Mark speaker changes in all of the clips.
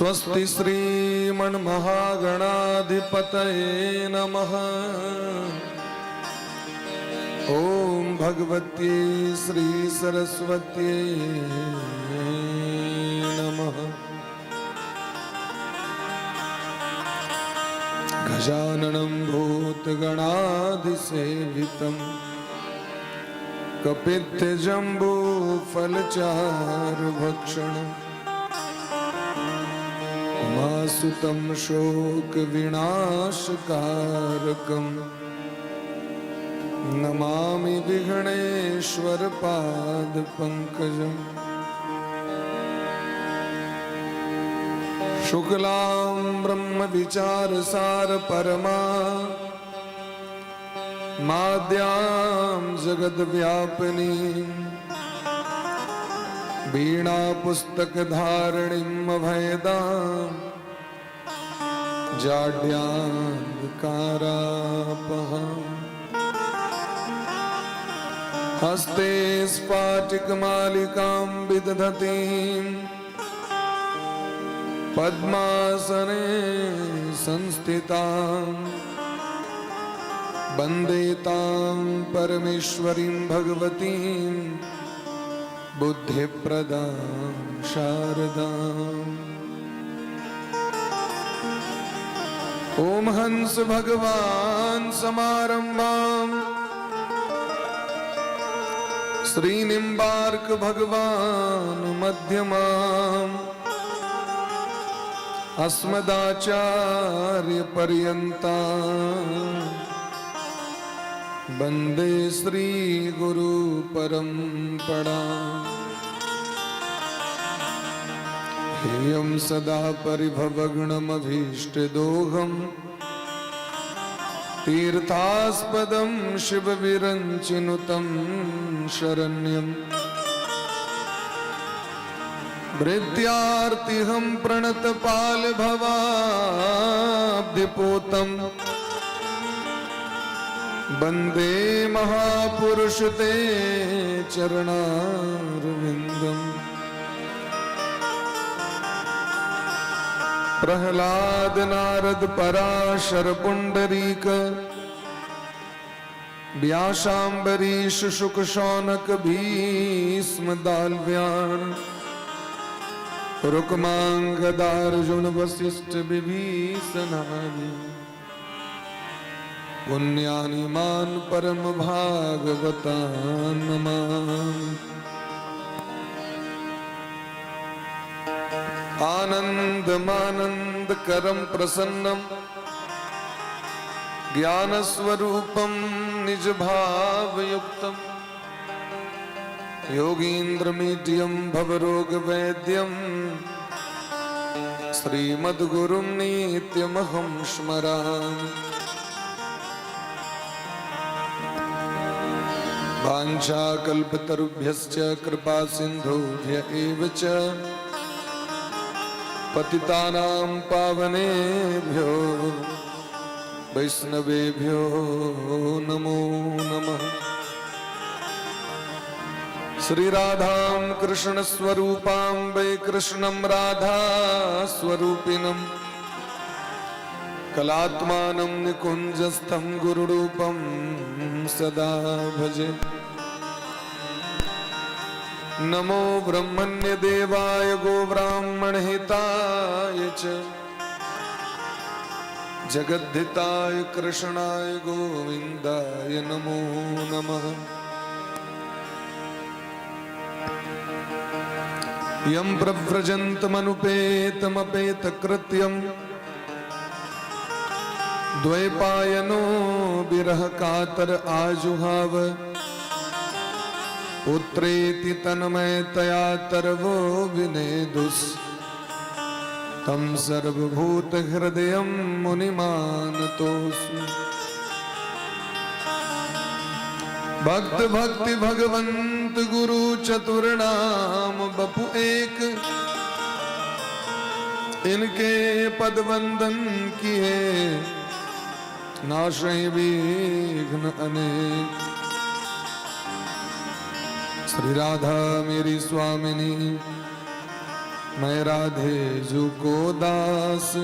Speaker 1: स्वस्ति श्रीमन्महागणाधिपतये नमः। ओम भगवती श्री सरस्वती नमः। गजाननं भूतगणाधिसेवितं कपित्थजम्बूफलचारुभक्षणम् उमासुतं शोकविनाशकारकं नमामि विघ्नेश्वरपादपङ्कजम्। शुक्लां ब्रह्मविचारसारपरमा माद्यां जगद्व्यापिनीं वीणापुस्तकधारिणीं अभयदां जाड्यान्धकारापहां। हस्ते स्फाटिकमालिकां विदधतीं पद्मासने संस्थितां वन्दे तां परमेश्वरीं भगवतीं बुद्धिप्रदां शारदाम्। ओम हंस भगवान समारंभां श्रीनिम्बार्क भगवान मध्यमाम् अस्मदाचार्य पर्यन्तां वन्दे श्री गुरु परम्पराम्। हेयं सदा परिभवग्नमभीष्टदोहं तीर्थास्पदं शिवविरञ्चिनुतं शरण्यं भृत्यार्तिहं प्रणतपालभवाब्धिपोतं वन्दे महापुरुष ते चरणारविन्दम्। प्रहलाद नारद पराशर पुंडरीक व्यासाम्बरीश शुक शौनक भीष्म दाल्व्यान् रुक्मांगदार्जुन वसिष्ठ विभीषणादि पुण्यानि मान परम भागवतान् नमामि। आनन्दमानन्दकरं प्रसन्नं ज्ञानस्वरूपं निजभावयुक्तं योगीन्द्रमीड्यं भवरोगवैद्यं श्रीमद्गुरुं नित्यमहं स्मरामि। वाञ्छाकल्पतरुभ्यश्च कृपासिन्धुभ्य एव च पतितानां पावनेभ्यो वैष्णवेभ्यो नमो नमः। श्री राधां कृष्ण स्वरूपां वै कृष्णं राधा स्वरूपिणं कलात्मानं निकुञ्जस्थं गुरुरूपं सदा भजे। नमो ब्रह्मण्य देवाय गो ब्राह्मणहिताय च जगद्धिताय कृष्णाय गोविन्दाय नमो नमः। यं प्रव्रजन्तमनुपेतमपेतकृत्यं द्वैपायनो विरह कातर आजुहाव पुत्रेति तन्मयतया तरवो विनेदुस् तं सर्वभूतहृदयं मुनिमानतोऽस्मि। भक्त भक्ति भगवंत गुरु चतुर्नाम बपु एक इनके पद वंदन किए नाशै विघ्न अनेक। श्री राधा मेरी स्वामिनी मैं राधे जू को दास,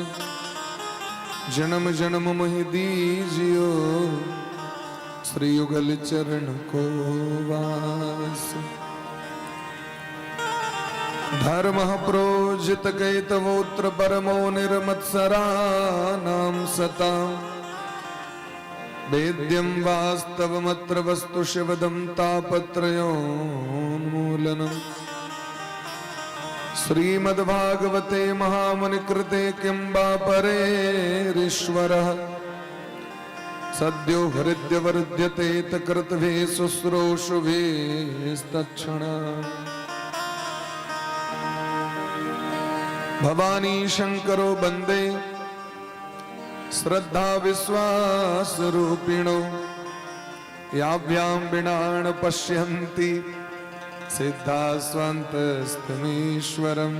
Speaker 1: जन्म जन्म मोहि दीजियो, श्री युगल चरण को वास। धर्म प्रोजित कैतवोत्र परमो निर्मत्सरा नाम सता, वेद्यं वास्तवमत्र वस्तु शिवदं तापत्रयोन्मूलनम्। श्रीमद्भागवते महामुनिकृते किं वा परेरीश्वरः, सद्यो हृद्यवर्ध्यते तकृतभे शुश्रूषुभेस्तत्क्षणा। भवानी शंकरो वन्दे श्रद्धा विश्वास रूपिणो, याभ्यां विनाण पश्यन्ति सिद्धा स्वान्तस्तमीश्वरम्।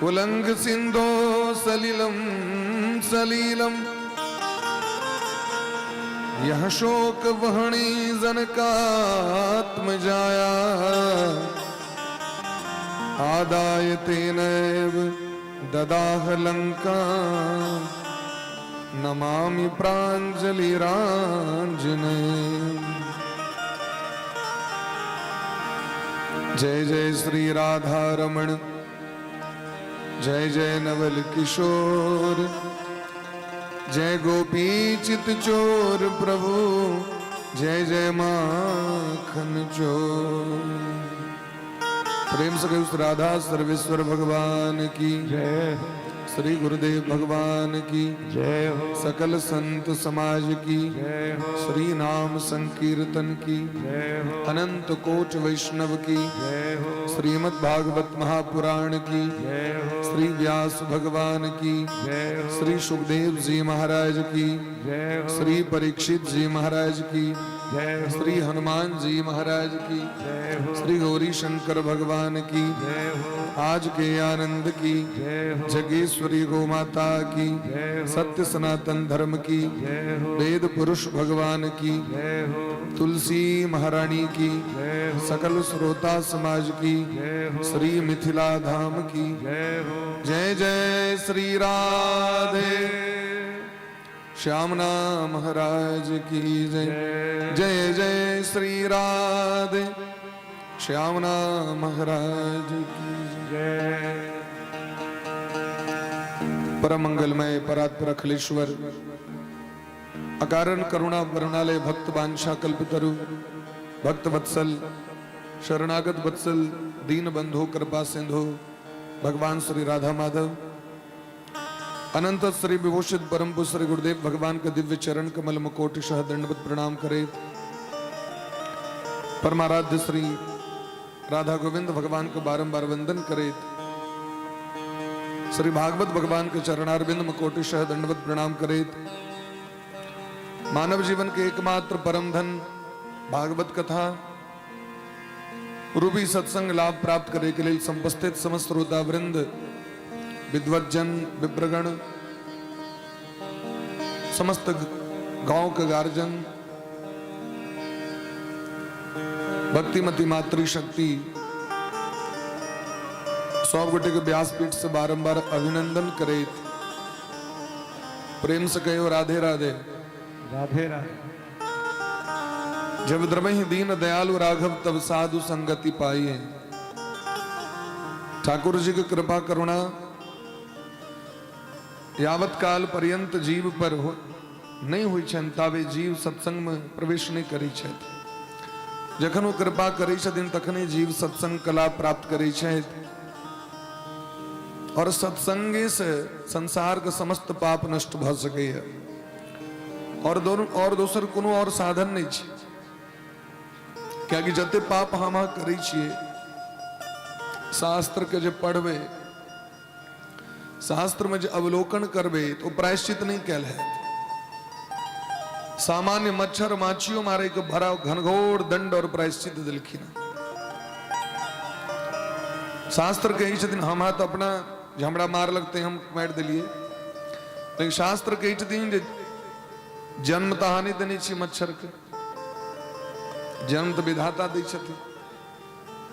Speaker 1: उल्लंघ सिन्धो सलिलं सलीलं, यह शोक वहनी जनकात्मजाया, आदाय तेनैव ददाह लंका, नमामि प्राञ्जलिराञ्जनेयम्। जय जय श्री राधा रमण, जय जय नवल किशोर, जय गोपी चित चोर प्रभु, जय जय माखन चोर। प्रेम से कहो राधा सर्वेश्वर भगवान की जय, श्री गुरुदेव भगवान की जय हो, सकल संत समाज की जय हो, श्री नाम संकीर्तन की जय हो, अनंत कोट वैष्णव की जय हो, श्रीमद् भागवत महापुराण की जय हो, श्री व्यास भगवान की जय हो, श्री सुखदेव जी महाराज की जय हो, श्री परीक्षित जी महाराज की जय हो, श्री हनुमान जी महाराज की जय हो, श्री गौरी शंकर भगवान की जय हो, आज के आनंद की जय हो, जगेश्वरी गौ माता की जय हो, सत्य सनातन धर्म की जय हो, वेद पुरुष भगवान की जय हो, तुलसी महारानी की जय हो, सकल श्रोता समाज की जय हो, श्री मिथिला धाम की जय हो। जय जय श्री राधे श्यामना महाराज की जय, जय जय श्री राधे श्यामना महाराज की जय। परम मंगलमय परात्पर अखिलेश्वर, अकारण करुणा वरुणालय, भक्त वांछा कल्पतरु, भक्त वत्सल, शरणागत वत्सल, दीन बंधु कृपा सिंधु भगवान श्री राधा माधव, अनंत श्री विभूषित परम श्री गुरुदेव भगवान का दिव्य चरण कमल मुकोटिशः दंडवत प्रणाम करे। परमाराध्य श्री राधा गोविंद भगवान को बारंबार वंदन करे। श्री भागवत भगवान के चरणारविंद मुकोटिशः दंडवत प्रणाम करे। मानव जीवन के एकमात्र परम धन भागवत कथा रूपी सत्संग लाभ प्राप्त करे के लिए संपस्थित समस्त श्रोता वृंद, विद्वज्जन, विप्रगण, समस्त गांव के गार्जन, भक्तिमती मातृशक्ति, सौ गोटे के व्यासपीठ से बारंबार अभिनंदन करे। प्रेम से कहो राधे राधे
Speaker 2: राधे राधे।
Speaker 1: जब द्रवहि दीन दयालु राघव तब साधु संगति पाइए। ठाकुर जी की कृपा करुणा यावत काल पर्यंत जीव पर नहीं हुई छन तावे जीव सत्संग में प्रवेश नहीं करी छथि। जखन वो कृपा करी छथिन तखने जीव सत्संग कला प्राप्त करी छथि और सत्संगे से संसार का समस्त पाप नष्ट भ सकैया। और दोसर कोनो और साधन नहीं छै, क्या कि जते पाप हम करी छिए शास्त्र के जब पढ़बे, शास्त्र में जो अवलोकन करबे तो प्रायश्चित नहीं कैल है। सामान्य मच्छर माछियों मारे के भरा घनघोर दंड और प्रायश्चित दिलखिन। शास्त्र कही छथिन हम हाथ अपना झमड़ा मार लगते हम मार दिलिए, लेकिन शास्त्र कही छथिन जे जन्म तो हानि देने छी मच्छर के, जन्म तो विधाता दै छथिन।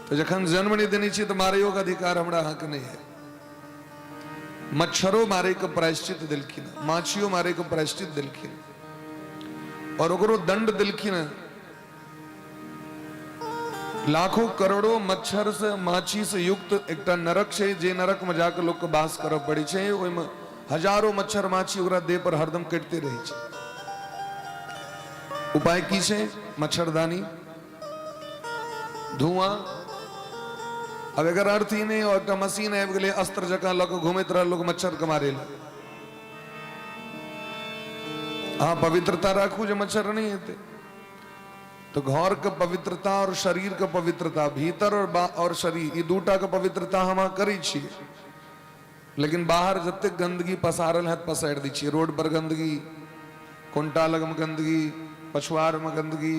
Speaker 1: तो तो जखन जन्म नहीं देनी चाहिए तो मारे योग अधिकार हमरा हक नहीं है। मच्छरों मारे के प्रायश्चित दिलखिन, माछियों मारे के प्रायश्चित दिलखिन और ओकरो दंड दिलखिन। लाखों करोड़ों मच्छर से माछी से युक्त एक नरक है, जे नरक में जाकर लोग को बास कर पड़ी है। ओहिमे हजारों मच्छर माछी ओकरा देह पर हरदम कटते रही है। उपाय की छे? मच्छरदानी, धुआं। अब अगर अर्थ ही नहीं और एक मशीन आबि गेलै अस्त्र जकाँ लऽ कऽ घूमैत रहल लोग मच्छर के मारे ला। अहाँ पवित्रता राखू जे मच्छर नहीं हेतै। तो घर के पवित्रता और शरीर के पवित्रता, भीतर और शरीर, ये दूटा के पवित्रता हम करै छियै। लेकिन बाहर जते गंदगी पसारल है पसारि दै छियै। रोड पर गंदगी, कुंटा लग में गंदगी, पछुआर में गंदगी,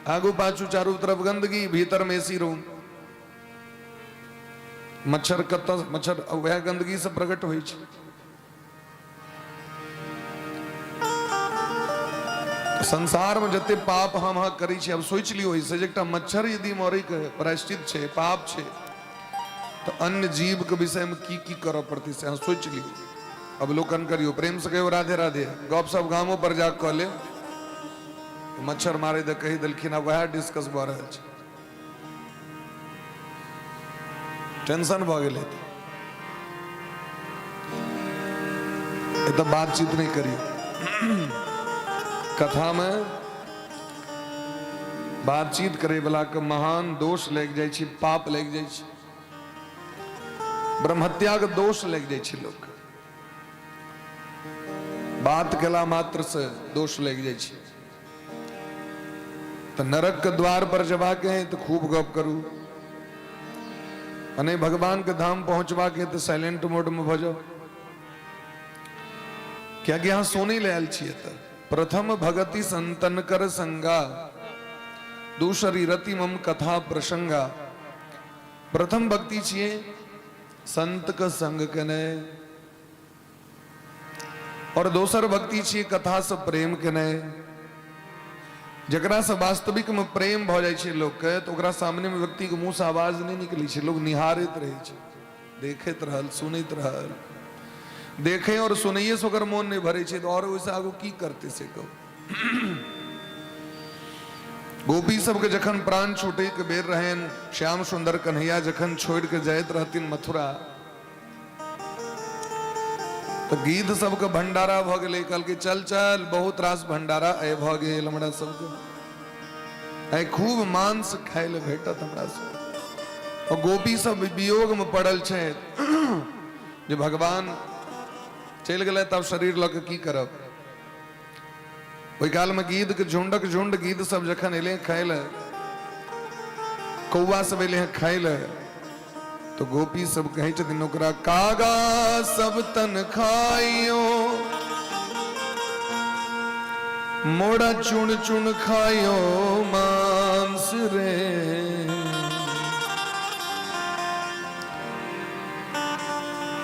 Speaker 1: आगू पाछू चारू तरफ गंदगी, भीतर में एसी रूम। मच्छर कत मच्छर वह गंदगी से प्रकट होइ छै। संसार में जते पाप हम करै छी, अब सोच लियो इसे एकटा मच्छर यदि मरै के प्रायश्चित छै, पाप छै, तो अन्य जीव के विषय में की करऽ पड़तै से सोच लियो। अवलोकन करियो, प्रेम से कहियो राधे राधे। गप सब गामों पर जा कह ले मच्छर मारे दे कही देलखिन, वह डिस्कस भ रहल छै। टेंशन भ गेलै तो बातचीत नहीं करियो। कथा में बातचीत करे वाला के महान दोष लग जाय छै, पाप लग जाय छै। ब्रह्महत्या के दोष लग जाय छै। लोग बात केला मात्र से दोष लग जाय छै। तो नरक के द्वार पर जबाके है तो खूब गप करू, अने भगवान के धाम पहुंचवा के तो साइलेंट मोड में भ जाओ। क्या कि यहाँ सोने ले आयल छियै। तो प्रथम भगति संतन कर संगा, दूसरी रति मम कथा प्रसंगा। प्रथम भक्ति छियै संत के संग केने, और दोसर भक्ति छियै कथा से प्रेम केने। जकरा से वास्तविक में प्रेम भ जाय छै लोग के, तो ओकरा सामने में व्यक्ति के मुंह से आवाज नहीं निकलै छै। लोग निहारैत रहै छै, देखैत रहल, सुनैत रहल। देखे और सुनैये से ओकर मोन नहीं भरे छै, तो और ओइसे आगू की करते से कहू। गोपी सबके जखन प्राण छूटे के बेर रहन, श्याम सुंदर कन्हैया जखन छोड़ के जाइत रहथिन मथुरा, तो गीध सबके भंडारा भ गेलै। कहलकै चल चल बहुत रास भंडारा आइ भ गेल हमरा सबके, आइ खूब मांस खाय ले भेटत हमरा सब। और गोपी सब वियोग में पड़ल छै जे भगवान चल गए तब शरीर लऽ के की करब। ओहि काल में गीध के झुंडक झुंड गीध सब जखन एले खाय ले, कौआ सब एले खाय ले, तो गोपी सब कहे छथिन ओकरा, कागा सब तन खाइयो मोड़ा चुन चुन खाइयो मांस रे।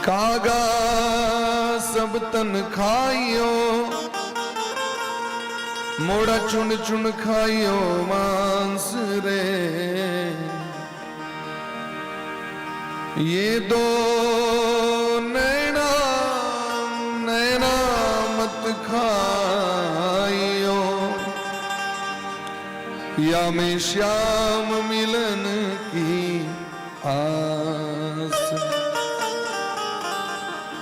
Speaker 1: कागा सब तन खाइयो मोड़ा चुन चुन खाइयो मांस रे। ये दो नैना नैना मत खाइयो, या में श्याम मिलन की आस।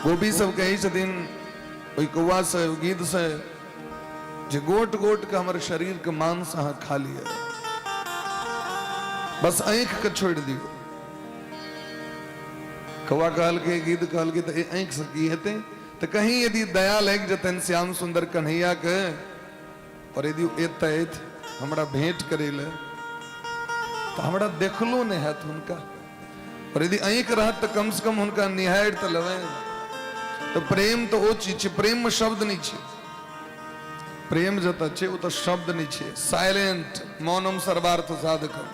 Speaker 1: गोपी सब कही छथिन ओई कौआ से गीध से, जे गोट गोट के हमारे शरीर के मांस अहाँ खा लिया, बस आंख के छोड़ दियो। कौआ कहल के, गीध कहल के, तो आंख से की हेते। तो कहीं यदि दया लग जतन श्याम सुंदर कन्हैया के, और यदि एत हमरा भेंट करे ले, तो हमरा देखलो नहीं है उनका। और यदि आंख रहत तो कम से कम उनका निहार तो लवे। तो प्रेम तो वो चीज है, प्रेम में शब्द नहीं है। प्रेम जत है वो तो शब्द नहीं है। साइलेंट मौनम सर्वार्थ साधकम,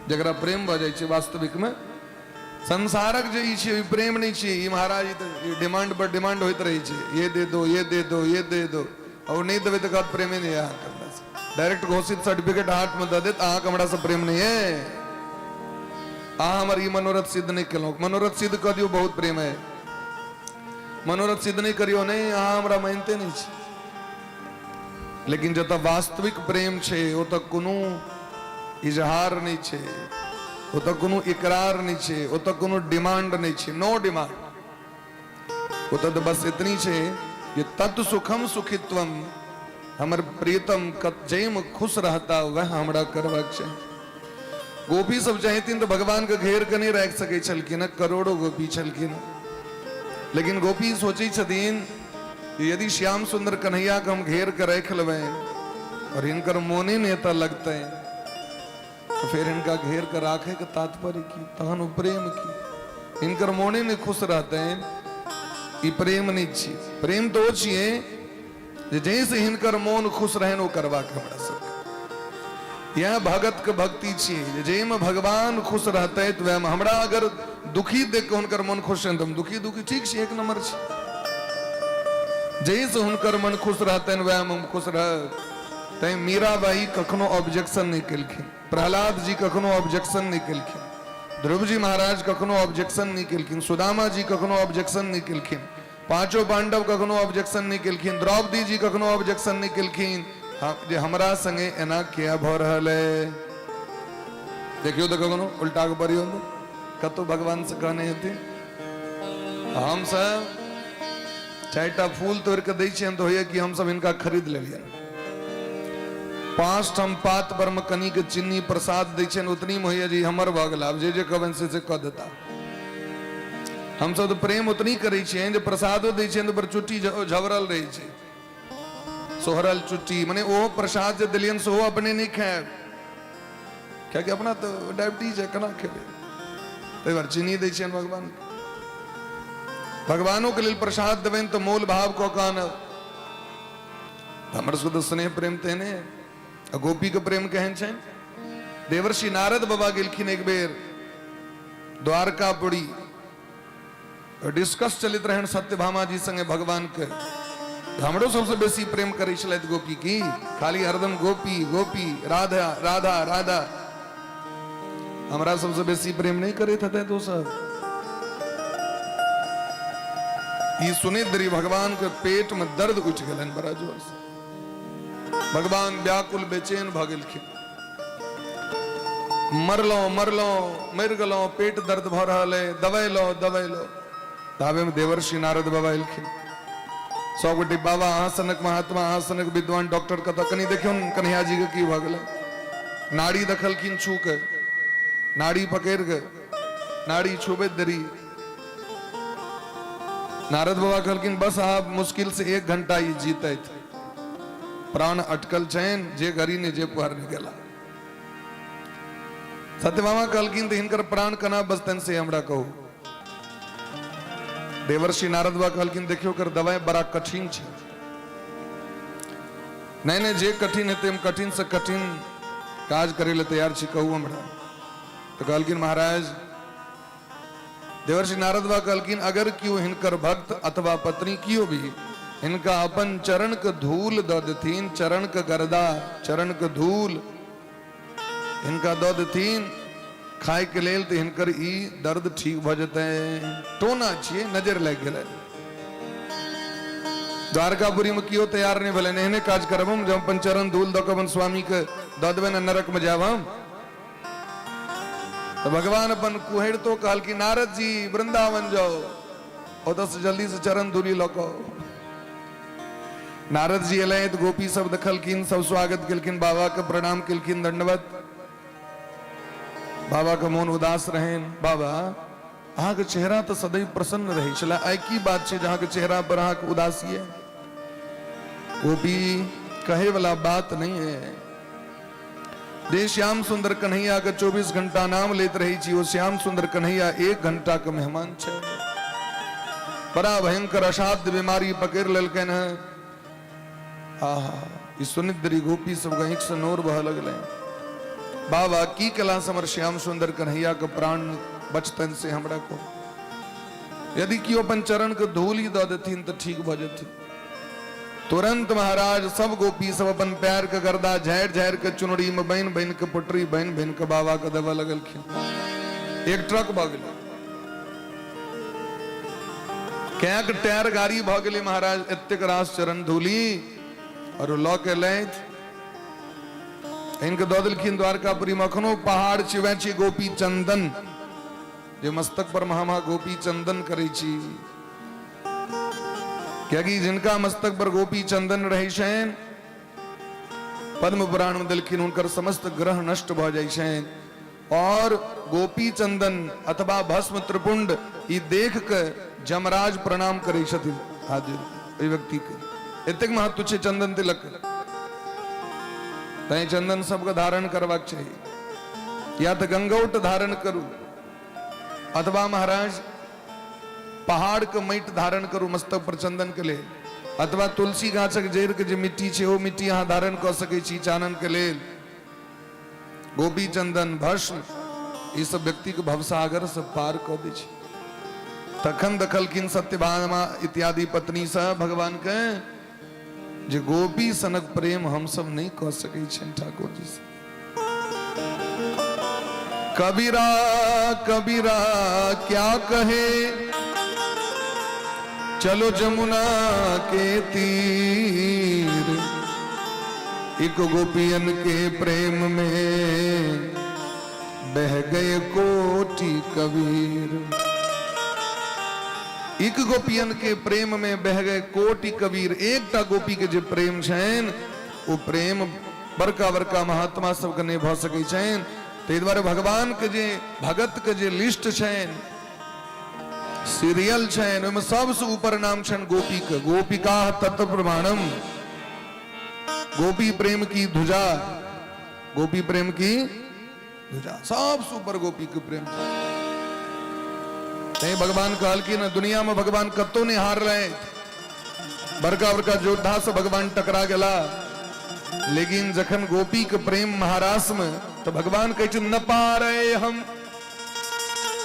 Speaker 1: जरा प्रेम भ जाय छै वास्तविक में। संसारक जे छै प्रेम नहीं है। ये महाराज डिमांड पर डिमांड होते रही है, ये दे दो ये दे दो ये दे दो, और नहीं देवे तो कहत प्रेम नहीं है। डायरेक्ट घोषित सर्टिफिकेट हाथ में दे दे, अहाँ हमरा से प्रेम नहीं है। हमर ई मनोरथ सिद्ध नहीं कलो, मनोरथ सिद्ध कर दियो बहुत प्रेम है, मनोरथ सिद्ध नहीं करियो नहीं, हमरा मानते नहीं छी। लेकिन जत वास्तविक प्रेम छे वो तो कोनो इजहार नहीं छे, वो तो कोनो इकरार नहीं छे, वो तो कोनो डिमांड नहीं छे, नो डिमांड। वो तो बस इतनी छे कि तत् सुखम सुखित्वम, हमर प्रीतम जेम खुश रहता वह हमरा करवाक छे। गोपी सब चाहती तो भगवान के घेर के नहीं रख सके छलखिन, करोड़ों गोपी छलखिन, लेकिन गोपी सोची छथिन यदि श्याम सुंदर कन्हैया के हम घेर कर रख लेवे और इनकर मोने नेता लगते हैं तो फिर इनका घेर कर राखे के तात्पर्य की, तहन प्रेम की, इनकर मोने ने खुश रहते हैं, ये प्रेम नहीं छी। प्रेम तो छिए जैसे हिनकर मोन खुश रहे वो करवा के हमरा सब यह भगत के भक्ति छिए, जेम भगवान खुश रहते हैं तो वह हमरा अगर दुखी देख के हुनकर मन खुश है तो हम दुखी दुखी ठीक छी, एक नंबर छी। जैसे हुनकर मन खुश रहते हैं वह हम खुश रह। मीराबाई कखनो ऑब्जेक्शन नहीं कलखिन, प्रहलाद जी कखनो ऑब्जेक्शन नहीं कलखिन, ध्रुव जी महाराज कखनो ऑब्जेक्शन नहीं कलखिन, सुदामा जी कखनो ऑब्जेक्शन नहीं कलखिन, पांचों पांडव कखनो ऑब्जेक्शन नहीं कलखिन, द्रौपदी जी कखनो ऑब्जेक्शन नहीं कलखिन। जे हमरा संगे एना किया भ रहल है, देखियो तो कखनो उल्टा के परियो कतो भगवान से कहने हेते हम सब चारटा फूल तोड़ के दै छियन तो होइए कि हम सब इनका खरीद लेलियन, 5 ठम पात पर में कनी के चीनी प्रसाद दै छियन उतनी में होइए जी हमर भ गेल, आब जे कहबन से कह देता। हम सब तो प्रेम उतनी करै छियन जे प्रसादो दै छियन पर चुट्टी झवरल रहै छै, सोहरल चुट्टी, माने ओ प्रसाद जे दिलियन से वो अपने नहीं खाए, क्या कि अपना तो डायबिटीज है, कना खेबे, तै बार चीनी दै छियन भगवान। भगवानों के लिए प्रसाद देवें तो मोल भाव को कान हमर सुध स्नेह प्रेम तेने गोपी के प्रेम कहन छै। देवर्षि नारद बाबा गेलखिन एक बेर द्वारकापुरी, डिस्कस चलित रहन सत्यभामा जी संगे भगवान के, हमरो सबसे बेसी प्रेम करै छलैथ गोपी की, खाली हरदम गोपी गोपी राधा राधा राधा, हमरा सबसे बेसी प्रेम नहीं करैत हते तो सब। ये सुने दरी भगवान के पेट में दर्द उठ गलन बड़ा जोर से, भगवान व्याकुल बेचैन भ गेलखिन, मरलो मर गलो, पेट दर्द भ रहल है, दवाई लो। ताबे में देवर्षि नारद बाबा एलखिन, 100 गोटी बाबा अहाँ सनक महात्मा, अहाँ सनक विद्वान डॉक्टर कत कनी देखियो कन्हैया जी के की भ गेलै। नाड़ी दखलखिन छू के, नाड़ी पकड़ के, नाड़ी छुबे दरी नारद बाबा कहलखिन बस आप मुश्किल से 1 घंटा ही जीते थे, प्राण अटकल चैन जे घड़ी ने जे पुहर निकला। सत्यभामा कहलखिन तो हिनकर प्राण कना बचतन से हमरा कहू। देवर्षि नारद बाबा कहलखिन देखियो कर दवाई बड़ा कठिन छे, नहीं जे कठिन हेते हम कठिन से कठिन काज करे ले तैयार छी, कहू हमरा। तो कहलखिन महाराज, देवर्षि नारद बाबा कहलखिन अगर क्यों हिनकर भक्त अथवा पत्नी कियो भी इनका अपन चरण के धूल द देथिन, चरण के गर्दा चरण के धूल इनका द देथिन खाए के लेल तो हिनकर ई दर्द ठीक भ जते। टोना छिए, नजर लग गेलै। द्वारकापुरी में कियो तैयार नहीं भले, एहने काज करब हम जब अपन चरण धूल द के अपन स्वामी के द देबे न नरक में जाब हम। तो भगवान अपन कुहड़ तो कहल कि नारद जी वृंदावन जाओ और दस जल्दी से चरण धूली लको। नारद जी अल तो गोपी सब देखलखिन, सब स्वागत केलखिन, बाबा के प्रणाम केलखिन, दंडवत। बाबा का मन उदास रहें। बाबा अहाँ के चेहरा तो सदैव प्रसन्न रहे छला, आई की बात है जहाँ के चेहरा पर अहाँ के उदासी है? गोपी कहे वाला बात नहीं है। जे श्याम सुंदर कन्हैया के 24 घंटा नाम लेते रही छी, वो श्याम सुंदर कन्हैया 1 घंटा के मेहमान छे। बड़ा भयंकर असाध्य बीमारी पकड़ लेलकन है। आहा, ई सुनित दरी गोपी सब गहिक से नोर बह लगले। बाबा की कला समर श्याम सुंदर कन्हैया के प्राण बचतन से हमरा को, यदि क्यों अपन चरण के धूल ही द देथिन तो ठीक भ जथिन। तुरंत महाराज सब गोपी सब अपन पैर के गर्दा झाड़ झाड़ के चुनरी में बन बन के पुटरी बन बन के बाबा के देवा लगलखिन। एक ट्रक भ गेलै, कैक टायर गाड़ी भ गेलै महाराज, एतेक रास चरण धूली और लऽ के लैथ इनके दऽ देलखिन द्वारकापुरी में। अखनो पहाड़ छिबै छी गोपी चंदन, जे मस्तक पर महा गोपी चंदन करै छी, क्योंकि जिनका मस्तक पर गोपी चंदन रहै छनि, पद्म पुराण में देलखिन हुनकर समस्त ग्रह नष्ट भ जाइ छनि। और गोपी चंदन अथवा भस्म त्रिपुंड ई देख के जमराज प्रणाम करै छथिन हाजिर ओइ व्यक्ति के, एतेक महत्व छै चंदन तिलक। तैं चंदन सबके धारण करबाक चाहिए, या तो गंगौट धारण करू अथवा महाराज पहाड़ के माटि धारण करू मस्तक पर चंदन के लेल, अथवा तुलसी गाछक जड़ि के जे मिट्टी छै ओ मिट्टी अहाँ धारण कऽ सकै छी चानन के लेल। गोपी चंदन भस्म ई सब व्यक्ति के भवसागर से पार कऽ दै छै। तखन देखलखिन सत्यभामा इत्यादि पत्नी से भगवान के जे गोपी सनक प्रेम हम सब नहीं कऽ सकै छियनि ठाकुर जी से। कबीरा कबीरा क्या कहे चलो जमुना के तीर, एक गोपियन के प्रेम में बह गए कोटि कबीर। एक गोपियन के प्रेम में बह गए कोटि कबीर। एकटा गोपी के जे प्रेम छनि ओ प्रेम बड़का बड़का महात्मा सबके नहीं भऽ सकै छनि। ताहि दुआरे भगवान के जे भगत के जे लिस्ट छनि, सीरियल छनि, ओहिमे सबसे ऊपर नाम छनि गोपी के। गोपिका तत्व प्रमाणम, गोपी प्रेम की ध्वजा, गोपी प्रेम की ध्वजा, सबसे ऊपर गोपी के प्रेम। नहीं भगवान कहलखिन दुनिया में भगवान कत्तो नहीं हार रहे, बड़का बड़का योद्धा से भगवान टकरा गेला, लेकिन जखन गोपी के प्रेम महारास में तो भगवान कहे न पा रहे हम।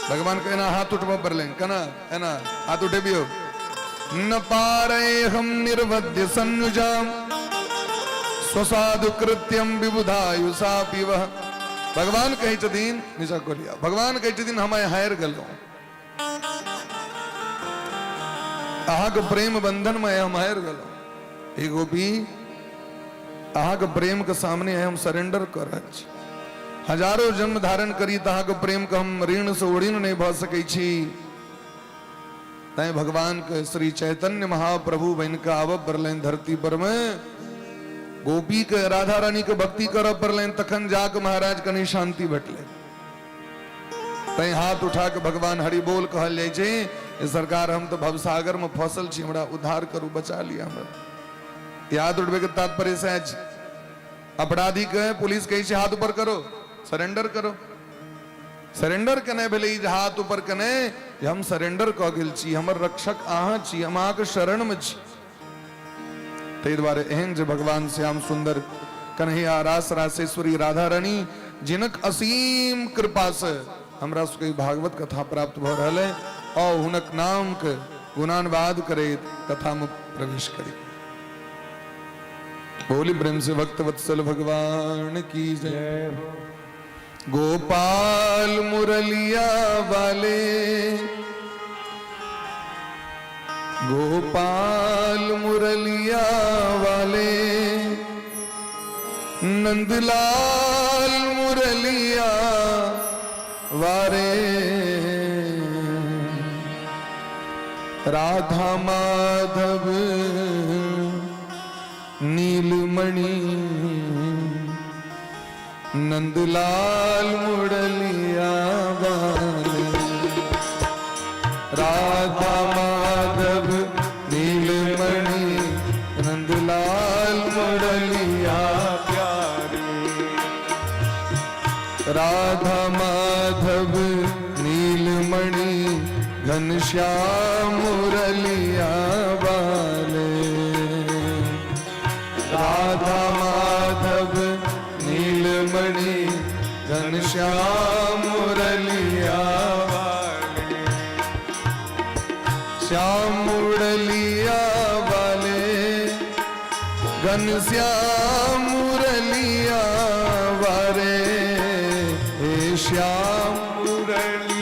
Speaker 1: भगवान कहना हाथ उठवा पर लें कना है ना, हाथ उठे भी हो। न पा रहे हम निर्वध्य संयुजाम स्वसाधु कृत्यम विबुधायुषा पिवः। भगवान कहे छथिन निशा को लिया, भगवान कहे छथिन हम हार गेलहुं, अहाँ के प्रेम बंधन में हम हार गेलहुं। हे गोपी अहाँ के प्रेम के सामने हम सरेंडर कर रहल छी। हजारों जन्म धारण करी तहाँ के प्रेम के हम ऋण से उड़ीन नहीं भ सकै छी। तैं भगवान के श्री चैतन्य महाप्रभु बन के आब पड़लनि धरती पर में, गोपी के राधा रानी के भक्ति करब पड़लनि, तखन जाके महाराज कनी शांति भेटले। तैं हाथ उठा के भगवान हरि बोल कहल जाइ छै, सरकार हम तो भवसागर में फसल छी, हमरा उद्धार करू, बचा लिया हमरा। हाथ उठबे के तात्पर्य से अपराधी के पुलिस कहे छै हाथ ऊपर करो, सरेंडर करो। सरेंडर कने भेले हाथ ऊपर कने हम सरेंडर कऽ गेल छी, हमर रक्षक अहाँ छी, हम अहाँ के शरण में छी। ताहि दुआरे एहन जे भगवान श्याम सुंदर कन्हैया रास रासेश्वरी राधा रानी जिनक असीम कृपा से हमरा सबके भागवत कथा प्राप्त भ रहल है, और हुनक नाम के गुणानुवाद करे कथा में प्रवेश करी। बोली प्रेम से भक्त वत्सल भगवान की जय। गोपाल मुरलिया वाले, गोपाल मुरलिया वाले, नंदलाल मुरलिया वारे, राधा माधव नीलमणि, नंदलाल मुरलिया वाले, राधा माधव नीलमणि, नंदलाल मुरलिया प्यारे, राधा माधव नीलमणि, घनश्याम मुरलिया वाले, राधा माधव नीलमणि, घनश्याम मुरलिया वाले, श्याम मुरलिया वाले, घनश्याम मुरलिया वाले, हे श्याम मुरलिया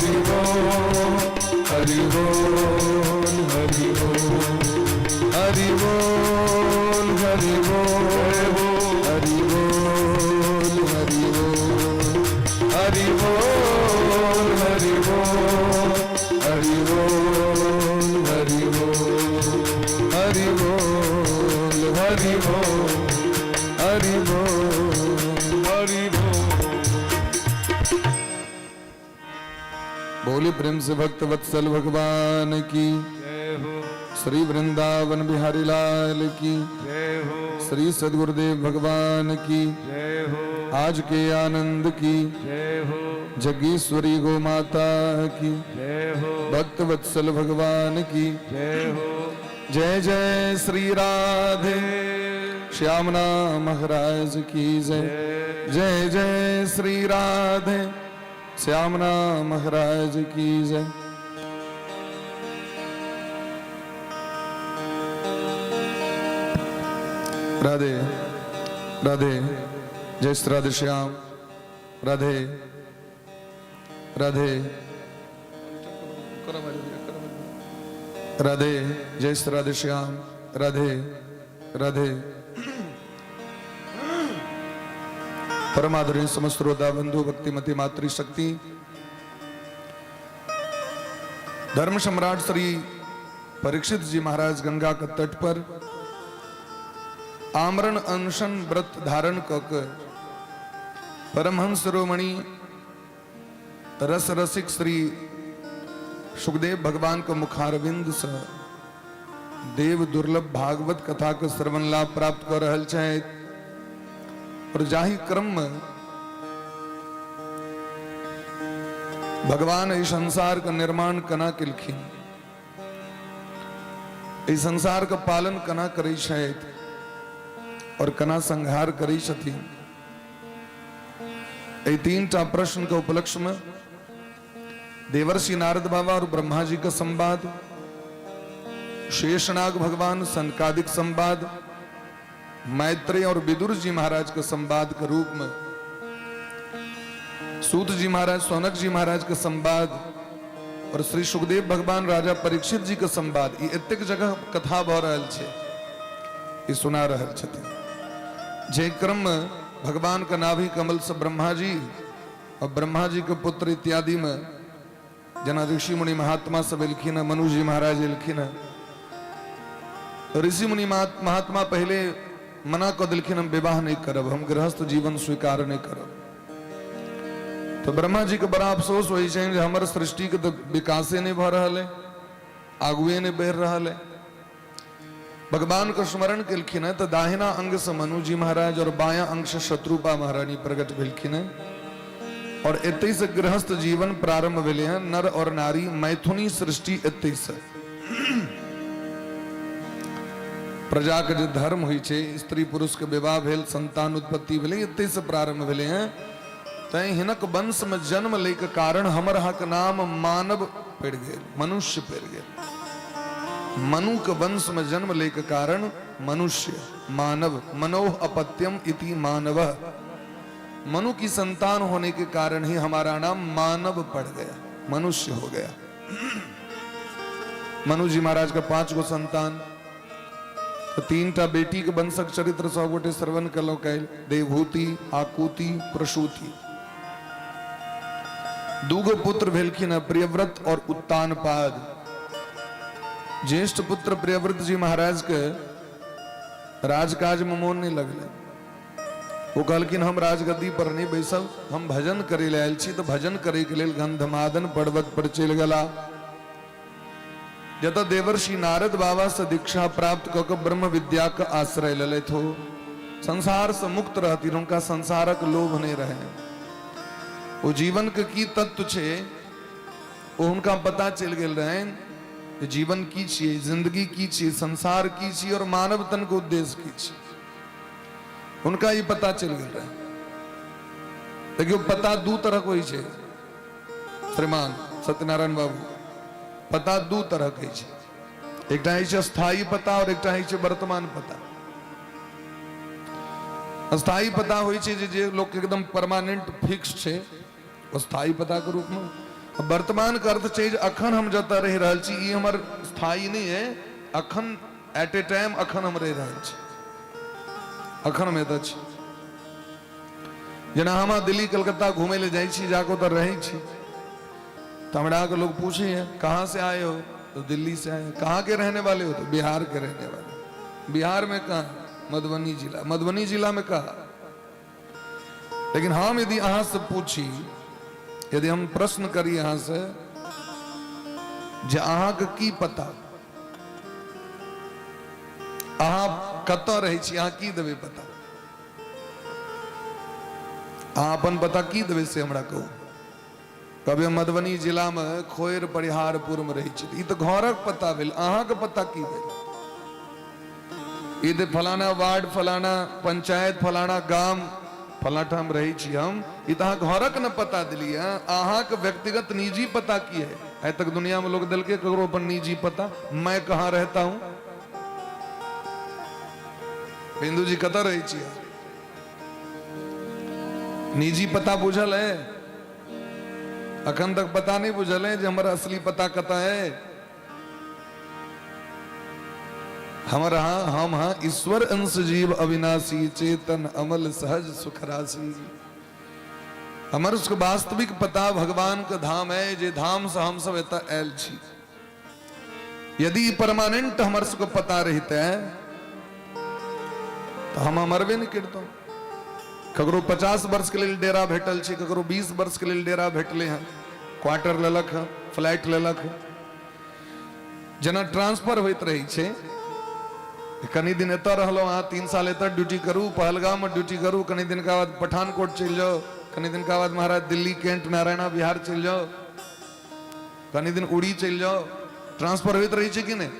Speaker 2: हरि बोल हरि बोल हरि बोल हरि बोल हरि बोल हरि बोल हरि बोल हरि बोल हरि बोल हरि बोल हरि बोल हरि बोल हरि बोल हरि बोल हरि बोल।
Speaker 1: बोली प्रेम से भक्त वत्सल भगवान की
Speaker 2: जय हो
Speaker 1: श्री वृंदावन बिहारी लाल की
Speaker 2: जय हो
Speaker 1: श्री सद्गुरुदेव भगवान की
Speaker 2: जय हो
Speaker 1: आज के आनंद की
Speaker 2: जय हो
Speaker 1: जगीश्वरी गो माता की
Speaker 2: जय हो
Speaker 1: भक्त वत्सल भगवान की
Speaker 2: जय हो
Speaker 1: जय जय श्री राधे श्यामना महाराज की जय जय जय श्री राधे श्यामना महाराज की जय। राधे राधे जय श्री राधे श्याम राधे राधे राधे जय श्री राधे श्याम राधे राधे। परमादरणीय समस्त श्रोता बंधु भक्तिमती मातृशक्ति धर्म सम्राट श्री परीक्षित जी महाराज गंगा के तट पर आमरण अनशन व्रत धारण कक परमहंस शिरोमणि रस रसिक श्री सुखदेव भगवान का मुखारविंद से देव दुर्लभ भागवत कथा के श्रवण लाभ प्राप्त कर रहल छथि और जाहि क्रम में भगवान इस संसार का निर्माण कना केलखिन, इस संसार का पालन कना करै छथि और कना संहार करै छथिन। ये तीनटा प्रश्न के उपलक्ष्य में देवर्षि नारद बाबा और ब्रह्मा जी का संवाद, शेषनाग भगवान सनकादिक संवाद, मैत्रेय और विदुर जी महाराज के संवाद के रूप में सूत जी महाराज सौनक जी महाराज के संवाद और श्री सुखदेव भगवान राजा परीक्षित जी के संवाद, ये एतेक जगह कथा भ रहल छै, ये सुना रहल छथिन। जे क्रम भगवान का नाभि कमल से ब्रह्मा जी और ब्रह्मा जी के पुत्र इत्यादि में जना ऋषि मुनि महात्मा सब एलखिन, मनु जी महाराज एलखिन। ऋषि मुनि महात्मा पहले मना कर दिलखिन, हम विवाह नहीं करब, हम गृहस्थ जीवन स्वीकार नहीं करब। तो ब्रह्मा जी के बड़ा अफसोस हो हमारे सृष्टि के तो विकासे नहीं भ रहल है, आगुए नहीं बढ़ रहल है। भगवान को स्मरण केलखिन है तो दाहिना अंग से मनु जी महाराज और बाया अंग से शत्रुपा महारानी प्रकट भेलखिन है और एते से गृहस्थ जीवन प्रारंभ भेले हैं। नर और नारी मैथुनी सृष्टि एते से प्रजा के जो धर्म हुई छे, स्त्री पुरुष के विवाह भेल, संतान उत्पत्ति भेले, एते से प्रारंभ भेले हैं। तै हिनक वंश में जन्म ले के कारण हमर हक नाम मानव पड़ गए, मनुष्य पड़ गए। मनु के वंश में जन्म ले के कारण मनुष्य मानव, मनोह अपत्यम इति मानव, मनु की संतान होने के कारण ही हमारा नाम मानव पड़ गया, मनुष्य हो गया। मनु जी महाराज का 5 गो संतान, तो 3टा बेटी के वंशक चरित्र 100 गोटे श्रवण कलो कैल, देवभूति, आकुति, प्रसूति। 2 गो पुत्र भेलखिन प्रियव्रत और उत्तानपाद। ज्येष्ठ पुत्र प्रियव्रत जी महाराज के राजकाज में मोन नहीं लगले, वो कहलखिन हम राजगद्दी पर नहीं बैसल, हम भजन करे ले आयल छी, तो भजन करे के लेल गंधमादन पर्वत पर चल गला। जत देवर्षि नारद बाबा से दीक्षा प्राप्त कर ब्रह्म विद्या का आश्रय ले थो, संसार से मुक्त रहती, उनका संसारक लोभ नहीं रहे। वो जीवन के की तत्व छे वो उनका पता चल गेल रहे, जीवन की छिए, जिंदगी की छिए, संसार की छिए और मानव तन को उद्देश्य की छिए, उनका ये पता चल गेल रहे। देखियो पता 2 तरह कोई छे श्रीमान सत्यनारायण बाबू, पता 2 तरह के छे, एकटा है स्थायी पता और एकटा है वर्तमान पता। स्थायी पता होई छे जे लोग एकदम परमानेंट फिक्स छे, स्थायी पता के रूप में। वर्तमान का अर्थ छै अखन हम जता रह रहल छी ई हमर स्थायी नहीं है, अखन एट ए टाइम अखन हम रह रहल छी, अखन में तो छी। जना हम दिल्ली कलकत्ता घूमे ले जाई छी, जाको तो रहे छी, तो हमरा के लोग पूछे हैं कहाँ से आए हो, तो दिल्ली से आए। कहाँ के रहने वाले हो, तो बिहार के रहने वाले। बिहार में कहाँ? मधुबनी जिला। मधुबनी जिला में कहा? लेकिन हम यदि अहाँ से पूछी, यदि हम प्रश्न करी अहाँ से जे अहाँ के की पता, अहाँ कतऽ रहै छी, अहाँ की देबै पता, अहाँ अपन पता की देबै से हमरा कहू। कभी मधुबनी जिला में खोयर परिहारपुर में रही छी, ई तो घरक पता भेल, अहाँ के पता की भेल? ई तो फलाना वार्ड, फलाना पंचायत, फलाना गांव, फलाना ठाम रही छी हम, ई तो अहाँ घरक न पता दिली है, अहाँ के व्यक्तिगत निजी पता की है? आज तक दुनिया में लोग दिल के ककरो अपन निजी पता, मैं कहाँ रहता हूं, बिंदु जी कतऽ रही छी, निजी पता बुझल है? अखन तक पता नहीं बुझल है जे हमारा असली पता कता है। हमारा हम हाँ ईश्वर अंश जीव अविनाशी, चेतन अमल सहज सुख राशि। हमारे उसको वास्तविक पता भगवान का धाम है, जे धाम से हम सब एता आयल छी। यदि परमानेंट हमारे सबको पता रहता है तो हम मरबे नहीं करता। ककरो 50 वर्ष के लिए डेरा भेटल छै, ककरो 20 वर्ष के लिए डेरा भेटले हैं, क्वार्टर लेलक है, फ्लैट लेलक है। जना ट्रांसफर होइत रही छै, कनी दिन एतऽ रहलो, अहाँ 3 साल एतऽ ड्यूटी करू, पहलगाम में ड्यूटी करू, कनी दिन के बाद पठानकोट चल जाओ, कनी दिन के बाद महाराज दिल्ली, कैंट, नारायणा, बिहार चल जाओ, कनी दिन उड़ी चल जाओ। ट्रांसफर होइत रही छै कि नहीं?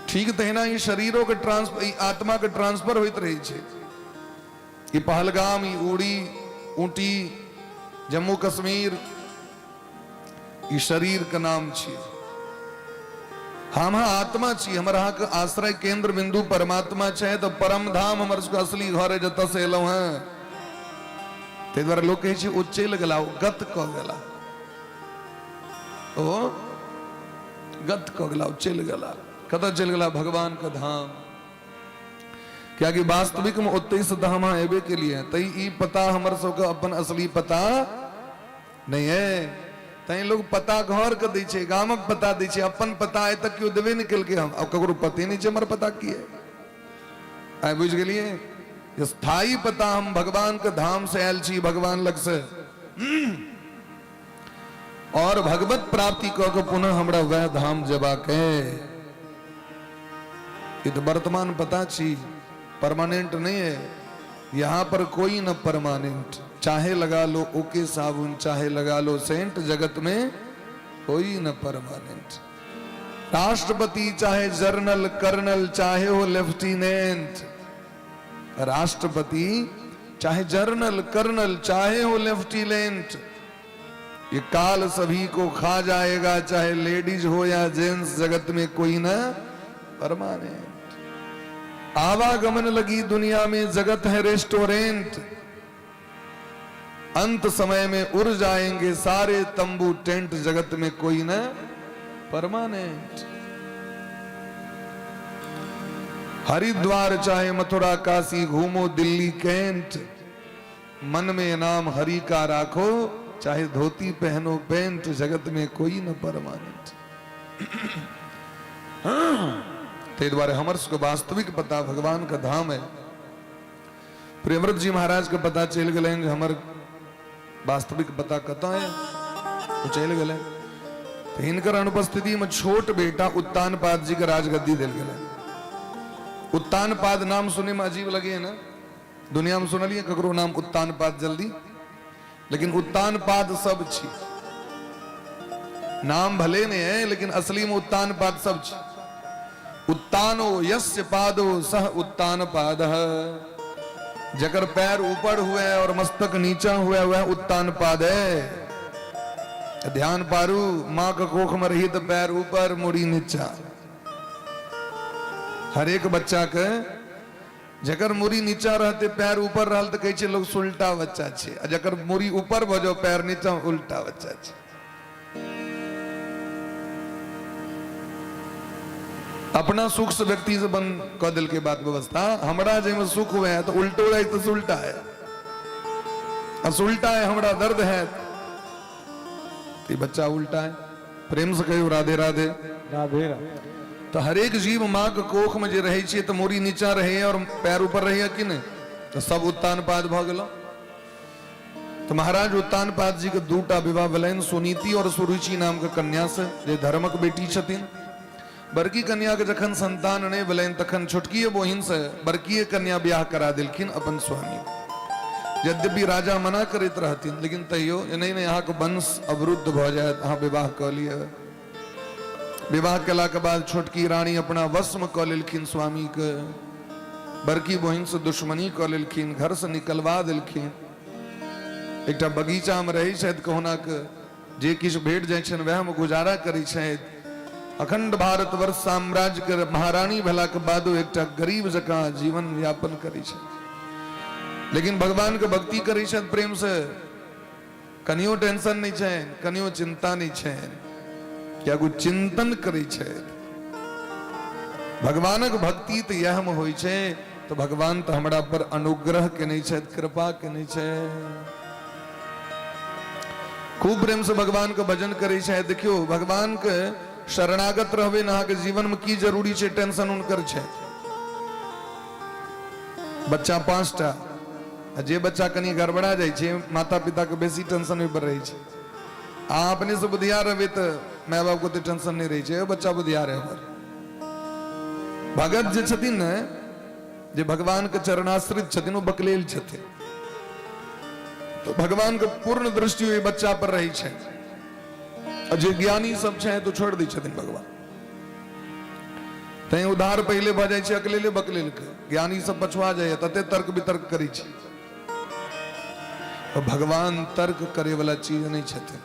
Speaker 1: ठीक तहिना ई शरीरों के ट्रांसफर, ई आत्मा के ट्रांसफर होइत रही छै। ये पहलगाम, ये उड़ी, ऊटी, जम्मू कश्मीर, ये शरीर का नाम छी। हम आत्मा छी, हमारा के आश्रय केंद्र बिंदु परमात्मा छै, तो परम धाम हमर सबके असली घर है, जतऽ से एलहुं हैं। ते द्वारा लोग कहै छै ओ चलि गेला, ओ गत कऽ गेला, ओ गत कऽ गेला, ओ चलि गेला। कतऽ चलि गेला? भगवान का धाम। क्या कि वास्तविक में ओते से धाम एबे के लिए तई ई पता हमर सबके अपन असली पता नहीं है। तई लोग पता घर के दै छै, गामक पता दै छै, अपन पता आइ तक क्यों देबे निकल के हम, अब ककरो पते नहीं छै हमर पता की है। आइ बुझ गेलिए, स्थायी पता हम भगवान के धाम से आयल छी, भगवान लग से, और भगवत प्राप्ति कऽ के पुनः हमरा वह धाम जेबाक है। ये तो वर्तमान पता छी, परमानेंट नहीं है। यहां पर कोई न परमानेंट, चाहे लगा लो ओके साबुन, चाहे लगा लो सेंट, जगत में कोई न परमानेंट। राष्ट्रपति चाहे जर्नल कर्नल, चाहे हो लेफ्टिनेंट, राष्ट्रपति चाहे जर्नल कर्नल, चाहे हो लेफ्टिनेंट, ये काल सभी को खा जाएगा, चाहे लेडीज हो या जेंट्स, जगत में कोई न परमानेंट। आवागमन लगी दुनिया में, जगत है रेस्टोरेंट, अंत समय में उड़ जाएंगे सारे तंबू टेंट, जगत में कोई न परमानेंट। हरिद्वार चाहे मथुरा काशी, घूमो दिल्ली कैंट, मन में नाम हरि का राखो, चाहे धोती पहनो पैंट, जगत में कोई न परमानेंट। ते द्वारे हमर सबके वास्तविक पता भगवान का धाम है। प्रियव्रत जी महाराज के पता चल गए, हमर वास्तविक पता कता है, वो चल गए। तो हिनकर अनुपस्थिति में छोट बेटा उत्तानपाद जी के राजगद्दी दिल गए। उत्तानपाद नाम सुने में अजीब लगे है ना, दुनिया में सुनलिए ककरो नाम उत्तानपाद जल्दी, लेकिन उत्तानपाद सब छी, नाम भले ने है लेकिन असली में उत्तानपाद सब छी। उत्तानो यस्य पादो सह उत्तान पाद, जकर पैर ऊपर हुए और मस्तक नीचा हुआ वह उत्तान पाद है। ध्यान पारू, मां का कोख में रही तो पैर ऊपर मुड़ी नीचा। हर एक बच्चा के जकर मूरी नीचा रहते पैर ऊपर रहल तो कहे लोग सुलटा बच्चा छे, आ जकर मूरी ऊपर भजो पैर नीचा उल्टा बच्चा छे। अपना सुख से व्यक्ति से बंद क दिल के बात व्यवस्था, हमरा जे में सुख हुए है तो उल्टो है तो सुलटा है, असुलटा है हमरा दर्द है तो बच्चा उल्टा है। प्रेम से कहो राधे राधे
Speaker 2: राधे राधे।
Speaker 1: तो हर एक जीव माँ के कोख में जे रहे छे तो मूरी नीचा रहे और पैर ऊपर रहे कि नहीं, तो सब उत्तान पाद भ गेलो। तो महाराज उत्तान पाद जी के दूटा विवाह भेलनि, सुनीति और सुरुचि नाम के कन्या से, जे धर्मक बेटी छथिन। बड़की कन्या के जखन संतान नहीं भेलनि तखन छोटकी बहिन से बड़की कन्या ब्याह करा दिलखिन अपन स्वामी। यद्यपि राजा मना करैत रहथिन लेकिन तैयो नहीं नहीं यहाँ के वंश अवरुद्ध भ जाए, अहाँ विवाह क लिय। विवाह केला के बाद छोटकी रानी अपना वश में क लेलखिन स्वामी के, बड़की बहिन से दुश्मनी क लेलखिन, घर से निकलवा दिलखिन। एक बगीचा में रही छथि, कहुना के जे किछ भेट जाय छनि वएह में गुजारा करै छथि। अखंड भारतवर्ष साम्राज्य के महारानी भेला के बादो एकटा गरीब जकाँ जीवन यापन करै छथि, लेकिन भगवान के भक्ति करै छथि प्रेम से। कनियो टेंशन नहीं छनि, कनियो चिंता नहीं छनि, क्या कुछ चिंतन करै छथि। भगवानक भक्ति तो यह में होइ छै, तो भगवान तो हमरा पर अनुग्रह केने छथि, कृपा केने छथि। खूब प्रेम से भगवान के भजन करे छथि। देखियो भगवान के शरणागत रहबे न, अहाँ के जीवन में की जरूरी छै, टेंशन उनकर छै। बच्चा 5टा, जे बच्चा कनी गड़बड़ा जाय छै माता पिता के बेसी टेंशन पर रहे छै। अहाँ अपने से बुधियार रहबे तो माय बाप को तो टेंशन नहीं रही छै, बच्चा बुधियार है। भगत जे छथिन ने, जे भगवान के चरणाश्रित छथिन, वो बकलेल छथिन, तो भगवान के पूर्ण दृष्टि ओहि बच्चा पर रही छै। और जे ज्ञानी सब छै तो छोड़ दै छथिन भगवान। तैं उधार पहले भ जाय छै अकलेले बकलेल के, ज्ञानी सब पछुआ जाय, तते तर्क वितर्क करै छै। और भगवान तर्क करे वाला चीज नहीं छथिन।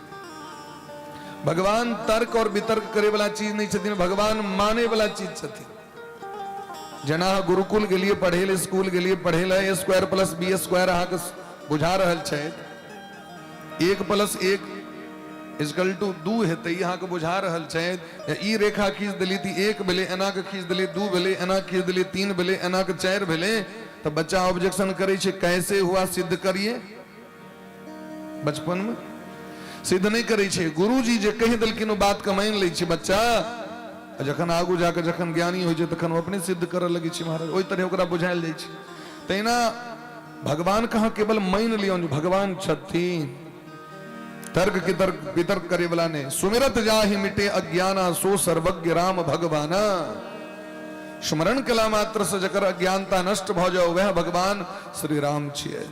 Speaker 1: भगवान तर्क और वितर्क करे वाला चीज नहीं छथिन, भगवान माने वाला चीज छथिन। जना गुरुकुल के लिए पढ़े ले, स्कूल के लिए पढ़े ले, a² + b² अहाँ के बुझा रहल छै, 1 + 1 = 2 हेतै, यहाँ के बुझा रहल छै। ई रेखा खींच देली थी 1 भेले, एना के खींच देली 2 भेले, एना खींच देली 3 भेले, एना के 4 भेले। तो बच्चा ऑब्जेक्शन करे छै, कैसे हुआ सिद्ध करिए। बचपन में सिद्ध नहीं करे छै, गुरुजी जे कहि देलखिन ओ बात के मान लै छै बच्चा। जखन आगू जाके जखन ज्ञानी होइ छै तखन वो अपने सिद्ध करऽ लगे छै महाराज, ओहि तरह ओकरा बुझायल जाइ छै। तहिना भगवान कहाँ केवल मान लियौ, भगवान छथिन। तर्क की तर्क वितर्क करे वाला ने, सुमिरत जाहि मिटे अज्ञाना, सो सर्वज्ञ राम भगवाना। स्मरण कला मात्र से जकर अज्ञानता नष्ट भ जाओ, वह भगवान श्री राम छियै।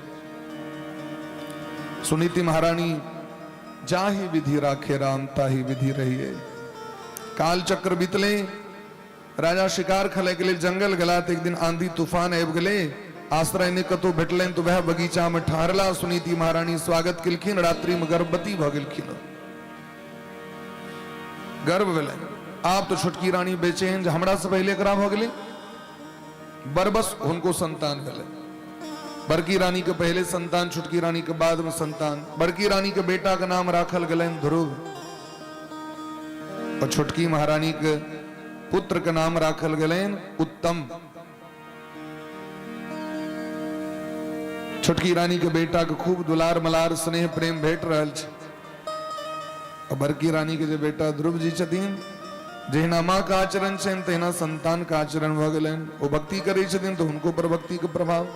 Speaker 1: सुनीति महारानी जाहि विधि राखे राम, ताहि विधि रहिए। काल चक्र बीतले, राजा शिकार खेले के लिए जंगल गला, तो एक दिन आंधी तूफान आबि गेले, आश्रय ने कतो भेटलनि तो वह बगीचा में ठहरला। सुनीति महारानी स्वागत केलखिन, रात्रि में गर्भवती भ गेलखिन, गर्भ भेलनि। आप तो छोटकी रानी बेचैन, हमरा से पहले एकरा भ गेलै, बरबस हुनको संतान भेलै। बड़की रानी के पहले संतान, छोटकी रानी के बाद में संतान। बड़की रानी के बेटा का नाम राखल गेलनि ध्रुव, और छोटकी महारानी के पुत्र के नाम राखल गेलनि उत्तम। छोटकी रानी के बेटा के खूब दुलार मलार स्नेह प्रेम भेट रहल छै। और बड़की रानी के जे बेटा ध्रुव जी छथिन, जहिना माँ का आचरण छनि तहिना संतान का आचरण भ गेलनि। वो भक्ति करै छथिन तो हुनको पर भक्ति के प्रभाव,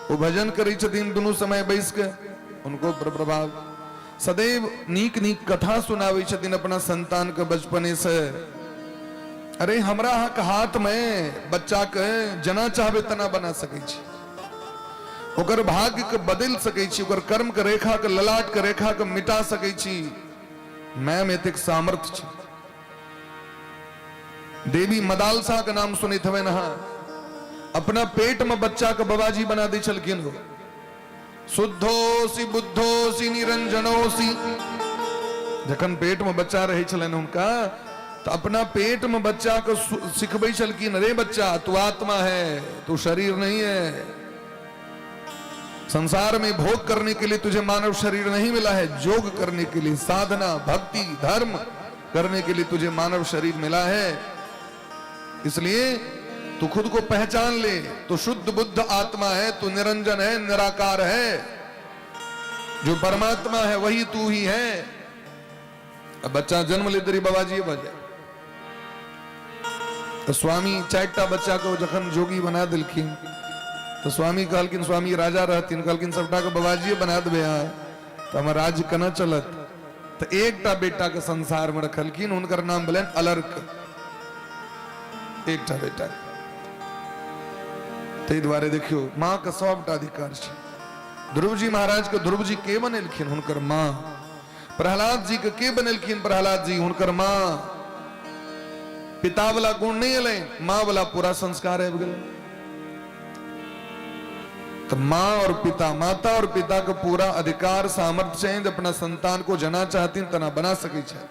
Speaker 1: वो भजन करै छथिन दुनू समय बैस के, उनको पर प्रभाव। सदैव नीक नीक कथा सुनाबै छथिन अपना संतान के बचपने से। अरे हमरा अहाँ के हाथ में बच्चा के जना चाहबे तना बना सकै छी, ओकर भाग्य के बदल सकै छी, ओकर कर्म के रेखा के, ललाट के रेखा के मिटा सकै छी। मैं में एतेक सामर्थ्य छै। देवी मदालसा के नाम सुनैत हवे न, अपना पेट में बच्चा के बाबाजी बना दै छलखिन हो। शुद्धोसी बुद्धोसी निरंजनोसी, जखन पेट में बच्चा रहे छलनि हुनका तो अपना पेट में बच्चा को सिखबई छलकिन, रे बच्चा तू आत्मा है, तू शरीर नहीं है। संसार में भोग करने के लिए तुझे मानव शरीर नहीं मिला है, योग करने के लिए, साधना, भक्ति, धर्म करने के लिए तुझे मानव शरीर मिला है। इसलिए तू खुद को पहचान ले, तू शुद्ध बुद्ध आत्मा है, तू निरंजन है, निराकार है, जो परमात्मा है वही तू ही है। अब बच्चा जन्म ले तेरी बाबाजी बजे तो स्वामी चारटा बच्चा को जखन जोगी बना दिलखिन तो स्वामी कहलकिन, स्वामी राजा रहतीन, कहलकिन सबटा के बाबाजी बना देबे तो हमर राज्य कना चलत। तो एकटा बेटा के संसार में रखलकिन, उनकर नाम भेलन अलर्क, एकटा बेटा। ताहि दुआरे देखियो माँ के सबटा अधिकार छै। ध्रुव जी महाराज के ध्रुव जी के बनेलखिन, हुनकर माँ। प्रहलाद जी के बनेलखिन, प्रहलाद जी हुनकर माँ। पिता वाला गुण नहीं अलै, माँ वाला पूरा संस्कार आबि गेलै। तो माँ और पिता, माता और पिता का पूरा अधिकार सामर्थ्य है, अपना संतान को जना चाहती तना बना सके छे।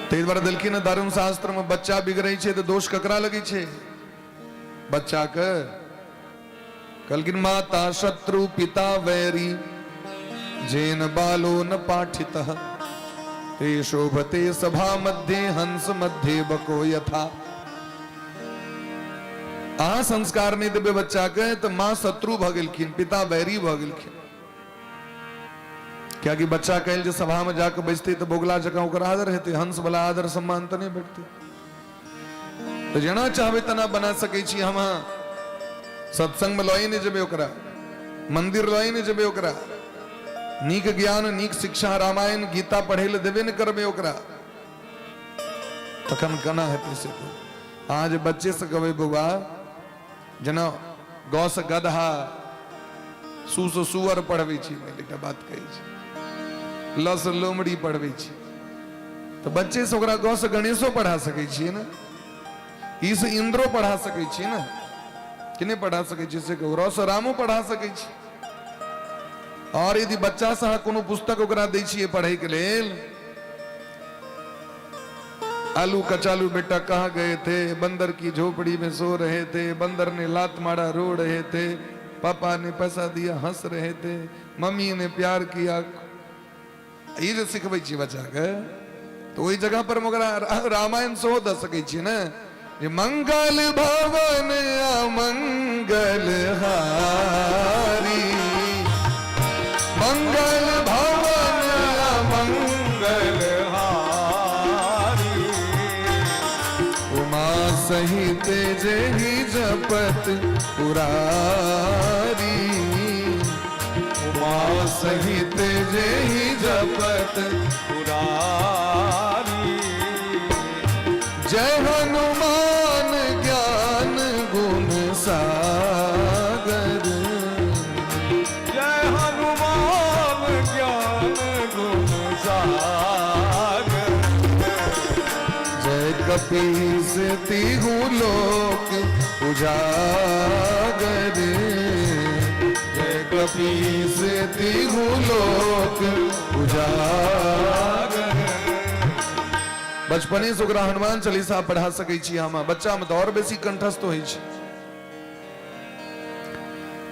Speaker 1: तेज बार दिलखिन धर्म शास्त्र में बच्चा बिगड़े छे तो दोष ककरा लगे छे? बच्चा के। कलकिन माता शत्रु पिता वैरी जेन बालो न पाठितः ते शोभते सभा मध्य हंस मध्य बको यथा। आ संस्कार नहीं देबे बच्चा के तो मां शत्रु भ गेलखिन, पिता बैरी भ गेलखिन। क्या कि बच्चा कहल जो सभा में जाकर बजते तो बोगला जगह ओकर आदर हेते, हंस वाला आदर सम्मान तो नहीं भेटते। तो जना चाहबे तना बना सके छी हम। सत्संग में लई नहीं जेबे ओकरा, मंदिर लई नहीं जेबे ओकरा, नीक ज्ञान नीक शिक्षा रामायण गीता पढ़े ले देबे नहीं करबे ओकरा, तखन कना हेते से। आज बच्चे से कहबे बउआ जना गौ से गधा सू से सुअर पढ़बे छी, एकटा बात कहै छी, ल से लोमड़ी पढ़बे छी, तो बच्चे से ओकरा गौ से गणेशो पढ़ा सकै छियै ना, ई से इंद्रो पढ़ा सकै छियै ना, कि नहीं पढ़ा सकै छियै से कहू, र से रामो पढ़ा सकै छी। और यदि बच्चा से कोनो पुस्तक ओकरा दै छियै पढ़ै के लेल, आलू कचालू बेटा कहाँ गए थे, बंदर की झोपड़ी में सो रहे थे, बंदर ने लात मारा रो रहे थे, पापा ने पैसा दिया हंस रहे थे, मम्मी ने प्यार किया, ये जो सिखबै छी बच्चा के, तो वही जगह पर मगर रामायण सो द सकै छी ना, ये मंगल भवन अमंगल हारी, मंगल भवन अमंगल हारी, उमा सहित जेहि जपत पुरारी, उमा सहित जेहि जपत पुरारी, जय हनुमान ज्ञान गुण सागर, जय हनुमान ज्ञान गुण सागर, जय कपीस तिहु लोक उजागर, जय कपीस तिहु लोक उजागर। बचपने से ओकरा हनुमान चालीसा पढ़ा सकै छी हम। बच्चा में तो और बेसी कंठस्थ होइ छै,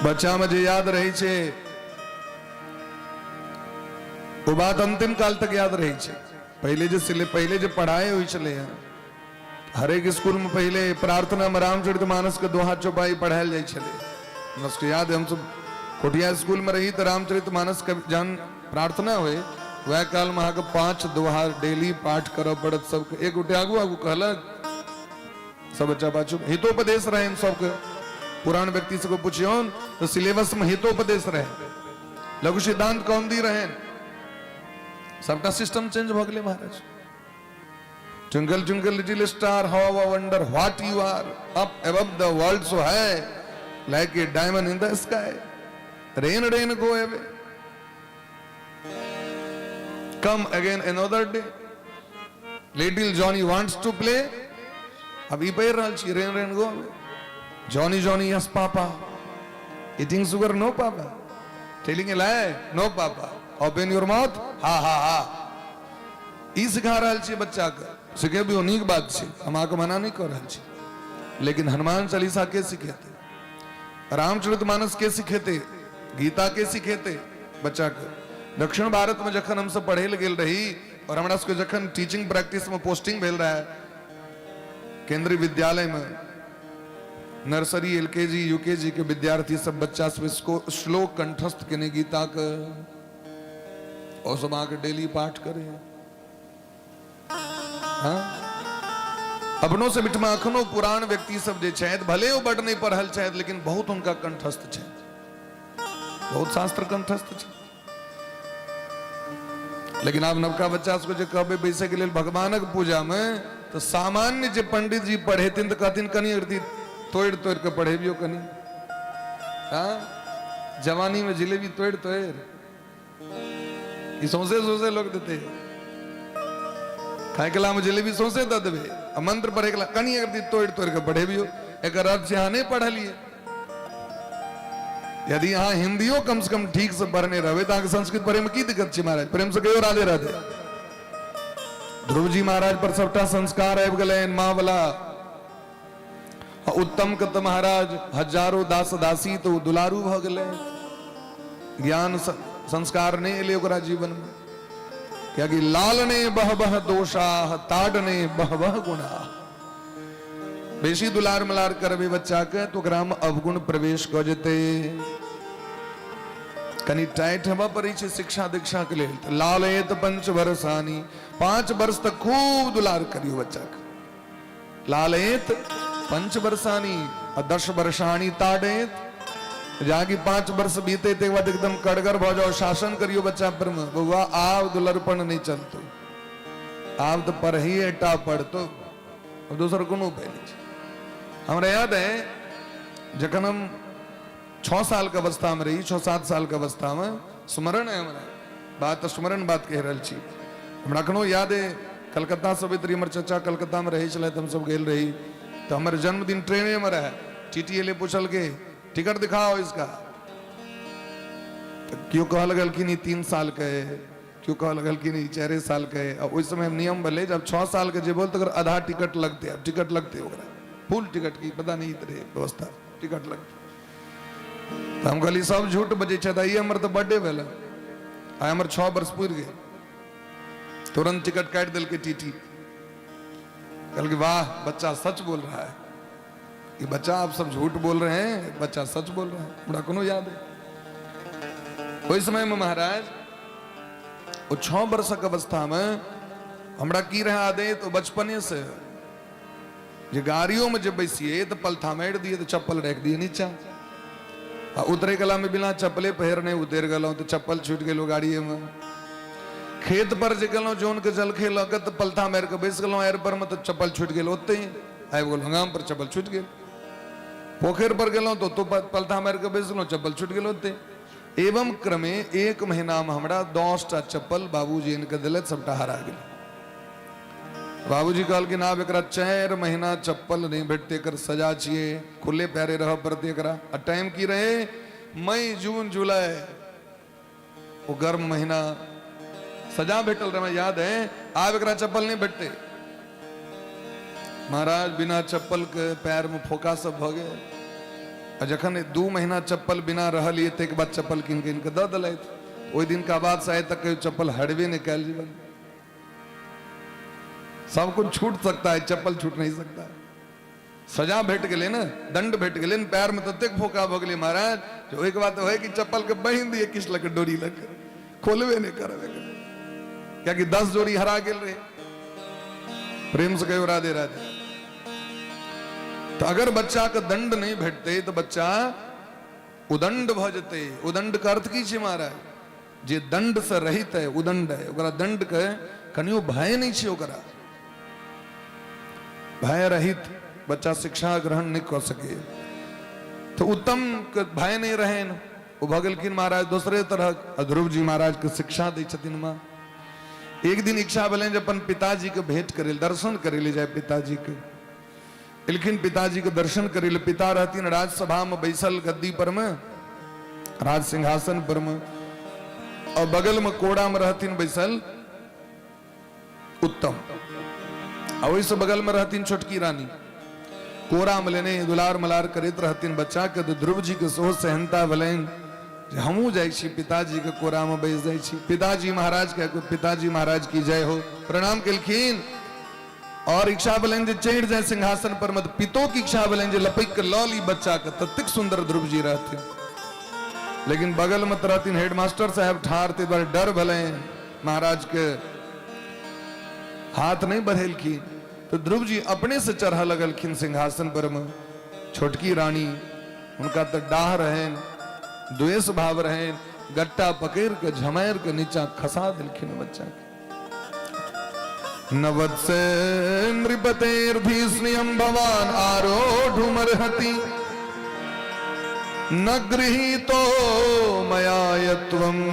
Speaker 1: बच्चा में जे याद रहे छे वो बात अंतिम काल तक याद रहे छे। पहले जो पढ़ाई हुई चले हैं हरेक स्कूल में, पहले प्रार्थना में रामचरितमानस के दोहा चौपाई पढ़ायल जाय छले। हमको याद है, हम सब कोटिया स्कूल में रही तो रामचरितमानस के जन प्रार्थना हुए वह काल में आगे 5 दोहा डेली पाठ करो पड़त सबके। एक उठे आगू आगू कहलक सब बच्चा बाचू हितोपदेश रहे सबके। पुरान व्यक्ति से को पूछियो तो सिलेबस में हितोपदेश रहे, लघु सिद्धांत कौन दी रहे, सबका सिस्टम चेंज हो गए महाराज। Twinkle twinkle little star how a wonder what you are up above the world so high like a diamond in the sky, rain rain go away come again another day, little Johnny wants to play, abhi pair rahal chi rain rain go away, Johnny Johnny yes papa, eating sugar no papa, telling a lie no papa, open your mouth ha ha ha, ई सिखा रहा छे बच्चा के, सीखे भी नीक बात छे, हम आके मना नहीं कर रहा छे। लेकिन हनुमान चालीसा के सिखेते, रामचरितमानस के सिखेते, गीता के सिखेते बच्चा के। दक्षिण भारत में जखन हम सब पढ़े ल गेल रही और हमरा सबके जखन टीचिंग प्रैक्टिस में पोस्टिंग भेल रहा है केंद्रीय विद्यालय में, नर्सरी एलकेजी यूकेजी के विद्यार्थी सब बच्चा सब इसको श्लोक कंठस्थ केने गीता के, और सब आके डेली पाठ करे। हाँ? अपनों से मिठमा अखनो पुरान व्यक्ति सब जे छथि, भले वो बड नहीं पढ़ल छथि, लेकिन बहुत उनका कंठस्थ छथि, बहुत शास्त्र कंठस्थ छथि। लेकिन आप नवका बच्चा सबको जे कहबे बैसे के लेल भगवानक पूजा में, तो सामान्य जे पंडित जी पढ़ेथिन तो कहथिन कनी अरती तोड़ तोड़ के पढ़ेबियो कनी। हाँ? जवानी में जिलेबी तोड़ तोड़ सौसे सौसे लोग देते खाए के में जिलेबी सौसे दे देवे, मंत्र पढ़े के कनी अरती तोड़ तोड़ के पढ़ेबियो। एक अर्थ यहाँ नहीं पढ़लिए। यदि यहाँ हिंदियों कम से कम ठीक से पढ़ने रहे तो संस्कृत पढ़े में की दिक्कत छे महाराज? प्रेम से कहो राधे राधे। ध्रुव जी महाराज पर सबटा संस्कार आबि गए माँ वाला। उत्तम कत महाराज हजारों दास दासी तो दुलारू भ गए, ज्ञान संस्कार ने एले ओकरा जीवन में। क्या कि लाल ने बह बह दोषा, ताड़ ने बह बह गुणा। बेसी दुलार मलार करबे बच्चा के तो ग्राम अवगुण प्रवेश कर जेते। कनी टाइट हवा पड़ी छे शिक्षा दीक्षा के लेल। लालेत 5 वर्षानी, 5 वर्ष तक खूब दुलार करियो बच्चा के। लालेत 5 वर्षानी और 10 वर्षानी ताड़ेत। जागी 5 वर्ष बीते ते बाद एकदम कड़गर भ जाओ, शासन करियो बच्चा पर में। बउआ आव दुलरपन नहीं चलतो, आव तो पर ही एटा पड़तो, अब दूसर कोनो उपाय नहीं। हमरा याद है जखन हम 6 साल के अवस्था में रही, 6-7 साल के अवस्था में, स्मरण है हमरा बात, स्मरण बात कह रहल छी। हमरा अखनो याद है कलकत्ता सवित्री हमर चचा कलकत्ता में रही चले, हम सब गेल रही तो हमारे जन्मदिन ट्रेन में रहे। टीटी ले पूछल के टिकट दिखाओ इसका, तो क्यों कह लगल कि नहीं 3 साल के, क्यों कह लगल कि नहीं 4 साल के। और उस समय नियम भले जब 6 साल के जे बोल तो आधा टिकट लगते, अब टिकट लगते होगा फुल टिकट की पता नहीं इतने व्यवस्था टिकट लगते। तो हम कहली सब झूठ बजे ये हमर तो बर्थडे भेल, आय हमर 6 वर्ष पूर गए। तुरंत टिकट काट दिल के टीटी। कल के वाह बच्चा सच बोल रहा है, ये बच्चा आप सब झूठ बोल रहे हैं, बच्चा सच बोल रहा है। बड़ा कोनो याद है उस समय में महाराज वो 6 वर्षक अवस्था में हमरा की रहा आदे तो बचपने से जे गाड़ियों में जब बैसिए तो पलथा मार दिए तो चप्पल रख दिए नीचा, उतरे गला में बिना चप्पले पहरने उतर गलो तो चप्पल छूट गलो गाड़ी में। खेत पर जे गलो जोन के जलखे लगत तो पलथा मार के बैस गलो एर पर में तो चप्पल छूट गलो, ओते ही आबि गेल हंगाम पर चप्पल छूट गेल। पोखर पर गलो तो पलथा मार के बैस गलो चप्पल छूट गेल ओते। एवं क्रमे 1 महीना में हमरा 10टा चप्पल बाबूजी इनके दिलत सबटा हरा गेल। बाबूजी कहल कि ना एकरा 4 महीना चप्पल नहीं भेटते, कर सजा छिए, खुले पैरे रह पड़ते एकरा। और टाइम की रहे मई जून जुलाई, वो गर्म महीना, सजा भेटल रहे याद है। आब एकरा चप्पल नहीं भेटते। महाराज बिना चप्पल के पैर में फोका सब भ गए। और जखन 2 महीना चप्पल बिना रहलिए तो एक बाद चप्पल किन के इनके द दिलथि। ओहि दिन का बाद से आए तक चप्पल हड़बे नहीं कैल जीवन। सब कुछ छूट सकता है, चप्पल छूट नहीं सकता है। सजा भेट गए ना, दंड भेट गए, पैर में ततेक फोका भ गए महाराज जो एक बात है कि चप्पल के बहिन दिए किस लगे डोरी लगे खोलबे नहीं करबे, क्या कि 10 जोड़ी हरा गेल रहे। प्रेम से कहो राधे राधे। तो अगर बच्चा का दंड नहीं भेटते तो बच्चा उदंड भ जते। उदंड का अर्थ की छे महाराज? जे दंड से रहित है उदंड है, ओकरा दंड के कनियो भय नहीं छे। ओकरा भय रहित बच्चा शिक्षा ग्रहण नहीं कर सके। तो उत्तम भय नहीं रहे वो भगलकिन महाराज दूसरे तरह। ध्रुव जी महाराज के शिक्षा दै छथिन मां। एक दिन इच्छा भले जब अपन पिताजी के भेंट करे दर्शन करे ले जाए पिताजी के, लेकिन पिताजी के दर्शन करे ले पिता रहतीन राजसभा में बैसल गद्दी पर में, राज सिंहासन पर में, और बगल में कोड़ा में रहतीन बैसल और वही से बगल में रहतीन छोटकी रानी, कोरा में लेने दुलार मलार करत रहतीन बच्चा के। तो ध्रुव जी के सोच सहनता भलेन हमू जाई छी पिताजी के कोरा में बैस जाई छी। पिताजी महाराज के पिताजी महाराज की जय हो, प्रणाम केलखिन और इच्छा भलेन जे चढ़ जाए सिंहासन पर। मत पितो की इच्छा भलेन जे लपक के लौ ली बच्चा के। तत्तिक सुंदर ध्रुव जी रहते, लेकिन बगल में रहतीन हेडमास्टर साहब ठार थे, डर भले महाराज के हाथ नहीं बढ़ेलखिन। तो ध्रुव जी अपने से चढ़ा लगलखिन सिंहासन पर में। छोटकी रानी उनका तो डाह रहे, द्वेष भाव रहे, गट्टा पकड़ के झमेर के नीचा खसा दिलखिन बच्चा के। नवत्से नृपतेर्भीष्ण्यं भवान आरोढुमर्हति न गृहीतो मया यत्वम्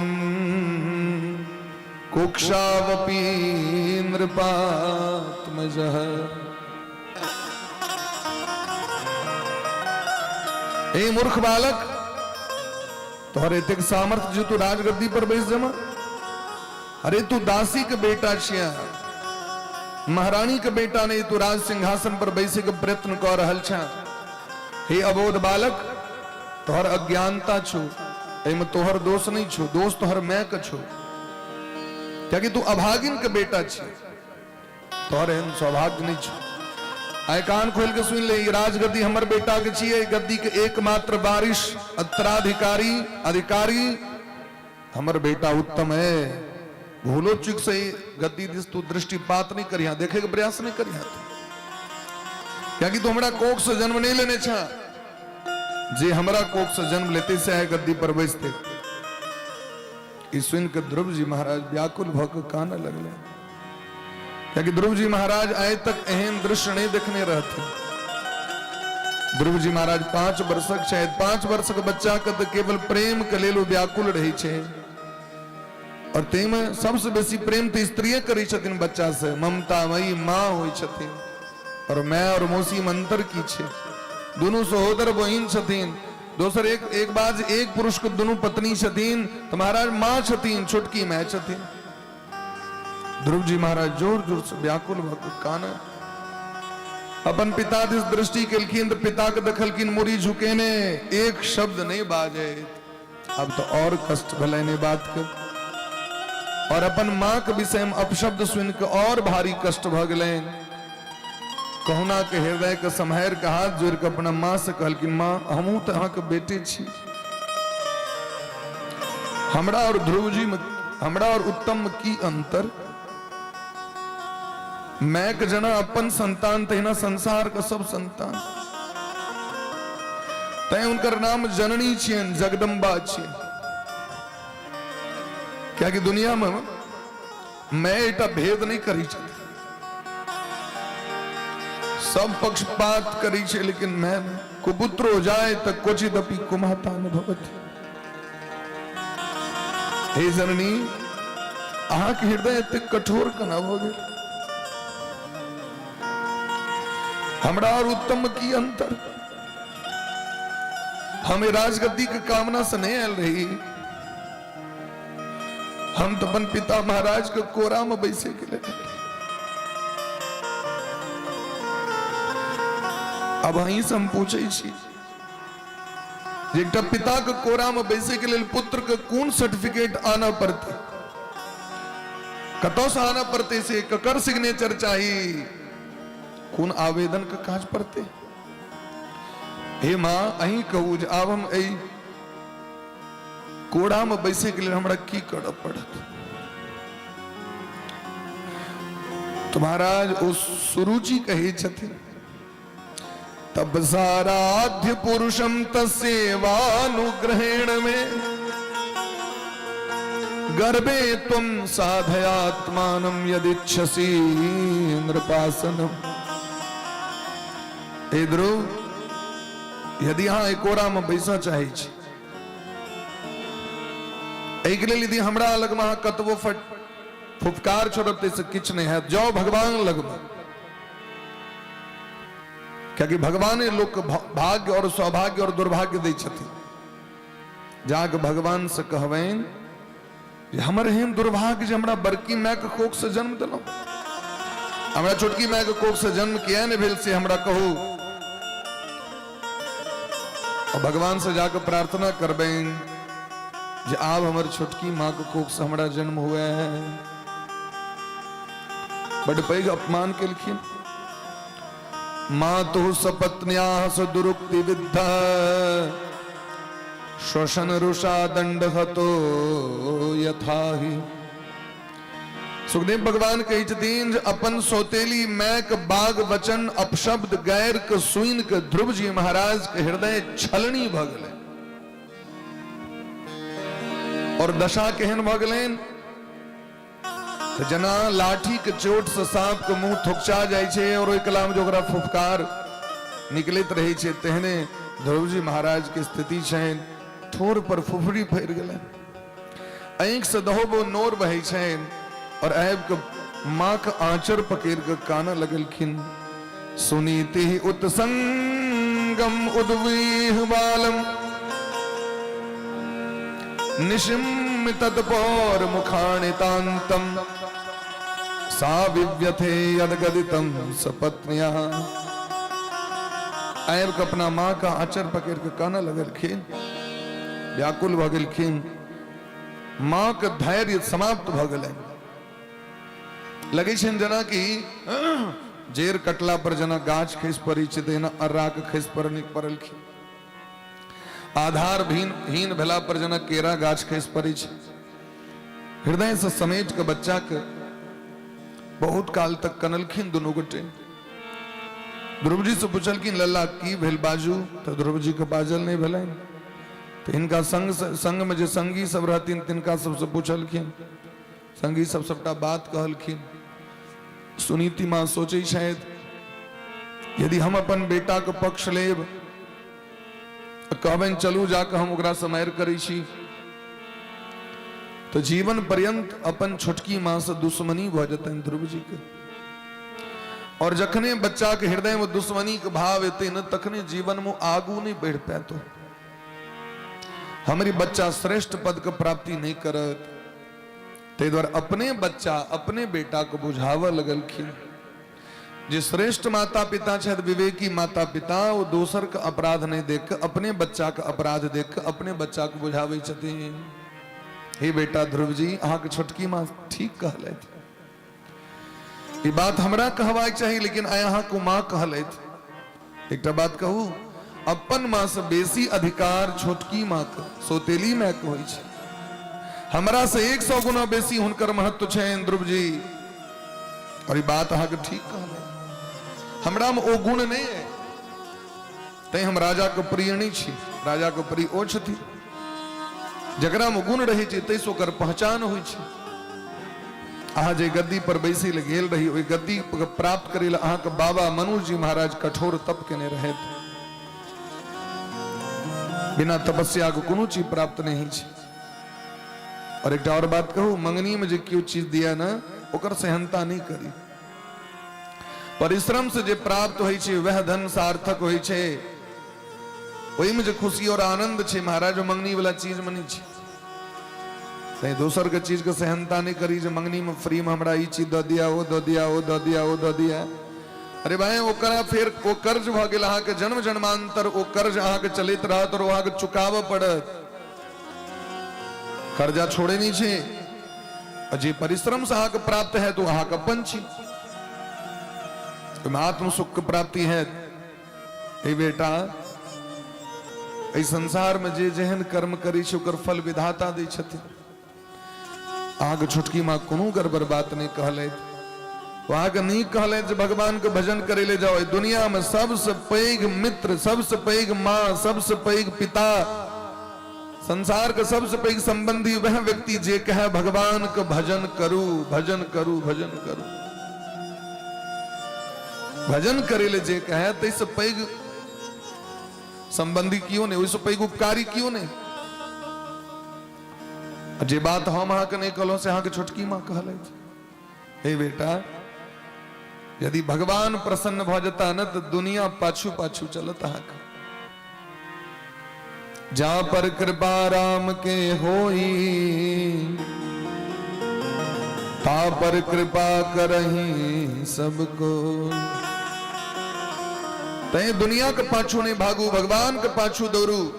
Speaker 1: कुक्षावपि नृपात्मजः। ए मूर्ख बालक, तोहरे तेक सामर्थ्य जो तू राजगद्दी पर बैस जमा। अरे तू दासी के बेटा छिया, महारानी के बेटा ने तू राज सिंहासन पर बैसे के प्रयत्न कर रहल छा। हे अबोध बालक, तोहर अज्ञानता छो, एमे तोहर दोष नहीं छो, दोष तोहर मैं के छो। क्या कि तू अभागिन के बेटा छी, तोहर एहन सौभाग्य नहीं छो। आय कान खोल के सुन ले, राजगद्दी हमर बेटा के छिए। गद्दी के एकमात्र वारिस उत्तराधिकारी अधिकारी हमर बेटा उत्तम है। भूलो चुक से गद्दी दिस तू दृष्टिपात नहीं करिया, देखे के प्रयास नहीं करिया। क्या कि तू हमरा कोख से जन्म नहीं लेने छा। जे हमरा कोख से जन्म लेते से आए गद्दी पर बैसते। सुन के ध्रुव जी महाराज व्याकुल भक कान लगले। क्या कि ध्रुव जी महाराज आए तक एहन दृश्य नहीं देखने रहते। ध्रुव जी महाराज 5 वर्षक शायद 5 वर्ष के बच्चा के तो केवल प्रेम के लेल व्याकुल रही छे। और तेमे सबसे बेसी प्रेम तो स्त्रिये करी छथिन बच्चा से। ममतामयी माँ होई छथिन। और मैं और मौसी मंतर की छे, दोनों सहोदर बहिन छथिन। दोसर एक बाज एक पुरुष को दोनों पत्नी छथिन, तो महाराज माँ छथिन, छोटकी मैं छथिन। ध्रुव जी महाराज जोर जोर से व्याकुल भक काना अपन पिता दिस दृष्टि केलखिन। तो पिता के देखलखिन मुरी झुकेने, एक शब्द नहीं बाजे। अब तो और कष्ट भले ने बात कर। और अपन माँ के विषय में अपशब्द सुन के और भारी कष्ट भ गए। कहुना के हृदय के सम्हार के हाथ जोड़ के अपना माँ से कहलखिन, माँ हमहू तो अहाँ के बेटे छी। हमरा और ध्रुव जी में, हमरा और उत्तम की अंतर। मैं के जना अपन संतान तहिना संसार का सब संतान। तय उनकर नाम जननी छियन, जगदम्बा छियन। क्या कि दुनिया में मैं एटा भेद नहीं करी छे, सब पक्षपात करी छे, लेकिन मैं कुपुत्र हो जाए तो क्वचिदपि कुमाता न भवति। हे जननी, अहाँ के हृदय एते कठोर कना हो गए। हमरा और उत्तम की अंतर। हमें राजगद्दी की कामना से नहीं आयल रही। हम तो अपन पिता महाराज के कोरा में बैसे के लिए। अब वहीं से हम पूछे छी, एक पिता के कोरा में बैसे के लिए पुत्र के कौन सर्टिफिकेट आना पड़ते, कतो से आना पड़ते, से ककर सिग्नेचर चाहिए, कौन आवेदन का काज पड़ते। हे माँ, अही कहू अब हम कोड़ा में बैसे के लिए हमरा की कर पड़त। तो महाराज उस सुरुचि कहे छथिन, तब साराध्य पुरुषम तस्सेवानुग्रहेण में गर्भे तुम साधयात्मानं यदिच्छसि नृपासनम। हे ध्रुव, यदि यहाँ एकोरा में बैसा चाहे छी, एक ले यदि हमरा लग में कतबो फुफकार छोड़ते से किछ नहीं है, जाओ भगवान लग में। क्या कि भगवान लोग के भाग्य और सौभाग्य और दुर्भाग्य दे छथिन। जाके भगवान से कहवेन, हमर एहन दुर्भाग्य जे हमरा बड़की माय के कोख से जन्म दिलौ। हमरा छोटकी माय के कोख से जन्म किया ने भेल से हमरा कहू। और भगवान से जाकर प्रार्थना करबें जे आब हमर छोटकी माँ के कोख से हमरा जन्म हुआ है। बड़ पैघ अपमान केलखिन। मातु सपत्न्या दुरुक्ति विद्ध श्वसन रुषा दंड हतो यथाहि। सुखदेव भगवान कही छथिन अपन सौतेली मैक बाग वचन अपशब्द गैर के सुइन के ध्रुव जी महाराज के हृदय छलनी भ गेलै। और दशा केहन भ गेलैन जना लाठी के चोट से सांप के मुंह थुकचा जाय छे और ओइ कलाम जो ओकरा फुफकार निकलैत रहै छे तेहने ध्रुव जी महाराज के स्थिति छनि। ठोर पर फुफड़ी फैर गेलै, आंख से दहोबो नोर बहै छनि और आबि के माँ के आंचर पकड़ के काना लगलखिन। सुनीति उत्संगम उद्वीह बालम निशिम्य तत्पौर मुखानितांतम सा विव्यथे यदगदितम सपत्न्या। आबि के अपना माँ का आंचर पकड़ के काना लगलखिन, व्याकुल भ गेलखिन। माँ के धैर्य समाप्त भ गेलनि। लगे छन जना कि जेर कटला पर जना गाछ खसि पड़ी छै तेना अर्रा के खसि पड़लखिन। आधार हीन भेला पर जना केरा गाछ खसि पड़ी छै। हृदय से समेट के बच्चा के बहुत काल तक कनलखिन दुनू गोटे। ध्रुव जी से पूछलखिन लल्ला की भेल बाजू, तो ध्रुव जी के बाजल नहीं भेलनि। तो इनका संग में जे संगी सब रहथिन तिनका सबसे पूछलखिन, संगी सब सबटा बात कहलखिन। सुनीति मां सोचे शायद यदि हम अपन बेटा के पक्ष लेब कहबनि चलू जाके हम ओकरा से मारि करै छी तो जीवन पर्यंत अपन छोटकी मां से दुश्मनी भ जेतनि ध्रुव जी के। और जखने बच्चा के हृदय में दुश्मनी के भाव एते न तखने जीवन में आगू नहीं बढ़ पैतो। हमारी बच्चा श्रेष्ठ पद के प्राप्ति नहीं करत ते द्वारा अपने बच्चा अपने बेटा को बुझावा लगलखिन। जे श्रेष्ठ माता पिता छथि विवेकी माता पिता वो दोसर का अपराध नहीं देख अपने बच्चा का अपराध देख अपने बच्चा को बुझावे छथिन। हे बेटा ध्रुव जी अहाँ के छोटकी माँ ठीक कहलथि, ये बात हमरा कहबाक चाहिए लेकिन आय अहाँ को माँ कहलथि। एकटा बात कहू, अपन माँ से बेसी अधिकार छोटकी माँ के सौतेली माँ के होइ छै। हमरा से 100 गुना बेसी हुनकर महत्व छनि ध्रुव जी। और ये बात अहाँ के ठीक कहलथि। हमरा में ओ गुण नहीं है तै हम राजा के प्रिय नहीं छी। राजा के प्रिय ओ छथि जकरा में गुण रहे छै तै से ओकर पहचान होइ छै। अहाँ जे गद्दी पर बैसी ले गेल रही ओई गद्दी प्राप्त करे ला अहाँ के बाबा मनु जी महाराज कठोर तप केने रहे। बिना तपस्या को कोनो चीज प्राप्त नहीं छै। और एक और बात कहू, मंगनी में जो क्यों चीज दिया ना ओकर सहनता नहीं करी। परिश्रम से जो प्राप्त होइ छै वह धन सार्थक होइ छै। ओई में जो खुशी और आनंद छै महाराज मंगनी वाला चीज में नहीं छै। नहीं दोसर के चीज के सहनता नहीं करी जो मंगनी में फ्री में हमरा ई चीज द दिया वो द दिया वो द दिया वो द दिया। अरे भाई ओकरा फिर ओ कर्ज भ गेल अहाँ के जन्म जन्मांतर ओ कर्ज अहाँ के चलैत रहत और अहाँ के चुकाव पड़त। कर्जा छोड़े नहीं छे। और जे परिश्रम से अहाँ के प्राप्त है तो अहाँ के अपन छी। आत्म सुख की प्राप्ति है। हे बेटा इस संसार में जे जेहन कर्म करी छै ओकर फल विधाता दै छथिन। अहाँ के छोटकी माँ कोनो गड़बड़ बात नहीं कहलथि। वहां के नहीं कहलथि भगवान के भजन करे ले जाओ। दुनिया में सबसे पैघ मित्र सबसे पैघ माँ सबसे पैघ पिता संसार के सबसे पैघ संबंधी वह व्यक्ति जे कहे भगवान के भजन करू भजन करू भजन करू। भजन करे ले जे कहे तैसे पैघ संबंधी क्यों नहीं, वैसे पैघ उपकारी क्यों नहीं। जे बात हम अहाँ के नहीं कहलो से अहाँ के छोटकी माँ कहलथि। हे बेटा यदि भगवान प्रसन्न भ जता न तो दुनिया पाछू पाछू चलत अहाँ के। जहां पर कृपा राम के होई ता पर कृपा करही सबको। तय दुनिया के पाछू नहीं भागू, भगवान के पाछू दौड़ू।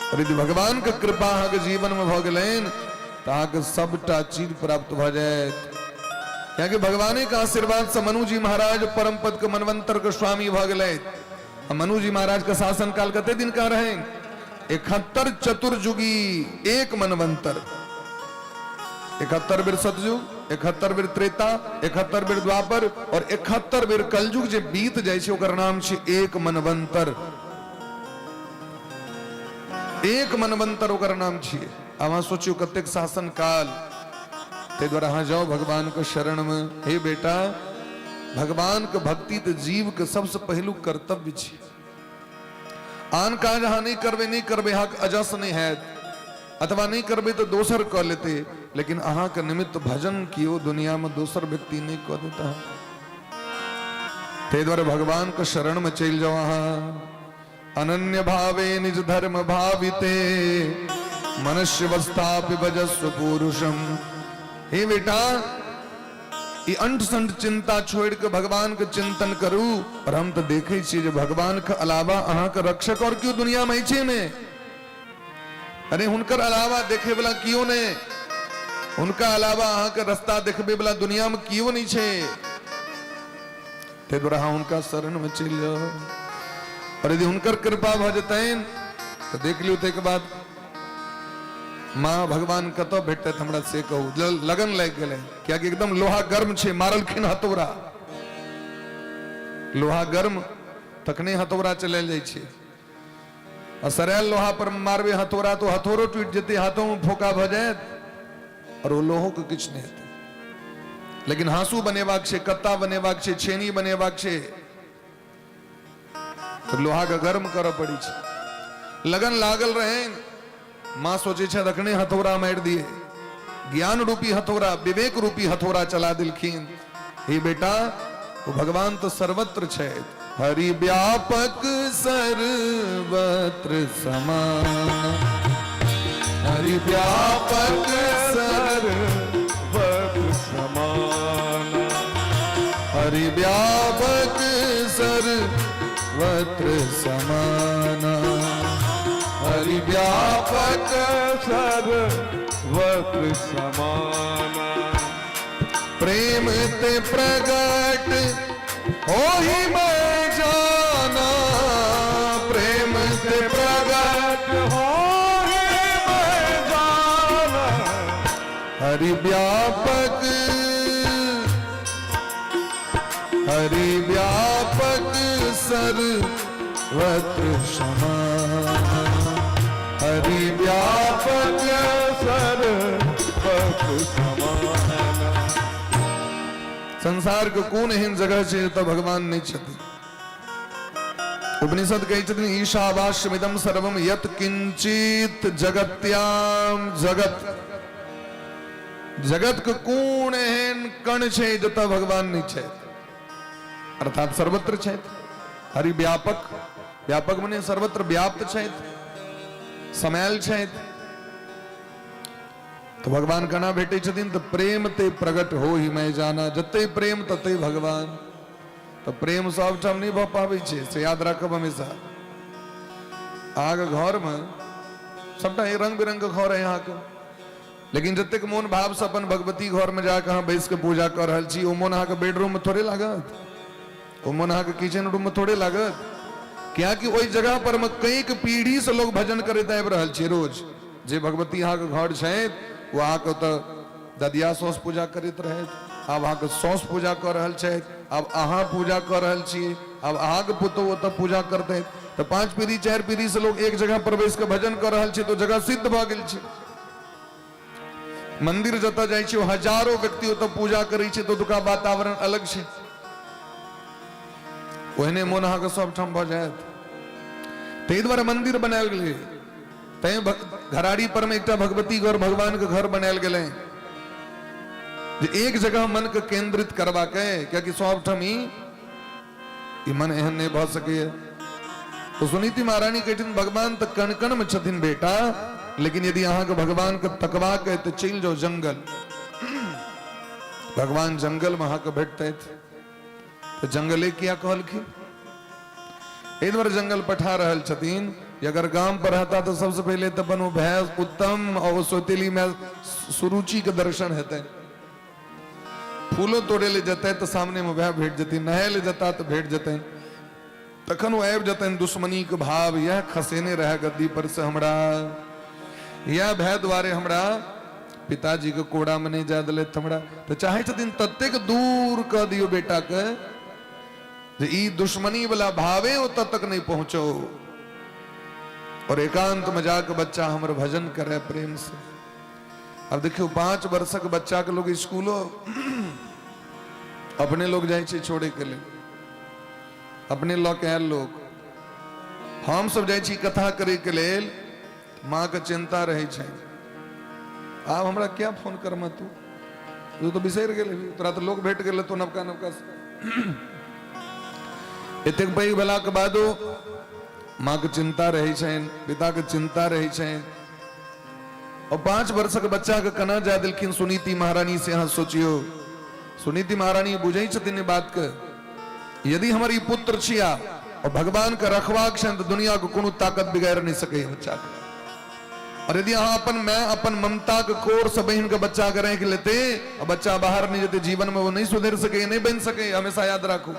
Speaker 1: और यदि भगवान के कृपा के जीवन में भ गलेन तो सबटा चीज प्राप्त भ जाए। क्योंकि भगवान के आशीर्वाद से मनु जी महाराज परम पद के मनवंतर के स्वामी भ गए। मनु जी महाराज का शासन काल कते दिन का रहे? 71 चतुर्युगी एक मनवंतर। 71 बेर सतयुग, 71 बेर त्रेता, 71 बेर द्वापर और 71 बेर कलयुग जे बीत जाय छै ओकर नाम छै एक मनवंतर। एक मनवंतर ओकर नाम छियै। अहाँ सोचियो कतेक शासन काल। ते द्वारा अहाँ जाओ भगवान के शरण में। हे बेटा, भगवान के भक्ति तो जीव के सबसे पहलू कर्तव्य छै। आन काज अहाँ नहीं करबे हक अजस नहीं है, अथवा नहीं करबे तो दोसर कह लेते, लेकिन अहाँ के निमित्त भजन कियो दुनिया में दोसर व्यक्ति नहीं कह देता। ते द्वारा भगवान के शरण में चल जाओ। अहाँ अनन्य भावे निज धर्म भाविते मनुष्य अवस्थापि भजस्व पुरुषम। हे बेटा, ये अंट संट चिंता छोड़ के भगवान के चिंतन करू। और हम तो देखे छी जे भगवान के अलावा अहाँ के रक्षक और क्यों दुनिया में छे ने? अरे हुनकर अलावा देखे वाला क्यों ने? उनका अलावा अहाँ के रास्ता देखबे वाला दुनिया में क्यों नहीं छे? ते द्वारा उनका शरण में चल जाओ। और यदि उनकर कृपा भ जतैन तो देख लियो। ते के बाद माँ भगवान कतो भेटत हमरा से कहू। लगन लग गए क्या कि एकदम लोहा गर्म छे, मारल खिन हथौड़ा। लोहा गर्म तखने हथौड़ा चले जाय छे। और सरायल लोहा पर मारबे हथौड़ा तो हथौड़ो टूट जेते, हाथों में फोका भ जायत और वो लोहो के किछ नहीं हेतै। लेकिन हाँसू बनेबाक छे, कत्ता बनेबाक छे, छेनी बनेबाक छे, तो लोहा का गर्म कर पड़ी छे। लगन लागल रहे। मां सोचे छे रखने हथौड़ा मार दिए। ज्ञान रूपी हथौड़ा, विवेक रूपी हथौड़ा चला दिलखिन। हे बेटा, वो भगवान तो सर्वत्र छे। हरि व्यापक सर्वत्र समान, हरि व्यापक सर्वत्र समान, हरि व्यापक सर्वत्र समान, हरि व्यापक सर्वत्र समान। प्रेम ते प्रगट हो ही मैं जाना, प्रेम ते प्रगट हो ही मैं जाना। हरि व्यापक, हरि व्यापक सर्वत्र समान, हरि व्यापक सर्वत्र समान। संसार के कौन एहन जगह छे तो भगवान नहीं छथि। उपनिषद कहै छथिन ईशावास्यमिदं सर्वम यत किंचित जगत्याम जगत। जगत के कौन एहन कण छे जत भगवान नहीं छे, अर्थात सर्वत्र छे। हरि व्यापक, व्यापक माने सर्वत्र व्याप्त छे, समायल छे। तो भगवान कना भेटे छथिन तो प्रेम ते प्रगट हो ही मैं जाना। जते प्रेम तते भगवान। तो प्रेम सब ठाम नहीं भ पाबै छे, से याद रखब हमेशा। आग घर में सबटा रंग बिरंग के घर है यहाँ के, लेकिन जतेक मोन भाव से अपन भगवती घर में जाके अहाँ बैस के पूजा कर रहल छी, ओ मोन अहाँ के बेडरूम में थोड़े लागत, ओ मोन अहाँ के किचन रूम में थोड़े लागत। क्या कि ओई जगह पर में कई पीढ़ी से लोग भजन करैत आबि रहल छी रोज। जे भगवती अहाँ के घर छथि वो अहाँ के तो ददिया सौस पूजा करैत रहैत, आब अहाँ के सौस पूजा कर रहल छथि, अब अहाँ पूजा कर रहल छी, अब अहाँ के पुतहु ओतऽ पूजा करते। तो 5 पीढ़ी 4 पीढ़ी से लोग एक जगह पर बैस के भजन कर रहल छी, तो जगह सिद्ध भ गेल छै। मंदिर जतऽ जाइ छी हजारों व्यक्ति ओतऽ पूजा करै छै, तो ओतुका वातावरण अलग छै। ओहने मोन अहाँ के सब ठाम भ जायत। ताहि दुआरे मंदिर बनायल गेलै। तैं घराड़ी पर में एकटा भगवती घर, भगवान के घर बनायल गेलै जे एक जगह मन के केंद्रित करवा के, क्योंकि सब ठाम ई मन एहन नहीं भ सके। तो सुनीति महारानी कहथिन भगवान तो कण कण में छथिन बेटा, लेकिन यदि अहाँ के भगवान के तकवा के तो चल जाओ जंगल। भगवान जंगल में आके बैठते थे तो जंगले क्या कहलखिन एक बार जंगल पठा रहल छथिन अगर गांव पर रहता तो सबसे पहले तो बनो भैंस उत्तम और सोतेली में सुरुचि के दर्शन हेते फूलो तोड़े ले जते तो सामने में वह भेट जती नहे ले जता तो भेट जते तखन वो आबि जते दुश्मनी के भाव यह खसेने रह गद्दी पर से हमरा यह भय द्वारे हमरा पिताजी के कोड़ा में नहीं जा दिले हमरा तो चाहे छथिन ततेक दूर कर दियो बेटा के जे ई दुश्मनी वाला भावे ओ तक नहीं पहुंचो और एकांत में जाकर बच्चा हमर भजन करे प्रेम से। अब देखियो 5 वर्षक बच्चा के लोग स्कूलो अपने लोग जाए छे छोड़े के लिए अपने लग आयल लोग हम सब जाए छी कथा करे के लेल माँ के चिंता रहे छे आब हमरा क्या फोन करमा तू तो बिसर गेल तोरा तो लोग भेट गेल तो नवका नवका एतेक पैघ भेला के बादो माँ के चिंता रहे छेन पिता के चिंता रहे छेन और 5 वर्षक बच्चा के कना जा दिलखिन सुनीति महारानी से यहाँ सोचियो सुनीति महारानी बुझे छथिन बात के यदि हमारी पुत्र छिया और भगवान का रखवाक छन तो दुनिया को कोनो ताकत बिगाड़ नहीं सके बच्चा के और यदि अहाँ अपन मैं अपन ममता के कोर से बहन के बच्चा के रख लेते और बच्चा बाहर नहीं जाते जीवन में वो नहीं सुधर सके नहीं बन सके हमेशा याद रखो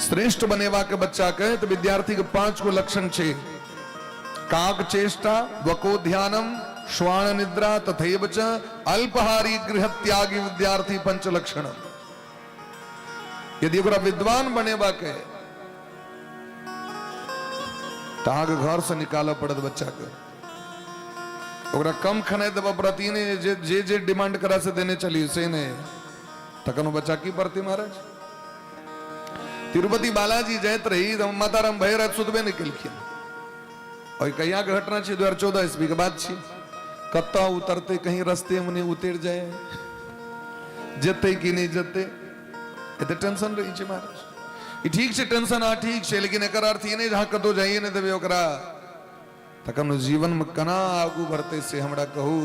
Speaker 1: श्रेष्ठ बनेवा के बच्चा के तो विद्यार्थी के 5 को लक्षण छे काक चेष्टा वको ध्यानम श्वान निद्रा तथैव च अल्पहारी गृह त्यागी विद्यार्थी 5 लक्षण यदि ओकरा विद्वान बनेवा के ताग घर से निकाल पड़त बच्चा के ओकरा कम खने देव प्रति ने जे डिमांड करा से देने चली से ने तखन बच्चा की प्रति महाराज तिरुपति बालाजी जात रही तो माताराम भय रात सुतबे नहीं केलखिन और कहिया के घटना छे 2014 ईस्वी के बात छे कत्ता उतरते कहीं रास्ते में नहीं उतर जाए जते कि नहीं जते एते टेंशन रही छे महाराज ठीक से टेंशन आ ठीक से लेकिन एक अर्थ ये नहीं जहां कतो जाइए नहीं देवे ओकरा तखन जीवन में कना आगू बढ़ते से हमरा कहू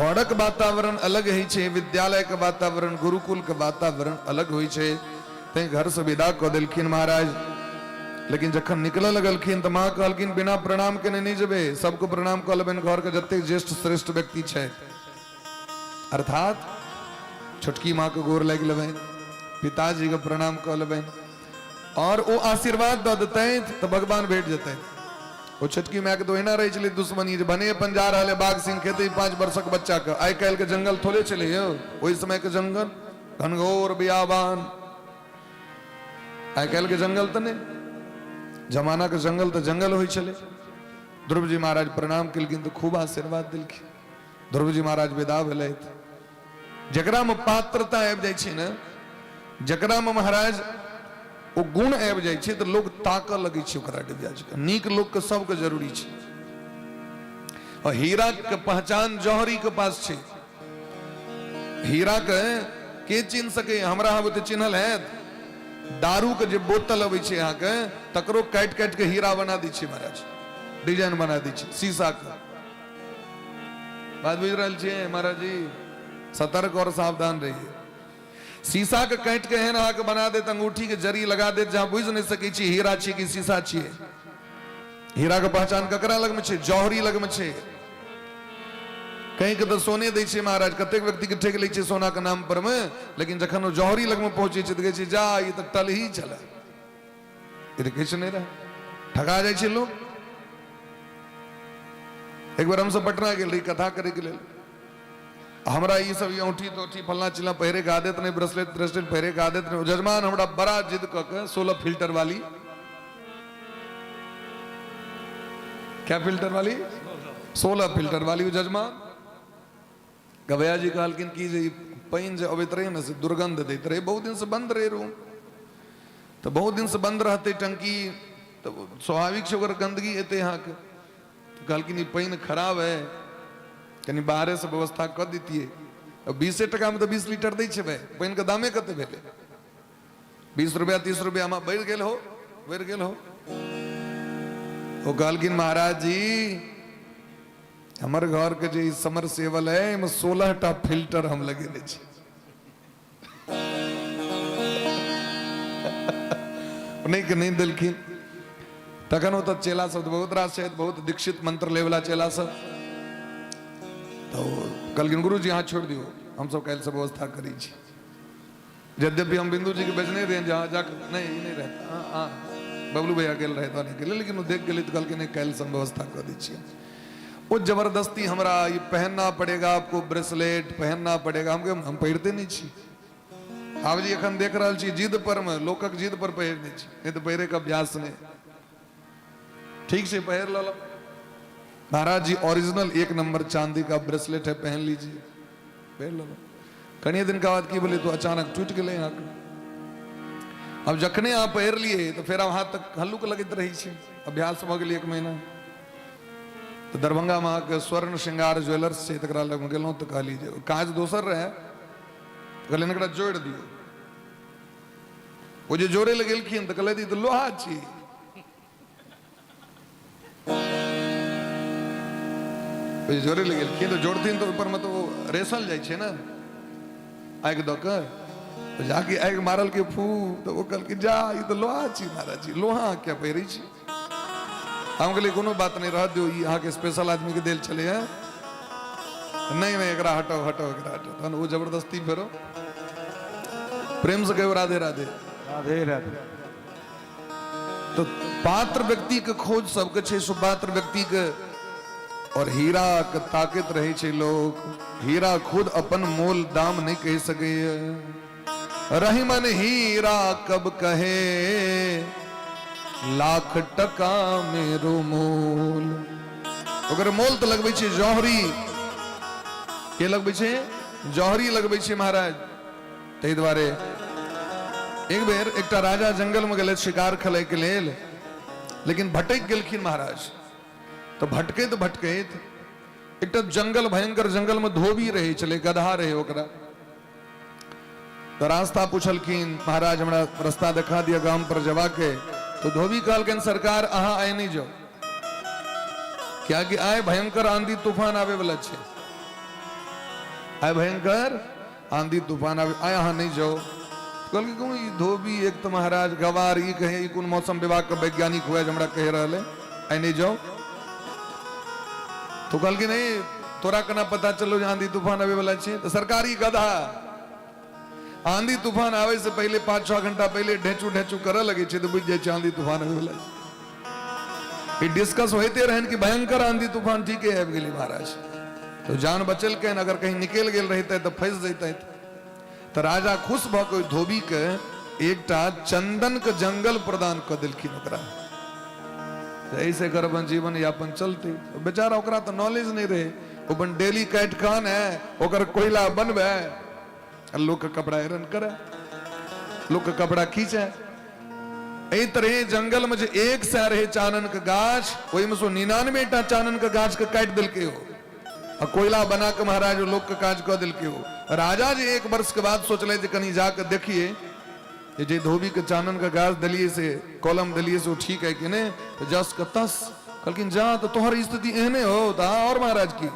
Speaker 1: घरक वातावरण अलग है छे विद्यालय के वातावरण गुरुकुल के वातावरण अलग होई छे ते घर से विदा क देलखिन महाराज लेकिन जखन निकल लगलखिन तो माँ कहलखिन बिना प्रणाम के नहीं जबे सबको प्रणाम क लेबन घर के जते ज्येष्ठ श्रेष्ठ व्यक्ति छे अर्थात छोटकी माँ के गोर लग लेबे पिताजी के प्रणाम क लेबे और वो आशीर्वाद द देते तो भगवान भेट जते वो छोटकी माँ के तो एना रही चली दुश्मनी बने अपन जा रहा बाघ सिंह खेते 5 वर्षक बच्चा के आई काल के जंगल थोड़े चले हो वही समय के जंगल घनघोर बियाबान आई काल के जंगल तो नहीं जमाना के जंगल तो जंगल हो चले ध्रुव जी महाराज प्रणाम केलखिन तो खूब आशीर्वाद दिलखिन ध्रुव जी महाराज विदा भेले जकरा में पात्रता आबि जाय छै ने जकरा में महाराज वो गुण आबि जाय छै तो लोग ताकऽ लगै छै ओकरा डिबियाज के नीक लोग के सब के जरूरी छै और हीरा के पहचान जौहरी के पास छै हीरा के चिन्ह सके हमरा हम तो चिन्हल है दारू के जो बोतल अबै छै यहाँ के तकरो काट काट के हीरा बना दी छै महाराज डिजाइन बना दी छै शीशा के बात बुझ रहल छियै महाराज जी सतर्क और सावधान रहिए शीशा के काट के एहन अहाँके बना देत अंगूठी के जरी लगा देत जहाँ बुझ नहीं सकै छी हीरा छियै कि शीशा छियै हीरा के पहचान ककरा लग में छै जौहरी लग में छै कहीं के तो सोने दै छै महाराज कतेक व्यक्ति के ठेक लै छै सोना के नाम पर में लेकिन जखन वो जौहरी लग में पहुंचे छै तो कहै छै जा ये तो टल ही चला ये किछ नहीं रहा ठगा जाय छै लोग एक बार हम सब पटना गेल रही कथा करे के लेल हमरा ये सब औंठी तोठी फलना चिल्ला पहरे के आदत नहीं ब्रेसलेट ब्रेसलेट पहरे के आदत नहीं जजमान हमरा बड़ा जिद क के 16 फिल्टर वाली क्या फिल्टर वाली 16 फिल्टर वाली जजमान गवैया जी कहलखिन कि जे पानि जे अबैत रहे ने से दुर्गंध दैत रहे बहुत दिन से बंद रहे रूम तो बहुत दिन से बंद रहते टंकी तो स्वाभाविक से गंदगी एते यहाँ के तो कहलखिन पानि खराब है कहीं बाहर से व्यवस्था कर दीतिए 20 टका में तो 20 लीटर दै छै भाई पानि के दामे कते भेले 20 रुपया 30 रुपया में बढ़ गेल हो वो कहलखिन महाराज जी हमारे घर के जो समर सेवल है इनमें 16टा फिल्टर हम लगे नहीं कि नहीं दिलखी तखन हो तो चेला सब बहुत रास है, बहुत दीक्षित मंत्र लेवला चेला सब। तो कल गुरु जी हाथ छोड़ दियो, हम सब कल से व्यवस्था करी छी। यद्यपि हम बिंदु जी के बजने रहे जहाँ जाकर नहीं रहता, हाँ बबलू भैया गेल रहता नहीं के, लेकिन वो देख गए तो कल के नहीं कल से व्यवस्था कर दीजिए। वो जबरदस्ती हमारा ये पहनना पड़ेगा, आपको ब्रेसलेट पहनना पड़ेगा, हम पहनते नहीं छी। आप जी अखन देख रहा छी जिद पर में लोकक जिद पर पहरने छी, नहीं तो पहरे का अभ्यास नहीं। ठीक से पहर लो महाराज जी, ओरिजिनल 1 नंबर चांदी का ब्रेसलेट है, पहन लीजिए, पहन लो। कई दिन का बात की बोले तो अचानक टूट गए यहाँ। अब जखने आप पहर लिए तो फिर वहां तक हल्लुक लगत रही छे, अभ्यास भ गेल 1 महीना। तो दरभंगा में के स्वर्ण श्रृंगार ज्वेलर्स से तकरा लग गेलों तो कह लीजिए काज दोसर रहे, कहले नकरा जोड़ दियो। वो जो जोड़े लगेलखिन तो कहले दी तो लोहा छी। जोड़े लगेलखिन तो जोड़थिन तो ऊपर में तो रेसल जाय छे ना आग दो कर, तो जाके आग मारल के फू तो वो कल की जा ये तो लोहा छी महाराज जी, लोहा क्या पहिरी छी। हम कहले कोनो बात नहीं रह दियो, यहाँ के स्पेशल आदमी के दिल चले हैं, नहीं एकरा हटाओ हटाओ एकरा हटाओ। तो वो जबरदस्ती फेरो प्रेम से कहो राधे राधे
Speaker 2: राधे राधे।
Speaker 1: तो पात्र व्यक्ति के खोज सबके छे, सुपात्र व्यक्ति के। और हीरा के ताकत रहे छे लोग, हीरा खुद अपन मोल दाम नहीं कह सके। रही मन हीरा कब कहे, लाख टका मेरो मोल। अगर मोल तो लगबे छे जौहरी, के लगबे छे जौहरी लगबे छे महाराज। तै द्वारे एक बेर एकटा राजा जंगल में गेले शिकार खेले के लेल, लेकिन भटक गेलखिन महाराज। तो भटके एक जंगल, भयंकर जंगल में धोबी रहे चले, गधा रहे ओकरा। तो रास्ता पूछलखिन महाराज हमरा रास्ता दिखा दिया गांव पर जवा के। तो धोबी कहलखिन सरकार अहाँ आए नहीं जाओ, क्या कि आए भयंकर आंधी तूफान आवे वाला छे, आए भयंकर आंधी तूफान आवे, आए अहाँ नहीं जाओ। कहल कि धोबी एक तो महाराज गवार ई कहे ई कौन मौसम विभाग का वैज्ञानिक हुआ हमरा कह रहा है आए नहीं जाओ। तो कल की नहीं तोरा कना पता चलो आंधी तूफान आवे वाला छे। तो सरकारी गधा आंधी तूफान आवे से पहले 5-6 घंटा पहले ढेचू ढेचू करे लगे छे, तो बुझ जाए आंधी तूफान आवे वाला छे। डिस्कस होते रहन कि भयंकर आंधी तूफान ठीक है आबि गेली महाराज। तो जान बचल के अगर कहीं निकल गेल रहते तो फंस जैते। तो राजा खुश भ के धोबी के एकटा चंदन के जंगल प्रदान कर दिलखिन ओकरा। ऐसे कर अपन जीवन यापन चलते। बेचारा ओकरा तो नॉलेज नहीं रहे, अपन डेली कैट खान है ओकर कोयला बनबे, लोग के कपड़ा आयरन करे, लोग के कपड़ा खींचे। ए तरह जंगल में जो एक से रहे चानन के गाछ, वही में 99टा चानन के गाछ के काट दिल के हो और कोयला बना के महाराज लोग के काज कर दिल के हो। राजा जी 1 वर्ष के बाद सोचले जे कहीं जाकर देखिए जे धोबी के चानन का गाछ दलिए से कॉलम दलिए से वो ठीक है कि नहीं। तो जस का तस कहलखिन जा तो तोहर स्थिति एहने हो तो और महाराज की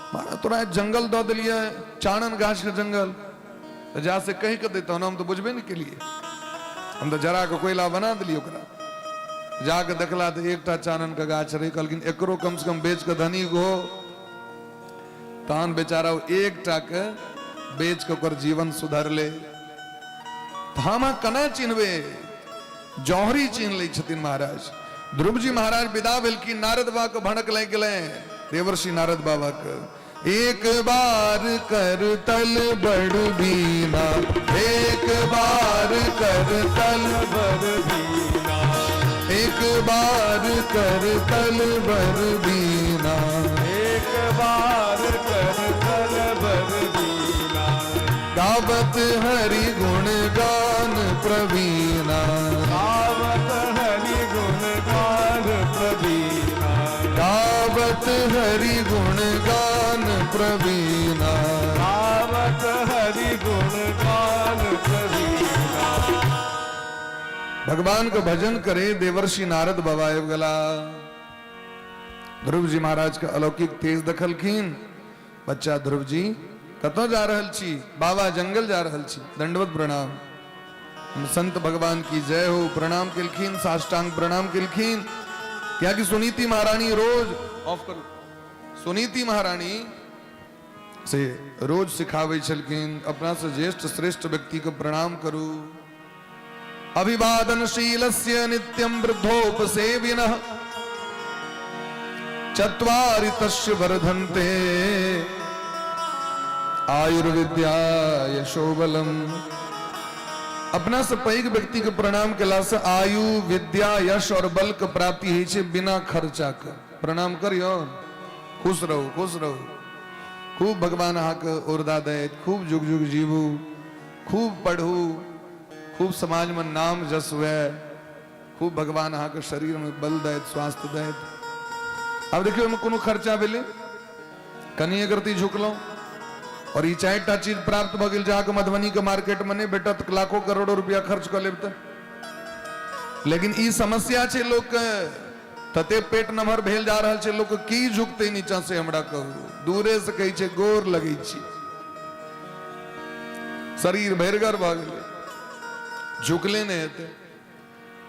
Speaker 1: महाराज तोरा जंगल दो दिलिए चानन गाछ के जंगल, तो जा से कहीं कर देता हम तो बुझबे नहीं के लिए, हम तो जरा के कोयला बना दिलिए ओकरा। जाके देखला तो एकटा चानन का गाछ रही, कहलखिन एकरो कम से कम बेच के धनिक हो। तहन बेचारा एकटा के बेच के ओकर जीवन सुधार ले। हम कना चिन्हबे, जौहरी चिन्ह ले छथिन महाराज। ध्रुव जी महाराज विदा भेलखिन, नारद बाबा के भड़क लग गेले, देवर्षि नारद बाबा के। एक बार कर तल बड़ बीना, एक बार कर तल बड़ बीना, एक बार कर तल बड़ बीना,
Speaker 2: एक बार कर तल बड़ बीना।
Speaker 1: गावत हरि गुण गान प्रवीणा,
Speaker 2: गावत हरि गुण गान प्रवीणा,
Speaker 1: गावत हरि गुण गान प्रवीणा,
Speaker 2: गावत हरि गुण गान प्रवीणा।
Speaker 1: भगवान को भजन करे देवर्षि नारद बाबा गला। ध्रुव जी महाराज का अलौकिक तेज दखलखीन। बच्चा ध्रुव जी कतो जा रहल छी? बाबा जंगल जा रहल छी। दंडवत प्रणाम। संत भगवान की जय हो। प्रणाम केलखीन, साष्टांग प्रणाम केलखीन। क्या कि सुनीति महारानी रोज ऑफ करो, सुनीति महारानी से रोज सिखावे छलखिन अपना से ज्येष्ठ श्रेष्ठ व्यक्ति को प्रणाम करू। अभिवादनशीलस्य नित्यं वृद्धोपसेविनः चत्वारि तस्य वर्धन्ते आयुर्विद्या यशोबलम। अपना से पैघ व्यक्ति के प्रणाम केला से आयु, विद्या, यश और बल के प्राप्ति है छे बिना खर्चा के। प्रणाम करियो, खुश रहो, खुश रहो। खूब भगवान अहाँ के उर्दा दैत, खूब जुग जुग जीवू, खूब पढ़ू, खूब समाज में नाम जस हुए, खूब भगवान अहाँ के शरीर में बल दैत, स्वास्थ्य दैत। अब देखियो में कोनो खर्चा भेले, कनी अगर ती झुकलो और ई चारिटा चीज प्राप्त भ गेल, जाके मधुबनी के मार्केट में नहीं बेटा तो लाखों करोड़ों रुपया खर्च कर लेब त। लेकिन ई समस्या छे लोग के तते पेट नमहर भेल जा रहल छे, लोग की झुकते नीचा से हमरा कहू। दूरे से कही छे गोर लगई छी, शरीर भरगर भ गेले, झुकले नहीं हेते।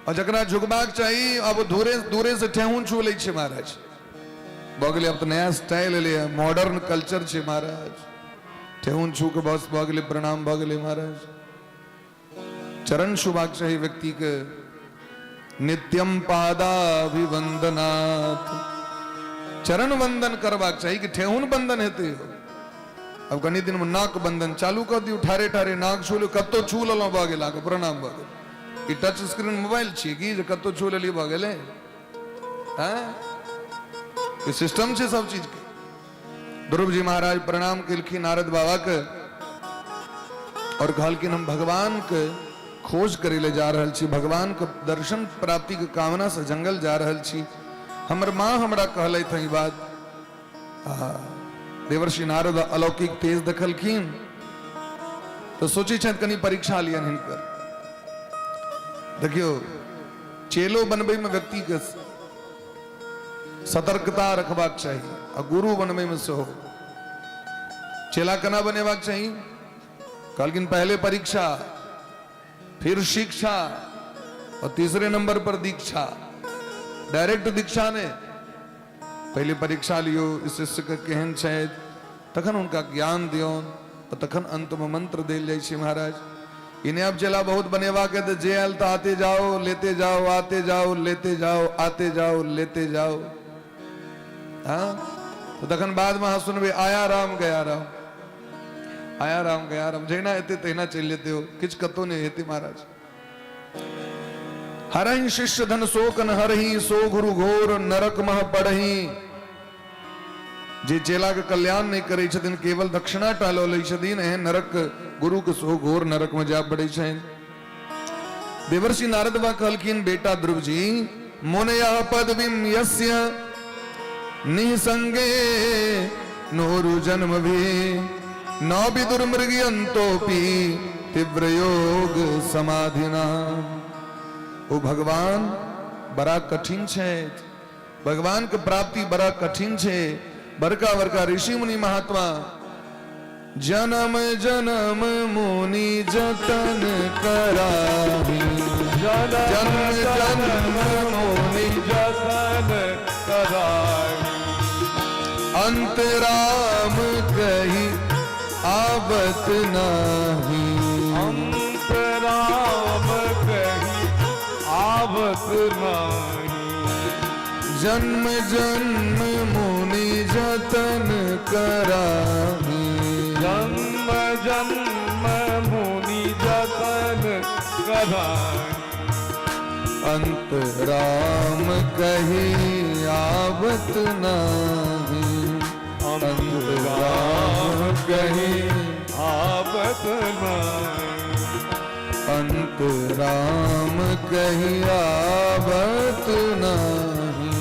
Speaker 1: और जकरा झुकबाक चाहिए अब दूरे दूरे से ठेहुन छू ले छे महाराज। भ गेले अब तो नया स्टाइल एले, मॉडर्न कल्चर छे महाराज। ठेहुन छू के बस भ गेले, प्रणाम भ गेले महाराज। चरण छुबाक चाहिए व्यक्ति के। नित्यम पादाभिवंदनात्, चरण वंदन करवाक चाहिए कि ठेहुन बंदन हेते हो। अब कनी दिन में नाक बंदन चालू कर दियो, ठारे ठारे नाक छू लो, कतो छू ललो भ गेला के प्रणाम भ गेल। ई टच स्क्रीन मोबाइल छी कि जे कतो छू लेली भ गेले? हैं ई सिस्टम छे सब चीज के। ध्रुव जी महाराज प्रणाम केलखिन नारद बाबा के और कहलखिन हम भगवान के खोज करे ले जा रहल छी, भगवान के दर्शन प्राप्ति के कामना से जंगल जा रहल छी। हमर माँ हमरा कहले थे ई बात। देवर्षि नारद अलौकिक तेज देखलखिन तो सोची छन कनी परीक्षा लियन हिनकर। देखियो चेलो बनबे में व्यक्ति के सतर्कता रखबाक चाहिए और गुरु बनबे में से हो। चेला कना बनेबाक चाहिए? कहलखिन पहले परीक्षा, फिर शिक्षा और तीसरे नंबर पर दीक्षा। डायरेक्ट दीक्षा ने पहले परीक्षा लियो, इस शिष्य के केहन छै, तखन उनका ज्ञान दियो और तखन अंत में मंत्र देल जाय छै महाराज। इन्हें अब चेला बहुत बनेवा के तो जे आयल तो आते जाओ लेते जाओ, आते जाओ लेते जाओ, आते जाओ लेते जाओ। हाँ तो तखन बाद में हाँ सुनबे आया राम गया राम, आया राम गया राम। जेना हेते तेना चल लेते हो, किछ कतो नहीं हेते महाराज। हरहि शिष्य धन शोकन हरहि, सो गुरु घोर नरक मह पढ़ही। जे चेला के कल्याण नहीं करे छथिन, केवल दक्षिणा टालो लै छथिन, एहन नरक गुरु के सो घोर नरक में जा पड़े छन। देवर्षि नारद बा कहलखिन बेटा ध्रुव जी, मुनया पदवीम यस्य निसंगे नोरु जन्म भी न विदुर मृगयंतोपि तीव्र योग समाधिना। ओ भगवान बड़ा कठिन छे, भगवान के प्राप्ति बड़ा कठिन छे। बड़का बड़का ऋषि मुनि महात्मा जन्म जन्म मुनि जतन कराही, जन्म जन्म मुनि जतन कराही। अंतराम कही आवत नाही,
Speaker 2: अंतराम कही आवत नाही।
Speaker 1: जन्म जन्म मुनि जतन कराही,
Speaker 2: जन्म जन्म मुनि जतन कराही।
Speaker 1: अंतराम कही आवत नाही, अंतराम कही
Speaker 2: आवत नाही।
Speaker 1: अंतराम कही आवत नाही,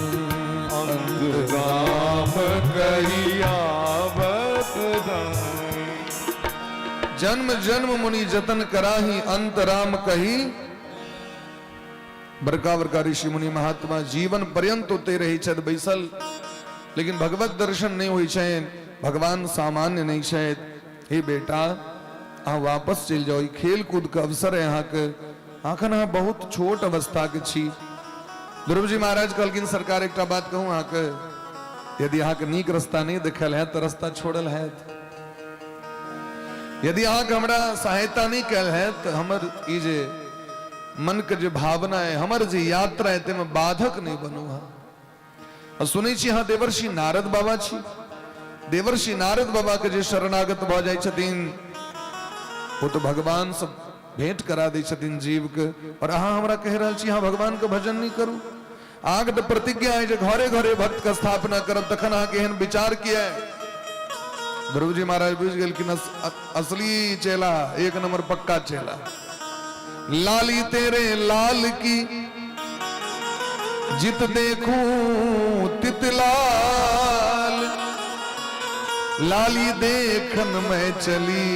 Speaker 2: अंतराम कही आवत नाही।
Speaker 1: जन्म जन्म मुनि जतन कराही, अंतराम कही। बड़का बड़का ऋषि मुनि महात्मा जीवन पर्यंत होते रही छद बैसल लेकिन भगवत दर्शन नहीं हुई छे, भगवान सामान्य नहीं शायद। हे बेटा अहाँ वापस चल जाओ, खेल कूद के अवसर है यहाँ के। आखन अहाँ बहुत छोट अवस्था के छी। ध्रुव जी महाराज कहलखिन सरकार एक बात कहूँ अहाँ के, यदि अहाँ के नीक रास्ता नहीं देखल है तो रास्ता छोड़ल है। यदि अहाँ के हमरा सहायता नहीं कल है तो हमर ई जे मन के जो भावना है, हमर जो यात्रा है तेमे बाधक नहीं बनू। हाँ सुनै छी अहाँ देवर्षि नारद बाबा छी। देवर्षि नारद बाबा के जे शरणागत भ जाय छथिन वो तो भगवान सब भेंट करा दै छथिन जीव के। और अहाँ हमरा कह रहल छी अहाँ भगवान के भजन नहीं करू। आग तो प्रतिज्ञा है जो घरे घरे भक्त का स्थापना करब, तखन अहाँ के एहन विचार किया है। ध्रुव जी महाराज बुझ गेल कि असली चेला, एक नंबर पक्का चेला। लाली तेरे लाल की जित देखूं तित लाल, लाली देखन में चली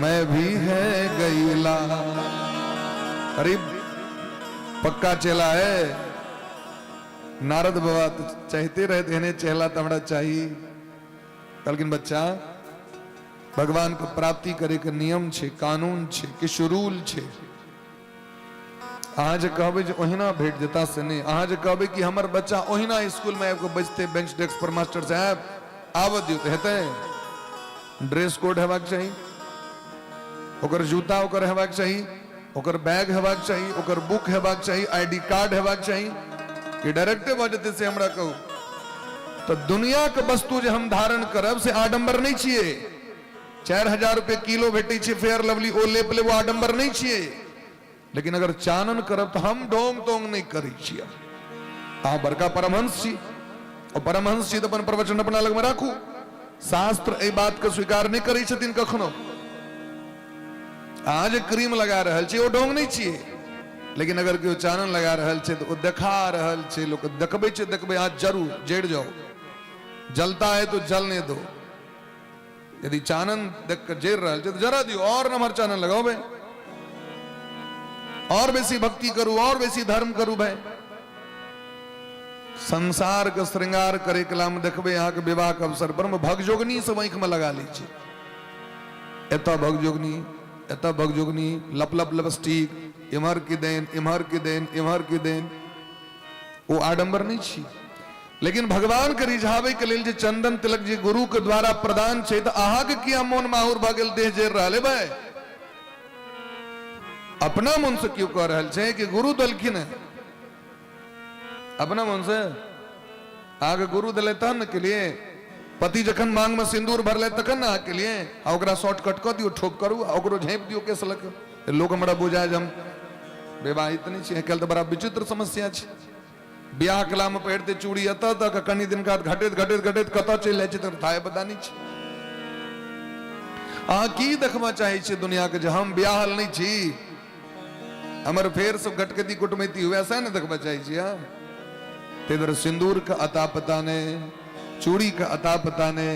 Speaker 1: मैं भी है गई लाल। अरे पक्का चेला है। नारद बाबा तो चाहते रहते हैं चेला तो हमरा चाहिए। लेकिन बच्चा भगवान को प्राप्ति करे के नियम छे, कानून छे, कि शुरूल छे। अहाँ जे कहबे जे ओहिना भेट जेता से नहीं। अहाँ जे कहबे कि हमर बच्चा ओहिना स्कूल में आबि के बजते बेंच डेस्क पर मास्टर साहब आब दियो तो हेतै। ड्रेस कोड हेबाक चाही, ओकर जूता ओकर हेबाक चाही, ओकर बैग हेबाक चाही, ओकर बुक हेबाक चाही, आईडी कार्ड हेबाक चाही। कि डायरेक्टे भ जेतै से हमरा कहू तो दुनिया के वस्तु जे हम धारण करब से आडंबर नहीं छिए। 4000 रुपए किलो भेटे छे फेयर लवली, ओ लेप ले वो आडंबर नहीं छिए। लेकिन अगर चानन करब तो हम डोंग तोंग नहीं करी छिए। अहाँ बड़का परमहंस छी, और परमहंस छी तो अपन प्रवचन अपना लग में राखू। शास्त्र ए बात के स्वीकार नहीं करी छथिन कखनो। आज क्रीम लगा रहल छी वो डोंग नहीं छिए। लेकिन अगर केओ चानन लगा रहल छे तो वो देखा रहल छे, लोग देखबे छे, देखबे आज जरूर जेड़ जाओ। जलता है तो जलने दो। यदि चानन देख कर जेर रहल छे तो जरा दियो, और नमहर चानन लगाओ भाई, और बेसी भक्ति करू, और बेसी धर्म करू भाई। संसार के श्रृंगार करे कला में देखबे यहाँ के विवाह के अवसर पर भगजोगनी सब आंख में लगा ली छे। एत भगजोगनी, एत भगजोगनी, लप लप लिपस्टिक, इमहर की देन, इमहर की देन, इमहर की देन। वो आडंबर नहीं छी। लेकिन भगवान के रिझावे के लेल जे चंदन तिलक जी गुरु के द्वारा प्रदान छे तो अहाँ के किया मोन माहुर भ गेल, देह जेर रहले भाई। अपना मन से क्यों कह रहल छे कि गुरु दलखिन है? अपना मन से आगे गुरु दले तहन के लिए। पति जखन मांग में सिंदूर भरले तखन ना के लिए आ ओकरा शॉर्टकट क दियो, ठोप करू आ ओकरो झाँप दियो केस लग। लोग हमरा बुझाय जे हम विवाहित नहीं छे। कल तो बड़ा विचित्र समस्या छे। ब्याह कला में पहिरते चूड़ी अत तक, कनी दिन का घटैत घटैत घटैत कत चलि जाइ छे तो थाय पता नहीं छे। अहाँ की देखबा चाहे छे दुनिया के जे हम ब्याहल नहीं छी, हमर फेर सब घटकती कुटमैती हुए से न देखबा चाहे छी। हाँ तेदर सिंदूर का अता पता ने, चूड़ी का अता पता ने,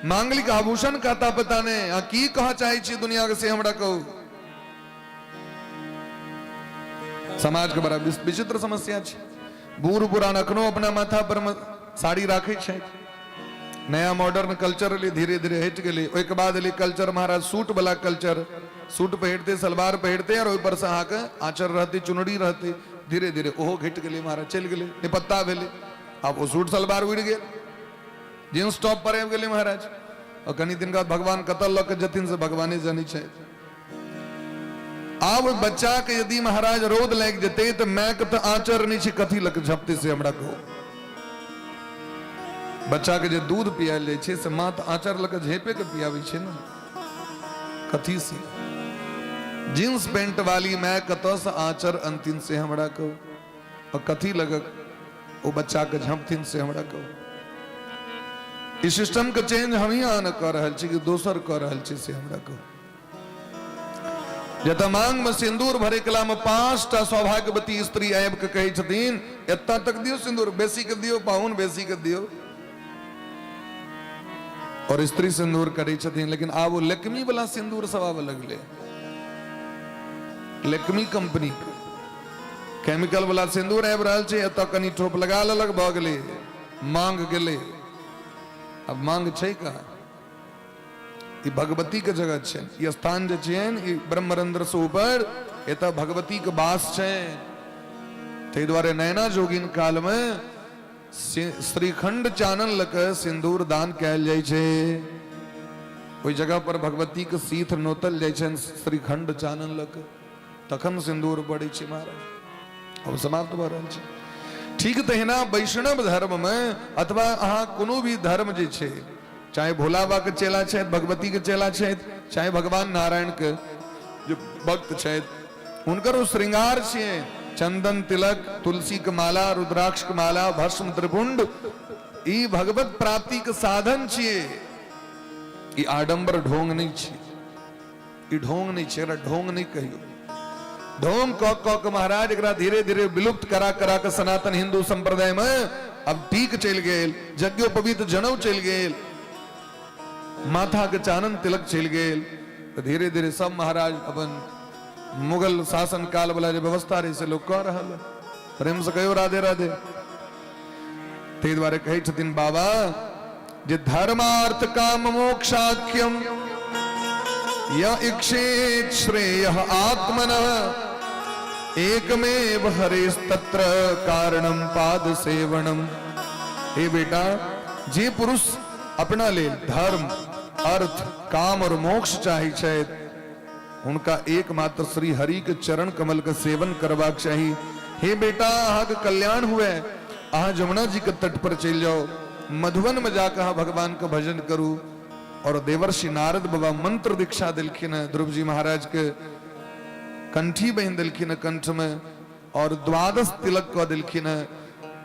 Speaker 1: मांगलिक आभूषण का अता पता ने। अहाँ की कहा चाहे छी दुनिया के से हमरा कहू। समाज के बड़ा विचित्र समस्या छे। बूढ़ पुरान अखनो अपना माथा पर साड़ी राखे छे। नया मॉडर्न कल्चर ले धीरे धीरे हट गेले। ओके बाद ले कल्चर महाराज सूट वाला कल्चर। सूट पहिरते, सलवार पहिरते और ऊपर से अहाँ के आंचर रहते, चुनरी रहते। धीरे धीरे ओहो घट गेले महाराज, चल गेले, निपत्ता भेले। अब वो सूट सलवार उड़ गेल, जींस टॉप पर आबि गेले महाराज। और कनी दिन का भगवान कतल लक जतिन से भगवाने जानी छे। आब बच्चा के यदि महाराज रोद लग जते तो मैं के तो आंचर नहीं छे, कथी लक झपते से हमरा को। बच्चा के जे दूध पियाल जाय छे से मां तो आंचर लक झेपे के पियावे छे ना, कथी से। जींस पैंट वाली मैं कतो से आंचर अंतिम से हमरा को, और कथी लगक वो बच्चा के झपथिन से हमरा को। इस सिस्टम के चेंज हम ही आन कर रहल छी कि दोसर कर रहल छी से हमरा को। जत मांग में सिंदूर भरे कला में 5टा सौभाग्यवती स्त्री आब के कहे छथिन एता तक दियो सिंदूर, बेसी के दियो, पाहुन बेसी के दियो। और स्त्री सिंदूर करे छथिन। लेकिन आब वो लेकमी वाला सिंदूर सब आब लगले। लेकमी कंपनी के केमिकल वाला सिंदूर आबि रहल छै। एत कनी ठोप लगा लेलक, भ गेलै। मांग गेले। अब मांग छै का ई भगवती के जगह छै, ई स्थान जे छै ई ब्रह्मरंध्र से ऊपर एतऽ भगवती के वास छै। ताहि दुआरे नैना जोगिन काल में श्रीखंड चानन लक सिंदूर दान कैल जाइ छै। ओई जगह पर भगवती के सीथ नोतल जाइ छै श्रीखंड चानन लक, तखन सिंदूर पड़ै छै महाराज। अब समाप्त भ रहल छै। ठीक तहिना वैष्णव धर्म में अथवा अहाँ कोनो भी धर्म जे छै, चाहे भोला बाबा के चेला छै, भगवती के चेला छै, चाहे भगवान नारायण के जो भक्त छै, हुनकर वो श्रृंगार छियै चंदन तिलक, तुलसी के माला, रुद्राक्ष के माला, भस्म त्रिपुंड, ई भगवत प्राप्ति के साधन छियै। ई आडंबर ढोंग नहीं छै, ई ढोंग नहीं छै, ढोंग नहीं कहियो। ढोंग क महाराज एकरा धीरे धीरे विलुप्त करा करा के सनातन हिंदू संप्रदाय में अब टीक चल गेल, यज्ञोपवीत जनऊ चल गेल, माथा के चानन तिलक चल गेल। तो धीरे धीरे सब महाराज अपन मुगल शासन काल वाला जो व्यवस्था रही से लोग कह रहा है। प्रेम से कहो राधे राधे। ते द्वारे कहे छथिन बाबा जे धर्मार्थ काम मोक्षाख्यम य इक्षेत श्रेय आत्मनः एकमेव हरेस तत्र कारणम पाद सेवनम। हे बेटा, जे पुरुष अपना ले धर्म अर्थ काम और मोक्ष चाहे छै, उनका एकमात्र श्री हरि के चरण कमल का सेवन करवाक चाहिए। हे बेटा, अहाँ के कल्याण हुए, अहाँ जमुना जी के तट पर चल जाओ, मधुवन में जाकर अहाँ भगवान का भजन करू। और देवर्षि नारद बाबा मंत्र दीक्षा दिलखिन है, ध्रुव जी महाराज के कंठी बहन दिलखिन कंठ में, और द्वादश तिलक को दिलखिन है।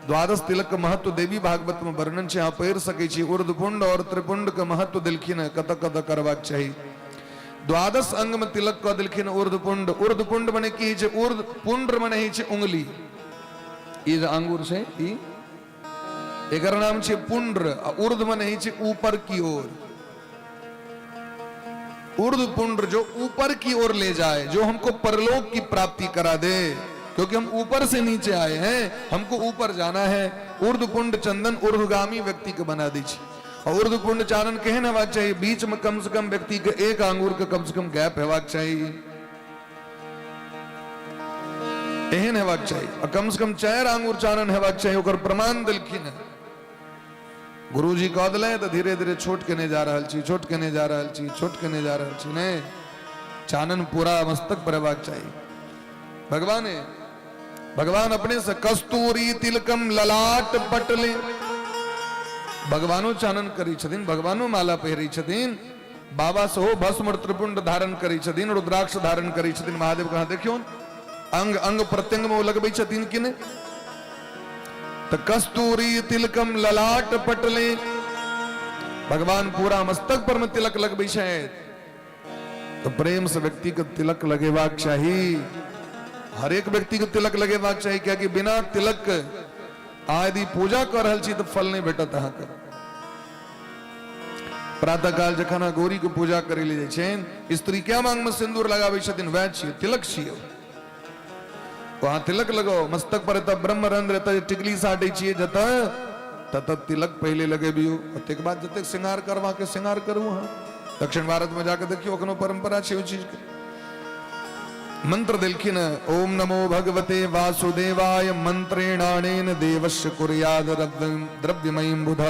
Speaker 1: द्वादश तिलक का महत्व देवी भागवत में वर्णन से आप पढ़ सके छी। ऊर्ध्वपुंड और त्रिपुंड का महत्व दिलखिन है, कत कत करवाक चाहिए। द्वादश अंग में तिलक को दिलखिन ऊर्ध्वपुंड। ऊर्ध्वपुंड मने की छै, ऊर्ध्व पुंड मने ही छै उंगली, ई जे अंगूर छै ई एकर नाम छै पुंड्र। ऊर्ध्व मने ही छै ऊपर की ओर। ऊर्ध्वपुंड जो ऊपर की ओर ले जाए, जो हमको परलोक की प्राप्ति करा दे, क्योंकि हम ऊपर से नीचे आए हैं, हमको ऊपर जाना है। ऊर्ध्वपुंड चंदन ऊर्ध्वगामी व्यक्ति के बना दी छै। और ऊर्ध्वपुंड चारण केहन हेबाक चाहिए, बीच में कम से कम व्यक्ति के एक आंगुर के कम से कम गैप हेबाक चाहिए, एहन हेबाक चाहिए। और कम से कम 4 आंगुर चारण हेबाक चाहिए। ओकर प्रमाण दिलखिन है गुरुजी कह दिले तो धीरे धीरे छोट केने जा रहल छी, छोट केने जा रहल छी, छोट केने जा रहल छी। नहीं, चानन पूरा मस्तक पर हेबाक चाहिए। भगवान अपने से कस्तूरी तिलकम ललाट पटले, भगवानो चानन करी छथिन, भगवानो माला पहिरी छथिन। बाबा सेहो भस्म और त्रिपुंड धारण करी छथिन, रुद्राक्ष धारण करी छथिन। महादेव कहाँ देखियो अंग अंग प्रत्यंग में लगबै छथिन कि नहीं। तो कस्तूरी तिलकम ललाट पटले, भगवान पूरा मस्तक पर में तिलक लगबै छै। तो प्रेम से व्यक्ति के तिलक लगेबाक चाहिए, हर एक व्यक्ति के तिलक लगेबाक चाहिए। क्या कि बिना तिलक यदि पूजा कर रहल छी तो फल नहीं भेटत अहाँ के। प्रातः काल जखन अहाँ गौरी के पूजा करे ले जाइ छेन, स्त्री क्या मांग में सिंदूर लगाबै छथिन, वह छियै तिलक छियै। वहां तिलक लगाओ मस्तक पर, तब ब्रह्मरंध्र एतऽ टिकली साटै छियै जतऽ, ततऽ तिलक पहले लगेबियो, ओतेक बाद जतेक श्रृंगार करवा के श्रृंगार करू। अहाँ दक्षिण भारत में जाकर देखियो अखनो परंपरा छै ओ चीज के। मंत्र दिलखिन ओम नमो भगवते वासुदेवाय, मंत्रेणानेन देवस्य कुर्याद द्रव्यमयीं बुध।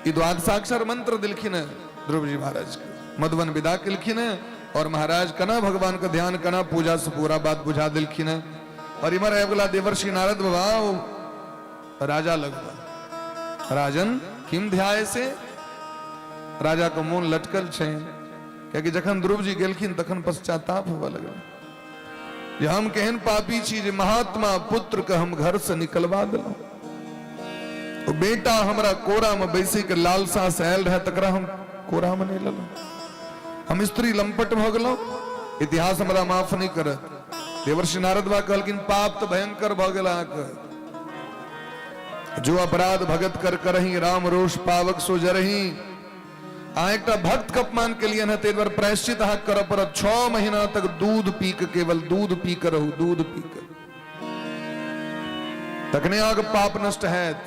Speaker 1: ये द्वादशाक्षर मंत्र दिलखिन ध्रुव जी महाराज के, मधुवन विदा किलखिन। और महाराज कना भगवान का ध्यान कना, पूजा से पूरा बात बुझा दिलखिन। और इमर अगला देवर्षि नारद बाबा राजा लगवा, राजन किम ध्याय से, राजा को मोन लटकल छै। क्योंकि जखन ध्रुव जी गेलखिन तखन पश्चाताप होबा लगल, जे हम केहन पापी छी जे महात्मा पुत्र के हम घर से निकलवा देलहुं। तो बेटा हमरा कोरा में बैसे के लालसा से आयल रहे, तकरा हम कोरा में नहीं लेलहुं। हम स्त्री लंपट भ गेलहुं, इतिहास हमरा माफ नहीं करत। देवर्षि नारद बा कहलखिन पाप तो भयंकर भ गेल अहाँके। जो अपराध भगत कर करही, राम रोष पावक सो जरही। अहाँ एक भक्त के अपमान के लिए न, तेरे प्रायश्चित अहाँ कर पड़त। 6 महीना तक दूध पी के, केवल दूध पी कर रहू, दूध पी कर, तखने अहाँके पाप नष्ट हैत।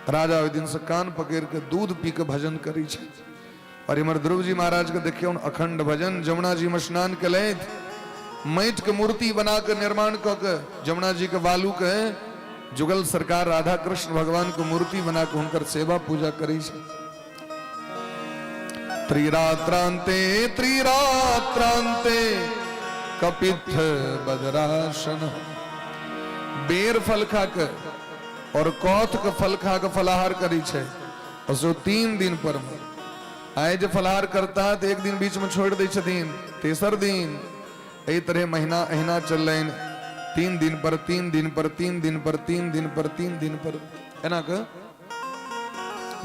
Speaker 1: राजा ओहि दिन से कान पकड़ के दूध पी के भजन करी छे। और इमर ध्रुव जी महाराज के देखियो अखंड भजन। जमुना जी में स्नान कलैथ, माटि के मूर्ति बना के निर्माण क के जमुना जी के बालू के जुगल सरकार राधा कृष्ण भगवान को मूर्ति बना के हुनकर सेवा पूजा करी छे। त्रिरात्रांते त्रिरात्रांते कपित्थ बदरासन, बेर फल खा के और कौथ के फल खा के फलाहार करी छे। और जो 3 दिन पर आए जो फलाहार करता है तो एक दिन बीच में छोड़ दे छथिन, तेसर दिन यही तरह महीना अहिना चल रहे 3 दिन पर 3 दिन पर 3 दिन पर 3 दिन पर 3 दिन पर है ना का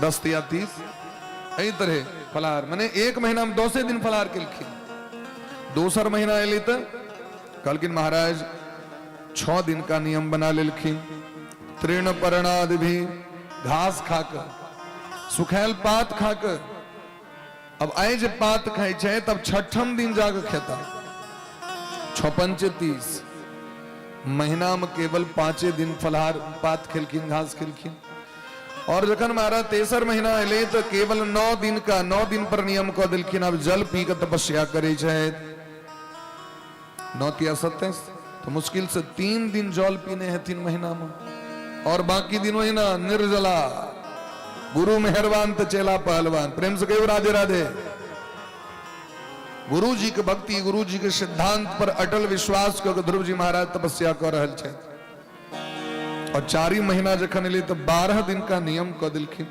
Speaker 1: 10 या 30 यही तरह फलाहार माने एक महीना में 2 दिन फलाहार केलखिन। दोसर महीना एली तो कहलखिन महाराज 6 दिन का नियम बना लेलखिन। तृण पर्णादि भी घास खाकर सुखैल पात खाकर, अब आए जे पात खाई छे तब 6ठम दिन जाकर खेता। 6 पंचे 30 महीना में केवल 5 दिन फलाहार पात खेलखिन, घास खेलखिन। और जखन महाराज तेसर महीना एले तो केवल 9 दिन का 9 दिन पर नियम कह दिलखिन। अब जल पी के तपस्या करे छे। 9 या 27 तो मुश्किल से 3 दिन जल पीने हैं 3 महीना में, और बाकी दिन वही ना निर्जला। गुरु मेहरबान तो चेला पहलवान। प्रेम से कहो राधे राधे। गुरु जी के भक्ति, गुरु जी के सिद्धांत पर अटल विश्वास करके ध्रुव जी महाराज तपस्या कर रहे थे। और 4 महीना जखन एले तो 12 दिन का नियम कह दिलखिन।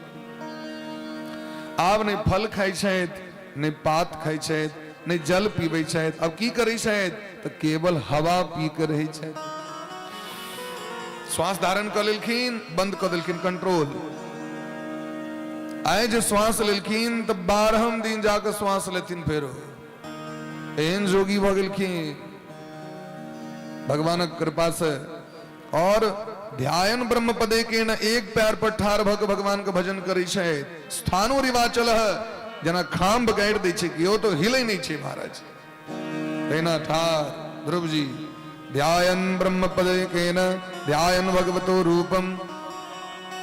Speaker 1: आब नहीं फल खाई छथि, नहीं पात खाई छथि, नहीं जल पीबै छथि। अब की करै छथि तो केवल हवा पी के रहै छथि। श्वास धारण कर लेलखिन, बंद कर देलखिन, कंट्रोल। आए जो श्वास लेलखिन तो 12वें दिन जाकर श्वास लेथिन फेरो। एहन जोगी भ गेलखिन भगवानक कृपा से। और ध्यान ब्रह्म पदे के न एक पैर पर ठार भक भगवान के भजन करै छै। स्थानो रिवाचल जना खाम्ब गाड़ि दै छै कि ओ तो हिले नहीं छै महाराज। तेना ठार ध्रुव जी ध्यान ब्रह्म पदे के न ध्यान भगवतो रूपम,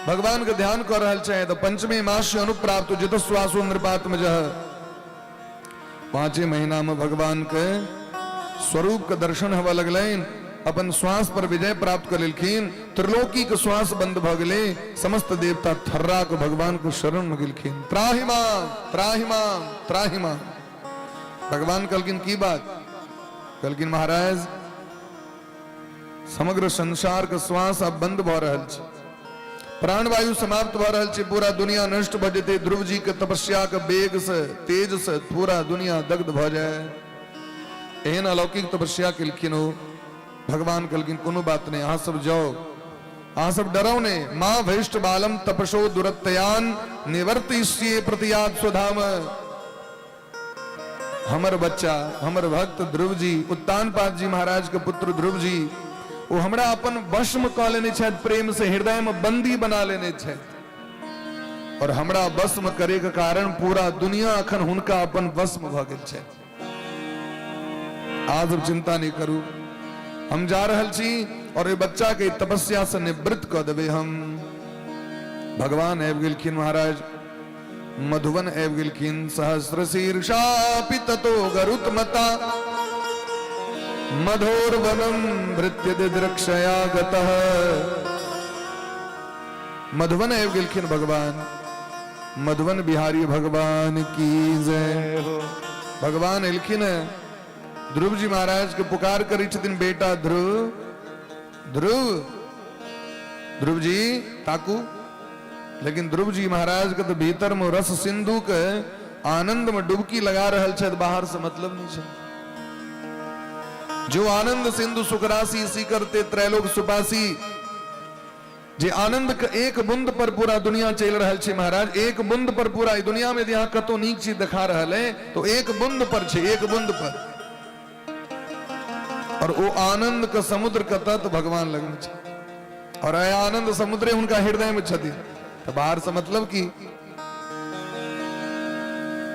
Speaker 1: भगवान के ध्यान कर रहल छै। तो 5वें मास अनुप्राप्त जित श्वासो नृपात्मज। 5 महीना में भगवान के स्वरूप के दर्शन हवा लगलैन। अपन श्वास पर विजय प्राप्त कर लेलखिन। त्रिलोकी के श्वास बंद भ गेले। समस्त देवता थर्रा के भगवान को शरण में गेलखिन। त्राहिमाम त्राहिमाम त्राहिमाम। भगवान कहलखिन की बात? कहलखिन महाराज समग्र संसार के श्वास अब बंद भ रहल छै, प्राणवायु समाप्त भ रहल छै, पूरा दुनिया नष्ट भ जेतै। ध्रुव जी के तपस्या के वेग से तेज से पूरा दुनिया दग्ध भ जाए। एहन अलौकिक तपस्या केलखिन ओ। भगवान कहलखिन कोनो बात नहीं, अहाँ सब जाओ, अहाँ सब डरो ने। मां भैष्ट बालम तपसो दुरत्यान निवर्तिष्ये प्रतियात स्वधाम। हमर बच्चा, हमर भक्त ध्रुव जी, उत्तानपाद जी महाराज के पुत्र ध्रुव जी, वो हमरा अपन वश्म क लेने छथि, प्रेम से हृदय में बंदी बना लेने छथि। और हमरा वश्म करे के कारण पूरा दुनिया अखन हुनका अपन वश्म भ गेल छै। आज अब चिंता नहीं करू, हम जा रहल छी और ये बच्चा के तपस्या से निवृत्त क देबे हम। भगवान आबि गेलखिन महाराज, मधुवन आबि गेलखिन। सहस्र शीर्षा पिततो गरुत्मता मधोरवनम भृत्य दिदृक्षया गतः। मधुवन आबि गेलखिन भगवान। मधुवन बिहारी भगवान की जय हो। भगवान एलखिन ध्रुव जी महाराज के पुकार करी छथिन, बेटा ध्रुव, ध्रुव, ध्रुव जी ताकू। लेकिन ध्रुव जी महाराज के तो भीतर में रस सिंधु के आनंद में डुबकी लगा रहल छथि, बाहर से मतलब नहीं छै। जो आनंद सिंधु सुखरासी सी करते त्रैलोक सुपासी। जे आनंद के एक बूंद पर पूरा दुनिया चल रहल छै महाराज। एक बूंद पर पूरा दुनिया में यहाँ कतो नीक चीज दिखा रहल है तो एक बूंद पर छै, एक बूंद पर। और वो आनंद का समुद्र का तत्व भगवान लगन छै। और आनंद समुद्र उनका हृदय में छथि। तो बाहर से मतलब की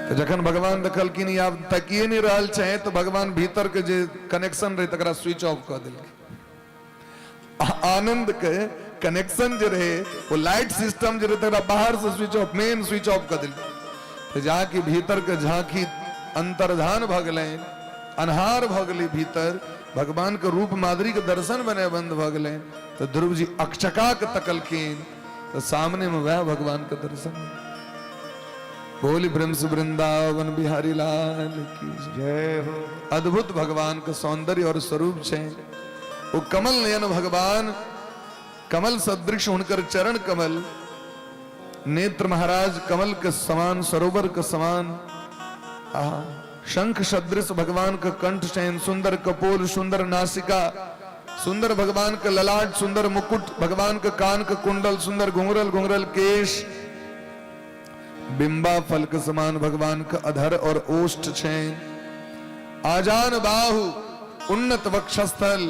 Speaker 1: तो जखन भगवान देखलखिन या तकिए नहीं रहल छै तो भगवान भीतर के जे कनेक्शन रहे तकरा स्विच ऑफ कर देलखिन। आनंद के कनेक्शन जो रहे वो लाइट सिस्टम जो रहे बाहर से switch off main switch off कर दिल तो जाके भीतर के झांकी अंतर्धान भगले अनहार भगले भीतर भगवान के रूप माधुरी के दर्शन बने बंद भगले तो ध्रुव जी अक्षका के तकलकीन तो सामने में वह भगवान का दर्शन बोली ब्रह्म वृंदावन बिहारी लाल की
Speaker 2: जय हो।
Speaker 1: अद्भुत भगवान का सौंदर्य और स्वरूप छे वो कमल नयन भगवान कमल सदृश उनकर चरण कमल नेत्र महाराज कमल के समान सरोवर के समान शंख सदृश भगवान का कंठ चैन सुंदर कपोल सुंदर नासिका सुंदर भगवान का ललाट सुंदर मुकुट भगवान का कान का कुंडल सुंदर घुंघरल घुंघरल केश बिंबा फल के समान भगवान का अधर और ओष्ठ चैन आजान बाहु उन्नत वक्षस्थल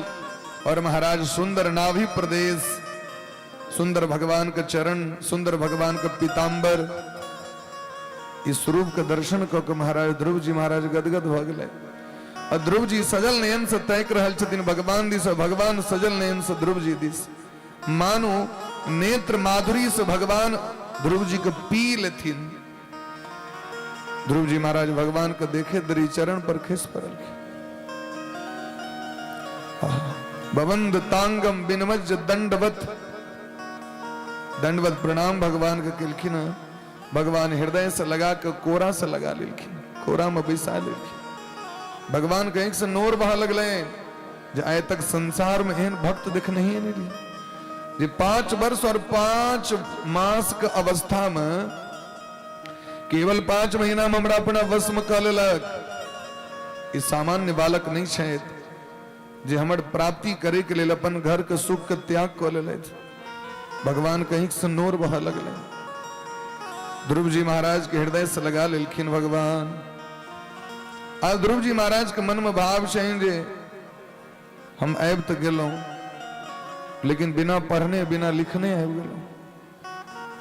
Speaker 1: और महाराज सुंदर नाभि प्रदेश सुंदर भगवान का चरण सुंदर भगवान का पीतांबर इस रूप का दर्शन को महाराज ध्रुव जी महाराज गदगद भ गए और ध्रुव जी सजल नयन से तैक रहल छथिन भगवान दिस भगवान सजल नयन से ध्रुव जी दिस मानो नेत्र माधुरी से भगवान ध्रुव जी को पी लेथिन ध्रुव जी महाराज भगवान को देखे दरी चरण पर खिस पड़ल बवंद तांगम बिनमज दंडवत दंडवत प्रणाम भगवान के किलखिन भगवान हृदय से लगा के कोरा से लगा लिखिन कोरा में बैसा लिखिन भगवान कहीं से नोर बहा लगले आए तक संसार में एहन भक्त दिख नहीं है जी 5 वर्ष और 5 मास के अवस्था में केवल 5 महीना में हमरा अपना वश में कर लेलक ई सामान्य बालक नहीं छे जे हमर प्राप्ति करे के लिए अपन घर के सुख के त्याग कर ले भगवान कहीं से नोर बहा लगले ध्रुव जी महाराज के हृदय से लगा लेलखिन भगवान आज ध्रुव जी महाराज के मन में भाव छे जे हम आब तो गेलों लेकिन बिना पढ़ने बिना लिखने आब गेलों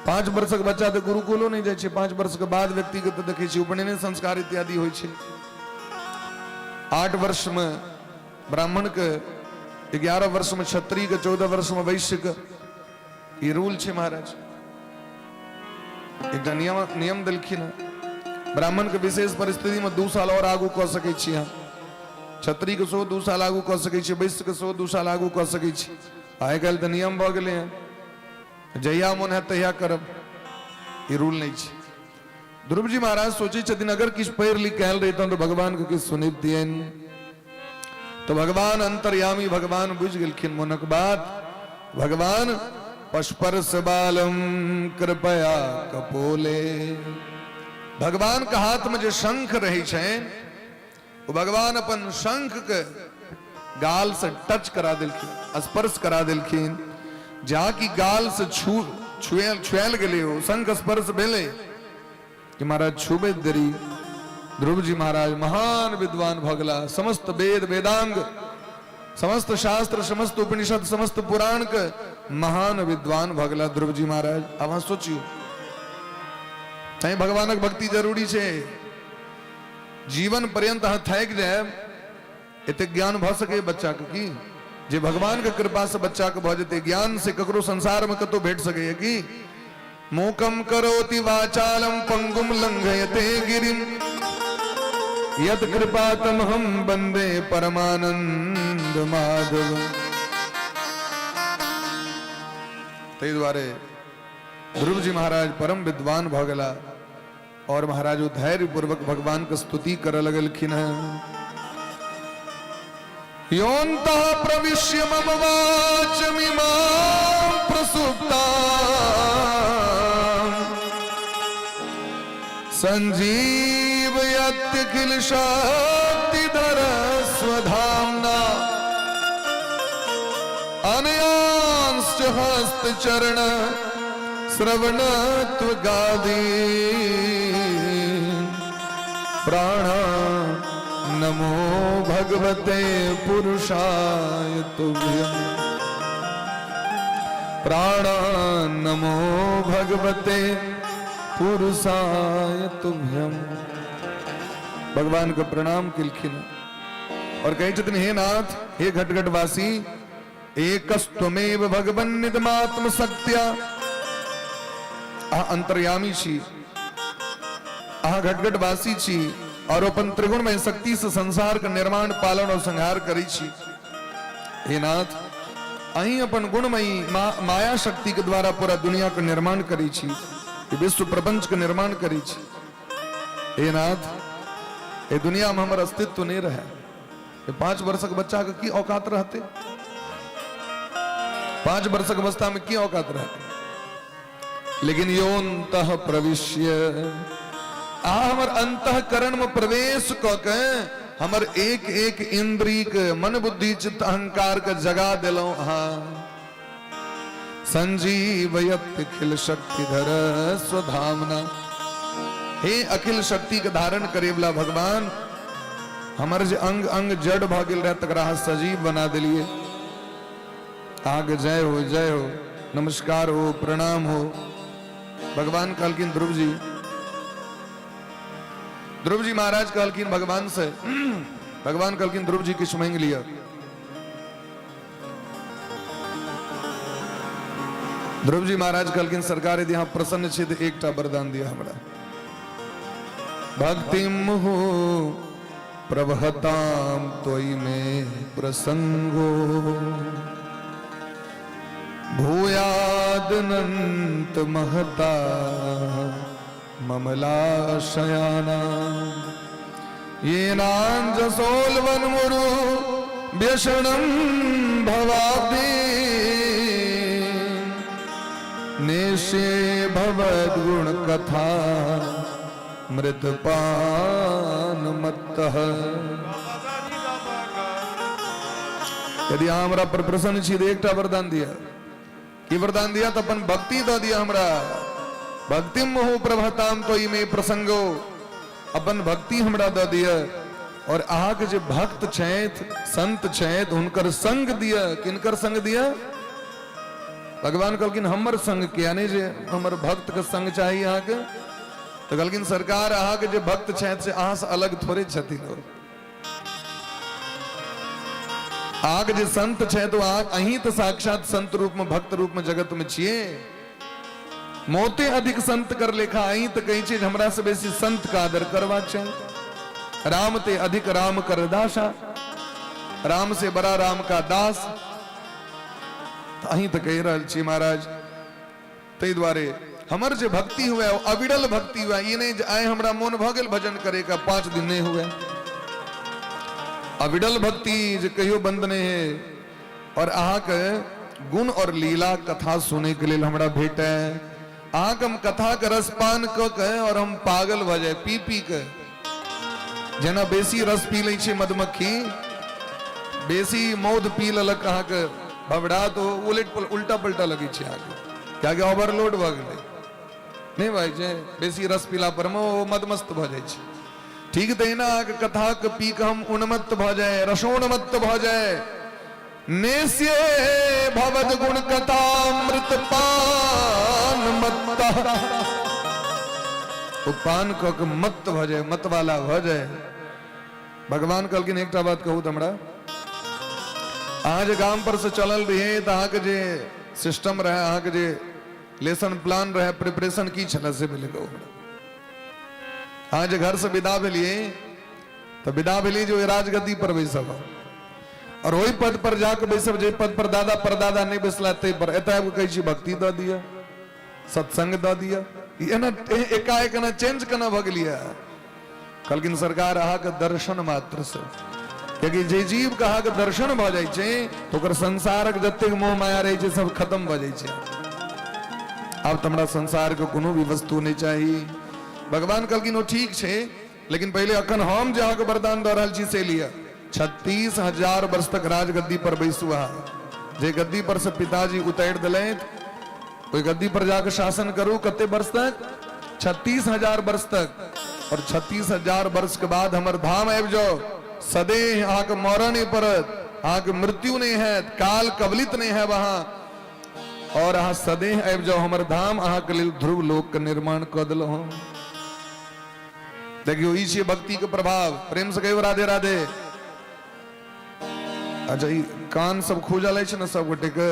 Speaker 1: 5 वर्षक बच्चा तो गुरुकुलो नहीं जाए 5 वर्ष के बाद व्यक्ति के तो देखे उपनयन संस्कार इत्यादि होय छे 8 वर्ष में ब्राह्मण के 11 वर्ष में क्षत्रिय के 14 वर्ष में वैश्य के ये रूल छे महाराज एक नियम दलखिन ब्राह्मण के विशेष परिस्थिति में 2 साल और आगू कह सके छी हम क्षत्रिय के 2 साल आगू कह सके छी वैश्य के 2 साल आगू कह सके छी आइ काल्हि तो नियम भ गेले हैं जहिया मन है तहिया करब ये रूल नहीं छे ध्रुव जी महाराज सोचे छथिन अगर किछ पढ़ लिख कहल रहता तो भगवान के किछ सुनित दियन तो भगवान अंतर्यामी भगवान बुझ गेलखिन मनक बात भगवान पशुपर्श बालम कृपया कपोले भगवान का हाथ में जो शंख रही छे वो भगवान अपन शंख के गाल से टच करा दिलखिन स्पर्श करा दिलखिन जहाँ की गाल से छुएल गेले हो शंख स्पर्श भेले कि महाराज छुबे दरी ध्रुव जी महाराज महान विद्वान भगला समस्त वेद वेदांग समस्त शास्त्र समस्त उपनिषद समस्त पुराण के महान विद्वान भगला ध्रुव जी महाराज अब सोचियो भगवान भक्ति जरूरी छे जीवन पर्यंत थक जाए एते ज्ञान भ सके बच्चा के की जे भगवान के कृपा से बच्चा के भ जते ज्ञान से ककरो संसार में कतो भेट सके है की मूकम करोति वाचालम पंगुम लंघयते गिरिम यत कृपा तम हम बंदे परमानंद माधव ते द्वारे ध्रुव जी महाराज परम विद्वान भगला और महाराज धैर्य पूर्वक भगवान की स्तुति कर लगलखिन योऽन्तः प्रविश्य मम वाचमिमां प्रसुप्तां संजीवयत्यखिल शक्तिधर स्वधाम्ना अनयांश्च हस्तचरण श्रवणत्वगादि प्राणा नमो भगवते पुरुषाय तुभ्यं प्राणा नमो भगवते पुरुषाय तुभ्यं भगवान को प्रणाम किलखिन और कहे छथिन हे नाथ हे घटघटवासी एकस्त्वमेव भगवन् निधमात्म सत्या आ अंतर्यामी छी, आ घटघटवासी छी और अपन त्रिगुणमय शक्ति से संसार का निर्माण पालन और संहार करी छी। हे नाथ, अही अपन गुणमयी माया शक्ति के द्वारा पूरा दुनिया का निर्माण करी छी, विश्व प्रपंच का निर्माण करी छी। हे नाथ, ये दुनिया में हमारा अस्तित्व नहीं रहे। ये 5 वर्ष के बच्चा की औकात रहते, 5 वर्ष की अवस्था में की औकात रहते। लेकिन योन्तः प्रविश्य आ हमर अंतःकरण में प्रवेश क के हमर एक एक इंद्रिय के मन बुद्धि चित्त अहंकार के जगा दिलो। हाँ, संजीवयत अखिल शक्तिधर स्वधामना। हे अखिल शक्ति के धारण करे वाला भगवान, हमर जे अंग अंग जड़ भ गेल रहे तकरा सजीव बना दिलिए। आगे जय हो, नमस्कार हो, प्रणाम हो। भगवान कहलकिन ध्रुव जी महाराज कहलकिन भगवान से, भगवान कहलकिन ध्रुव जी किछ मांग लिया। ध्रुव जी महाराज कहलकिन सरकार यदि यहाँ प्रसन्न छे तो एकटा वरदान दिया हमरा। भक्तिम हो प्रवहताम त्वयि में प्रसंगो भूयादनंत महता ममलाशयाना। ये नांजसोलवन मुरु व्यसनम भवाब्दे नेशे भवद गुण कथा मृतपान मत्तः। यदि हमरा पर प्रसन्न छी तो एकटा वरदान दिया। की वरदान दिया? तो अपन भक्ति दो दिया हमरा। भक्तिम मोह प्रभताम तो में प्रसंगो, अपन भक्ति हमरा दो दिया। और आहा के जो भक्त छैथ, संत छैथ, उनकर संग दिया। किनकर संग दिया? भगवान कहलकिन हमर संग के, यानी जे हमर भक्त के संग चाहिए अहाँ के। तो कहलकिन सरकार अहाँ के जो भक्त छैथ से अहाँ से अलग थोड़े छथिन। आग जे संत छै तो अहीं तो साक्षात संत रूप में, भक्त रूप में जगत में छिए। मोते अधिक संत कर लेखा अहीं तो कही चीज हमरा से बेसी संत का आदर करवा चाहिए। राम ते अधिक राम कर दासा, राम से बड़ा राम का दास। तो अहीं तो कह रहा छी महाराज। तै द्वारे हमर जे भक्ति हुए अविरल भक्ति हुआ, ये नहीं आए हमरा मोन भ गेल भजन करे का 5 दिन नहीं हुए। अविरल भक्ति जो कहियो बंद नहीं है। और अहा के गुण और लीला कथा सुने के लिए हमरा भेट है। अहा के हम कथा के रसपान क के और हम पागल भ जाए पी पी के। जेना बेसी रस पी ले छे मधुमक्खी, बेसी मौध पी ललक अहा के भवड़ा तो उल्टा पलटा लगी छे आगे, क्या के ओवरलोड भ गेले। नहीं भाई जे बेसी रस पीला पर वो मदमस्त भ जाए छे। ठीक देना कथा के पी के हम उन्मत्त भ जाए, रसोन्मत्त भ जाए। नेस्ये भवद गुण कथा मृत पान मत्त। पान क मत्त भ जाए, मत वाला भ जाए। भगवान कहलकिन एकटा बात कहू हमरा। अहाँ जे गाम पर से चलल रहिए तो अहाँ के जे सिस्टम रहे, अहाँ के जे लेसन प्लान रहे, प्रिपरेशन की छल से पहले कहू। आज घर से विदा भेलिए तो विदा भेली जो राजगद्दी पर बैसब, और वही पद पर जाकर बैसब जे पद पर दादा परदादा नहीं बैसला ते पर। एत कही छी भक्ति द दिया, सत्संग द दिया। ये ना एकाएक ना चेंज करना भ गेलिए। कहलकिन सरकार अहा के दर्शन मात्र से, क्योंकि जे जीव के अहा के दर्शन भ जाय छै तो ओकर संसारक जतेक मोह माया रहे छै सब खत्म भ जाय छै। अब हमरा संसार के कोनो भी वस्तु नहीं चाहिए। भगवान कहलकिन वो ठीक छे, लेकिन पहले अखन हम जहाँ के वरदान दे रहल छी से लिया। 36,000 वर्ष तक राजगद्दी पर बैसू। जे गद्दी पर से पिताजी उतार दिले, कोई गद्दी पर जाकर शासन करू। कते वर्ष तक? 36,000 वर्ष तक। और 36,000 वर्ष के बाद हमर धाम आबि जाओ। सदैव अहाँ के मरऽ नहीं पड़त, अहाँ के मृत्यु नहीं है, काल कवलित नहीं है वहां। और अहाँ सदैव आबि जाओ हमर धाम। अहाँ के लिए ध्रुव लोक के निर्माण क दिलो हम। देखियो ई छै भक्ति के प्रभाव। प्रेम से कहियो राधे राधे। अच्छा ई कान सब खोजा लै छै न सब गोटे के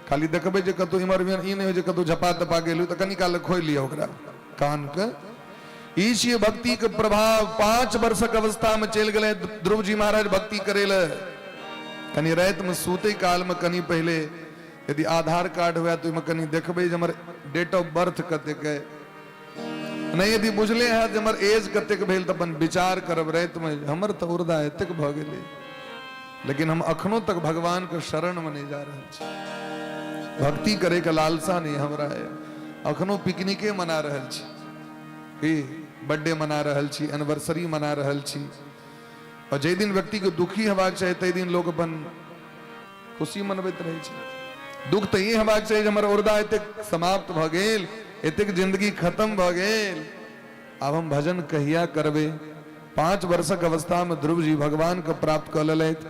Speaker 1: खाली देखबै जे कतौ इमर में ई नहीं हो जे कतौ झपा तपा गेलू तो कनी काल खोल लिया ओकरा कान के। ई छियै भक्ति के प्रभाव। 5 वर्षक अवस्था में चल गए ध्रुव जी महाराज भक्ति करे ले। कनी रात में सूते काल में कनी पहले यदि आधार कार्ड हुआ तो कनी देखबै जे हमर डेट ऑफ बर्थ कतेक है, नहीं यदि बुझले है जे हमर एज कतेक भेल तो अपन विचार करब रात में हमर तो उर्दा एतेक भ गेलै, लेकिन हम अखनो तक भगवान के शरण में नहीं जा रहे छी। भक्ति करे के लालसा नहीं हमरा है। अखनो पिकनिके मना रहल छी, कि बर्थडे मना रहल छी, एनिवर्सरी मना रहल छी। और जे दिन व्यक्ति के दुखी हेबाक चाही तै दिन लोग अपन खुशी मनबैत रहे छै। दुख तो ये हेबाक चाही जे हमर उर्दा एतेक समाप्त भ गेल, एतेक जिंदगी खत्म भ गेल, आब हम भजन कहिया करबे। 5 वर्षक अवस्था में ध्रुव जी भगवान के प्राप्त कर लेलैथ,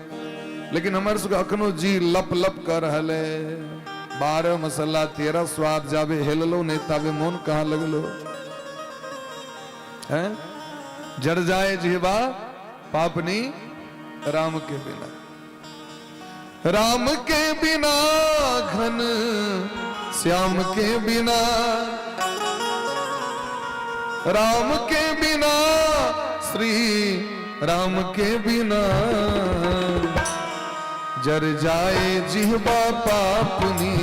Speaker 1: लेकिन हमर सबके अखनो जी लप लप कर रहल है। 12 मसाला 13 स्वाद जाबे हेललो नहीं ताबे मोन कहाँ लगलो है। जड़ जाए जिहवा पापनी राम के बिना, राम के बिना घन श्याम के बिना, राम के बिना श्री राम के बिना, जर जाए जिहवा पापनी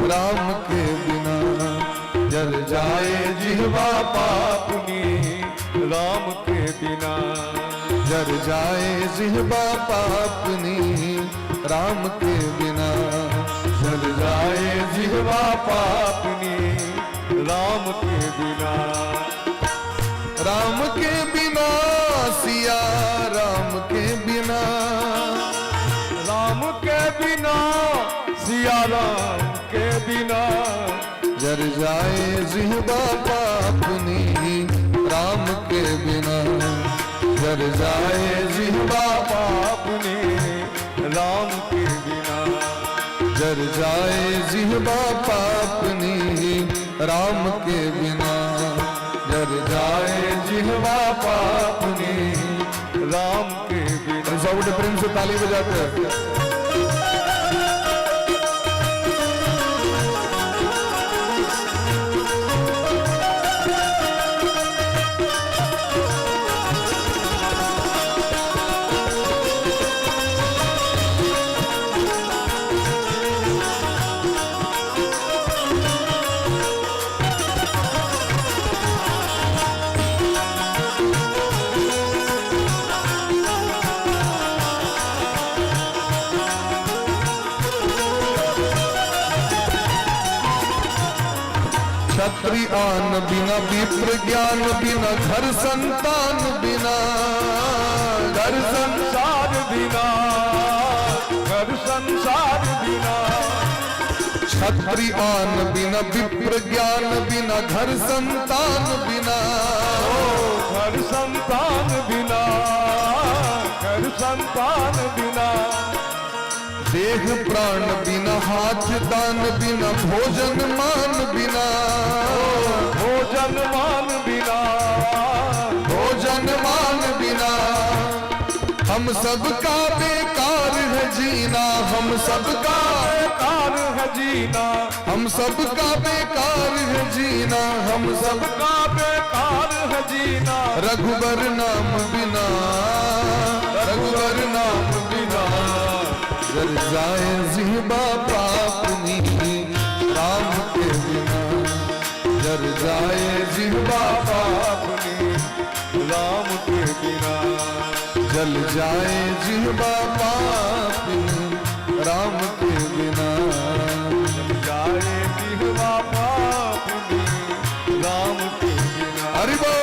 Speaker 1: राम के बिना, जर जाए जिहवा पापनी
Speaker 2: राम के बिना,
Speaker 1: जर जाए जिहवा पापनी राम के बिना,
Speaker 2: जल जाए जिहवा पापनी राम के बिना,
Speaker 1: राम के बिना सिया राम के बिना,
Speaker 2: राम के बिना सिया राम के बिना,
Speaker 1: जर जाए जिहवा पापनी राम के बिना, जर जाए जिहवा
Speaker 2: पापनी राम के बिना,
Speaker 1: जर जाए जिहवा पापनी राम के बिना, जर जाए
Speaker 2: जिहवा पापनी राम के बिना।
Speaker 1: सब प्रेम से ताली बजाते हैं। क्षत्रि आन बिना विप्र ज्ञान बिना, घर संतान बिना,
Speaker 2: घर संसार बिना, घर संसार बिना,
Speaker 1: क्षत्रि आन बिना विप्र ज्ञान बिना, घर संतान बिना,
Speaker 2: घर संतान बिना, घर संतान बिना,
Speaker 1: देह प्राण बिना, हाथ दान बिना, भोजन मान बिना,
Speaker 2: भोजन मान बिना,
Speaker 1: भोजन मान बिना, हम सबका बेकार है जीना, हम सबका
Speaker 2: बेकार है जीना,
Speaker 1: हम सबका बेकार है जीना, हम सब
Speaker 2: सबका बेकार है जीना,
Speaker 1: रघुबर नाम बिना, रघुबर नाम बिना, जर जाए जिहवा पापनी राम के बिना, जर जाए जिहवा
Speaker 2: पापनी राम के बिना,
Speaker 1: जल जाए जिहवा पापनी राम के बिना,
Speaker 2: जाए जिहवा पापनी राम के बिना।
Speaker 1: हरि बोल।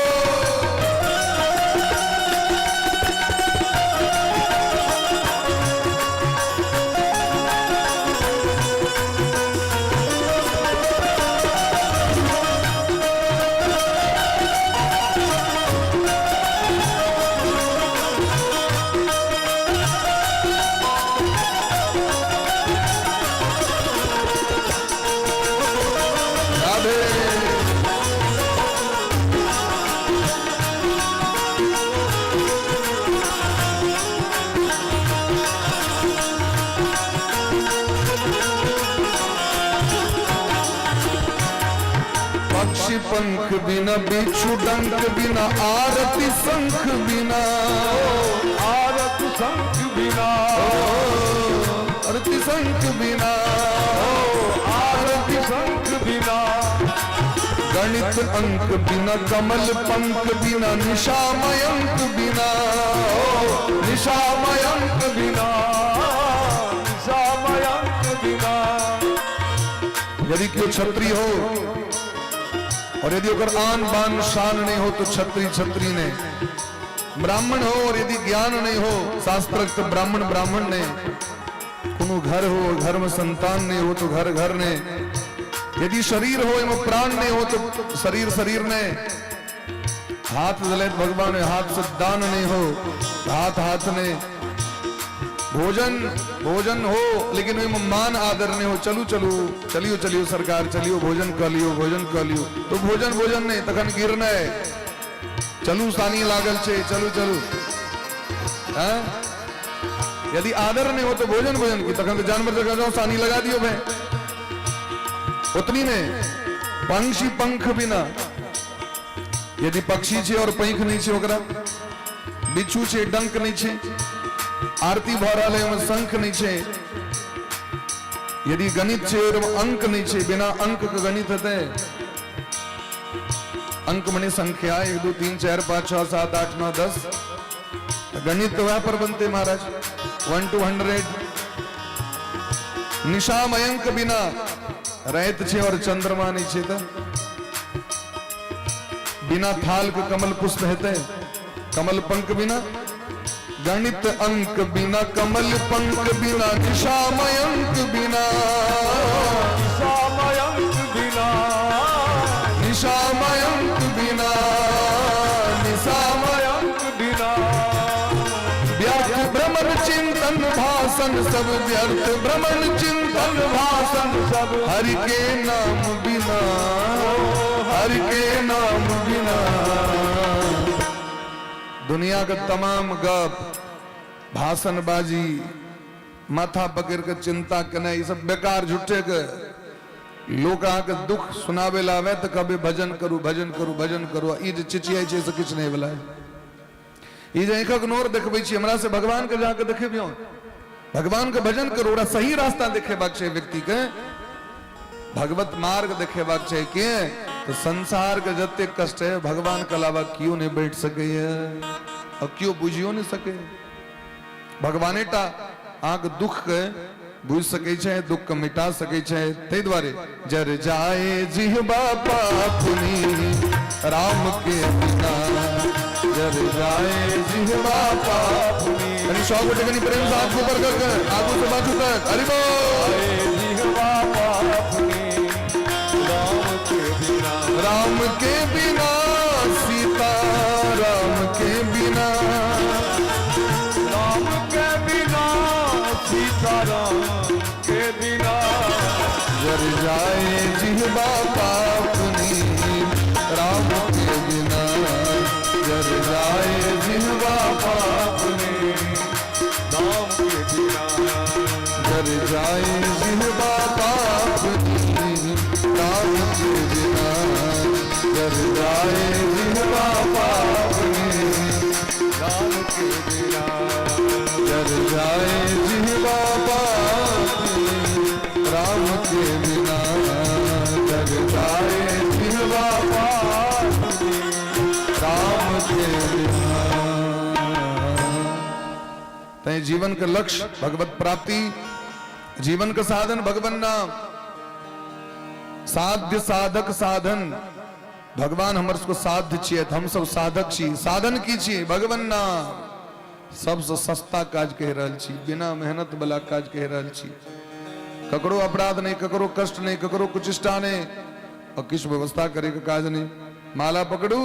Speaker 1: पंख बिना बिच्छू डंक बिना आरती शंख बिना
Speaker 2: आरती शंख बिना
Speaker 1: आरती शंख बिना
Speaker 2: आरती शंख बिना
Speaker 1: गणित अंक बिना कमल पंख बिना निशामयंक बिना निशामयंक बिना
Speaker 2: निशामयंक बिना
Speaker 1: यदि कोई छत्री हो और यदि अगर आन बान शान नहीं हो तो छत्री छत्री ने, ब्राह्मण हो और यदि ज्ञान नहीं हो शास्त्रोक्त ब्राह्मण ब्राह्मण ने, कोनो घर हो घर में संतान नहीं हो तो घर घर ने, यदि शरीर हो एवं प्राण नहीं हो तो शरीर शरीर ने, हाथ दलित भगवान ने हाथ से दान नहीं हो हाथ हाथ ने, भोजन भोजन हो लेकिन वही मान आदर नहीं हो, चलू चलू चलियो चलियो सरकार चलियो भोजन कर लियो तो भोजन भोजन नहीं तखन गिरना है, चलू सानी लागल छे चलू चलू। हाँ? यदि आदर नहीं हो तो भोजन भोजन की तखन तो जानवर जगह जाओ सानी लगा दियो भाई उतनी में। पंक्षी पंख बिना, यदि पक्षी छे और पंख नहीं छे ओकरा, बिच्छू छे डंक नहीं छे, आरती भरालय में शंख नहीं छे, यदि गणित छे और अंक नहीं छे, बिना अंक का गणित है अंक मने संख्या 1 2 3 4 5 6 7 8 9 10 गणित तो वह पर बनते महाराज 1 to 100। निशामयंक बिना, रैत छे और चंद्रमा नहीं छे तो, बिना थाल के कमल पुष्प हेते, कमल पंख बिना, गणित अंक बिना कमल पंख बिना, निशामयंक बिना
Speaker 2: निशामयंक बिना
Speaker 1: निशामयंक बिना निशामयंक
Speaker 2: बिना
Speaker 1: व्यर्थ भ्रमण चिंतन भाषण सब व्यर्थ भ्रमण चिंतन भाषण सब, हरि के नाम बिना हरि के नाम बिना। दुनिया का तमाम गप भाषणबाजी माथा पकड़ के चिंता करना ये सब बेकार झूठे के लोग आके दुख सुनावे लावे तो कभी भजन करू भजन करू भजन करू ई जे चिचियाई छे से किछ नहीं बोला ई जे एक नोर देखबै छी हमरा से भगवान के जाके देखेबियो, भगवान के भजन करू ओरा सही रास्ता देखेबाक छै व्यक्ति के, भगवत मार्ग देखेबाक छै के तो संसार के जते कष्ट है भगवान के अलावा क्यों नहीं बैठ सके और क्यों बुझियो नहीं सके। भगवाने टा आग दुख के बुझ सके छे, दुख के मिटा सके छे, ते द्वारे जर जाए जिह्वा पापुनी राम के बिना, जर जाए जिह्वा पापुनी। अरे 100 गोटे कनी प्रेम से हाथ ऊपर कर आगू से बाजू तक हरि बोल।
Speaker 2: जिह्वा पापुनी
Speaker 1: राम के बिना सीता राम के बिना,
Speaker 2: राम के बिना सीता राम के बिना,
Speaker 1: जर जाए जिह्वा पापुनी राम के बिना, जर जाए जिह्वा पापुनी
Speaker 2: राम के बिना,
Speaker 1: जर जाए जिह्वा पापुनी राम के बिना, जर जाए जिह्वा पापुनी
Speaker 2: राम के बिना,
Speaker 1: जर जाए जिह्वा पापुनी राम के बिना, जर जाए जिह्वा पापुनी राम के बिना। तय जीवन का लक्ष्य भगवत प्राप्ति, जीवन का साधन भगवान नाम, साध्य साधक साधन भगवान हमर को साध्य छिए, हम सब साधक छी, साधन की छी भगवान नाम, सबसे सस्ता काज कह रहल छी, बिना मेहनत वाला काज कह रहल छी। ककरो अपराध नहीं, ककरो कष्ट नहीं, ककरो कुचिष्टा नहीं और किस व्यवस्था करे के काज नहीं। माला पकड़ू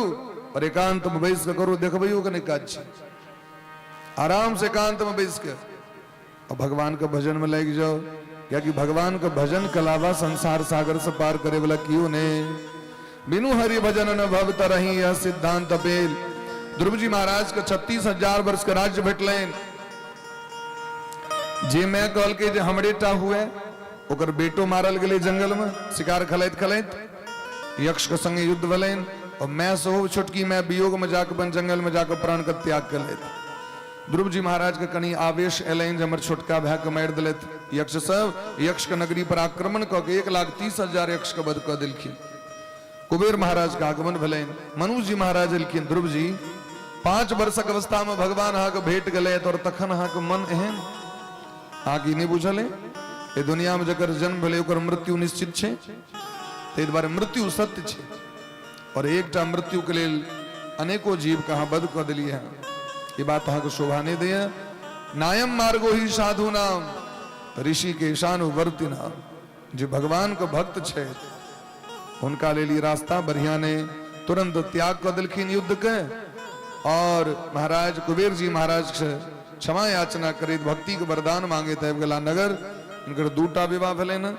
Speaker 1: और एकांत में बैस के करो, देखबैयो के नहीं काज छी, आराम से एकांत में बैस के और भगवान के भजन में लग जाओ, क्योंकि भगवान का भजन के अलावा संसार सागर से पार करे वाला क्यों नहीं। बिनु हरि भजन न भव तरही यह सिद्धांत पेल। ध्रुव जी महाराज के 36,000 वर्ष का राज्य भेटलेन, जे मैं कहल के जे हमरे टा हुए, ओकर बेटो मारल गेले जंगल में शिकार खलैत खलैत, यक्ष के संगे युद्ध भलेन और मैं सोहब छुटकी मैं वियोग में जाकर बन जंगल में जाकर प्राण का त्याग कर लेता। ध्रुव जी महाराज के कनी आवेश एलैन जमर छोटका भै के मार दिलत। यक्ष सब यक्ष के नगरी पर आक्रमण क के 1,30,000 यक्ष के वध क दिलखिन। कुबेर महाराज का आगमन भलेन। मनु जी महाराज एलखिन। ध्रुव जी 5 वर्षक अवस्था में भगवान अहाँ के भेट गए और तखन अहाँ के मन एहन अहाँ की नहीं बुझल है ये दुनिया में जकर जन्म भले ओकर मृत्यु निश्चित है। ते द्वारे मृत्यु सत्य है और एकटा मृत्यु के लिए अनेकों जीव कहाँ बद क दिलिए हैं। ये बात अहाँ को शोभा नहीं दिए। नायम मार्गो ही साधु नाम ऋषि के ईशानुवर्ती नाम। जो भगवान को भक्त छे उनका ले ली रास्ता बढ़िया ने तुरंत त्याग कर दिलखिन युद्ध के और महाराज कुबेर जी महाराज से क्षमा याचना करे भक्ति के वरदान मांगे थे गला नगर इनकर दूटा विवाह भले न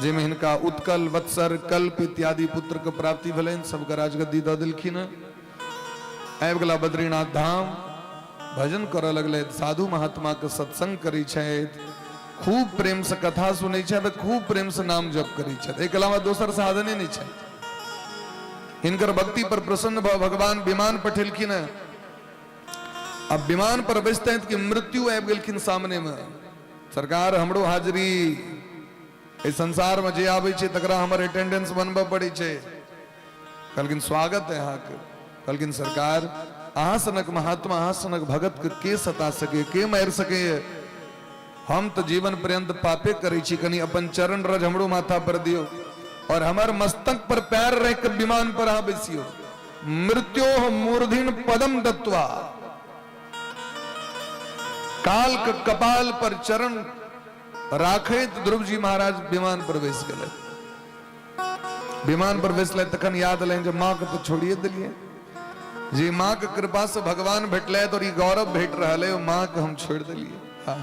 Speaker 1: जिनमें इनका उत्कल वत्सर कल्प इत्यादि पुत्र के प्राप्ति भले सबका राजगद्दी द दिलखिन। आबि गेला बद्रीनाथ धाम भजन कर लगले साधु महात्मा के सत्संग करी छथि खूब प्रेम से कथा सुनै छथि खूब प्रेम से नाम जप करी छथि। एक अलावा दोसर साधने नहीं छै। इनकर भक्ति पर प्रसन्न भगवान विमान पठेलखिन। अब विमान पर बैसते कि मृत्यु आबि गेलखिन सामने में। सरकार हमरो हाजरी इस संसार में जे आबै छै तकरा हमर अटेंडेंस बनबऽ पड़ै छै। कहलखिन स्वागत है अहाँ के। कहलखिन सरकार अहाँ सनक महात्मा अहाँ सनक भगत के सता सके के मार सके। हम तो जीवन पर्यंत पापे करै छी कनी अपन चरण रज हमरो माथा पर दियो और हमार मस्तक पर पैर रख के विमान पर आ बैसियो। मृत्यो मूर्धिन पदम दत्वा काल के कपाल पर चरण राखैत ध्रुव जी महाराज विमान पर बैस गए। विमान पर बैसले तखन याद लें जब माँ के तो छोड़िए दिलिए जी माँ के कृपा से भगवान भेटले तो ई गौरव भेट रहा है माँ के हम छोड़ दिलिए। हाँ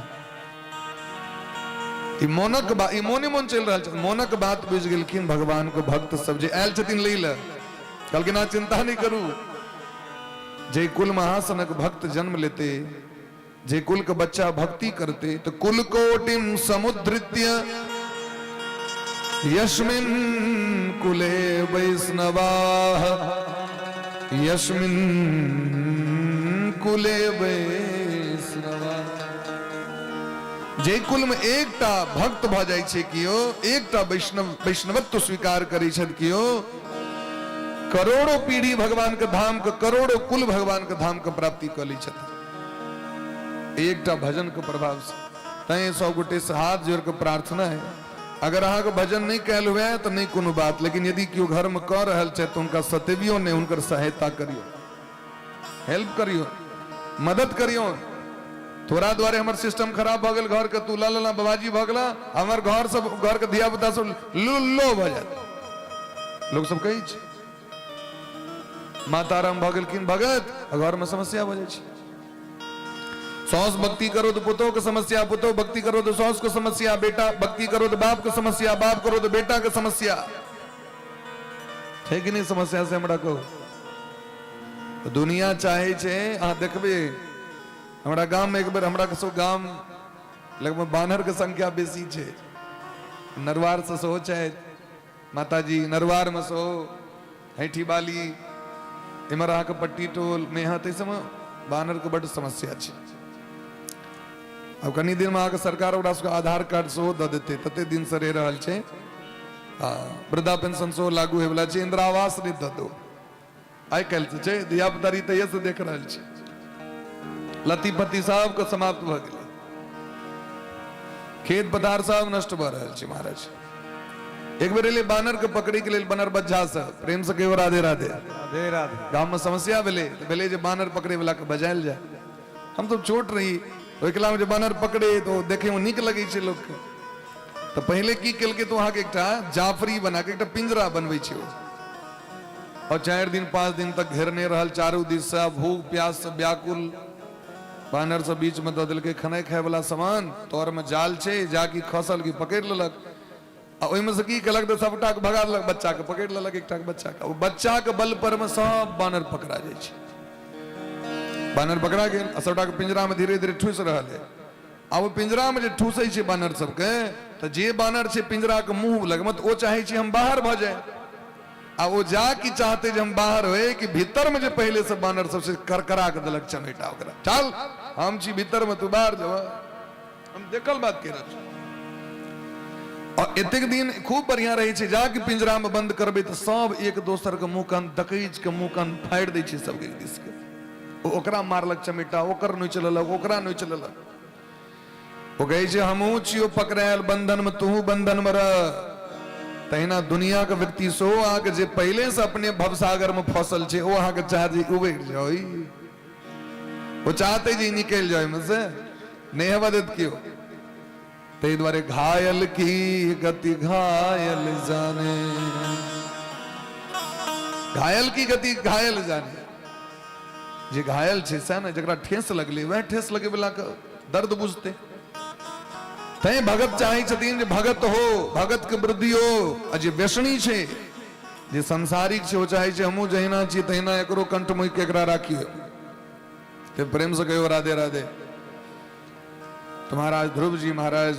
Speaker 1: मोनक बात मोने मोन चल रहा है। मोनक बात बुझ गेलखिन भगवान को भक्त सब जे आयल छथिन लै ले कहलखिन आ चिंता नहीं करू जे कुल महासनक भक्त जन्म लेते जे कुल के बच्चा भक्ति करते तो कुल कोटिम समुद्रित्य यस्मिन कुले वैष्णवाः यस्मिन कुले वैष्णवाः। जे कुल में एकटा भक्त भ जाय छै कियो एकटा वैष्णवत्व स्वीकार करै छथि कियो करोड़ों पीढ़ी भगवान के धाम के करोड़ों कुल भगवान के धाम के प्राप्ति क लै छथि एकटा भजन के प्रभाव से। तैं सब गोटे से हाथ जोड़ के प्रार्थना है अगर अहाँ के भजन नहीं कैल हुए तो नहीं कोनो बात लेकिन यदि क्यों घर में कह रहल छै तो उनका सतेवियो ने उनकर सहायता करियो हेल्प करियो मदद करियो। थोड़ा द्वारे हमार सिस्टम खराब भ गेल घर के तू ला ला बाबाजी भ गेला हमार घर सब घर के धिया पुता सब लुल्लो भ जात लोग सब कही छै। माताराम भ गेलखिन भगत घर में समस्या भ जाय छै। सौस भक्ति करो तो पुतों की समस्या पुतों भक्ति करो तो सौस को समस्या बेटा भक्ति करो तो बाप को समस्या बाप करो तो बेटा की समस्या है कि नहीं। समस्या से हमरा को दुनिया चाहे छे अहाँ देखबे हमरा गांव में एक बार हमरा के सो गांव लगभग बानर के संख्या बेसी छे। नरवार से सो चाहे माताजी नरवार में सो हैठी बाली इमर अहाँ के पट्टी टोल में यहाँ तैसे में बानर के बड़ समस्या छे। अब कनी दिन में आके सरकार ओकरा सबके आधार कार्ड सो द देते तते दिन से रह रहल छे। वृद्धा पेंशन सो लागू है वाला छे इंदिरा आवास नहीं द दो आई कल छे दिया पुतारी तैये से देख रहल छे। लती पति साहब को समाप्त भ गेल खेत पदार साहब नष्ट भ रहल छे। महाराज एक बेर ले बानर के पकड़ी के लेल बानर बज्झा से प्रेम से कहियो राधे राधे राधे राधे। गांव में समस्या भेले जे बानर पकड़े वाला के बजायल जाए। हम तो छोट रही ओकला में जे बानर पकड़े तो देखे में निक लगे छे लोग के। तो पहले की केलके तो वहां के एकटा जाफरी बना के एकटा पिंजरा बनबै छे और 4 दिन 5 दिन तक घेरने रहल चारों दिस से भूख प्यास से व्याकुल। बानर से बीच में द देलकै खनाई खाय वाला सामान तोर में जाल छे जाकी खसल की पकड़ लेलक ओहि में से की केलक तो सबटा के भगा देलक बच्चा के पकड़ लेलक एकटा के बच्चा के। बच्चा के बल पर में सब बानर पकड़ा जाय छे। बानर पकड़ा गेल सबटा के पिंजरा में धीरे धीरे ठूस रहल है। अब पिंजरा में जे ठूसै छे बानर सबके तो जे बानर छे पिंजरा के मुंह लग मत ओ चाहे छे हम बाहर भ जाए आ वो जा की चाहते जे हम बाहर होए कि भीतर में जे पहले से बानर सबसे करकरा के दलक चमेटा ओकरा चल हम छी भीतर में तू बाहर जवा हम देखल बात के रह और एतेक दिन खूब बढ़िया रहे छे जाके पिंजरा में बंद करबे तो सब एक दोसर के मुंह कान दकईज के मुंह कान फाड़ दै छे सब एक दिस के ओकरा मारलक चमेटा ओकर नहीं चललक ओकरा नहीं चललक वो कहे छे हमहू छियो पकड़ायल बंधन में तू बंधन में रह तहिना दुनिया के व्यक्ति सो आके जे पहले से अपने भवसागर में फसल छे वो आके चाह जे उबैठ जाओ वो चाहते जी निकल जाए मुझसे नहीं हवा देत क्यों ते द्वारे घायल की गति घायल जाने घायल की गति घायल जाने जे घायल छे से ना जकरा ठेस लगले वह ठेस लगे वाला का दर्द बुझते तय भगत चाहे छतीन जे भगत हो भगत के वृद्धि हो अजे व्यसनी छे जे संसारिक छे वो चाहे छे हमू जहिना छी तहिना एकरो कंठ मुई केकरा राखियो ते प्रेम से कहो राधे राधे। तो महाराज ध्रुव जी महाराज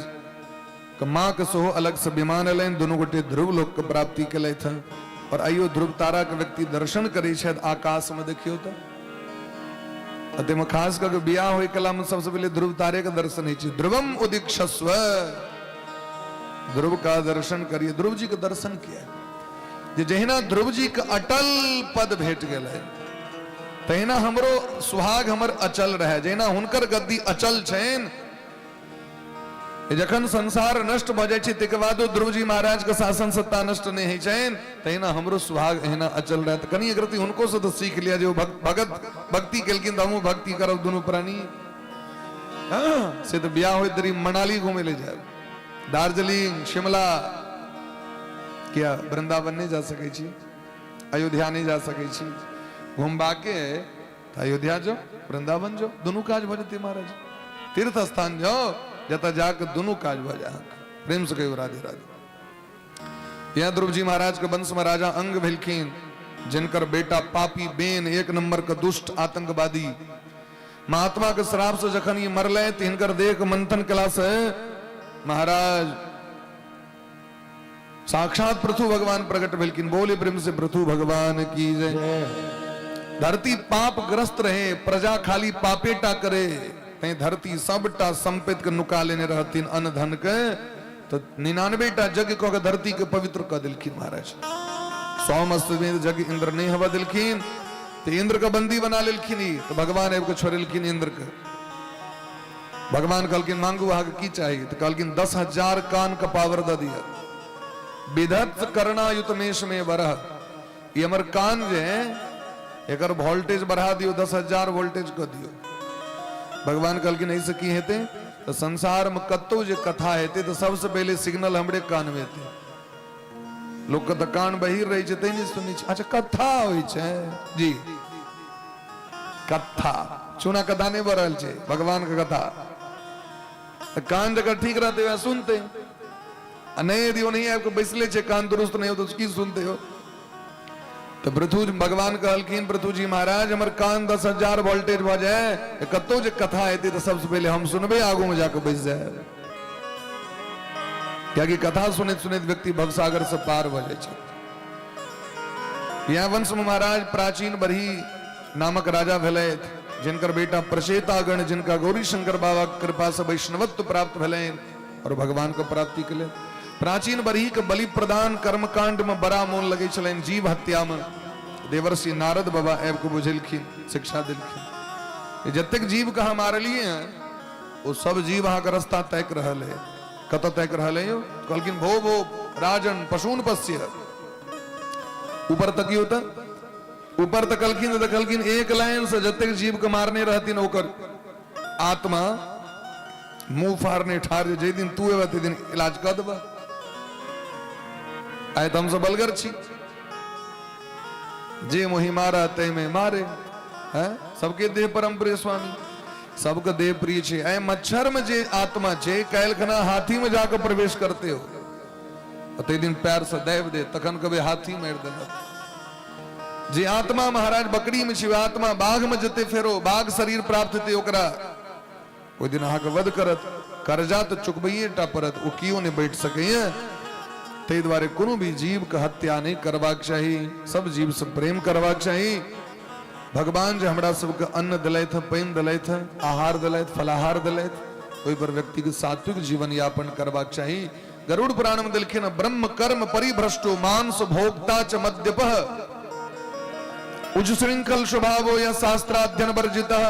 Speaker 1: माँ के सोहो अलग से विमान अलन दोनों गोटे ध्रुव लोक के प्राप्ति के था और आइयो ध्रुव तारा के व्यक्ति दर्शन करे शायद आकाश में देखियो तो अते में खास करके बियाह होए कला में सबसे पहले ध्रुव तारे का दर्शन है ध्रुवम उदीक्षस्व ध्रुव का दर्शन करिए ध्रुव जी का दर्शन किया जे जहिना ध्रुव जी का अटल पद भेट गेल है तहिना हमरो सुहाग हमर अचल रहे जहिना हुनकर गद्दी अचल छेन जखन संसार नष्ट भ जाय छै तके बादो ध्रुव जी महाराज के शासन सत्ता नष्ट नहीं है छेन तहिना हमरो सुहाग एहिना अचल रहे त कनी अग्रति हुनको से तो सीख लिया जो भगत भक्ति केलकिन त हमहु भक्ति करब दुनु प्राणी से तो बियाह होय दरी मनाली घूमे ले जाए दार्जिलिंग शिमला क्या वृंदावन नहीं जा सके छी अयोध्या नहीं जा सके छी घूमबा के अयोध्या जो वृंदावन जो दोनों काज भ जते महाराज तीर्थ स्थान जाओ जता जाकर दोनों काज भ जा प्रेम से कहो राधे राधे। यहाँ ध्रुव जी महाराज के वंश में राजा अंग भेलखिन जिनकर बेटा पापी बेन एक नंबर का दुष्ट आतंकवादी महात्मा के श्राप से जखन ये मरले तो हिनकर देह के मंथन कला से महाराज साक्षात पृथु भगवान प्रकट भेलखिन बोले प्रेम से पृथु भगवान की जय। धरती पाप ग्रस्त रहे प्रजा खाली पापेटा करे धरती सबटा संपित के नुका लेने रहतीन अन्न धन के तो 99टा जग को धरती के पवित्र कर दिलखिन महाराज 100 मस्तवेद जग इंद्र नहीं हवा दिलखिन तो इंद्र का बंदी बना लेलखिन तो भगवान एवं छोड़ेलखिन इंद्र के भगवान कहलखिन मांगू आगे की चाहिए तो कहलखिन 10,000 कान का पावर द दिया विधत्त करणायुतमेश में बरह ये हमर कान जे एक वोल्टेज बढ़ा दियो 10,000 वोल्टेज कर दियो भगवान कहलखिन ऐसे की हेते तो संसार में कत्तो जे कथा हेते तो सबसे पहले सिग्नल हमरे कान में थे लोग तो कान बहिर रही छे नहीं सुनी अच्छा कथा होई छे जी कथा चुना कथा नहीं बरल छे भगवान का कथा कान जगह ठीक रहते हुए सुनते नहीं यदि वो नहीं आपको बैसले छे कान दुरुस्त नहीं हो तो की सुनते हो तो पृथु भगवान कहलखिन पृथु जी महाराज हमर कान 10,000 वोल्टेज भ जाए कतो जे कथा हेती तो सबसे पहले हम सुनबे आगू में जाकर बैस जाए क्या कि कथा सुनित सुनित व्यक्ति भवसागर से पार भ जाए यहाँ वंश में महाराज प्राचीन बरही नामक राजा भेले जिनकर बेटा प्रचेतागण जिनका गौरी शंकर बाबा कृपा से वैष्णवत्व प्राप्त भेले और भगवान को प्राप्ति के लिए प्राचीन बरही के बलि प्रदान कर्मकांड में बड़ा मोन लगे चलें जीव हत्या में देवर्षि नारद बाबा ऐब को बुझेलखिन शिक्षा दिलखिन जतेक जीव कहा मारलिए हैं वो सब जीव अहाँ का रास्ता तय कर रहे है कत तय कर रहे हो कहलखिन भो भो राजन पशुन पश्य ऊपर तक ही होता ऊपर तक कहलखिन एक लाइन से जतेक जीव के मारने रहतीन ओकर आत्मा मुंह फाड़ने ठार जे दिन तू एवं ते दिन इलाज कर देबा आए तो हमसे बलगर छी जे मोहि मारा ते में मारे है सबके देह परम प्रिय स्वामी सबके देह प्रिय छे ऐ मच्छर में जे आत्मा छे कैलखना हाथी में जाकर प्रवेश करते हो ते दिन पैर से दैव दे तखन कबे हाथी मार देना जे आत्मा महाराज बकरी में छे आत्मा बाघ में जते फेरो बाघ शरीर प्राप्त थे ओकरा कोई दिन अहाँ के वध करत कर्जा तो चुकबइए टा परत वो क्यों नहीं बैठ सके ते द्वारे कोनो भी जीव के हत्या नहीं करबाक चाही, सब जीव से प्रेम करबाक चाही। भगवान जो हमरा सबके अन्न दिलैथ, पानि दिलैथ, आहार दिलैथ, फलाहार दिलैथ, ओहि पर व्यक्ति के सात्विक जीवन यापन करबाक चाही। गरुड़ पुराण में देलखिन ब्रह्म कर्म परिभ्रष्टो मांस भोक्ता च मद्यपः उज्जृंखल स्वभावो या शास्त्राध्ययन वर्जितः।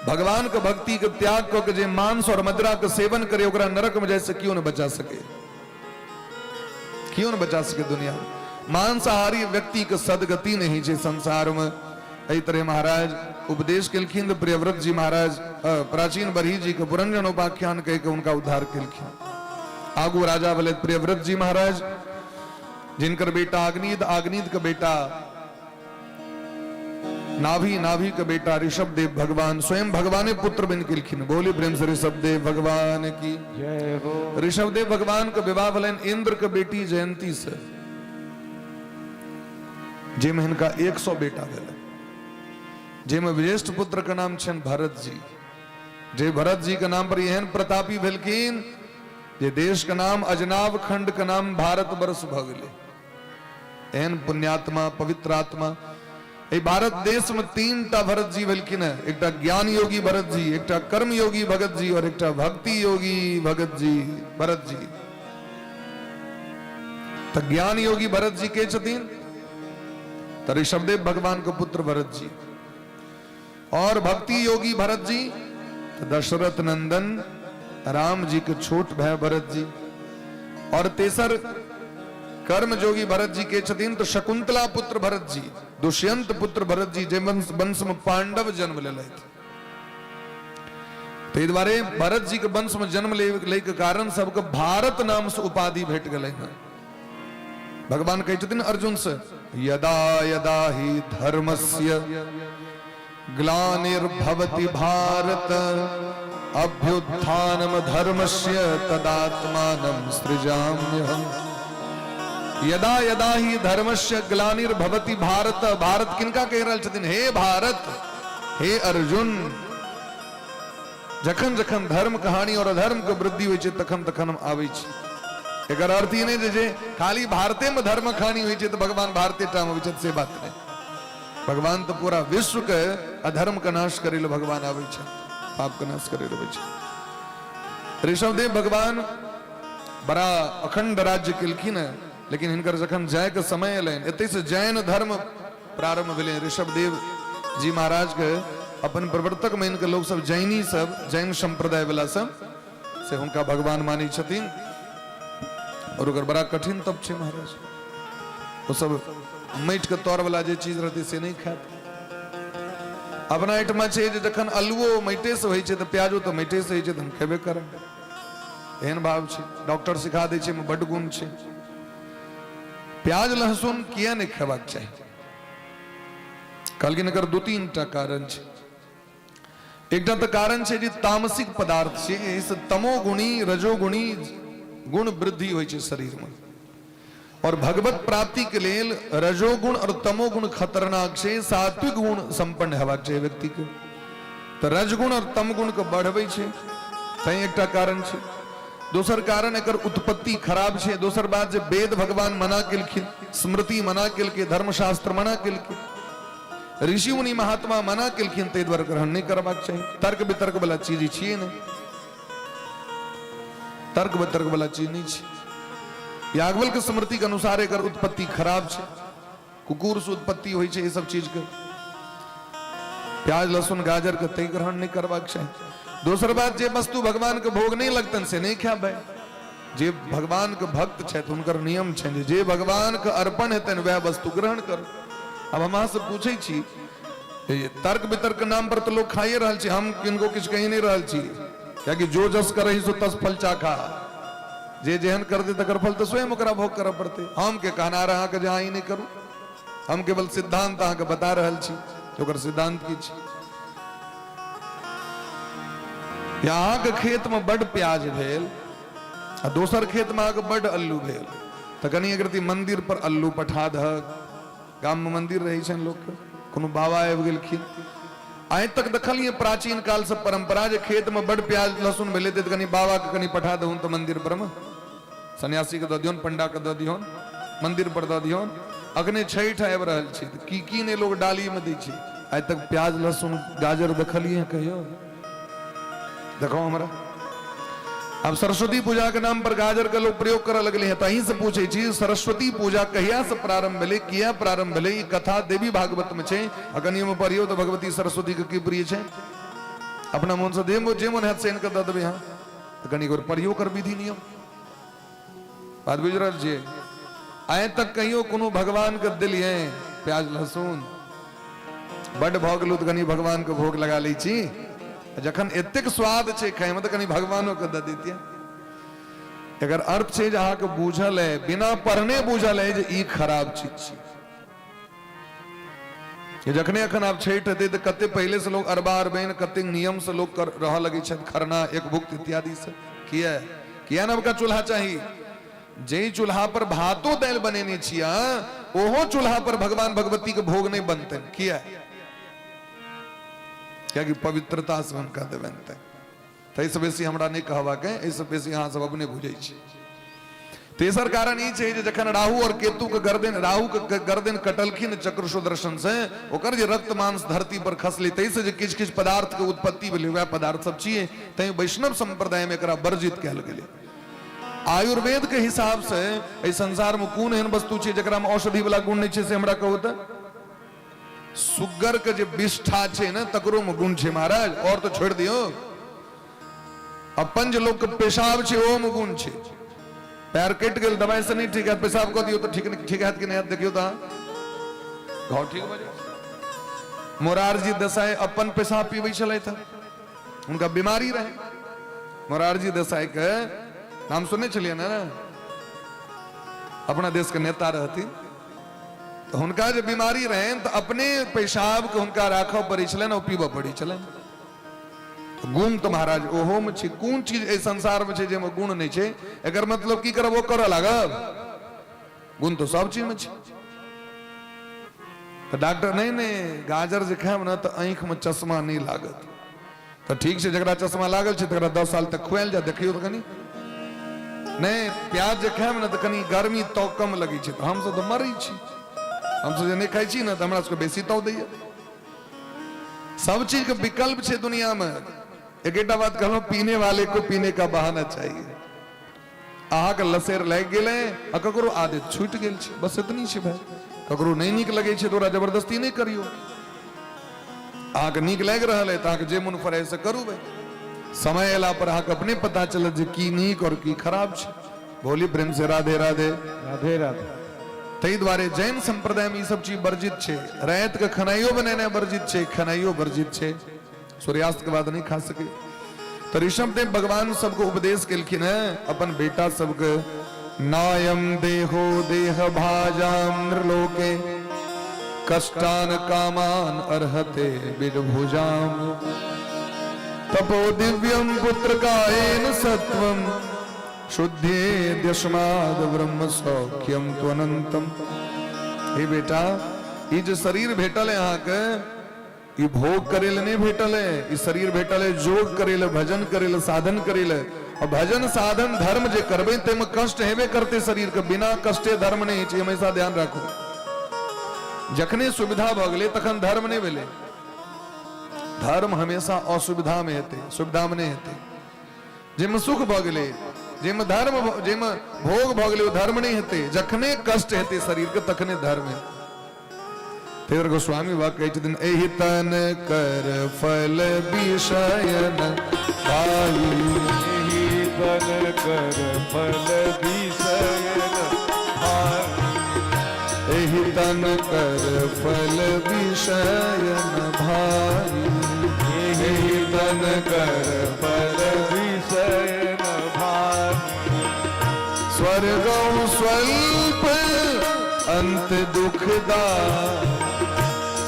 Speaker 1: भगवान के भक्ति के त्याग को जे मांस और मदिरा के सेवन करे ओकरा नरक में जैसे क्यों न बचा सके, क्यों न बचा सके दुनिया में। मांसाहारी व्यक्ति के सदगति नहीं है संसार में। एहि तरह महाराज उपदेश केलखिन प्रियव्रत जी महाराज प्राचीन बरही जी के पुरंजन उपाख्यान कह के उनका उद्धार केलखिन। आगू राजा बोले प्रियव्रत जी महाराज जिनकर बेटा आग्नीद, आग्नीद का बेटा नाभि, नाभि का बेटा ऋषभ देव भगवान स्वयं भगवान पुत्र बन केलखिन। बोले प्रेम से ऋषभ देव भगवान की जय हो। ऋषभ देव भगवान का विवाह भलन इंद्र के बेटी जयंती से, जेमे हिनका 100 बेटा भेल, जेमे विशिष्ट पुत्र का नाम छन भरत जी। जे भरत जी के नाम पर एहन प्रतापी भेलखिन जे देश का नाम अजनाब, खंड का नाम भारत वर्ष भ गेलै। एहन पुण्यात्मा पवित्र आत्मा ए भारत देश में 3टा भरत जी भेलखिन है। एकटा ज्ञान योगी भरत जी, एकटा कर्म योगी भगत जी और एकटा भक्ति योगी भगत जी भरत जी। तो ज्ञान योगी भरत जी के छथिन तो ऋषभदेव भगवान के पुत्र भरत जी, और भक्ति योगी भरत जी तो दशरथ नंदन राम जी के छोट भाई भरत जी, और तेसर कर्म जोगी भरत जी के छथिन तो शकुंतला पुत्र भरत जी, दुष्यंत पुत्र भरत जी, जे वंश में पांडव जन्म लेलथि। ताहि दुआरे भरत जी के वंश में जन्म ले के कारण सबके भारत नाम से उपाधि भेट गेलै है। भगवान कहै छथिन अर्जुन से यदा यदा हि धर्मस्य ग्लानिर्भवति भारत अभ्युत्थानम धर्मस्य तदात्मानं सृजाम्यहम्। यदा यदा ही धर्मस्य ग्लानिर्भवति भारत, भारत किनका कह रहल छथिन? हे भारत, हे अर्जुन, जखन जखन धर्म कहानी और अधर्म के वृद्धि होइ छै तखन तखन हम आबै छी। एकर अर्थ ई नहीं जे खाली भारते में धर्म कहानी होइ छै तो भगवान भारते टा में होइ छै, से बात नहीं। भगवान तो पूरा विश्व के अधर्म का नाश करे ले भगवान आबै छै, पाप का नाश करे ले आबै छै। ऋषभदेव भगवान बड़ा अखंड राज्य केलखिन है, लेकिन हिनकर जखन जाय के समय एलैन, एते से जैन धर्म प्रारंभ भेलै। ऋषभदेव जी महाराज के अपन प्रवर्तक में इनके लोग सब जैनी सब, जैन संप्रदाय वाला सब से हुनका भगवान मानी छथिन। और ओकर बड़ा कठिन तप छै महाराज, वो सब माटि के तौर वाला जे चीज रहते से नहीं खात। अपना आइटमा छै जे जखन अलुओ माटे से होइ छै तो प्याजो तो माटे से होइ छै, हम खेबे करब, एहन भाव छै। डॉक्टर सिखा दै छै में बड गुण छै। प्याज लहसुन किया नहीं खेबाक चाही? कहलखिन एकर 2-3टा कारण छै। एकटा तो कारण छै जे तामसिक पदार्थ छै, इस तमोगुणी रजोगुणी गुण वृद्धि होइ छै शरीर में, और भगवत प्राप्ति के लेल रजोगुण और तमोगुण खतरनाक छै, सात्विक गुण संपन्न हेबाक चाही व्यक्ति के। तो रजगुण और तमगुण के बढ़बै छै, तै एकटा कारण छै। दोसर कारण एकर उत्पत्ति खराब छै। दोसर बात जे वेद भगवान मना केलखिन, स्मृति मना केलकै, धर्मशास्त्र मना केलकै, ऋषि मुनि महात्मा मना केलखिन, ताहि दुआरे ग्रहण नहीं करबाक चाही। तर्क वितर्क वाला चीज छियै नहीं, तर्क वितर्क वाला चीज नहीं छै। याज्ञवल्क्य के स्मृति के अनुसार एकर उत्पत्ति खराब छै, कुकुर से उत्पत्ति होइ छै, ये सब चीज के प्याज लहसुन गाजर के तय ग्रहण नहीं करबाक चाही। दोसर बात जे वस्तु भगवान के भोग नहीं लगतन से नहीं खाबै। जे भगवान के भक्त छथि हुनकर नियम छनि जे भगवान के अर्पण हेतनि वह वस्तु ग्रहण करू। अब हम अहाँ से पूछे छी, तर्क वितर्क के नाम पर तो लोग खाइए रहल छी, हम किनको किछु कहि नहीं रहल छी, कियाकि जो जस करहि सो तस फल चाखा। जे जेहन कर दे तकर फल तो स्वयं ओकरा भोग करऽ पड़ते। हम के कहना अहाँ के जहाँ ही नहीं करू, हम केवल सिद्धांत अहाँ के बता रहल छी, ओकर सिद्धांत की छी। यहाँ के खेत में बड़ प्याज भेल, आ दोसर खेत में आगे बड़ अल्लू भेल, तो कनी अगर मंदिर पर अल्लू पठा दहक। गाम में मंदिर रही छन लोग के, कोनो बाबा आबि गेलखिन, आइ तक देखलिए प्राचीन काल से परंपरा जे खेत में बड़ प्याज लहसुन भेले तो कनी बाबा के कनी पठा दहूं तो मंदिर पर में सन्यासी के दऽ दियौन, पंडा के दऽ दियौन, मंदिर पर दऽ दियौन, अखने छठि आबि रहल छै तऽ की ने लोग डाली में दै छै। आइ तक प्याज लहसुन गाजर देखलिए कहियो? देखो हमरा। अब सरस्वती पूजा के नाम पर गाजर का लोग प्रयोग करऽ लगले हैं। तहीं से पूछे छी सरस्वती पूजा कहिया से प्रारंभ भेलै, किया प्रारंभ भेलै? ई कथा देवी भागवत में छै। अखन में पढ़ियो तो भगवती सरस्वती के की प्रिय छै। अपना मन से जे मन हैत से इनके दऽ देबै अहाँ, तऽ कनी और पढ़ियो कर विधि नियम। बात बुझ रहल छियै? आइ तक कहियो कोनो भगवान के देलिए प्याज लहसुन? बड भऽ गेलौ तऽ कनी भगवान के भोग लगा लै छी। जखन एतेक स्वाद छै खाए में तऽ कनी भगवानो के दऽ दैतियै। एकर अर्थ छै जे अहाँके बूझल है, बिना पढ़ने बूझल है जे ई खराब चीज छै। जखने अखन आप छठि हेतै तऽ कते पहले से लोग अरबा अरबैन कते नियम से लोग कर रह लगे छथि, खरना एक भुक्त इत्यादि से। किया नवका चूल्हा चाही? जे चूल्हा पर भातो दालि बनेने छियै ओहो चूल्हा पर भगवान भगवती के भोग नहीं बनते। किया? क्या कि पवित्रता से हुनका बनते। तैसे बेसी हमरा नहीं कहबाक है, एहिसँ बेसी अहाँ सब अपने बुझै छी। तेसर कारण ई छै जे जखन राहु और केतु के गर्दन, राहु के गर्दन कटलखिन चक्र सुदर्शन से, ओकर जे रक्त मांस धरती पर खसलै, तैसे जे किछ किछ पदार्थ के उत्पत्ति भेलै, वह पदार्थ सब छियै। तैं वैष्णव संप्रदाय में एकरा वर्जित कयल गेलै। आयुर्वेद के हिसाब से एहि संसार में कोन एहन वस्तु छै जकरा में औषधि वाला गुण नहीं छै से हमरा कहू तऽ? सुगर के जे विष्ठा छै ना तकरो में गुण छै महाराज, और तो छोड़ दियो। अपन जे लोग के पेशाब छै ओ में गुण छै। पैर कटि गेल, दवाई से नहीं ठीक है, पेशाब कऽ दियो तो ठीक हैत कि नहीं हैत? देखियो तऽ घाव ठीक भऽ जाय। मोरारजी देसाई अपन पेशाब पीबै छलथि, हुनका बीमारी रहे। मोरारजी देसाई के नाम सुने छलिए ना? अपना देश के नेता रहथिन, तो हुनका जे बीमारी रहे तो अपने पेशाब के हुनका राखऽ पड़ै छलनि और पीबऽ पड़ै छलनि। गुण तो महाराज ओहो में छै। कोन चीज ए संसार में छै जेमे गुण नहीं छै? एकर मतलब की करब? ओ करऽ लागब? गुण तो सब चीज में छै। तो डॉक्टर नहीं गाजर जे खाएब ना तो आंख में चश्मा नहीं लागत। तो ठीक छै, जकरा चश्मा लागल छै तकरा 10 साल तक खुआल जा, देखियो तो कनी। नहीं प्याज जे खाएब ना तो कनी गर्मी तो कम लगे छै, तो हम सब तो मरै छी। हम सब जे नहीं खाई छी ना तो हमरा सबके बेसी ताव दैया। सब चीज के विकल्प छै दुनिया में। एकेटा बात कहलौं, पीने वाले को पीने का बहाना चाहिए। अहाँ के लसेर लागि गेलै आ ककरो आदत छूट गेल छै, बस इतनी छै भाई। ककरो नहीं नीक लगे छै तो ओकरा जबरदस्ती नहीं करियो। अहाँ के नीक लागि रहल है तो अहाँ के जे मन फरे से करू भाई। समय अयला पर अहाँ के अपने पता चलत जे की नीक और की खराब छै। बोली प्रेम से राधे राधे।
Speaker 2: राधे राधे।
Speaker 1: तै द्वारे जैन संप्रदाय में ई सब चीज वर्जित छै। रात के खनाइयो बनेनाइ वर्जित छै, खनाइयो वर्जित छै। सूर्यास्त के बाद नहीं खा सके। तो ऋषभ देव भगवान सबको उपदेश केलखिन है अपन बेटा सबके। नायम देहो देह भाजाम नृलोके कष्टान कामान अर्हते विदभुजाम तपो दिव्यम पुत्र कायेन सत्वम शुद्धे द्यस्माद ब्रह्म सौख्यम त्वनंतम। हे बेटा, ये जो शरीर भेटल है अहाँ के, ये भोग करेल नहीं भेटल है। ये शरीर भेटल है जोग करेल, भजन करेल, साधन करेल। और भजन साधन धर्म जे करबे ते में कष्ट हेबे करते शरीर के। बिना कष्टे धर्म नहीं छै, हमेशा ध्यान राखो। जखने सुविधा भ गेलै तखन धर्म नहीं भेलै। धर्म हमेशा असुविधा में हेतै, सुविधा में नहीं हेतै। जेमे सुख भ गेलै, जेमे धर्म, जेमे भोग भ गेलै, ओ धर्म नहीं हेतै। जखने कष्ट हेतै शरीर के तखने धर्म हेतै। फिर गोस्वामी वाक्य कहै छथिन, एहि तन कर फल विषयन भाई।
Speaker 2: एहि तन कर फल विषयन भाई।
Speaker 1: एहि तन कर फल विषयन भाई।
Speaker 2: एहि तन कर फल विषयन भाई।
Speaker 1: स्वर्गौ स्वल्प अंत दुखदाई।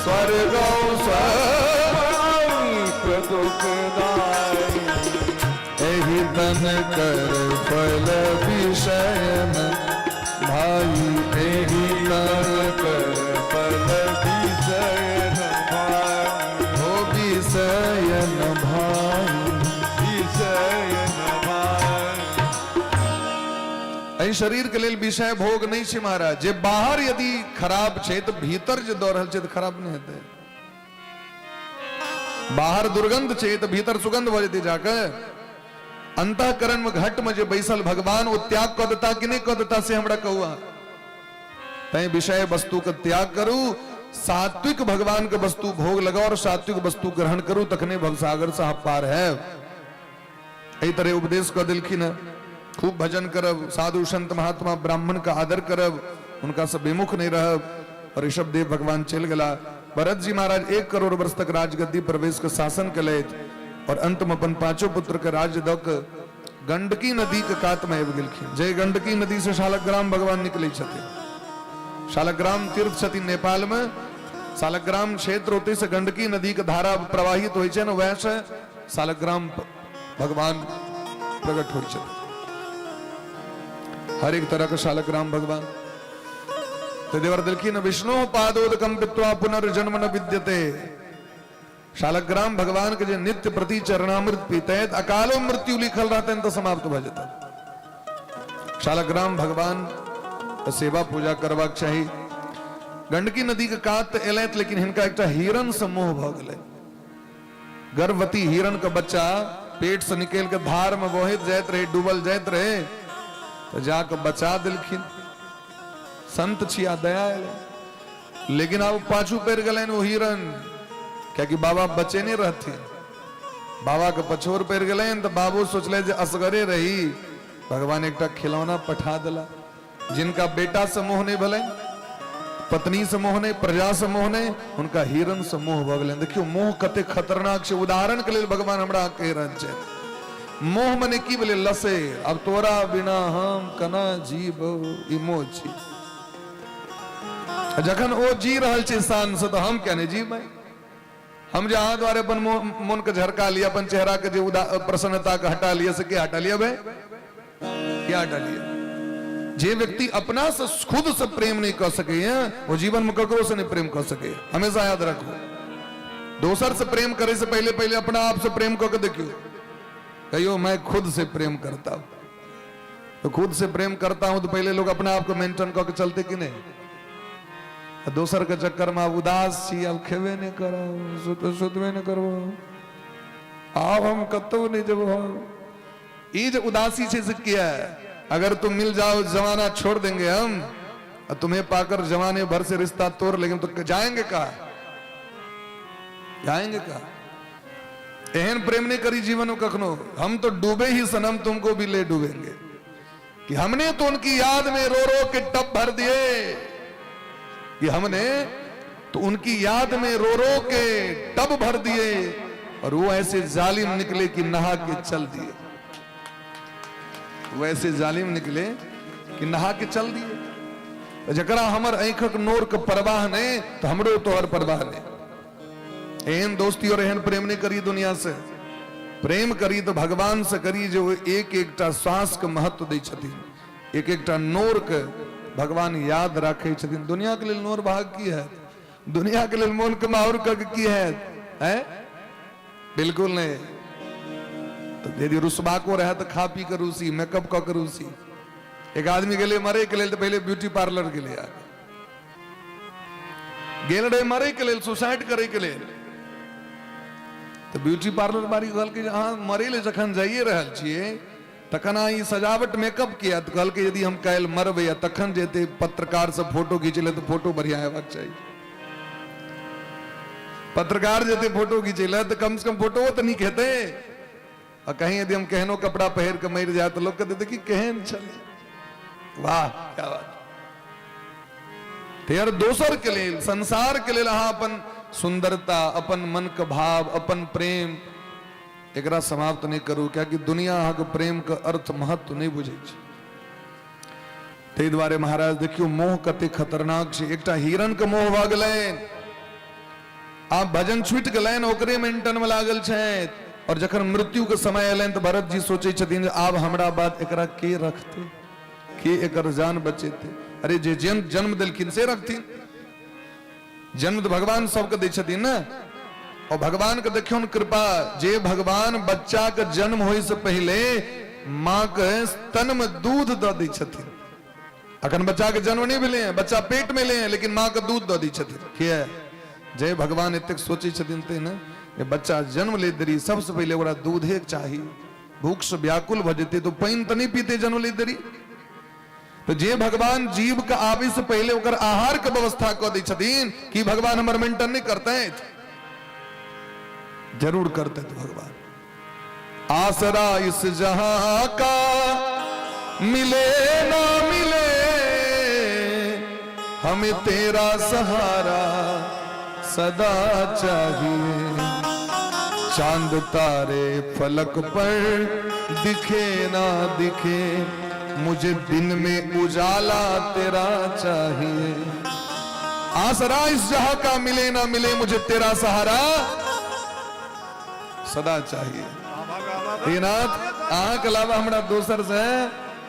Speaker 1: स्वर्गौ स्वल्प दुखदाई। एहि तन कर फल विषयन भाई। एहि तन कर
Speaker 2: फल विषयन भाई।
Speaker 1: हो विषयन भाई।
Speaker 2: विषयन भाई।
Speaker 1: एहि शरीर के लेल विषय भोग नहीं छै महाराज। जे बाहर यदि खराब छै तो भीतर जे दऽ रहल छै तो खराब नहीं हेतै। बाहर दुर्गंध छै तो भीतर सुगंध भऽ जेतै जाके। अंतःकरण में घट में जे बैसल भगवान वो त्याग कऽ देता कि नहीं कऽ देता से हमरा कहू। तैं विषय वस्तु का त्याग करू, सात्विक भगवान के वस्तु भोग लगाओ और सात्विक वस्तु ग्रहण करू, तखने भवसागर से पार है। एहि तरह उपदेश कऽ देलखिन है। खूब भजन करब, साधु संत महात्मा ब्राह्मण का आदर करब, उनका से विमुख नहीं रहब। और ऋषभ देव भगवान चल गला। भरत जी महाराज 1 करोड़ वर्ष तक राजगद्दी प्रवेश के शासन कलैत और अंत में अपन 5 पुत्र के राज्य दऽ के गंडकी नदी के कात में आबि गेलखिन। जे गंडकी नदी से शालग्राम भगवान निकले छथिन। शालग्राम तीर्थ छथिन नेपाल में। शालग्राम क्षेत्र होते से गंडकी नदी के धारा प्रवाहित होइ छै न, वैसे शालग्राम भगवान प्रकट होइ छथिन। हर एक तरह का शालग्राम भगवान। तो देवर दिलखिन विष्णु पादोदकम पित्वा पुनर्जन्म न विद्यते। शालग्राम भगवान के जो नित्य प्रति चरणामृत पीते अकालो मृत्यु लिखल रहते तो समाप्त भ जाता। शालग्राम भगवान के सेवा पूजा करबाक चाहिए। गंडकी नदी के कात एलैत, लेकिन हिनका एक हिरण से मोह भ गेलै। गर्भवती हिरण का बच्चा पेट से निकल के धार में बहैत जाइत रहे, डूबल जाइत रहे, तो जाके बचा दिलखिन। संत छिया दया एलै। लेकिन अब पाछू पैर गलन वो हिरण, क्या कि बाबा बचे नहीं रहते। बाबा के पछोर पैर गलन तो बाबू सोचले जे असगरे रही, भगवान एक खिलौना पठा दिला। जिनका बेटा से मोह नहीं भले, पत्नी से मोह नहीं, प्रजा से मोह नहीं, उनका हिरण से मोह भ गेलै। देखियो मोह कते खतरनाक छै। उदाहरण के लिए भगवान हमरा कह रहल छै, मोह मने की बोले लसे। अब तोरा बिना हम कना जीव, ई मोह छी। जखन ओ जी रहल छै शान से, तो हम क्या नहीं जी भाई। हम जहां द्वारे अपन मन के झरका लिया, अपन चेहरा के जो प्रसन्नता का हटा लिया, से क्या हटा लिया भाई? क्या हटा लिया? जे व्यक्ति अपना से खुद से प्रेम नहीं कर सके हैं, वो जीवन में ककरो से नहीं प्रेम कर सके। हमेशा याद रखो, दोसर से प्रेम करे से पहले पहले अपना आप से प्रेम करके देखियो। कहियो मैं खुद से प्रेम करता हूं। तो खुद से प्रेम करता हूं तो पहले लोग अपना आप को मेंटेन करके चलते कि नहीं? दोसर के चक्कर में उदास छी, अब खेबे नहीं करो, सुतबे नहीं करो, अब हम कतौ नहीं जब ये जो उदासी से किया है। अगर तुम मिल जाओ जमाना छोड़ देंगे हम, और तुम्हें पाकर जमाने भर से रिश्ता तोड़ लेंगे, तो जाएंगे कहा? जाएंगे कहा? एहन प्रेम नहीं करी जीवन में कखनो। हम तो डूबे ही सनम, तुमको भी ले डूबेंगे। कि हमने तो उनकी याद में रो रो के टब भर दिए, कि हमने तो उनकी याद में रो रो के टब भर दिए, और वो ऐसे जालिम निकले कि नहा के चल दिए। वो ऐसे जालिम निकले कि नहा के चल दिए। जकरा हमर आंखक नोर के परवाह नहीं, तो हमरो तोहर परवाह नहीं। एहन दोस्ती और एहन प्रेम नहीं करी दुनिया से। प्रेम करी तो भगवान से करी, जो एक एकटा श्वास के महत्व दै छथिन, एक एकटा नोर के भगवान याद रखे छथिन। दुनिया के लिए नोर भाग की है? दुनिया के लिए मोन के माहौर की है? बिल्कुल नहीं। तो यदि रुसबाको रहे तो खा पी कर रूसी, मेकअप कर रूसी। एक आदमी के लिए मरे के लिए तो पहले ब्यूटी पार्लर के लिए आ गेल रहे, मरे के लिए, सुसाइड करे के लिए। तो ब्यूटी पार्लर बारी कहल के हाँ मरे ले जखन जाइए रहल छिए, तखन ई सजावट मेकअप किया। तो कहल के यदि हम काल्हि मरबै या तखन जेते पत्रकार से फोटो खींचे तो फोटो बढ़िया हेबाक चाहिए। पत्रकार जेते फोटो खींचे तो कम से कम फोटो तो नीक हेतै। और कहीं यदि हम केहनो कपड़ा पहन के मर जाए तो लोग कहते देखी केहन छलै, वाह क्या बात। यार दोसर के लिए, संसार के लिए अहाँ अपन सुंदरता, अपन मन के भाव, अपन प्रेम एकरा समाप्त नहीं करू। क्या कि दुनिया अहाँ के प्रेम के अर्थ महत्व नहीं बुझे। ताहि दुआरे महाराज देखियो मोह कते खतरनाक छै। एकटा हिरण के मोह भ गेलैन, आप भजन छूट गेलैन, ओकरे मेंटन में लागल छथि। और जखन मृत्यु के समय एलैन तो भरत जी सोचे छथिन आब हमरा बाद एकरा के रखते, के एकर जान बचेते। अरे जे जन्म दिलखिन से रखथिन। जन्म तो भगवान सबके दै छथिन ना। और भगवान के देखियो कृपा, जे भगवान बच्चा के जन्म होय से पहले माँ के स्तन में दूध द दै छथिन। अखन बच्चा के जन्म नहीं मिले हैं, बच्चा पेट में ले हैं, लेकिन माँ का दूध दो दी छथिन किया जय भगवान एतेक सोची छथिन ते न ये बच्चा जन्म ले दरी सबसे पहले ओकरा दूधे चाहिए, भूख से व्याकुल भ जेते तो पानी तो नहीं पीते जन्म ले दरी। तो जे भगवान जीव का आवे से पहले ओकर आहार के व्यवस्था कर दी छथिन कि भगवान हमर मेंटेन नहीं करते हैं, जरूर करते तो भगवान। आसरा इस जहां का मिले ना मिले हमें तेरा सहारा सदा चाहिए, चांद तारे फलक पर दिखे ना दिखे मुझे दिन में उजाला तेरा चाहिए। आसरा इस जहां का मिले ना मिले मुझे तेरा सहारा सदा चाहिए। नाथ आंख अलावा हमारा दोसर से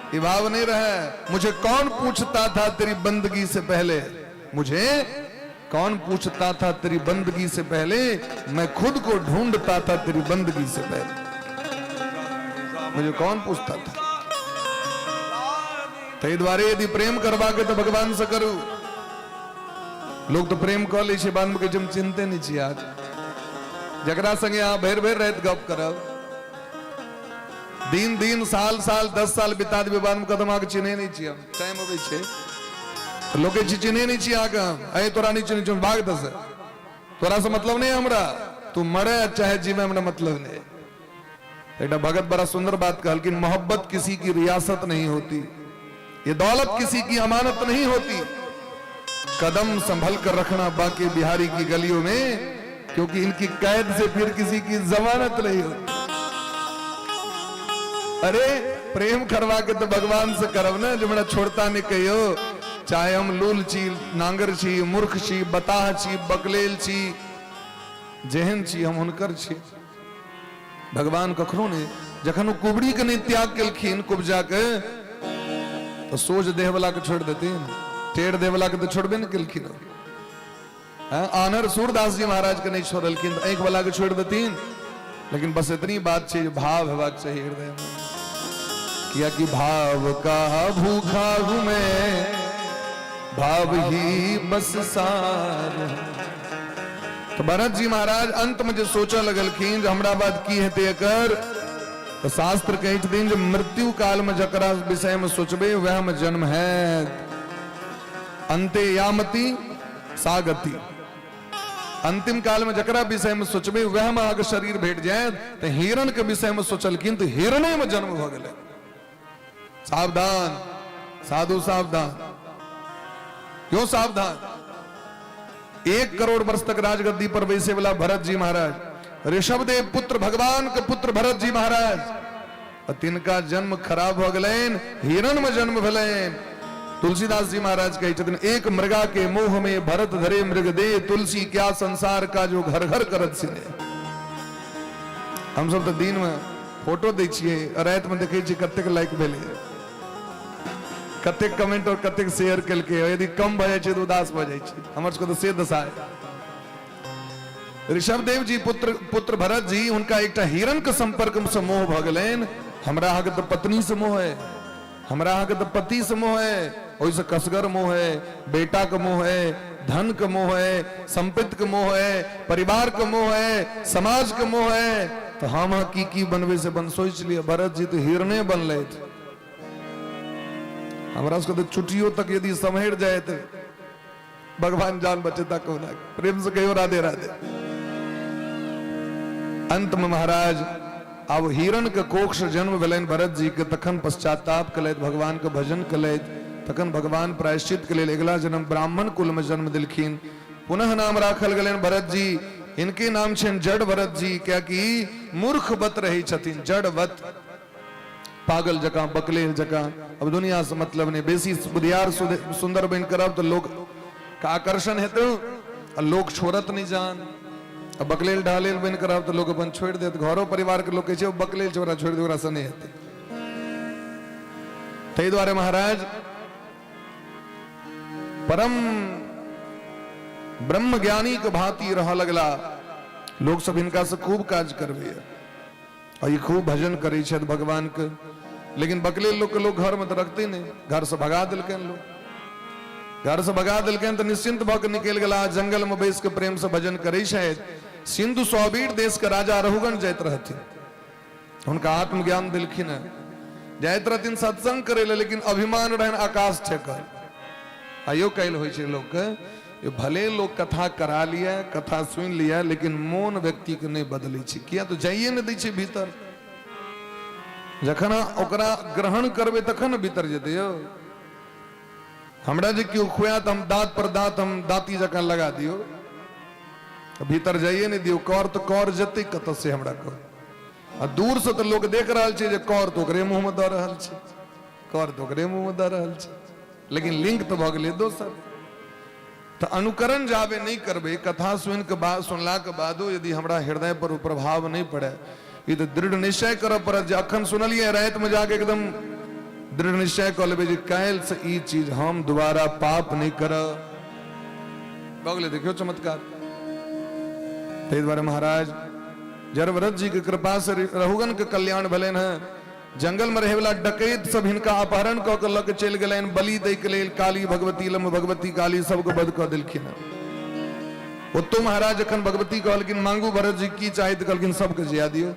Speaker 1: ये भाव नहीं रहे। मुझे कौन पूछता था तेरी बंदगी से पहले, मुझे कौन पूछता था तेरी बंदगी से पहले, मैं खुद को ढूंढता था तेरी बंदगी से पहले। मुझे कौन पूछता था? ते द्वारे यदि प्रेम करवा के तो भगवान से करू। लोग तो प्रेम कह ले बाद में हम चिंते नहीं छी। आज जकरा संगे यहाँ भैर भैर रहत गप करब, दिन दिन साल साल 10 साल बिता देबे बाद में कदम आके चिन्हे नहीं छी। हम टाइम अबै छे तो लोग चिन्हे नहीं छी आगे अय तोरा नहीं चिन्ह चुन भाग दस तोरा से मतलब नहीं हमरा, तू मरे चाहे जीवे हमरा मतलब नहीं। एक भगत बड़ा सुंदर बात कहल कि मोहब्बत किसी की रियासत नहीं होती, ये दौलत किसी की अमानत नहीं होती, कदम संभल कर रखना बाकी बिहारी की गलियों में, क्योंकि इनकी कैद से फिर किसी की जमानत नहीं होती। अरे प्रेम करवा के तो भगवान से करब ना, जो मेरा छोड़ता नहीं कहियो, चाहे हम लूल छी, नांगर छी, मूर्ख छी, बताह छी, बकलेल छी, जेहन छी हम हुनकर छी। भगवान कखनो ने जखन कुबड़ी के नहीं त्याग केलखिन कुब्जा के, तो सोच देह वाला के छोड़ देतीन, टेढ़ देह वाला के तो छोड़बे न केलखिन। आनर सूरदास जी महाराज के नहीं छोड़लखिन, एक वाला के छोड़ देतीन। लेकिन बस इतनी बात है, भाव हेबाक चाहिए हृदय में, किया कि भाव का भूखा हूं मैं, भाव ही बस सार। तो भरत जी महाराज अंत में जो सोचा लगलखिन जो हमरा बात की है ते कर, तो शास्त्र कहे छथिन जो मृत्यु काल में जकरा विषय में सोचबे वह में जन्म है, अंते यामति सागति। अंतिम काल में जकरा विषय में सोचबे वह में अगर शरीर भेट जाए, तो हिरण के विषय में सोचलखिन तो हिरणे में जन्म भ गेलै। सावधान साधु सावधान, क्यों सावधान? 1 करोड़ वर्ष तक राजगद्दी पर बैसे वाला भरत जी महाराज, ऋषभदेव पुत्र भगवान के पुत्र भरत जी महाराज, तिनका जन्म खराब हो गए, हिरण में जन्म भलेन। तुलसीदास जी महाराज कहे छथिन, एक मृगा के मोह में भरत धरे मृग दे, तुलसी क्या संसार का जो घर घर करत सिने। हम सब तो दिन में फोटो दै छियै, रात में देखे छी कतेक लाइक भेलै, कतेक कमेंट और कतेक शेयर केलकै, यदि कम भ जाय छै तो उदास भ जाय छै। हमर सबके तो से दशा है। ऋषभदेव जी पुत्र भरत जी, उनका एक हिरण के संपर्क से मोह भ गेलैन। हमरा अहाँ के तो पत्नी से मोह है, हमरा अहाँ के तो पति से मोह है, ओइसे कसगर मोह है, बेटा का मोह है, धन का मोह है, संपत्ति का मोह है, परिवार का मोह है, समाज का मोह है। तो हम की बनवे से बन सोच लिया, भरत जी तो हिरणे बनले थे। हमरा तो छुट्टियों तक यदि समहर जाए तो भगवान जान बचेता कौन। प्रेम से कहो राधे राधे। अंत में महाराज अब हिरण के कोख से जन्म भेलन भरत जी के, तखन पश्चाताप कलैत, भगवान के भजन कलैत, तखन भगवान प्रायश्चित के लिए अगला जन्म ब्राह्मण कुल में जन्म दिलखिन। पुनः नाम राखल गेलन भरत जी, इनके नाम छन जड़ भरत जी, क्या कि मूर्खवत रही छथिन, जड़वत, पागल जका, बकलेल जका। अब दुनिया से मतलब नहीं, बेसी बुधियार सुंदर बन करब तो लोग का आकर्षण हेतु, लोग छोड़त नहीं जान। अब बकलेल ढालेल बन करब तो लोग अपन छोड़ देत, घरों परिवार के लोग कहे छै बकलेल छोरा छोड़ दे, ओकरा से नहीं हेतै। तै द्वारे महाराज परम ब्रह्म ज्ञानी के भांति रह लगला। लोग सब इनका से खूब काज करबे और ये खूब भजन करे छथि भगवान के। लेकिन बकले लोग के लोग घर में तो रखते नहीं, घर से भगा दिलके लोग, घर से भगा दिलके तो निश्चिंत भक निकल गला जंगल में बैस के प्रेम से भजन करे। शायद सिंधु सौबीर देश के राजा रहुगन जात रहथिन, उनका आत्मज्ञान दिलखिन है, जात रहथिन सत्संग करे, लेकिन अभिमान रहन आकाश ठेकर। आयो कैल हो लोग के भले लोग कथा करा लिया, कथा सुन लिया, लेकिन मोन व्यक्ति के नहीं बदले छे। किया तो जाइए न दै छे भीतर, जखन ओकरा ग्रहण करबे तखन भीतर जेते। यो हमरा जे क्यों खुआ तो हम दांत पर दांत हम दांती जका लगा दियो, भीतर जाइए नहीं दियो। कौर तो कौर जते कत से हमरा को, आ दूर से तो लोग देख रहा छे जे कौर तो ओकरे मुंह में द रहल छे, कौर तो ओकरे मुंह में द रहल छे, लेकिन लिंक तो भ गेलै दोसर। तो अनुकरण जाबे नहीं करबे, कथा सुन के बाद सुनला के बादो यदि हमरा हृदय पर प्रभाव नहीं पड़े, ये तो दृढ़ निश्चय करब पड़त जे अखन सुनलिए रात में जाके एकदम दृढ़ निश्चय कर लेबे जे काल्हि से ई चीज हम दोबारा पाप नहीं करब। बगले देखियो चमत्कार। ताहि द्वारे महाराज जरवरत जी के कृपा से रहुगन के कल्याण भलेन है। जंगल में रहे वाला डकैत सब हिनका अपहरण क के लग चल गेलन, बलि दे के लेल काली भगवती लम भगवती काली सबको बध क दिलखिन। ओतो महाराज अखन भगवती कहलखिन मांगू भरत जी की चाहे तो कहलखिन सबके जिया दियो।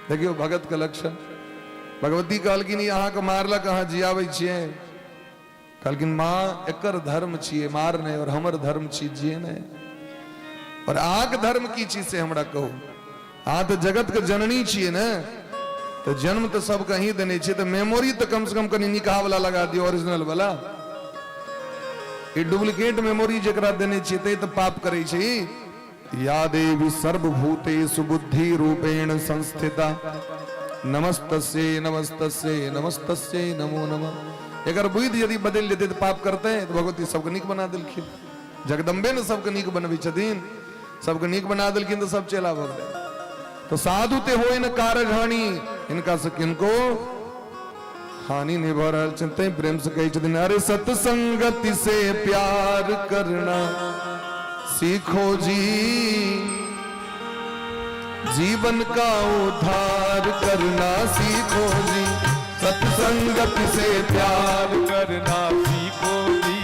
Speaker 1: देखियो भगत के लक्षण। भगवती कहलखिन अहाँ के मारलक अहाँ जियाबै छियै, कहलखिन माँ एकर धर्म छियै मारने और हमर धर्म छी जियेने, और आग धर्म की चीज से हमरा कहू, अहाँ तो जगत के जननी छियै ने, तो जन्म तो सब कहीं देने छे, तो मेमोरी तो कम से कम कनी निकाह वाला लगा दियो, ओरिजिनल वाला। ये डुप्लीकेट मेमोरी जकरा देने छे ते तो पाप करे छे। या देवी सर्वभूतेषु बुद्धि रूपेण संस्थिता नमस्तस्यै नमस्तस्यै नमस्तस्यै नमो नमः। अगर बुद्धि यदि बदल लेते तो पाप करते हैं, तो भगवती सबके नीक बना दिलखिन। जगदम्बे ने सबके नीक बनबै छथिन, सबके नीक बना दिलखिन तो सब चेला भग गए। तो साधु ते होय न कारज हानि, इनका से किनको हानि नहीं भ रहल छे। प्रेम से कहै छथिन अरे सत्संगति से प्यार करना सीखो जी, जीवन का उद्धार करना सीखो जी। सत्संगति से प्यार
Speaker 2: करना सीखो जी,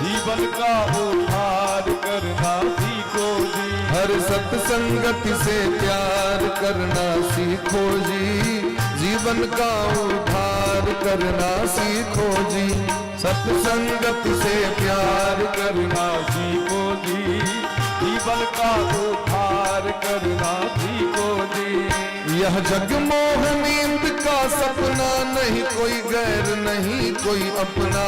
Speaker 2: जीवन का उद्धार करना सीखो जी।
Speaker 1: हर सत्संगति से प्यार करना सीखो जी, जीवन का उद्धार करना सीखो जी।
Speaker 2: सत्संगति से प्यार करना सीखो जी, जीवन का उद्धार करना सीखो जी।
Speaker 1: यह जग मोह नींद का सपना, नहीं कोई गैर नहीं कोई अपना,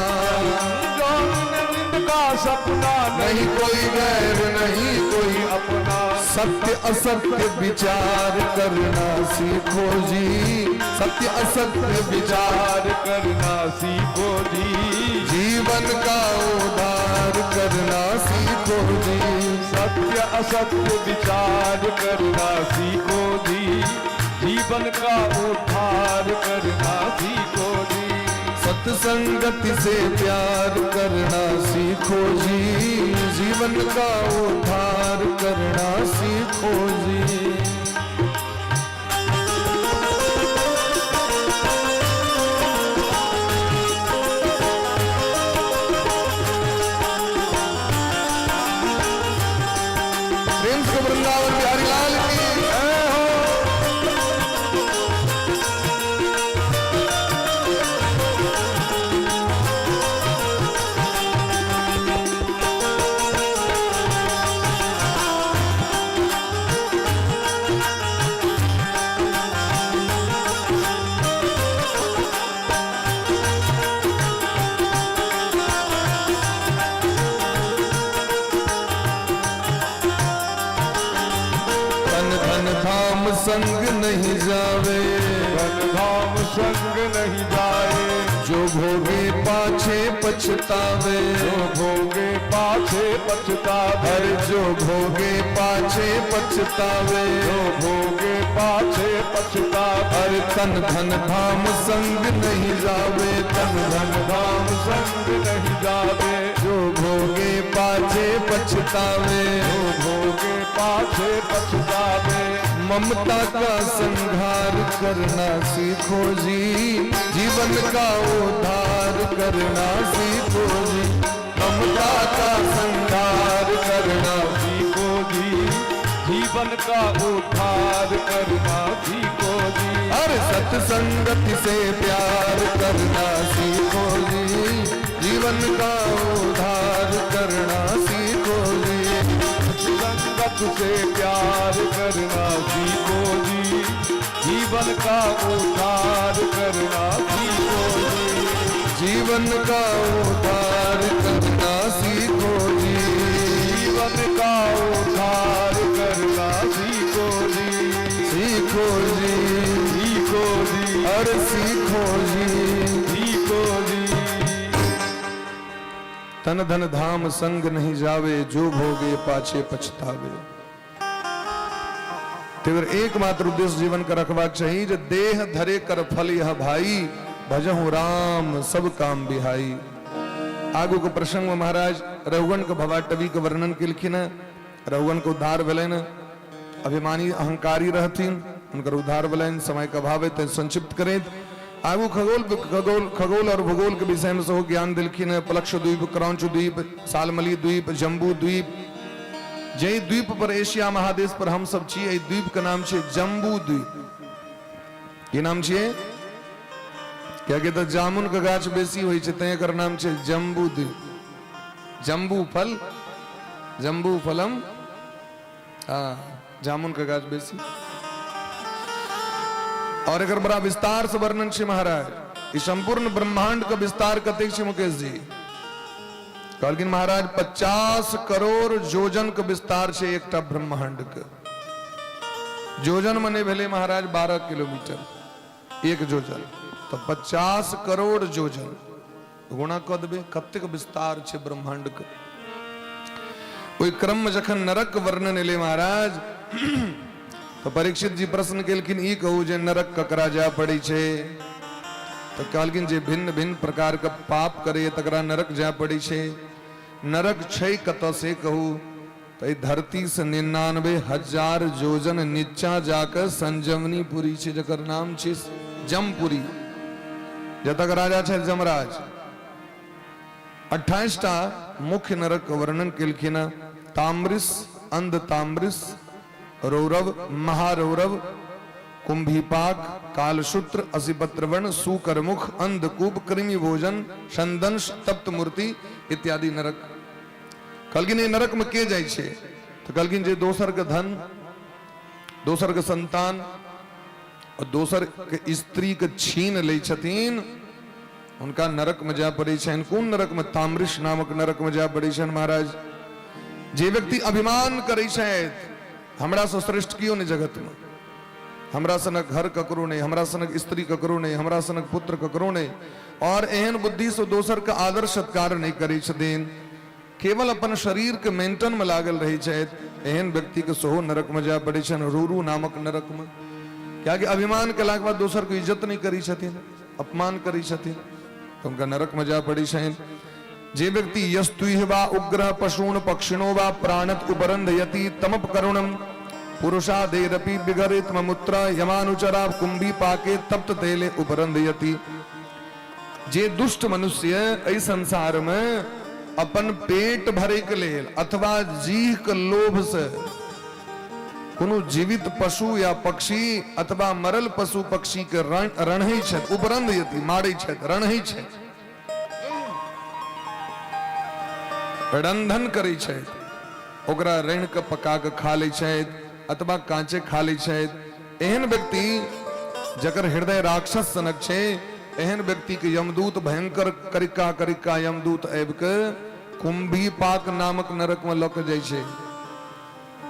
Speaker 2: का सपना
Speaker 1: नहीं कोई गैर नहीं कोई
Speaker 2: अपना।
Speaker 1: सत्य असत्य विचार करना सीखो जी, सत्य असत्य विचार
Speaker 2: करना सीखो जी,
Speaker 1: जीवन का उद्धार करना सीखो जी।
Speaker 2: सत्य असत्य विचार करना सीखो जी, जीवन का उद्धार करना सीखो जी।
Speaker 1: सत्संगति से प्यार करना सीखो जी, जीवन का उद्धार करना सीखो जी। प्रेम से वृंदावन बिहारी लाल की संग नहीं जावे,
Speaker 2: धाम संग नहीं जाए।
Speaker 1: जो भोगे पाछे पछतावे,
Speaker 2: जो भोगे पाछे पछतावे।
Speaker 1: अरे जो भोगे पाछे पछतावे,
Speaker 2: जो भोगे पाछे पछतावे।
Speaker 1: अरे तन धन धाम संग नहीं जावे, तन धन धाम
Speaker 2: संग नहीं जावे।
Speaker 1: जो भोगे पाछे पछतावे,
Speaker 2: जो भोगे पाछे पछतावे।
Speaker 1: ममता का संहार करना सीखो जी, जीवन का उद्धार करना सीखो जी, ममता का संहार करना
Speaker 2: सीखो जी, जीवन का उद्धार करना सीखो जी।
Speaker 1: हर सत्संगति से प्यार करना सीखो जी, जीवन का उद्धार करना सीखो जी,
Speaker 2: संगत से प्यार करना सीखो जी, जीवन का उद्धार करना सीखो जी,
Speaker 1: जीवन का उद्धार करना सीखो जी,
Speaker 2: जीवन का उद्धार करना सीखो जी,
Speaker 1: सीखो जी,
Speaker 2: सीखो जी,
Speaker 1: हर सीखो जी।
Speaker 2: सीखो जी।
Speaker 1: तन धन धाम संग नहीं जावे, जो भोगे पाछे पछतावे। तेवर एकमात्र उद्देश्य जीवन का रखवाक चाहिए, जो देह धरे कर फल यह भाई, भजहु राम सब काम बिहाई। आगू को प्रसंग में महाराज रघुगण के भवाटवी के वर्णन के लिखिन। रघुगण को उद्धार भेलन, अभिमानी अहंकारी रहथिन, उनकर उद्धार भेलन। समय का अभाव है संक्षिप्त करें। आगू खगोल और भूगोल के विषय में सहो ज्ञान दिलखिन। पलक्ष द्वीप, क्रौंच द्वीप, सालमली द्वीप, जम्बू द्वीप, जय द्वीप पर एशिया महादेश पर हम सब छी। द्वीप का नाम छे जम्बू द्वीप। ये नाम छे क्या कहते, जामुन का गाछ बेसी होई छे, तय एकर नाम छे जम्बू द्वीप। जम्बू फल, जम्बू फलम, जामुन का गाछ बेसी। और एक बड़ा विस्तार से वर्णन छे महाराज। इस संपूर्ण ब्रह्मांड का विस्तार कते छे मुकेश जी? कहलकिन महाराज 50 करोड़ जोजन का विस्तार छे एकटा ब्रह्मांड के। जोजन मने भेले महाराज 12 किलोमीटर एक जोजन, तो 50 करोड़ जोजन गुणा क देबे, कतेक विस्तार छे ब्रह्मांड के। ओई क्रम में जखन नरक वर्णन एले महाराज, तो परीक्षित जी प्रश्न केलखिन, ई कहू जे नरक ककरा जा पड़ी छे? तो कहलखिन जे भिन्न भिन्न प्रकार का पाप करे तकरा नरक जा पड़ी छे। नरक छै कत से कहू? तो ई धरती से 99,000 जोजन नीचा जाकर संजमनी पुरी छे, जकर नाम छे जमपुरी। जतक राजा छे जमराज। 28टा मुख्य नरक वर्णन केलखिन। ताम्रिस, अंध ताम्रिस, रौरव, महारौरव, कुंभीपाक, कालसूत्र, असिपत्रवर्ण, सुकरमुख, अंधकूप, कृमि भोजन, संदंश, तप्त मूर्ति इत्यादि नरक। कहलकिन नरक में के जाय छे? तो कहलकिन जे दोसर के धन, दोसर के संतान और दोसर के स्त्री के छीन ले छथिन, उनका नरक में जा पड़े छन। कौन नरक में? ताम्रिश नामक नरक में जा पड़े छन महाराज। जे व्यक्ति अभिमान करे छथि, हमरा से श्रेष्ठ कियो ने जगत में, हमरा सनक घर ककरो नहीं, हमरा सनक स्त्री ककरो नहीं, हमरा सनक पुत्र ककरो नहीं, और एहन बुद्धि से दोसर का आदर सत्कार नहीं करे छथिन, केवल अपन शरीर के मेंटेन में लागल रहे छथि, एहन व्यक्ति के सोहो नरक में जा पड़े छन, रूरू नामक नरक में। क्या कि अभिमान के लाग बाद दोसर को इज्जत नहीं करी छथिन, अपमान करी छथिन, तो उनका नरक में जा पड़ी छन। जे व्यक्ति यस्तुह वा उग्र पशून पक्षिणो वा प्राणत उपरंधयति तमप करुणम पुरुषादेरपि बिगरित ममुत्र यमानुचरा कुंभी पाके तप्त तेले उपरंधयति। जे दुष्ट मनुष्य एहि संसार में अपन पेट भरे के लेल अथवा जीह के लोभ से कोनो जीवित पशु या पक्षी अथवा मरल पशु पक्षी के रणहै छथि, उपरंधयति मारै छथि, रणहै छथि, रंधन करै छथि, ओकरा रण के पका के खा लै छथि अथवा कांचे खा लै छथि। एहन व्यक्ति जकर हृदय राक्षस सनक छै, एहन व्यक्ति के यमदूत भयंकर करिका करिका यमदूत आबि के कुंभी पाक नामक नरक में लऽ के जाइ छै।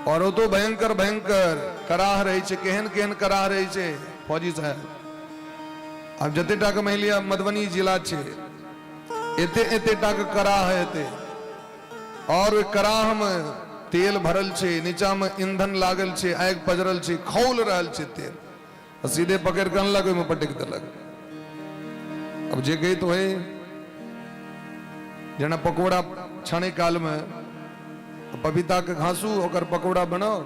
Speaker 1: और वो तो भयंकर भयंकर कराह रहे छे। केहन केहन कराह रहे छे फौजी साहब? अब जतेटा के महिलिया मधुबनी जिला छे, एते एतेटा के कराह है एते, और कराह में तेल भरल छे, नीचा में ईंधन लागल छे, आग पजरल छे, खौल रहल छे तेल, सीधे पकड़ के अनलक, ओहिमे पटक देलक। अब जे गई तो है जेना पकौड़ा छाने काल में पपीता के घासू ओकर पकौड़ा बनाओ,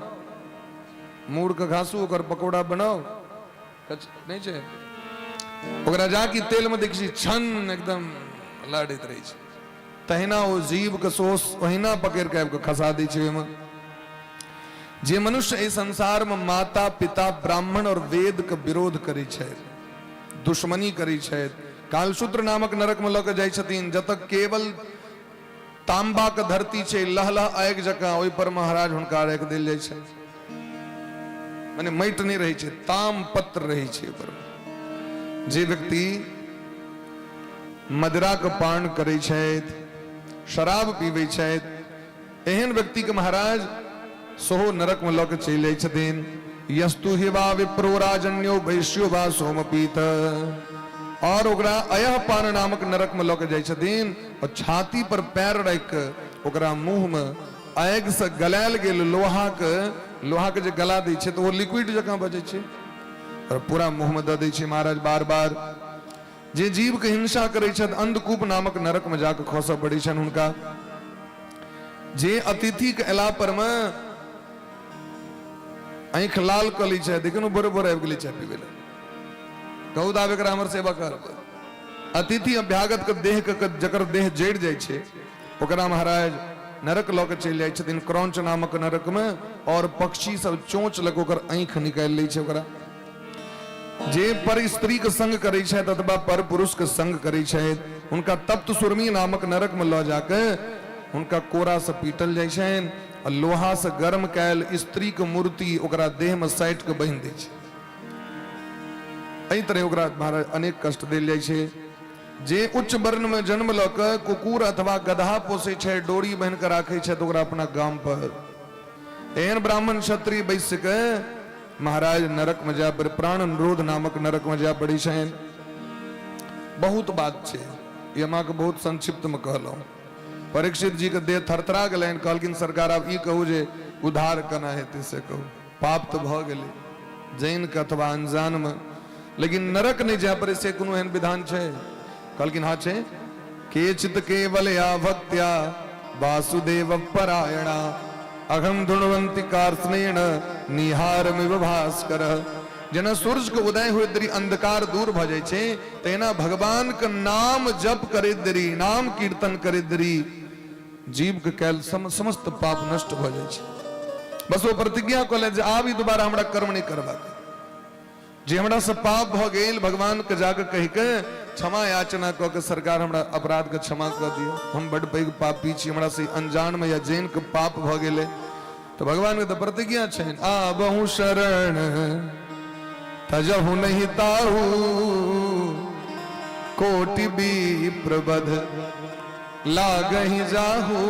Speaker 1: मूड़ के घासू ओकर पकौड़ा बनाओ नहीं छे ओकरा जाकी तेल में देखी छन एकदम लाड़ित रही छे तहिना वो जीव के सोस ओहिना पकड़ के आबि के खसा दै छे ओहिमे जे मनुष्य इस संसार में माता पिता ब्राह्मण और वेद के विरोध करै छै दुश्मनी करै छै कालसूत्र नामक नरक में लऽ के जाइ छथिन जतऽ केवल तांबा के धरती छै लहलह आगि जकाँ ओहि पर महाराज हुनका राखि देल जाइ छै माने माटि नहीं रहे छै ताम पत्र रहे छै पर जे व्यक्ति मदिरा के पान करे छथि शराब पीबै छथि एहन व्यक्ति के महाराज सोहो नरक में लऽ के चलि जाइ छथिन यस्तु हि वा विप्रो राजन्यो वैश्यो वा सोमपीत और ओकरा अयह पान नामक नरक में लऽ के जाइ छथिन और छाती पर पैर राखि के ओकरा मुंह में आगि से गलायल गेल लोहा के जे गला दै छै तऽ ओ लिक्विड जकाँ बजै छै और पूरा मुंह में दऽ दै छै महाराज बार बार जे जीव के हिंसा करै छथि अंधकूप नामक नरक में जाके खसऽ पड़ै छनि हुनका जे अतिथि के अयला पर में आँखि लाल कऽ लै छै देखियौ बरोबर आबि गेलै चाय पीबै लए कहू दाब एकरा हमर सेवा कर अतिथि अभ्यागत के देह के जकर देह जड़ि जाइ छै ओकरा महाराज नरक लऽ के चलि जाइ छथिन क्रौंच नामक नरक में और पक्षी सब चोंच लग ओकर आँखि निकालि लै छै ओकरा जे पर स्त्री के संग करै छथि अथवा पर पुरुष के संग करै छथि हुनका तप्त सुरमी नामक नरक में लऽ जाके हुनका कोरा से पीटल जाइ छनि और लोहा से गर्म कैल स्त्री के मूर्ति ओकरा देह में साटि के बांधि दै छै एहि तरह ओकरा महाराज अनेक कष्ट देल जाइ छै जे उच्च वर्ण में जन्म लऽ के कुकुर अथवा गधा पोषे छै डोरी बांधि के राखै छै ओकरा अपना गाम पर एहन ब्राह्मण क्षत्रिय वैश्य के महाराज नरक में जा पर प्राण निरोध नामक नरक में जा पड़ी छनि बहुत बात छै ई हम अहाँके बहुत संक्षिप्त में कहलहुँ परीक्षित जी के देह थरथरा गेलनि कहलखिन सरकार आब ई कहू जे उद्धार केना हेतै से कहू पाप तऽ भऽ गेलै जानि के अथवा अनजान में लेकिन नरक नहीं जाय पड़े से कोनो एहन विधान छै कहलखिन हाँ छै केचित केवलया भक्त्या वासुदेव परायणा अघम धुणवंती कार्ष्णेन निहारमिव भास्कर जेना सूर्य के उदय हुए देरी अंधकार दूर भ जाय छै तेना भगवान के नाम जप करैत देरी नाम कीर्तन करैत देरी जीव के कैल समस्त पाप नष्ट भ जाय छै बस वो प्रतिज्ञा कले जे आब ई दोबारा हमरा कर्म नहीं करबाक जे हमरा से पाप भ गेल भगवान के जाके कहि के क्षमा याचना क के सरकार हमरा अपराध के क्षमा क दियो हम बड़ पैघ पापी छी हमरा से अनजान में या जैन के पाप भ गेले तो भगवान के तो प्रतिज्ञा छनि आबहु शरण तजहु नहीं ताहू कोटि विप्रबध लागहि जाहू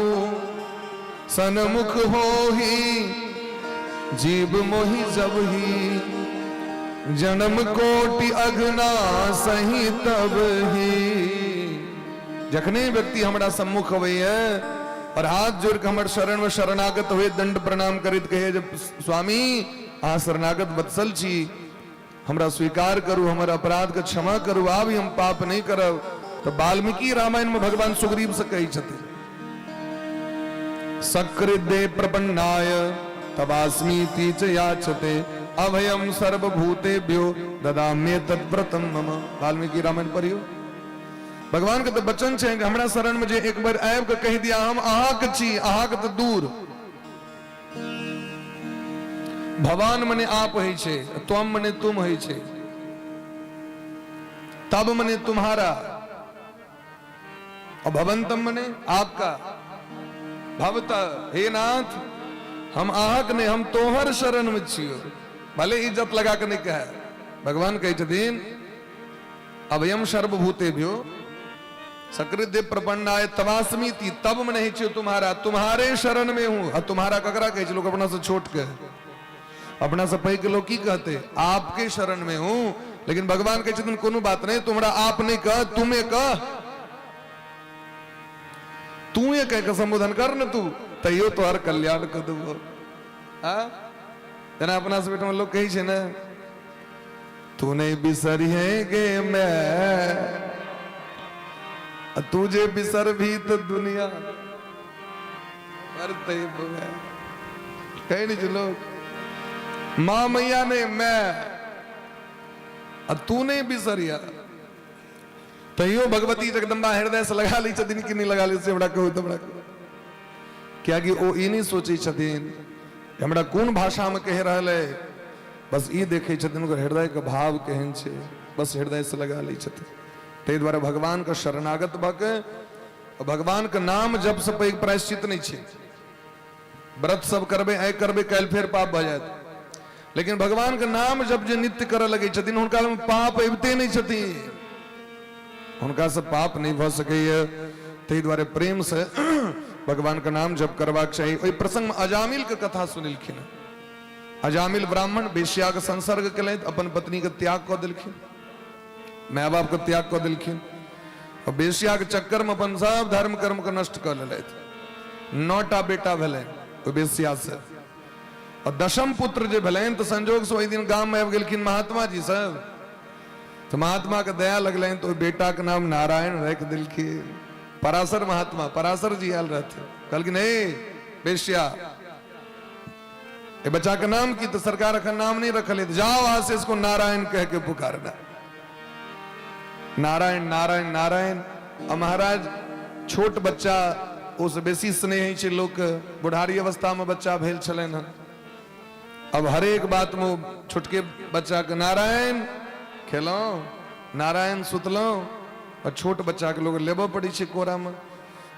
Speaker 1: सनमुख होहि जीव मोहि जबहि जन्म कोटि अघना सही तब ही जखने व्यक्ति हमरा सम्मुख अबैया और हाथ जोड़ के हमर शरण में शरणागत हुए दंड प्रणाम करित कहे जब स्वामी अहाँ शरणागत वत्सल छी हमरा स्वीकार करू हमर अपराध के क्षमा करू आब हम पाप नहीं करब तो वाल्मीकि रामायण में भगवान सुग्रीव से कही छथिन सकृदे प्रपन्नाय तवास्मीति च याचते अभयम सर्वभूतेभ्यो ददाम्ये तद्व्रतम मम वाल्मीकि रामायण पढ़ियो भगवान के तो वचन छै कि हमरा शरण में जे एक बार आबि के कहि दिया हम अहाँ के छी अहाँ के तो दूर भगवान मने आप है छे त्वम मने तुम है छे तब मने तुम्हारा और भवंतम मने आपका भवत हे नाथ हम आहक ने हम तोहर शरण में छियो भले इज्जत लगा के नहीं कहे भगवान कहे छथिन अभयम सर्वभूतेभ्यो सकृदे प्रपन्नाय तवास्मीति तब में नहीं छियो तुम्हारा तुम्हारे शरण में हूं और तुम्हारा ककरा कहे लोग अपना से छोट के अपना से पैघ के लोग की कहते आपके शरण में हूं लेकिन भगवान कहे छथिन कोनो बात नहीं तुम्हारा आप नहीं कह तुम्हें कह तू ये कह के संबोधन कर न तू तैयो तो हर कल्याण कर दो जना अपना से बेटा लोग कही छे ना तू नहीं बिसरी है गे मैं तुझे बिसर भी तो दुनिया कहीं नहीं लोग मां मैया ने मैं तूने बिसरिया तैयो भगवती जगदम्बा हृदय से लगा ली छथिन कि नहीं लगा ली से बड़ा कहू तो बड़ा क्या कि ओ ई नहीं सोची छथिन हमरा कौन भाषा में कह रहा है, बस ई देखे छथिन ओकर हृदय के भाव केहन छे, बस हृदय से लगा ली छथिन। ते द्वारा भगवान का शरणागत भके भगवान का नाम जब से पैघ प्रायश्चित नहीं छे। व्रत सब करबे आय करबे काल फेर पाप भ जायत, लेकिन भगवान का नाम जब जे नित्य करे लगे छथिन हुनका में पाप अबिते नहीं छथिन, हुनका से पाप नहीं भ सकैया। ते द्वारे प्रेम से भगवान का नाम जप करबाक चाहिए। ओहि प्रसंग में अजामिल के कथा सुनिलखिन। अजामिल ब्राह्मण वेश्या के संसर्ग केलैथ, अपन पत्नी के त्याग कऽ देलखिन, माय बाप के त्याग कऽ देलखिन और वेश्या के चक्कर में अपन सब धर्म कर्म के नष्ट कऽ लेलैथ। 9टा बेटा भेलैन ओहि वेश्या से, और 10म पुत्र जे भेलैन तो संजोग से ओहि दिन गांव में आबि गेलखिन महात्मा जी सब, तो महात्मा के दया लगलैन तो बेटा के नाम नारायण रख दिलखिन। पराशर महात्मा पराशर जी आयल रहते, कहलखिन हे वेश्या ये बच्चा का नाम की, तो सरकार का नाम नहीं रखल है, जाओ आज से इसको नारायण कह के पुकारना। नारायण नारायण नारायण। अब महाराज छोट बच्चा उस बेसी स्नेह छै लोक, बुढ़ारी अवस्था में बच्चा भेल छलैन हन। अब हर एक बात में छोटके बच्चा के नारायण खेलो नारायण सुतलो, और छोट बच्चा के लोग लेबो पड़ी छै कोरा में।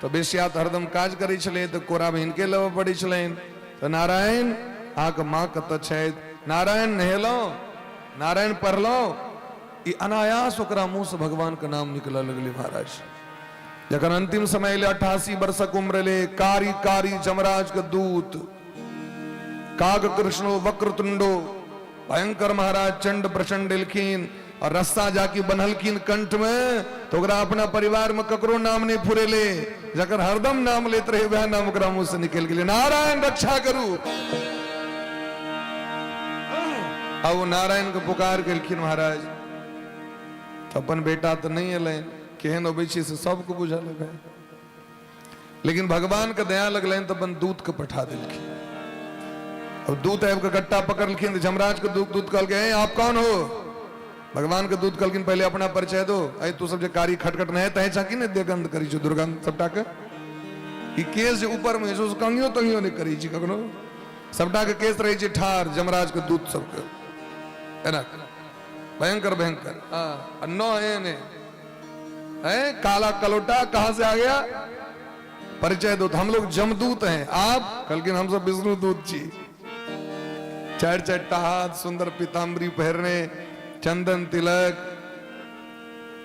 Speaker 1: तो बेसिया तो हरदम काज करै छलै तो कोरा में हिनके लेबो पड़ी छलैन। तो नारायण आके माँ कत छथि, नारायण नहेलो नारायण पढ़लो, ई अनायास ओकरा मुंह से भगवान के नाम निकल लगले। महाराज जखन अंतिम समय ले 88 वर्षक उम्र ले, कारी कारी जमराज के दूत काग कृष्णो वक्रतुंडो भयंकर महाराज चंड प्रचंड एलखिन और रस्सा जाके बनहलखिन कंठ में, तो ओकरा अपना परिवार में ककरो नाम नहीं फुरेले, जकर हरदम नाम लेते रहे वह नाम ओकरा मुंह से निकल गेले, नारायण रक्षा करू। अब वो नारायण को पुकार केलखिन महाराज, तो अपन बेटा तो नहीं अलन, केहन अबै छै से सबको बुझल है, लेकिन भगवान के दया लगलन तो अपन दूत के पठा देलखिन। अब दूत आबि के गट्टा पकड़लखिन, तो जमराज के दूत कहल के आप कौन हो? भगवान के दूत कहलखिन पहले अपना परिचय दो। अरे तू सब जे कारी खटखट नहीं तहे चाकी ने देगंध करी छ दुर्गंध सबटा के, ई केस जे ऊपर में जो कंगियो तंगियो नहीं करी छी कखनो, सबटा के केस रही छै ठार जमराज के दूत सबके, है ना भयंकर भयंकर। हां नो है काला कलोटा कहां से आ गया? परिचय दो। तो हम लोग जमदूत हैं, आप? कहलखिन हम सब विष्णु दूत छी। चार चट्टा हाथ, सुंदर पीताम्बरी पहरने, चंदन तिलक,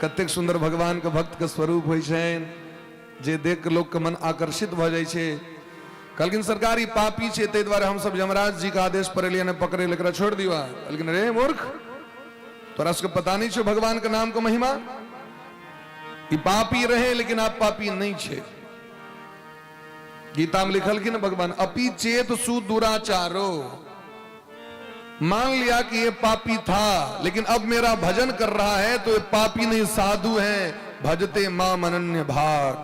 Speaker 1: कतेक सुंदर भगवान के भक्त के स्वरूप होइ छनि, जे देख के लोग के मन आकर्षित भ जाइ छै। कहलखिन सरकार ई पापी छै, ताहि दुआरे हम सब यमराज जी के आदेश पर एलियन है पकड़े लेकर छोड़ दिया। कहलखिन रे मूर्ख, तोरा सबके पता नहीं छो भगवान के नाम के महिमा? ई पापी रहे लेकिन आप पापी नहीं छे। गीता में लिखल कि ना भगवान, अपि चेत सुदुराचारो, मान लिया कि ये पापी था लेकिन अब मेरा भजन कर रहा है तो ये पापी नहीं साधु है। भजते माम अनन्य भाग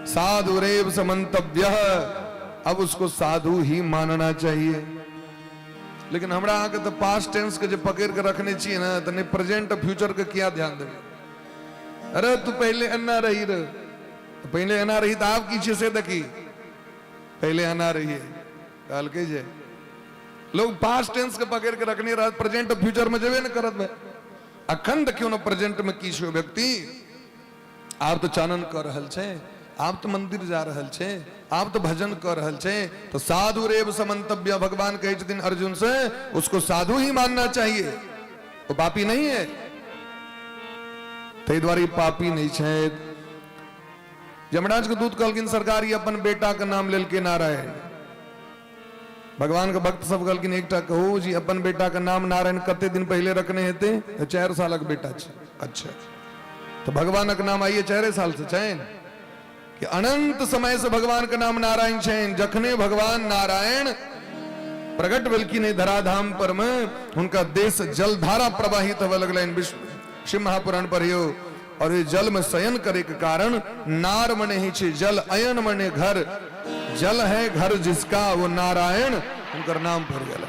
Speaker 1: साधु रेव समन्तव्य, अब उसको साधु ही मानना चाहिए। लेकिन हमरा आके तो पास्ट टेंस के जो पकड़ के रखने चाहिए ना, तो नहीं प्रेजेंट फ्यूचर के क्या ध्यान देवे। अरे तू पहले अन्ना रही रे, पहले अन्ना रही तो आप की से देखी पहले अन्ना रही है काल के जे लोग पास्ट टेंस के पकड़ के रखने रह, प्रेजेंट फ्यूचर में जेबे न करत बे। अखंड क्यों न प्रेजेंट में की छो व्यक्ति? आप तो चानन कर रहल छे, आप तो मंदिर जा रहल छे, आप तो भजन कर रहल छे, तो साधु रेव समन्तव्य भगवान कहे छथिन अर्जुन से, उसको साधु ही मानना चाहिए, वो पापी नहीं है। तै द्वारे पापी नहीं छे। यमराज के दूत कहलखिन सरकार अपन बेटा के नाम लेल के नारायण। भगवान के भक्त सब कहलखिन एकटा कहू जी अपन बेटा का नाम नारायण कते दिन पहले रखने हेते? 4 सालक बेटा छे। अच्छा, तो भगवान का नाम आइए 4 साल से छैन कि अनंत समय से भगवान का नाम नारायण छैन। जखने भगवान नारायण प्रकट भेलखिन धराधाम पर में, उनका देश जलधारा प्रवाहित होवे लगलैन। शिव महापुराण पढ़ियो, और ये जल में शयन करे के कारण नार मने ही छे जल, अयन मने घर, जल है घर जिसका वो नारायण, उनकर नाम पड़ गया।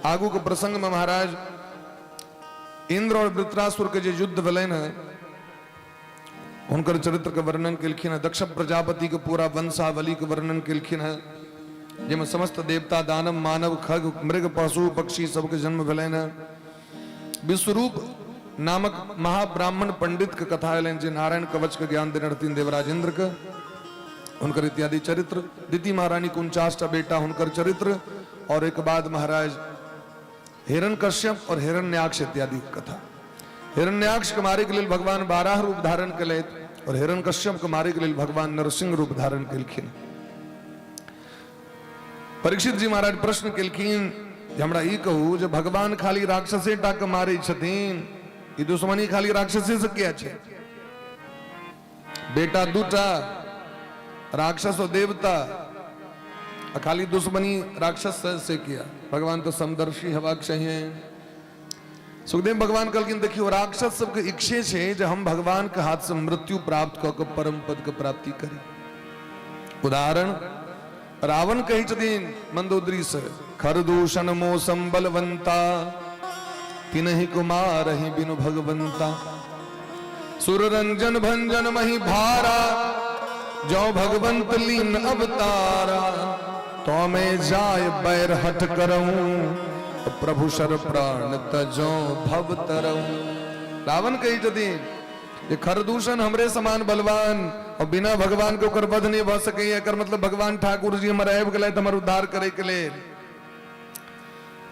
Speaker 1: आगू के प्रसंग में महाराज इंद्र और वृत्रासुर के जो युद्ध भेलै न उनकर चरित्र के वर्णन केलखिन। दक्ष प्रजापति के पूरा वंशावली के वर्णन केलखिन है, जिसमें समस्त देवता दानव मानव खग मृग पशु पक्षी सबके जन्म भेलैन। विश्वरूप नामक महाब्राह्मण पंडित के कथा एलैन, जे नारायण कवच के ज्ञान देने रहथिन देवराज इंद्र के, उनकर इत्यादि चरित्र। दिति महारानी के 49 बेटा हुनकर चरित्र, और एक बाद महाराज हिरण्यकश्यप और हिरण्याक्ष इत्यादि कथा। हिरण्याक्ष के मारे के लिए भगवान 12 रूप धारण कले, और हिरण्यकश्यप के मारे के लिए भगवान नरसिंह रूप धारण केलखिन। परीक्षित जी महाराज प्रश्न केलखिन, हमरा ई कहू जे भगवान खाली राक्षसे टा के मारे छथिन, ई दुश्मनी खाली राक्षसे से किया छे? बेटा दूटा राक्षस और देवता, खाली दुश्मनी राक्षस से किया? भगवान तो समदर्शी हेबाक चाहिए। सुखदेव भगवान कहलखिन, देखियो राक्षस सबके इच्छे छे जे हम भगवान के हाथ से मृत्यु प्राप्त क के परम पद के प्राप्ति करी। उदाहरण रावण कही छथिन मंदोदरी से, खरदूषण मोसम बलवंता तिनहि कुमार ही बिनु भगवंता, सुर रंजन भंजन मही भारा जो भगवंत लीन अवतारा, तो मैं जाय बैर हट करऊं प्रभु शर प्राण तजो भव तरऊं। रावण कही छथिन ये खरदूषण हमरे समान बलवान और बिना भगवान के ओकर वध नहीं भ सके, एकर मतलब भगवान ठाकुर जी हमर आबि गेलै त हमर उद्धार करे के लेल।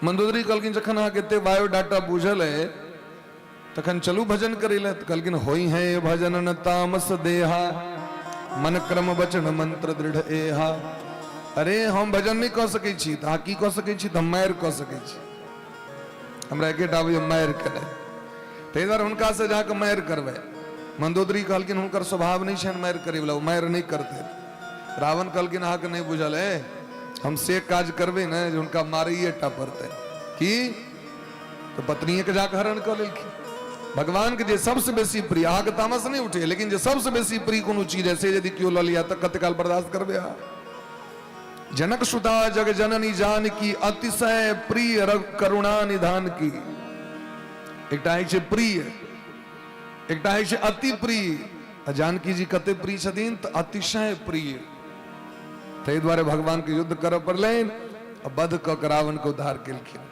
Speaker 1: मंदोदरी कहलखिन जखन अहाँ के एते बायोडाटा बुझल है तखन चलू भजन करे ले। कहलखिन होई है भजन न तामस देहा, मन क्रम वचन मंत्र दृढ़ एहा। अरे हम भजन नहीं कह सकै छी त अहाँ की कह सकै छी? त हम मारि कह सकै छी। हमरा एकेटा आबैया मारि करे, ताहि दुआरे हुनका से जाके मारि करबै। मंदोदरी कहलखिन हुनकर स्वभाव नहीं छनि मारि करे वाला, वो मारि नहीं करते। रावण कहलखिन अहाँ के नहीं बुझल है, हम से काज करबै न जे हुनका मारिए टा पड़तै। की तो पत्नी के जाके हरण कऽ लेलखिन। भगवान के जे सबसे बेसी प्रिय, अहाँ के तामस नहीं उठे, लेकिन जे सबसे बेसी प्रिय कोनो चीज है से यदि केओ लऽ लिया तऽ कते काल बर्दाश्त करबै अहाँ? जनक सुता जग जननी जान की, अतिशय प्रिय करुणा निधान की। एकटा है प्रिय, एकटा है अति प्रिय। जानकी जी कते प्रिय छथिन तऽ अतिशय प्रिय। ताहि दुआरे भगवान के युद्ध करऽ पड़लनि आ वध कऽ के रावण के उद्धार केलखिन।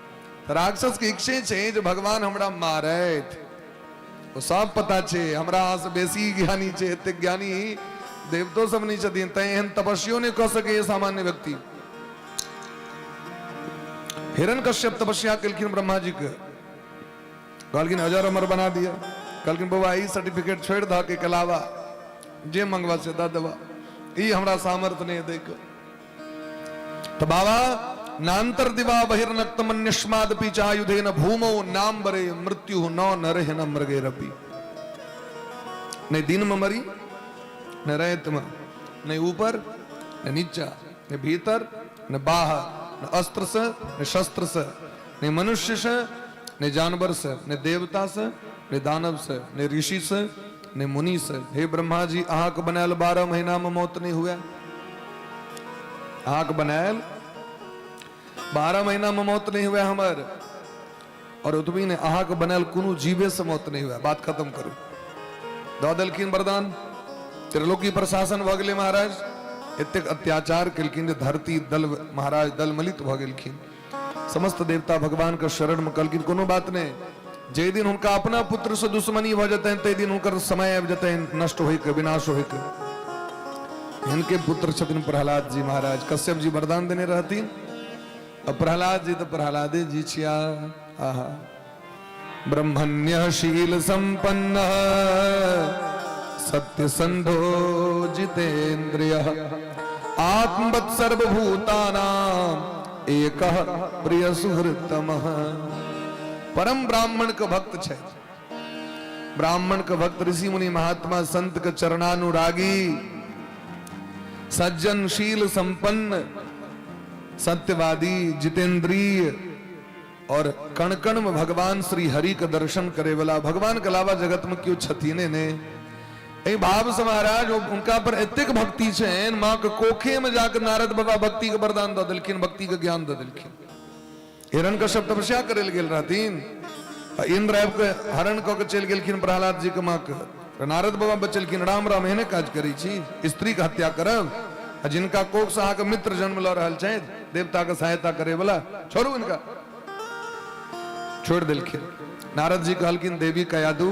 Speaker 1: राक्षस के इच्छे छै जे भगवान हमरा मारैत, ओ सब पता छै। हमरा अहाँ से बेसी ज्ञानी छै, एते ज्ञानी देवतो सब नहीं छथिन, तै एहन तपस्यो नहीं कह सके सामान्य व्यक्ति। हिरण्यकश्यप तपस्या केलखिन ब्रह्मा जी के, कहलखिन अजर अमर बना दिया। कहलखिन बउआ ई सर्टिफिकेट छोड़ द के अलावा जे मंगवा से द देवा, ई हमरा सामर्थ्य नहीं दे के। तो बाबा नांतर दिवा बहिर्नक्त मन्यस्माद पीचायुधे न भूमो नाम बरे मृत्यु न नरह न मृगे रपी। नहीं दिन में मरी, न रेत में, न ऊपर न नीचा, न भीतर न बाहर, न अस्त्र से न शस्त्र से, न मनुष्य से न जानवर से, न देवता से न दानव से, न ऋषि से न मुनि से। हे ब्रह्मा जी अहाँ के बनायल 12 महीना में मौत नहीं हुआ? अहाँ के बनायल 12 महीना में मौत नहीं हुआ हमर, और उतबी ने अहाँ के बनायल कोनो जीवे से मौत नहीं हुआ। बात खत्म करू। दऽ देलखिन वरदान, त्रिलोकी प्रशासन भ गेलै महाराज। एतेक अत्याचार केलखिन जे धरती दल महाराज दलमलित भ गेलखिन। समस्त देवता भगवान के शरण में कहलखिन कोनो बात नहीं, जे दिन हुनका अपना पुत्र से दुश्मनी भ जेतनि तै दिन हुनकर समय आबि जेतनि नष्ट होय के, विनाश होय के। इनके पुत्र छथिन प्रहलाद जी महाराज। कश्यप जी वरदान देने रहथिन, अब प्रहलाद जी तो प्रहलादे जी छिया। आहा ब्रह्मण्य शील संपन्न सत्य संधो जितेन्द्रिय आत्मवत् सर्वभूतानां एकः प्रिय सुहृतमः। परम ब्राह्मण के भक्त छै। ब्राह्मण के भक्त ऋषि मुनि महात्मा संत के चरणानुरागी, सज्जनशील संपन्न, सत्यवादी, जितेंद्रिय और कण कण में भगवान श्री हरि के दर्शन करे वाला। भगवान के अलावा जगत में क्यों छथीने ने भाव से महाराज उनका पर एतेक भक्ति छेन, मां के कोखे में जाकर नारद बाबा भक्ति के वरदान दऽ देलखिन, भक्ति के ज्ञान दऽ देलखिन। हिरण कश्यप तपस्या करे ले गेल रहथिन, इंद्र आबि के हरण कऽ के चलि गेलखिन प्रहलाद जी के माँ के। नारद बाबा बचलखिन, राम राम एहने काज करै छी, स्त्री के हत्या करब, आ जिनका कोख से अहाँके मित्र जन्म लऽ रहल छथि, देवता के सहायता करे वाला, छोड़ू इनका। छोड़ देलखिन। नारद जी कहलखिन देवी कयादू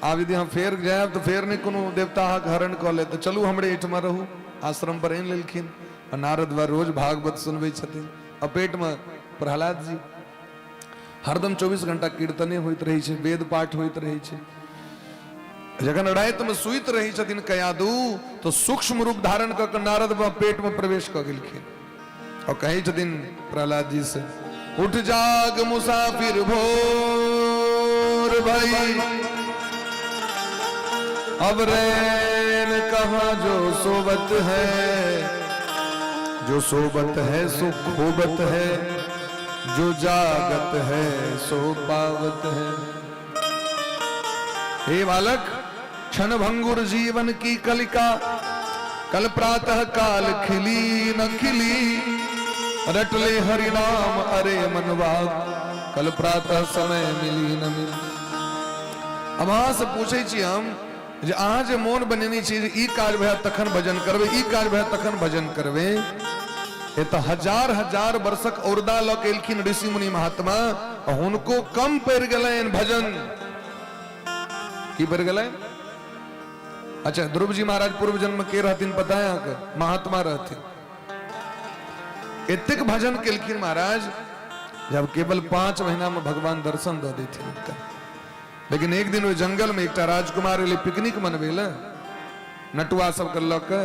Speaker 1: आब यदि हम फेर जायब तो फेर नहीं कोनो देवता अहाँके हरण कऽ ले, तो चलू हमरे एहिठमा रहू। आश्रम पर आनि लेलखिन। आ नारद बा रोज भागवत सुनबै छथिन। अपेट में प्रहलाद जी हरदम 24 घंटा कीर्तने होइत रहै छै, वेद पाठ होइत रहै छै। जखन राति में सुइत रही छथिन कयादू, तो सूक्ष्म रूप धारण कऽ के नारद बाबा पेट में प्रवेश कऽ गेलखिन और कहै छथिन प्रहलाद जी से, उठ जाग मुसाफिर भोर भई, अब रैन कहाँ जो सोबत है, जो सोबत है सो खोबत है, जो जागत है सो पावत है। हे बालक, क्षण भंगुर जीवन की कलिका, कल प्रातः काल खिली न खिली, रट ले हरि नाम अरे मनवा, कल प्रातः समय मिली न मिली। अब अहाँ से पूछे छी हम जे अहाँ जे मोन बनेनी छी जे ई काज भए तखन भजन करबे, ई काज भए तखन भजन करबे, ये तो हजार हजार वर्षक औरदा लऽ के एलखिन ऋषि मुनि महात्मा, हुनको कम पड़ गेलैन भजन। की पड़ गेलैन? अच्छा, ध्रुव जी महाराज पूर्व जन्म के रहथिन पता है अहाँके? महात्मा रहथिन। एतेक भजन केलखिन महाराज, जब केवल 5 महीना में भगवान दर्शन दऽ देथिन उनका। लेकिन एक दिन वो जंगल में एकटा राजकुमार एले पिकनिक मनबे ले, नटुआ सब के लऽ के,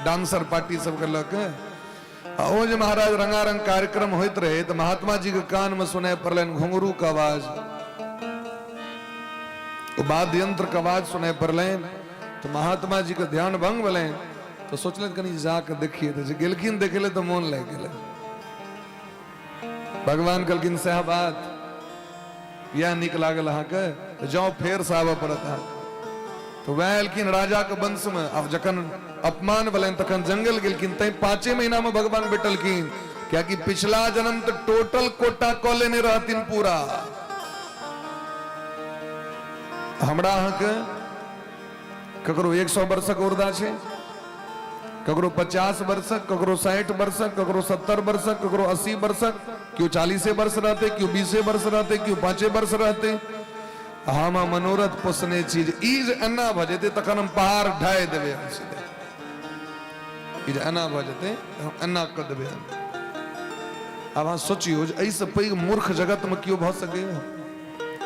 Speaker 1: डांसर पार्टी सब के लऽ के। ओ जे महाराज रंगारंग कार्यक्रम होइत रहे, तो महात्मा जी के कान में सुनाई पड़लैन घुंघरू के आवाज, वाद्य यंत्र के आवाज सुनाई पड़लैन। तो महात्मा जी के ध्यान भंग भेलैन, तो सोचलन कनी जाके देखिए। तो गेलखिन देखे ले तो मोन लग गेलै। भगवान कहलखिन सएह बात, यह निक लागल अहाँके, तो जाओ फेर से आबऽ पड़त अहाँके। तो वह एलखिन राजा के वंश में। अब जखन अपमान भेलैन तखन जंगल गेलखिन। तै 5 महीना में भगवान बैठलखिन, क्या कि पिछला जन्म तो टोटल कोटा कऽ लेने रहथिन पूरा। हमरा अहाँके ककरो 100 वर्षक औरदा छै, ककरो 50 वर्षक, ककरो 60 वर्षक, ककरो 70 वर्षक, ककरो 80 वर्षक, क्यों 40 वर्ष रहते, क्यों 20 वर्ष रहते, क्यों 5 वर्ष रहते। हम मनोरथ पोसने चीज ई एना भ जेतै तखन हम पहाड़ ढाई देबै। ई एना भ जेतै हम एना कऽ देबै। अब अहाँ सोचियो जे एहिसँ पैघ मूर्ख जगत में क्यों भऽ सकैए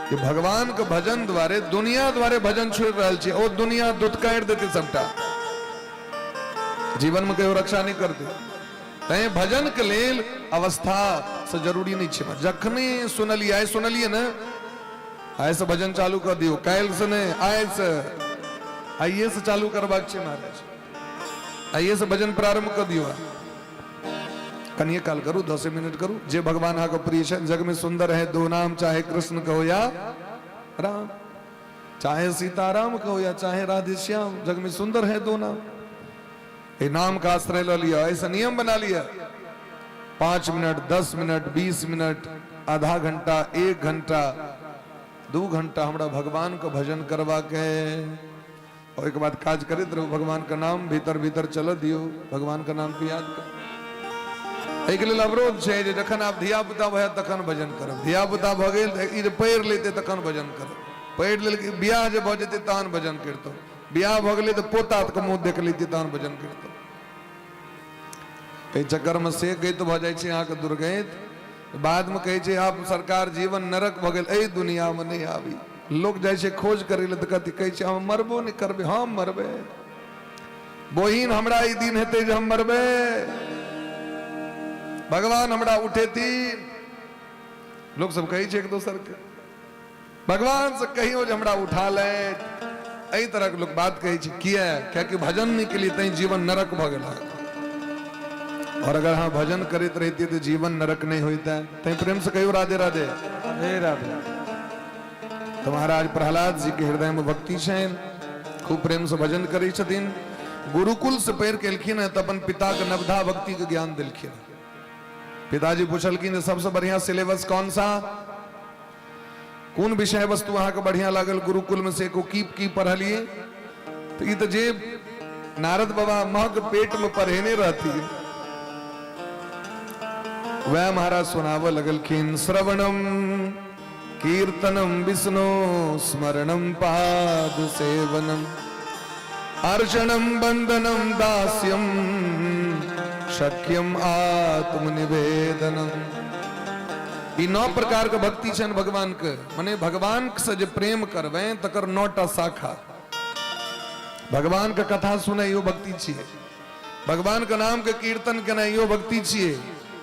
Speaker 1: कि भगवान के भजन द्वारे दुनिया द्वारे भजन छोड़ि रहल छी, ओ दुनिया दुत्कारि देतै सबटा, जीवन में कहियो रक्षा नहीं करते। तैं भजन के लेल अवस्था से जरूरी नहीं छै। जखने सुनलिए, आइ सुनलिए ना, आइ से भजन चालू कर दियो, काल्हि से नहीं, आइए से चालू करबाक छै महाराज, आइए से भजन प्रारंभ कर दियो। कनिए काल करू, 10 मिनट करू, जे भगवान अहाँके प्रिय छै। जग में सुंदर है दो नाम, चाहे कृष्ण कहो या राम, चाहे सीताराम कहो या चाहे राधे श्याम, जग में सुंदर है दो नाम। ये नाम का आश्रय ले लिया, ऐसा नियम बना लिया। 5 मिनट, 10 मिनट, 20 मिनट, आधा घंटा, 1 घंटा, 2 घंटा हमरा भगवान को भजन करवा के, और एक बाद काज करते रहो। भगवान का नाम भीतर भीतर चल दियो, भगवान का नाम को याद कर। एहिके लेल अवरोध छै जे जखन आप धिया पुता भए तखन भजन करब, धिया पुता भऽ गेल ई जे पढ़ि लेते तखन भजन करब, पढ़ि लेल बियाह जे भऽ जेतै तहन भजन करतौ, बियाह भऽ गेलै तऽ पोता के मुँह देख लेतै तहन भजन करतौ। एहि चक्कर में से गति भऽ जाइ छै अहाँके दुर्गति। बाद में कहै छै आब सरकार जीवन नरक भऽ गेल, एहि दुनिया में नहीं आबी। लोग जाइ छै खोज करै लए तऽ कथी कहै छै हम मरबो नहीं करबै, हम मरबै, बहिन हमरा ई दिन हेतै जे हम मरबै, भगवान हमरा उठेथिन। लोग सब कहै छै एक दोसर के, भगवान से कहियो जे हमरा उठा ले। एहि तरह के लोग बात कहै छै, किया? क्योंकि भजन नहीं केलिए तैं जीवन नरक भऽ गेल। और अगर हाँ भजन करते रहती तो जीवन नरक नहीं होता है। तैं प्रेम से कहियो राधे राधे, राधे राधे। तो महाराज प्रहलाद जी के हृदय में भक्ति छन, खूब प्रेम से भजन करै छथिन। गुरुकुल से पढ़ि के एलखिन है तो अपन पिता के नवधा भक्ति के ज्ञान दिलखिन। पिताजी पूछलखिन सबसे बढ़िया सिलेबस कौन सा, कौन विषय वस्तु अहाँ के बढ़िया लागल गुरुकुल में से को की पढ़लिए। तो ये तो जे नारद बाबा महक पेट में पढ़ेने रहती है वह महाराज सुनाव लगलखिन। श्रवणम कीर्तनम विष्णु स्मरणम पाद सेवनम अर्चनम बंदनम दास्यम शक्यम आत्मनिवेदनम। ई 9 प्रकार के भक्ति छन भगवान के, माने भगवान से जे प्रेम करवे तकर 9टा शाखा। भगवान के कथा सुने यो भक्ति छिए, भगवान के नाम के कीर्तन केना यो भक्ति छिए,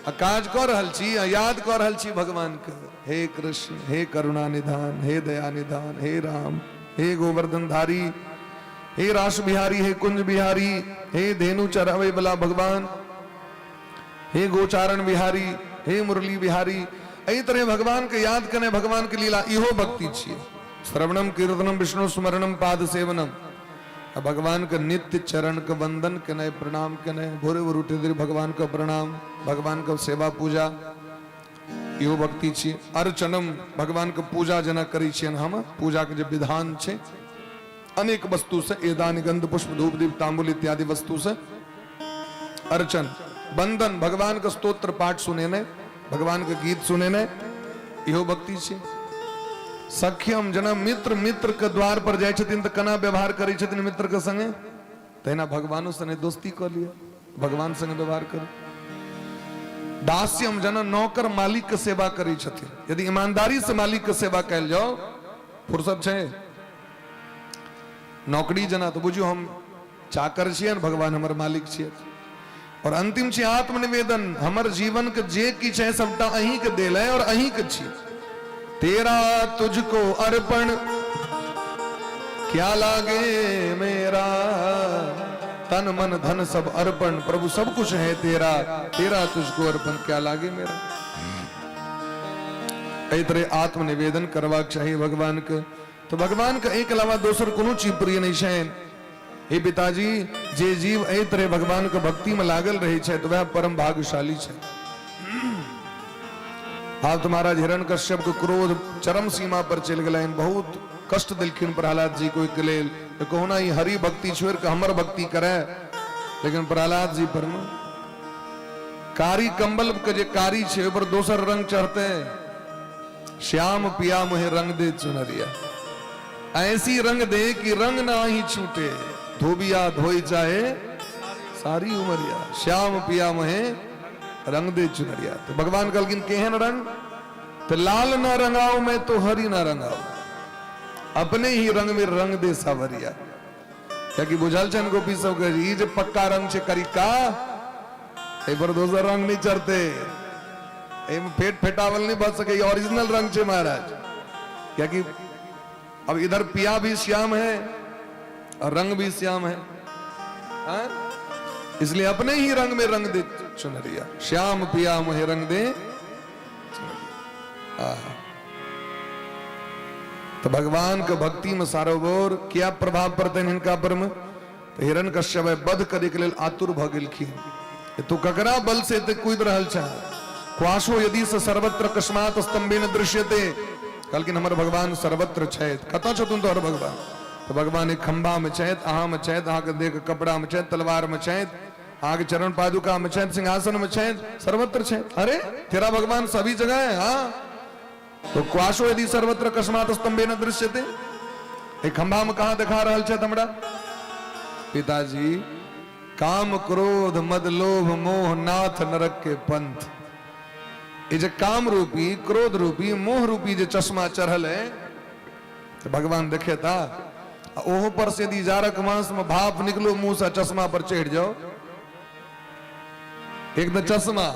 Speaker 1: आ काज कर रहल छी, याद कर रहल छी भगवान के। हे कृष्ण, हे करुणा निधान, हे दया निधान, हे राम, हे गोवर्धन धारी, हे रास बिहारी, हे कुंज बिहारी, हे धेनु चरावे वाला भगवान, हे गोचारण बिहारी, हे मुरली बिहारी। एही तरह भगवान के याद कने, भगवान के लीला, इहो भक्ति छिए। श्रवणम कीर्तनम विष्णु स्मरणम पाद सेवनम। भगवान के नित्य चरण के वंदन कने, प्रणाम कने, भोरे भोर उठे देर भगवान का प्रणाम, भगवान का सेवा पूजा, इहो भक्ति छी। अर्चनम, भगवान के पूजा जना करी छियन हम, पूजा के जे विधान छे अनेक वस्तु से, एदान गंध पुष्प धूप दीप तांबुल इत्यादि वस्तु से अर्चन। बंदन, भगवान का स्तोत्र पाठ सुने ने, भगवान के गीत सुने ने, इहो भक्ति छे। सख्यम, जना मित्र मित्र के द्वार पर जाय छथिन त कना व्यवहार करै छथिन मित्र के संगे, तहिना भगवानो संगे दोस्ती क लिया, भगवान संगे व्यवहार कर। दास्यम, जना नौकर मालिक के सेवा करै छथिन, यदि ईमानदारी से मालिक के सेवा कैल जाओ, फुर्सत छे। नौकरी जना तो बुझियो हम चाकर छियन, भगवान हमर मालिक छियन। और अंतिम छे आत्मनिवेदन, हमर जीवन के जे किछ है सबटा अहीं के देल है और अहीं के छी। तेरा तुझको अर्पण क्या लागे मेरा, तन मन धन सब अर्पण, प्रभु सब कुछ है तेरा, तेरा तुझको अर्पण क्या लागे मेरा। एही तरह आत्मनिवेदन करवा चाहिए भगवान के। तो भगवान के एक अलावा दोसर कोनो चीज प्रिय नहीं है। हे पिताजी, जे जीव एही तरह भगवान के भक्ति में लागल रहे छै तो वह परम भाग्यशाली छै। आप तुम्हारा हिरण्यकश्यप के क्रोध चरम सीमा पर चल गए, बहुत कष्ट दिलखिन प्रहलाद जी को के लेल, कहना ही हरि भक्ति छोड़ के हमर भक्ति करे। लेकिन प्रहलाद जी पर कारी कंबल के जे कारी छे ऊपर दोसर रंग चढ़ते, श्याम पिया मुहे रंग दे चुनरिया, ऐसी रंग दे कि रंग ना ही छूटे, धोबिया धोई जाए सारी उमरिया, श्याम पिया मुहे रंग दे चुनरिया। तो भगवान कहलखिन केहन रंग, तो लाल ना रंगाओ मैं तो हरी ना रंगाओ, अपने ही रंग में रंग दे सावरिया। क्या कि बुझल छन गोपी सब के ई जे पक्का रंग छे करिका, ए पर दोसर रंग नहीं चढ़ते, ए में फेट फेटावल नहीं बच सके, ओरिजिनल रंग छे महाराज। क्या कि अब इधर पिया भी श्याम है और रंग भी श्याम है, इसलिए अपने ही रंग में रंग दे चुनरिया, श्याम पिया मुहे रंग दे। तो भगवान के भक्ति में सारोबोर क्या प्रभाव पड़ते हैं इनका पर में। तो हिरण्यकश्यप वध करे के लेल आतुर भ गेलखिन, तो ककरा बल से ते कूद रहल छ, क्वाशो यदि से सर्वत्र कस्मात स्तंभेन दृश्यते। कहलखिन हमर भगवान सर्वत्र छथि, कतऽ छथुन तोहर भगवान। तो भगवान एक खंभा में छथि, अहाँ में छथि, अहाँ के देह कपड़ा में छथि, तलवार में छथि, आगे चरण पादुका में छथि, सिंहासन में छथि, सर्वत्र छथि। अरे तेरा भगवान सभी जगह है। हाँ, तो क्वाशो यदि सर्वत्र कस्मात स्तंभेन दृश्यते, एक खंभा में कहा दिखा रहल छथि हमरा। पिताजी, काम क्रोध मद लोभ मोह नाथ नरक के पंथ, ये जो काम रूपी क्रोध रूपी मोह रूपी जो चश्मा चढ़ल है, तो भगवान देखे था ओहो पर से यदि जारक मांस में भाप निकलो मुंह से चश्मा पर चढ़ जाओ, एक तो चश्मा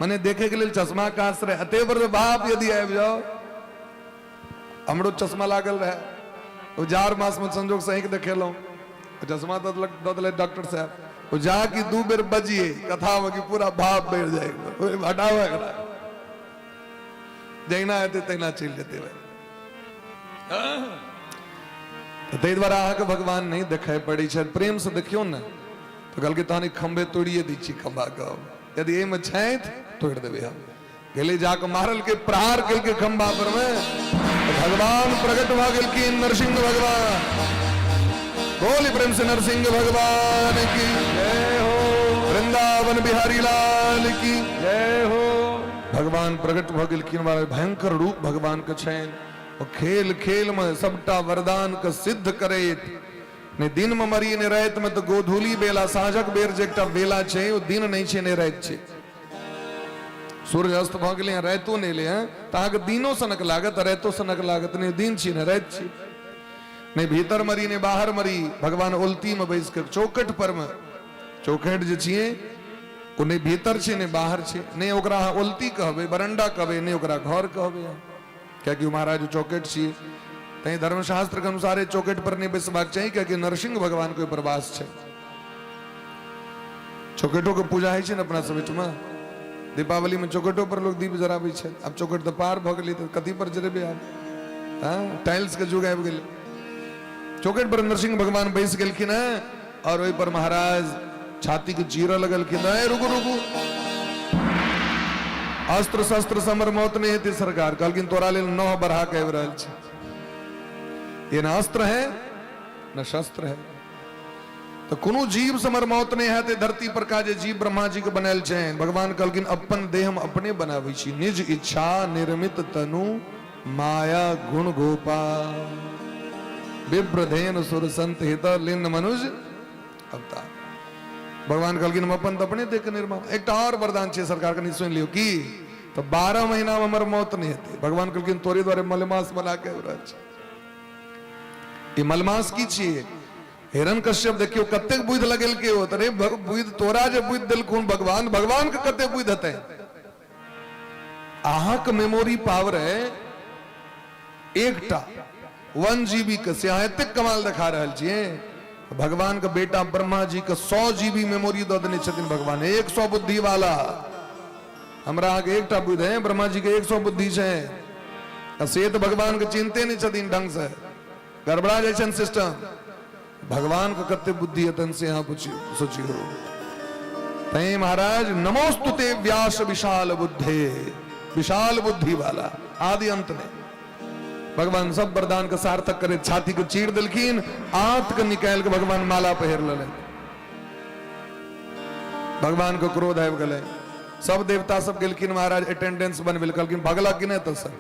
Speaker 1: मने देखे के लिए चश्मा का आश्रय, अते पर भाप यदि आबि जाओ, हमरो चश्मा लागल रहे, वो जार मास में संजोग से देखेलो, चश्मा दो दिले डॉक्टर साहब, वो जाके 2 बेर बजिए कथा में कि पूरा भाप बैठ जाएगा, हटावा जैना है तैना चल जेते भाई। तो तै द्वारा अहाँके भगवान नहीं देखाई पड़े छै, प्रेम से देखियो न। तो कहलकै तहन खंबे तोड़िए दै छी खंभा के, यदि एहिमे छथि तोड़ देवे हम गेले जाके मारल के प्रहार कल के खंबा पर में तो भगवान प्रकट भ गेलखिन नरसिंह भगवान। बोली प्रेम से नरसिंह भगवान की
Speaker 2: जय हो,
Speaker 1: वृंदावन बिहारी लाल की
Speaker 2: जय हो।
Speaker 1: भगवान प्रकट भ गेलखिन वाला भयंकर रूप भगवान के छैन और खेल खेल में सबटा वरदान के सिद्ध करे ने दिन में मरी ने रात में तो गोधूली बेला साँझक बेर जे एकटा बेला छै ओ दिन नहीं छै ने रात छै। सूर्य अस्त भ गेलै रातो नहीं ले तो अहाँके दिनो सनक लागत रातो सनक लागत नहीं दिन छी ने रात छी नहीं भीतर मरी ने बाहर मरी। भगवान उल्टी में बैस के चौकट पर में चौखट जे छिए ओ नहीं भीतर छै ने बाहर छै नहीं ओकरा अहाँ उल्टी कहबे बरंडा कहबे नहीं ओकरा घर कहबे क्योंकि महाराज चौकट छिए तई धर्मशास्त्र के अनुसार चौकट पर नहीं बैसबाक चाहिए क्योंकि नरसिंह भगवान को प्रवास छै। चौकटों के पूजा है ना अपना सब में दीपावली में चौकटों पर लोग दीप जराबे छै। अब चौकट तो पार भ गेलै तो कथी पर जरेबे आब हाँ टाइल्स के जुग आबि गेलै। चौकट पर नरसिंह भगवान बैस गेलखिन और ओहि पर महाराज छाती के चीरा लगलखिन रुकू रुकू अस्त्र शस्त्र समर मौत नहीं हेती सरकार कहलखिन तोरा लेल 9 बढ़ा के आबि रहल छै। ये न अस्त्र है न शस्त्र है तो कोनो जीव समर मौत नहीं है धरती पर का जे जीव ब्रह्मा जी के बनायल छै। भगवान कहलखिन अपन देह हम अपने बनाबै छी निज इच्छा निर्मित तनु माया गुण गोपाल विप्रधेन सुर संत हित लिन मनुज अवतार। भगवान कहलखिन हम अपन तो अपने देह के निर्माण। एक और वरदान छै सरकार के सुन लियो की तो 12 महीना में हमर मौत नहीं हेतै। भगवान कहलखिन तोरे द्वारे मलमास बना के रहल छै। ई मलमास की छियै हिरण कश्यप देखियो कतेक बुद्धि लगेल के हो रे बुद्धि तोरा जे बुद्धि देलखुन भगवान भगवान के कते बुद्धि हेतै। अहाँ के मेमोरी पावर है एकटा 1 GB के से अहाँ एतेक कमाल दिखा रहल छियै। भगवान के बेटा ब्रह्मा जी के 100 GB मेमोरी दऽ देने छथिन भगवान 100 बुद्धि वाला। हमरा आगे एकटा बुद्धि है ब्रह्मा जी के 100 बुद्धि छै से तो भगवान के चिंते नहीं छथिन ढंग से गड़बड़ा जाए छन सिस्टम। भगवान का कते बुद्धि है से यहाँ सोचियो तय महाराज नमोस्तुते व्यास विशाल बुद्धे विशाल बुद्धि वाला आदि अंत ने भगवान सब वरदान के सार्थक करे छाती को चीर दिलखिन आंत के निकाल के भगवान माला पहिर ले। भगवान को क्रोध आबि गेलै सब देवता सब गेलखिन महाराज अटेंडेंस बनबे कहलखिन भगला कि नहीं तो सब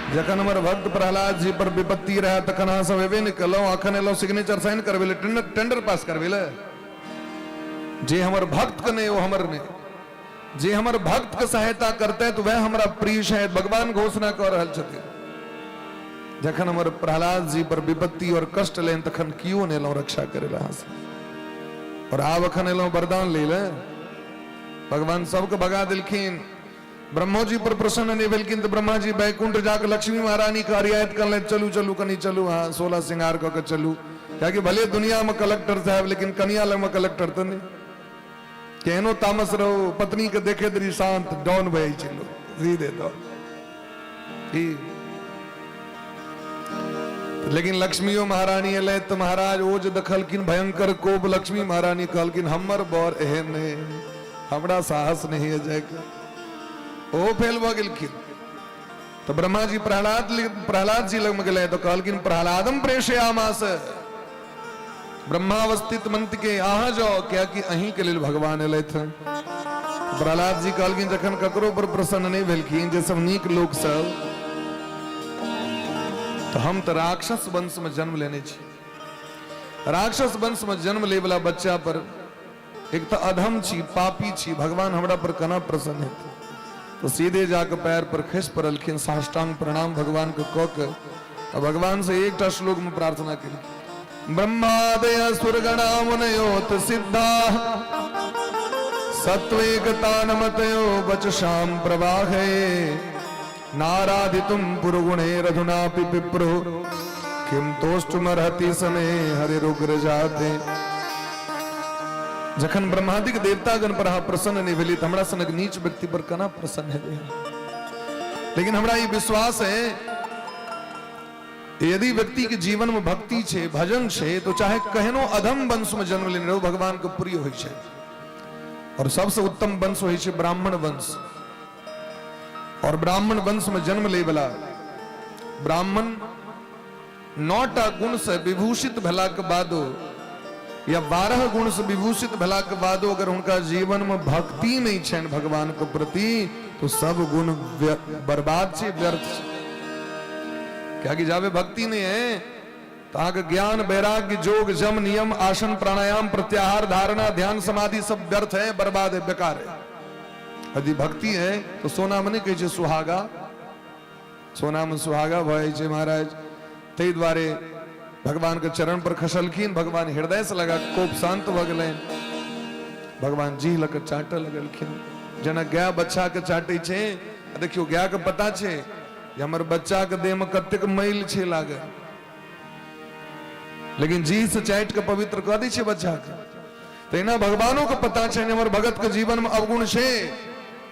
Speaker 1: जखन हमर भक्त प्रहलाद जी पर विपत्ति रहे तखन अहाँ सब एबे नहीं कलौ अखन एलौ सिग्नेचर साइन करबे टेंडर पास करबे जे हमर भक्त के नहीं वो हमर नहीं जे हमर भक्त के सहायता करते तो वह हमारा प्रिय शायद भगवान घोषणा कर रहल छथिन। जखन हमर प्रहलाद जी पर विपत्ति और कष्ट लेन तखन कियो नहीं एलौ रक्षा करे ला और आब अखन एलौ वरदान ले ले। भगवान सबके भगा दिलखिन ब्रह्मो जी पर प्रसन्न नहीं भेलखिन तो ब्रह्मा जी बैकुंठ जाकर लक्ष्मी महारानी का रियायत कर ले चलू चलू कनी चलू हाँ 16 श्रृंगार करके चलू क्या भले दुनिया में कलेक्टर साहब लेकिन कन्या लग में कलेक्टर तो नहीं केहनो तामस रहो पत्नी के देखे दरी शांत डॉन भाई चलो सीधे दो लेकिन लक्ष्मियों महारानी अले तो महाराज ओ जो दखलकिन भयंकर कोप लक्ष्मी महारानी कहलकिन हमर बर एहन नहीं हमरा साहस नहीं है जाके ओ फेल भ गेलखिन तो ब्रह्मा जी प्रहलाद जी लग में गेले तो कहलकिन प्रहलादम प्रेषयामास ब्रह्मावस्थित मंत्र के आहा जाओ क्या कि अहीं के लिए भगवान एले थे। प्रहलाद जी कहलकिन जखन ककरो पर प्रसन्न नहीं भेलखिन जे सब नीक लोक सब तो हम तो राक्षस वंश में जन्म लेने छी। राक्षस वंश में जन्म ले वाला बच्चा पर एक तो अधम छी पापी छी भगवान हमरा पर कना प्रसन्न है तो सीधे जाकर पैर पर खस पड़लखिन साष्टांग प्रणाम भगवान को कह के और भगवान से एक श्लोक में प्रार्थना की ब्रह्मादय सुरगणा मुनयोत सिद्धा सत्वेकतानमतयो वचसाम प्रवाहे नाराधितुम पुरुगुणे रधुनापि पिप्रो किम तोष्टुमर्हति समे हरिरुग्र जाते। जखन ब्रह्मादिक देवतागण पर अहाँ प्रसन्न नहीं भेली हमरा सनक नीच व्यक्ति पर कना प्रसन्न है। लेकिन हमरा ये विश्वास है यदि व्यक्ति के जीवन में भक्ति छे भजन छे तो चाहे कहनो अधम वंश में जन्म लेने रहो भगवान के प्रिय होय छे। और सबसे उत्तम वंश होइ छै ब्राह्मण वंश। और ब्राह्मण वंश में जन्म ले बला ब्राह्मण 9टा गुण से विभूषित भेला के बादो या 12 गुण से विभूषित भेला के बादो अगर उनका जीवन में भक्ति नहीं छन भगवान के प्रति तो सब गुण बर्बाद छे, व्यर्थ छे। क्या कि जावे भक्ति नहीं है तो आगे ज्ञान वैराग्य जोग जम नियम आसन प्राणायाम प्रत्याहार धारणा ध्यान समाधि सब व्यर्थ है, बर्बाद है, बेकार है। यदि भक्ति है तो सोना में नहीं कहे सुहागा, सोना में सुहागा भय छे महाराज। ते द्वारे भगवान के चरण पर खसलखिन, भगवान हृदय से लगा कोप शांत भ गेलै, भगवान जी लग चाट लगलखिन। जना गाय बच्चा के चाटे छे, देखियो गाय के पता छे जे हमर बच्चा के देह में कतेक मैल छे लागे, लेकिन जी से चाट के पवित्र कर दी छे बच्चा के। तो इना भगवानों को पता छे हमर भगत के जीवन में अवगुण छे,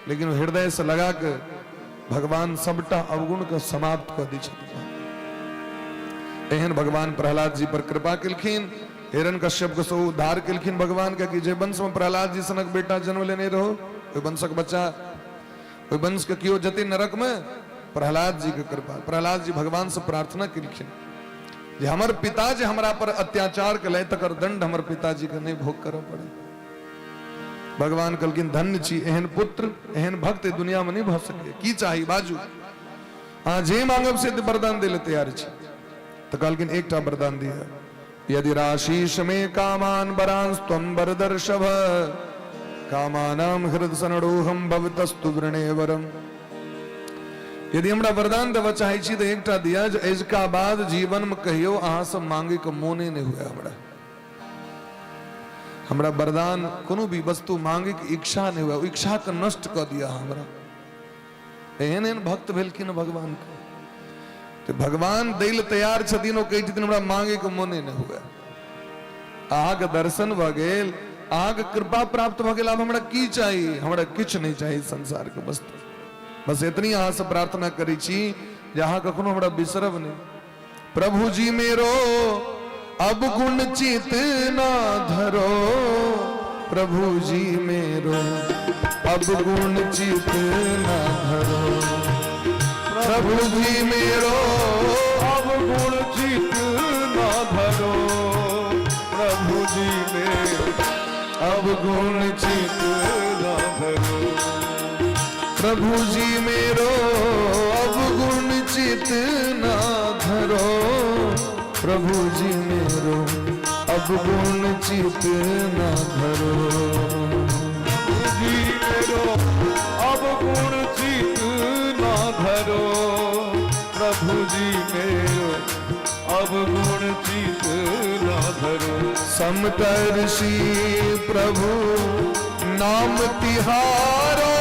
Speaker 1: लेकिन हृदय से लगा के भगवान सबटा अवगुण के समाप्त कर दी छे। एहन भगवान प्रहलाद जी पर कृपा केलखिन, हिरण्यकश्यप के सो उद्धार केलखिन भगवान के कि जे वंश में प्रहलाद जी सनक बेटा जन्म लेने रहो, ओई वंशक बच्चा ओई वंश के कियो जति नरक में, प्रहलाद जी के कृपा। प्रहलाद जी भगवान से प्रार्थना केलखिन जे हमर पिता जे हमरा पर अत्याचार कलै तकर दंड हमर पिताजी के नहीं भोग करऽ पड़े। भगवान कहलखिन धन्य छी एहन पुत्र एहन भक्त दुनिया में नहीं भ सके, की चाही बाजू, अहाँ जे मांगब से वरदान देले तैयार छी। तो कहलखिन एकटा वरदान दिया, यदि राशीष में कामान वरांस त्वं वरदर्शभ कामानाम हृदय सनडोहम भवतस्तु वृणे वरम। यदि हमरा वरदान देव चाहे छी तो एकटा दिया जे एजका बाद जीवन में कहियो अहाँ सब मांगे के मोने नहीं हुआ। हमरा वरदान कोनो भी वस्तु मांगे के इच्छा नहीं हुआ, इच्छा के नष्ट कर दिया हमरा। एहन एहन भक्त भेलखिन भगवान के, तो भगवान दैल तैयार छथिन, कही छथिन हमरा मांगे के मोने नहीं हुआ। अहाँ के दर्शन भ गेल, अहाँ के कृपा प्राप्त भ गेल, अब हमरा की चाहिए, हमरा किछ नहीं चाहिए संसार के वस्तु। बस इतनी अहाँ से प्रार्थना करी छी जे अहाँ कखनो हमरा बिसरब नहीं। प्रभु जी मेरो अब गुण चित ना धरो, प्रभु जी मेरो अब गुण चित ना धरो, प्रभु जी मेरो
Speaker 2: अब गुण चित ना धरो, प्रभु जी मेरो
Speaker 1: अब गुण चित
Speaker 2: ना धरो,
Speaker 1: प्रभु जी मेरो अब गुण चित ना धरो, प्रभु जी मेरो अब गुण चित ना धरो,
Speaker 2: जी मेरो अब गुण चित ना धरो, प्रभु जी मेरो अब गुण चित ना धरो।
Speaker 1: समदर्शी प्रभु नाम तिहारो,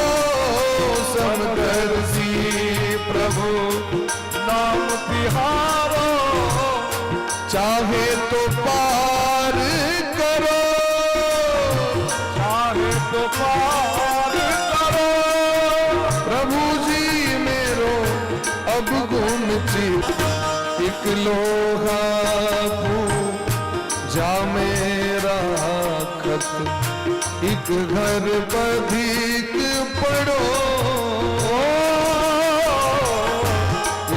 Speaker 1: समदर्शी प्रभु
Speaker 2: नाम तिहारो,
Speaker 1: चाहे तो पार करो,
Speaker 2: चाहे तो पार करो,
Speaker 1: प्रभु जी मेरो अब गुण चित एक लोहा जा मेरा खत, एक घर बधिक पड़ो,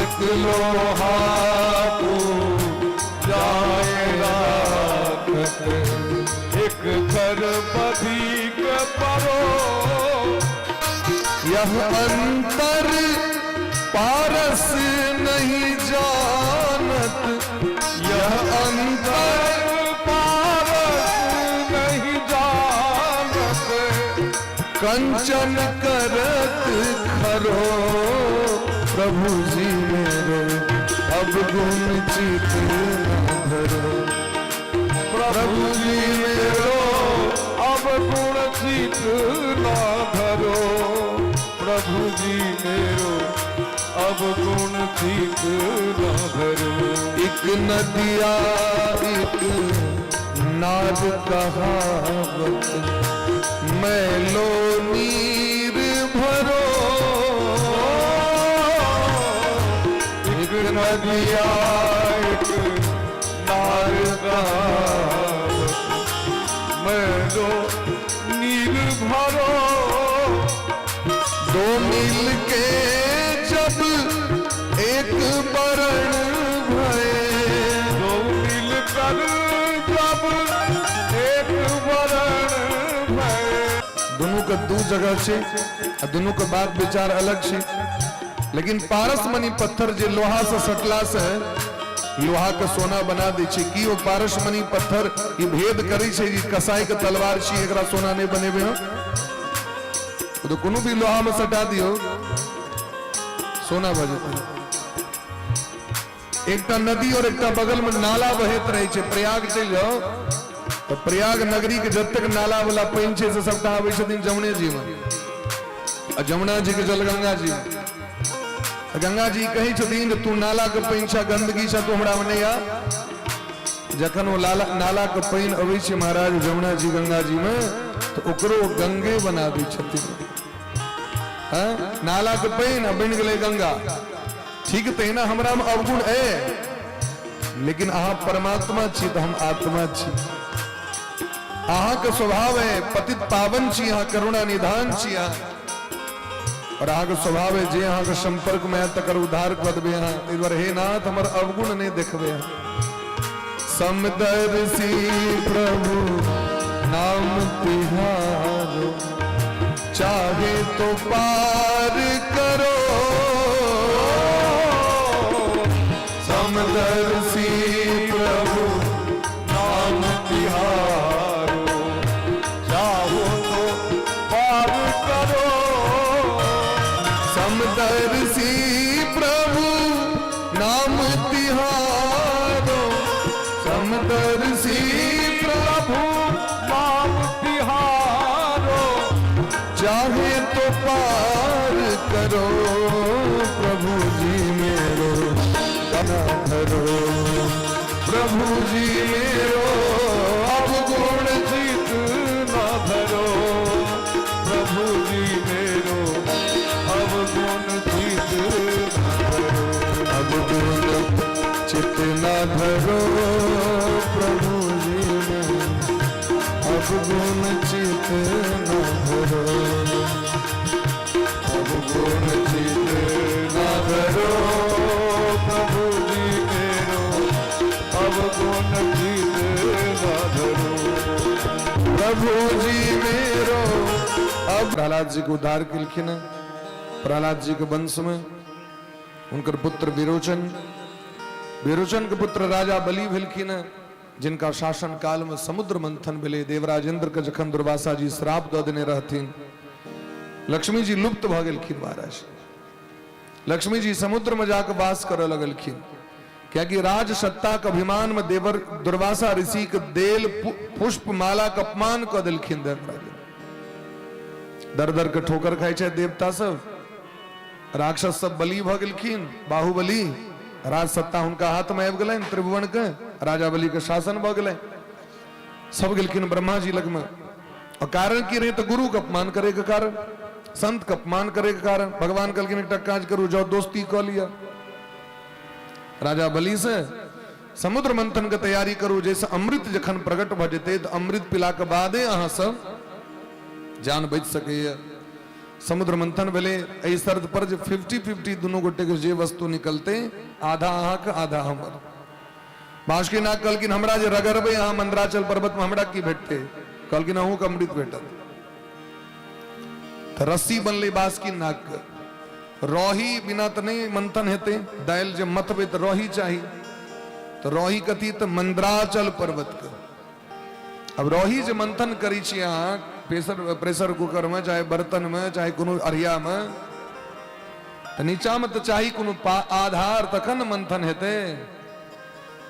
Speaker 1: एक लोहा
Speaker 2: जाएगा एक घर बधिक परो,
Speaker 1: यह अंतर पारस नहीं जानत, यह अंतर
Speaker 2: पारस नहीं जानत,
Speaker 1: कंचन करत खरो, प्रभु जी मेरो अब गुण चित ना धरो,
Speaker 2: प्रभु जी मेरो अब गुण चित ना धरो, प्रभु जी मेरो अब गुण चित ना धरो।
Speaker 1: एक नदिया एक नाद कहावत, मैलो नीर भरो,
Speaker 2: एक नदिया एक नार कहावत, मैलो नीर भरो,
Speaker 1: मिल के जब एक बरण भये,
Speaker 2: दो मिलकर जब एक वरण भये।
Speaker 1: दोनों का दू जगह छे और दोनों का बात विचार अलग छे, लेकिन पारस मणि पत्थर जे लोहा से सटला से लोहा के सोना बना दी छे कि वो पारस मणि पत्थर ये भेद करी छे कि कसाई के तलवार छी एकरा सोना नहीं बनेबे हो तो कोनो भी लोहा में सटा दियो सोना बन जेतै। एकटा नदी और एकटा बगल में नाला बहत रहे छे, प्रयाग चल जाओ तो प्रयाग नगरी के जब तक नाला वाला पानी छे से सबटा आबै छथिन जमुने जी में, और जमुना जी के जल गंगा जी में। गंगा जी कही छथिन तू नाला के पानी छा गंदगी छा तू हमरा में नहीं आ। जखन वो नाला के पानी अबै छे महाराज जमुना जी गंगा जी में तो ओकरो गंगे बना दै छथिन। हाँ? नाला के पानी बन गेलै गंगा, ठीक तहिना हमरा में अवगुण है, लेकिन अहाँ परमात्मा छी तो हम आत्मा छी। अहाँ के स्वभाव है पतित पावन छी, अहाँ करुणा निधान छी अहाँ, और अहाँ के स्वभाव है जे अहाँ के संपर्क में तकर उद्धार कर देबे अहाँ। ताहि दुआरे हे नाथ हमर अवगुण नहीं देखबे। समदर्शी प्रभु नाम तिहारो, चाहे तो पार करो। समदर्शी प्रभु
Speaker 2: नाम तिहारो, चाहो तो पार करो।
Speaker 1: समदर्शी प्रभु नाम तिहारो, समदर्शी
Speaker 2: प्रभु नाम तिहारो,
Speaker 1: चाहे तो पार करो। प्रभु जी मेरो तना धरो, प्रभु जी मेरो
Speaker 2: अवगुण चित न धरो। प्रभु जी मेरो अवगुण चित न धरो।
Speaker 1: अवगुण चित न धरो। प्रभु जी मेरो अवगुण चित न धरो, अवगुण चित न धरो।
Speaker 2: प्रभु जी मेरो अवगुण चित न धरो।
Speaker 1: प्रभु जी मेरो। अब प्रहलाद जी को उद्धार किलखिन, प्रहलाद जी के वंश में उनकर पुत्र विरोचन, विरोचन के पुत्र राजा बलि भेलखिन, जिनका शासन काल में समुद्र मंथन भेले। देवराज इंद्र के जखन दुर्वासा जी श्राप दऽ देने रहथिन, लक्ष्मी जी लुप्त भ गेलखिन महाराज। लक्ष्मी जी समुद्र में जाकर वास करऽ लगलखिन, क्योंकि राज सत्ता के अभिमान में देवर दुर्वासा ऋषि के देल पुष्प माला के अपमान कऽ देलखिन। दर दर के ठोकर खाइ छै देवता सब, राक्षस सब बलि भ गेलखिन। बाहुबली राज सत्ता हुनका हाथ में आबि गेलनि, त्रिभुवन के राजा बलि के शासन भ गेलै। सब गेलखिन ब्रह्मा जी लग में, और कारण की रहे तो गुरु के अपमान करे के कारण, संत के अपमान करे के कारण। भगवान कहलखिन एकटा काज करू, जाओ दोस्ती कऽ लिया राजा बलि से, समुद्र मंथन के तैयारी करू, जैसे अमृत जखन प्रकट भ जेतै तो अमृत पिला के बादे अहाँ सब जान बच सकैया। समुद्र मंथन भेले एहि शर्त पर जे 50-50 दुनू गोटे के जे वस्तु निकलते, आधा अहाँके आधा हमर। बासुकीनाथ कहलखिन हमरा जे रगड़बै अहाँ मंदराचल पर्वत में हमरा की भेटतै? कहलखिन अहूँ के अमृत भेटत। तो रस्सी बनलै बासुकीनाथ के, रही बिना तो नहीं मंथन हेतै, दालि जे मथबै तो रही चाही, तो रही कथी तो मंदराचल पर्वत के। अब रही जे मंथन करी छी अहाँ प्रेशर कुकर में, चाहे बर्तन में, चाहे कोनो अरिया में, तो नीचा में तो चाही कोनो आधार, तखन मंथन हेतै।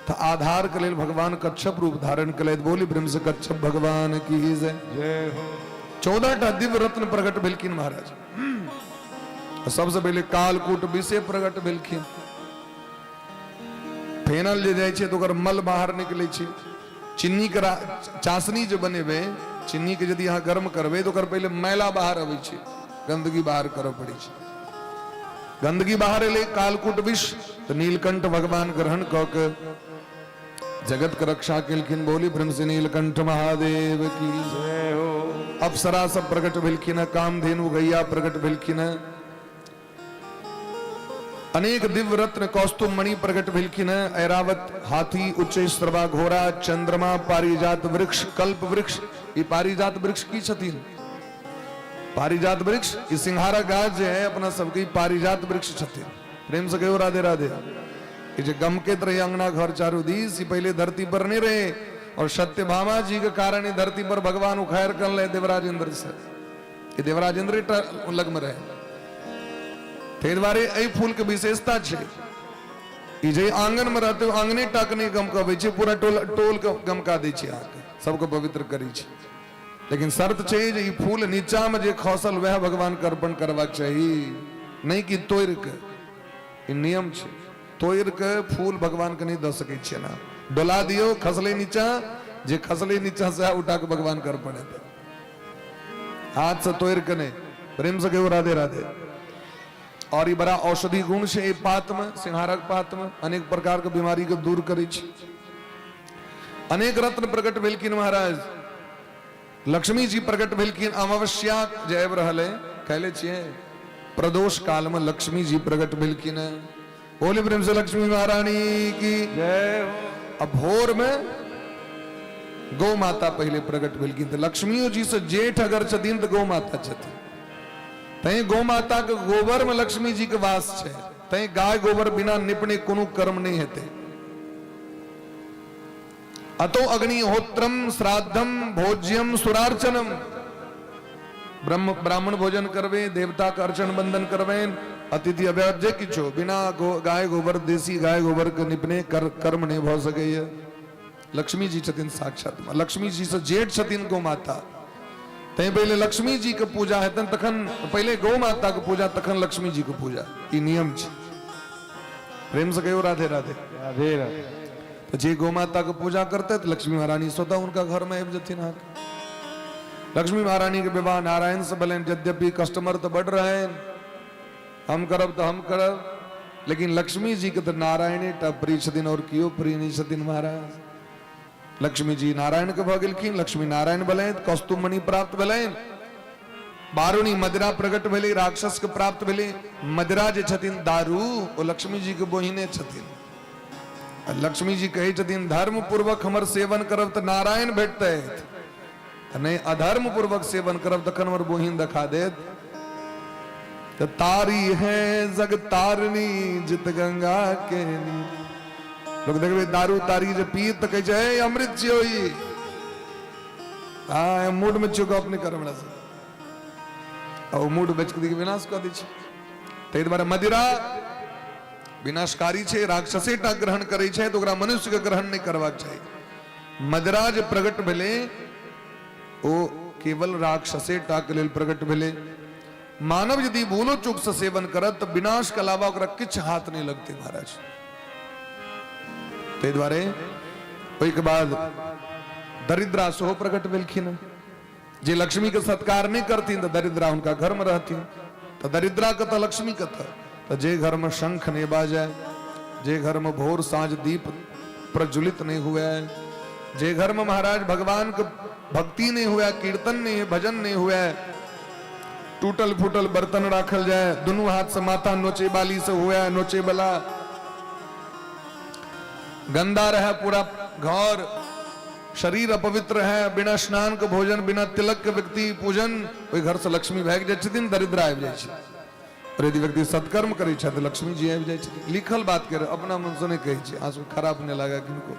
Speaker 1: तो आधार के लेल भगवान कच्छप रूप धारण कलैत। बोली ब्रह्म से कच्छप भगवान की जय हो। 14टा दिव्य रत्न प्रकट भेलखिन महाराज। सबसे पहले कालकूट विषे प्रकट भेलखिन। फेनल जे जाइ छै तो ओकर मल बाहर निकलै छै। चीनी के चाशनी जो बनेबे, चीनी के यदि अहाँ गर्म करबे तो ओकर पहले मैला बाहर अबै छै, गंदगी बाहर करऽ पड़ै छै। गंदगी बाहर एले कालकूट विष, तो नीलकंठ भगवान ग्रहण कऽ के जगत के रक्षा केलखिन। बोली ब्रह्म से नीलकंठ महादेव की जय हो। अप्सरा सब प्रकट भेलखिन, कामधेनु गैया प्रकट भेलखिन, अनेक दिव्य रत्न कौस्तुभ मणि प्रकट भिलखिन ऐरावत हाथी उच्च श्रवा घोड़ा चंद्रमा पारिजात वृक्ष कल्प वृक्ष। ये पारिजात वृक्ष की छथिन पारिजात वृक्ष ये सिंहारा गाज जे है अपना सबके पारिजात वृक्ष छथिन। प्रेम से कहो राधे राधे। ये जो गम के तरह अंगना घर चारू दीस ये पहले धरती पर नहीं रहे और सत्यभामा जी के कारण ये धरती पर भगवान उखायर कर ले देवराज इंद्र से। ये देवराज इंद्र लग में रहे તે દ્વારે એ ફૂલ કે વિશેષતા છે એ જે આંગણ માં રહેતો આંગણે ટકને ગમકાવે છે પૂરા ટોલ ગમકા દે છે આકે सबको पवित्र करी છે। लेकिन शर्त છે जे ई फूल नीचा में जे खसल वह भगवान के अर्पण करवाक चाहिए नहीं कि तोड़ के। ई नियम છે तोड़ के फूल भगवान के नहीं द सके છે ना डोला दियो खसले नीचा जे खसले नीचा से उठा के भगवान कर पड़े हाथ से तोड़ के नहीं। प्रेम से कहो राधे राधे। और ये बड़ा औषधि गुण से ये पात में सिंहारक पात में अनेक प्रकार के बीमारी को दूर करे छी। अनेक रत्न प्रकट भेलखिन महाराज लक्ष्मी जी प्रकट भेलखिन अमावस्या जयब रहले कहले छिए प्रदोष काल में लक्ष्मी जी प्रकट भेलखिन। बोले प्रेम से लक्ष्मी महारानी की जय हो। अब भोर में गौ माता पहले प्रकट भेलखिन तो लक्ष्मी जी से जेठ अगर छथिन तो गौ माता छथिन। तय गौ माता के गोबर में लक्ष्मी जी के वास है। तय गाय गोबर बिना निपने कोनो कर्म नहीं हेते। अतो अग्निहोत्रम श्राद्धम भोज्यम सुरार्चनम ब्राह्मण भोजन करवे देवता का अर्चन बंदन करवे अतिथि अव्याज्य किछो बिना गाय गोबर देसी गाय गोबर के निपने कर्म नहीं हो सके। लक्ष्मी जी छथिन साक्षात लक्ष्मी जी से जेठ छथिन गौ माता। तय पहले लक्ष्मी जी के पूजा है तखन पहले गौ माता के पूजा तखन लक्ष्मी जी को पूजा ये नियम छै। प्रेम से कहो राधे राधे राधे राधे। तो जे गौ माता की पूजा करते तो लक्ष्मी महारानी स्वतः उनका घर में आबि जथिन। लक्ष्मी महारानी के विवाह नारायण से भले यद्यपि कस्टमर तो बढ़ रहे हैं हम करब तो हम करब लेकिन लक्ष्मी जी के तो नारायण प्रिय छथिन और कियो प्रिय नहीं छथिन महाराज। लक्ष्मी जी नारायण के भगलखिन लक्ष्मी नारायण भले कौस्तुभ मणि प्राप्त भले बारूणी मदिरा प्रकट भेले राक्षस के प्राप्त भेले। मदिरा जे छथिन दारू वो लक्ष्मी जी के बोहिने छथिन। लक्ष्मी जी कहे छथिन धर्म पूर्वक हमर सेवन करब तो नारायण भेटते नहीं अधर्म पूर्वक सेवन करब तखन हमर बोहिन दिखा देत। तो तारी है जग तारनी जित गंगा के लोग देखबे दारू तारी जे पी तो कहे छै अमृत छियो ई हां मूड में चुका अपने कर्मला से और मूड बेच के विनाश कर दै छै। तै दुआरे मदिरा विनाशकारी छे राक्षसेटा ग्रहण करे छे तो ओकरा मनुष्य के ग्रहण नहीं करबाक चाहिए। मदिरा जे प्रकट भेले ओ केवल राक्षसेटा के लेल प्रकट भेले। मानव यदि भूलो चूक से सेवन करत तो विनाश के अलावा ओकरा किछ हाथ नहीं लगते महाराज। ते द्वारे ओई के बाद दरिद्रा सेहो प्रकट भेलखिन। जे लक्ष्मी के सत्कार नहीं करतीन तो दरिद्रा उनका घर में रहतीन। तो दरिद्रा कत लक्ष्मी कत तो जे घर में शंख नहीं बाजे जे घर में भोर सांझ दीप प्रज्वलित नहीं हुआ जे घर में महाराज भगवान के भक्ति नहीं हुआ कीर्तन नहीं भजन नहीं हुआ टूटल फूटल बर्तन राखल जाए दोनों हाथ से माथा नोचे बाली से हुआ नोचे बला गंदा रहे पूरा घर शरीर अपवित्र है बिना स्नान के भोजन बिना तिलक के व्यक्ति पूजन वही घर से लक्ष्मी भाग जाए दरिद्र आबि जाए छै। और यदि व्यक्ति सत्कर्म करे छै तो लक्ष्मी जी आबि जाए छै। लिखल बात कर अपना मन से नहीं कहे छै आंसू खराब नहीं लगा किनको।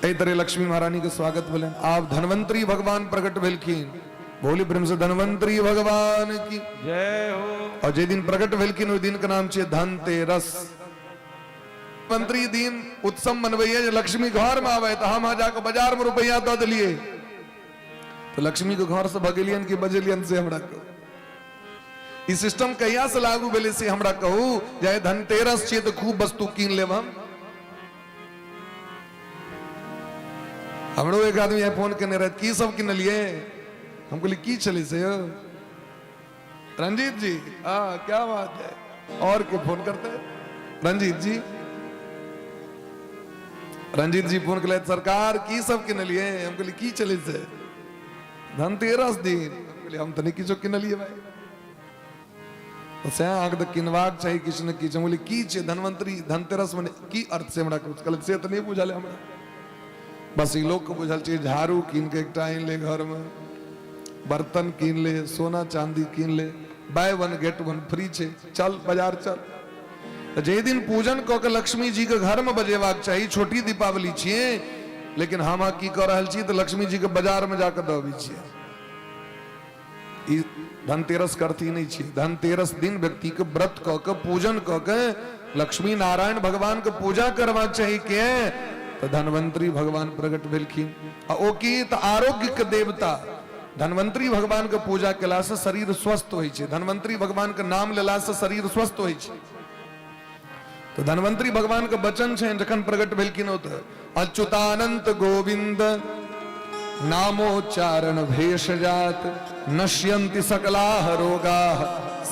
Speaker 1: एहि तरह लक्ष्मी महारानी के स्वागत भेलन। आप धनवंतरी भगवान प्रकट भेलखिन। भोली प्रेम से धनवंतरी भगवान की जय हो। और जे दिन प्रकट भेलखिन ओहि दिन के नाम छै धनतेरस। धनवंतरी दिन उत्सव मनबैया लक्ष्मी घर में आवे तो हम जाकर बाजार में रुपया दे दिलिए तो लक्ष्मी के घर से भगेलियन की बजेलियन से हमरा कहू ई सिस्टम कहिया से लागू भेले से हमरा कहू जाए धनतेरस छिए तो खूब वस्तु कीन लेब। हमरो एक आदमी फोन करने रहे की सब किनलिए हम कहली की चले से रंजीत जी क्या बात है और के फोन करते रंजीत जी फोन कर सरकार की सब किनलिए हम कहली की चले से धनतेरस दिन हम कहली हम तो नहीं किछो किनलिए भाई से आंख द किनवाक चाहिए किछ न किछ बोले की छे धनवंतरी धनतेरस मने की अर्थ से हमरा कुछ गलत से तो नहीं बुझाले हमरा बस ई लोग को बुझल छे झाड़ू कीन के एकटा आइन ले घर में बर्तन कीन ले सोना चांदी कीन ले by one get one free छे चल बाजार चल जे दिन पूजन क के लक्ष्मी जी के घर में बजेबाक चाहिए छोटी दीपावली छिए लेकिन हम की कर रहल छी तो लक्ष्मी जी के बाजार में जाकर दबी छिए ई धनतेरस करती नहीं छे धनतेरस दिन व्यक्ति के व्रत क के पूजन क के लक्ष्मी नारायण भगवान के पूजा करवा चाहिए के तो धनवंतरी भगवान प्रकट भेलखिन आ ओ की तो आरोग्य के देवता धनवंतरी भगवान के पूजा केला से शरीर स्वस्थ होई छे धनवंतरी भगवान के नाम लेला से शरीर स्वस्थ होई छे तो धनवंतरी भगवान के वचन छे जखन प्रकट भेलखिन तो अच्युतानंत गोविंद नामोच्चारण भेषजात नश्यन्ति सकलाः रोगाः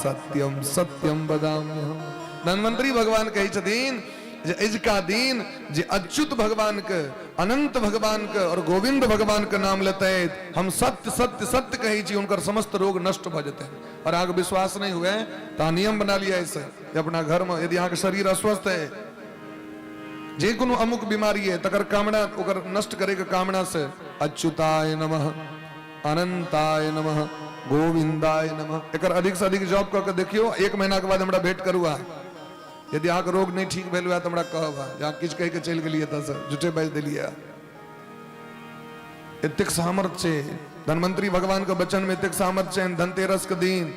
Speaker 1: सत्यम सत्यम वदाम्यहम् धन्वंतरी भगवान कहे छथिन जे इजका दिन जे अच्युत भगवान के अनंत भगवान के और गोविंद भगवान के नाम लेते हम सत्य सत्य सत्य कही छी उनकर समस्त रोग नष्ट भ जते और आगे विश्वास नहीं हुए तो नियम बना लिया ऐसे अपना घर में यदि आगे शरीर अस्वस्थ है जे कोनो अमुक बीमारी है तकर कामना ओकर नष्ट करे के कामना से अच्युताय नमः अनंताय नमः गोविंदाय नमः एकर अधिक से अधिक जॉब करके देखियो 1 महीना के बाद हमरा भेंट करूआ यदि आके रोग नहीं ठीक भेल हुआ तो हमरा कहबा जहां किछ कह के चल गेलिए त से झूठे बाज देलिए एतेक सामर्थ्य छे धनवंतरी भगवान के वचन में एतेक सामर्थ्य छे धनतेरस के दिन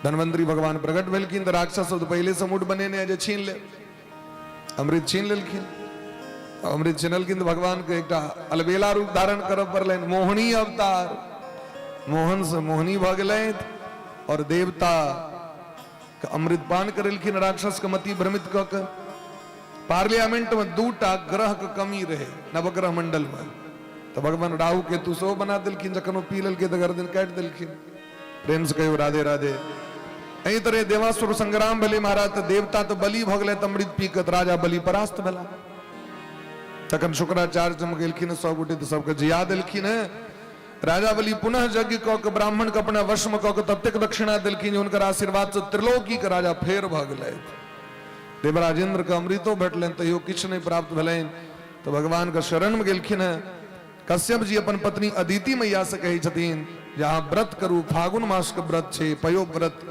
Speaker 1: धनवंतरी भगवान प्रकट भेलखिन तो राक्षस सब पहले से मूड बनेने जे छीन ले अमृत छीन लेलखिन अमृत छीनलखिन तो भगवान के एक अलबेला रूप धारण करब पड़लनि मोहनी अवतार मोहन से मोहनी भ गेलथि और देवता के अमृत पान करेलखिन राक्षस के मति भ्रमित क के पार्लियामेंट में 2टा ग्रह के कमी रहे नवग्रह मंडल में तो भगवान राहु केतु सो बना दिलखिन जखन वो पी लेलखिन तो गर्दन काट दिलखिन प्रेम से कहियो राधे राधे एही तरह देवासुर संग्राम भले महाराज तो देवता तो बलि भ गेलै अमृत पी के राजा बलि परास्त भेला तखन शुक्राचार्य जम गेलखिन सब गोटे तो सबके जिया देलखिन राजा बलि पुनः यज्ञ क के ब्राह्मण के अपना वश में क के ततेक दक्षिणा देलखिन हुनकर आशीर्वाद से त्रिलोकी के राजा फेर भ गेलै देवराजेंद्र के अमृतो भेटलनि तैयो किछु नहीं प्राप्त भेलनि तो भगवान के शरण में गेलखिन कश्यप जी अपन पत्नी अदिति मैया से कहे छथिन जहाँ व्रत करू फागुन मास के व्रत छे पयो व्रत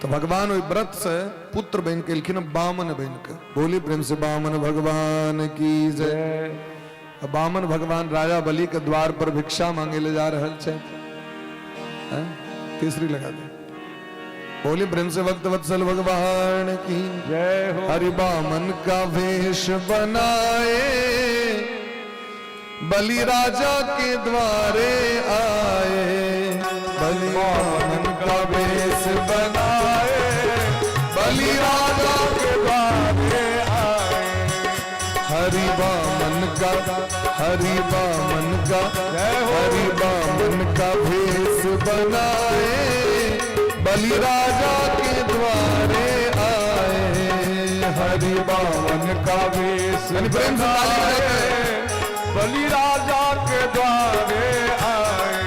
Speaker 1: तो भगवान ओई व्रत से पुत्र बन के लिखिन बामन बन के बोली प्रेम से बामन भगवान की जय बामन भगवान राजा बलि के द्वार पर भिक्षा मांगे ले जा रहल छे तीसरी लगा दे बोली प्रेम से भक्त वत्सल भगवान की
Speaker 2: जय हो
Speaker 1: हरि बामन का वेश बनाए बलि राजा के द्वारे आए बलि बामन का वेश बनाए बलि राजा के द्वारे आए हरि बामन का हरि बामन का हरि बामन का वेश बनाए बलि राजा के द्वारे आए हरि बामन का वेश बनाए
Speaker 2: बलि राजा के द्वारे आए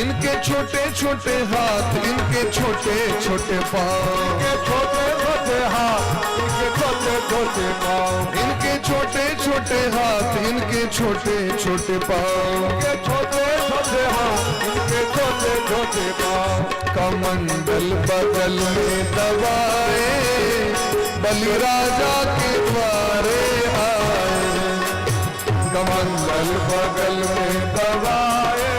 Speaker 1: इनके छोटे छोटे हाथ इनके छोटे छोटे पाँव
Speaker 2: इनके छोटे छोटे हाथ इनके छोटे छोटे पाँव
Speaker 1: इनके छोटे छोटे हाथ इनके छोटे छोटे पाँव
Speaker 2: इनके छोटे छोटे हाथ इनके छोटे छोटे पाँव
Speaker 1: कमंडल बगल में दबाए बलि राजा के द्वारे आए कमंडल बगल में दबाए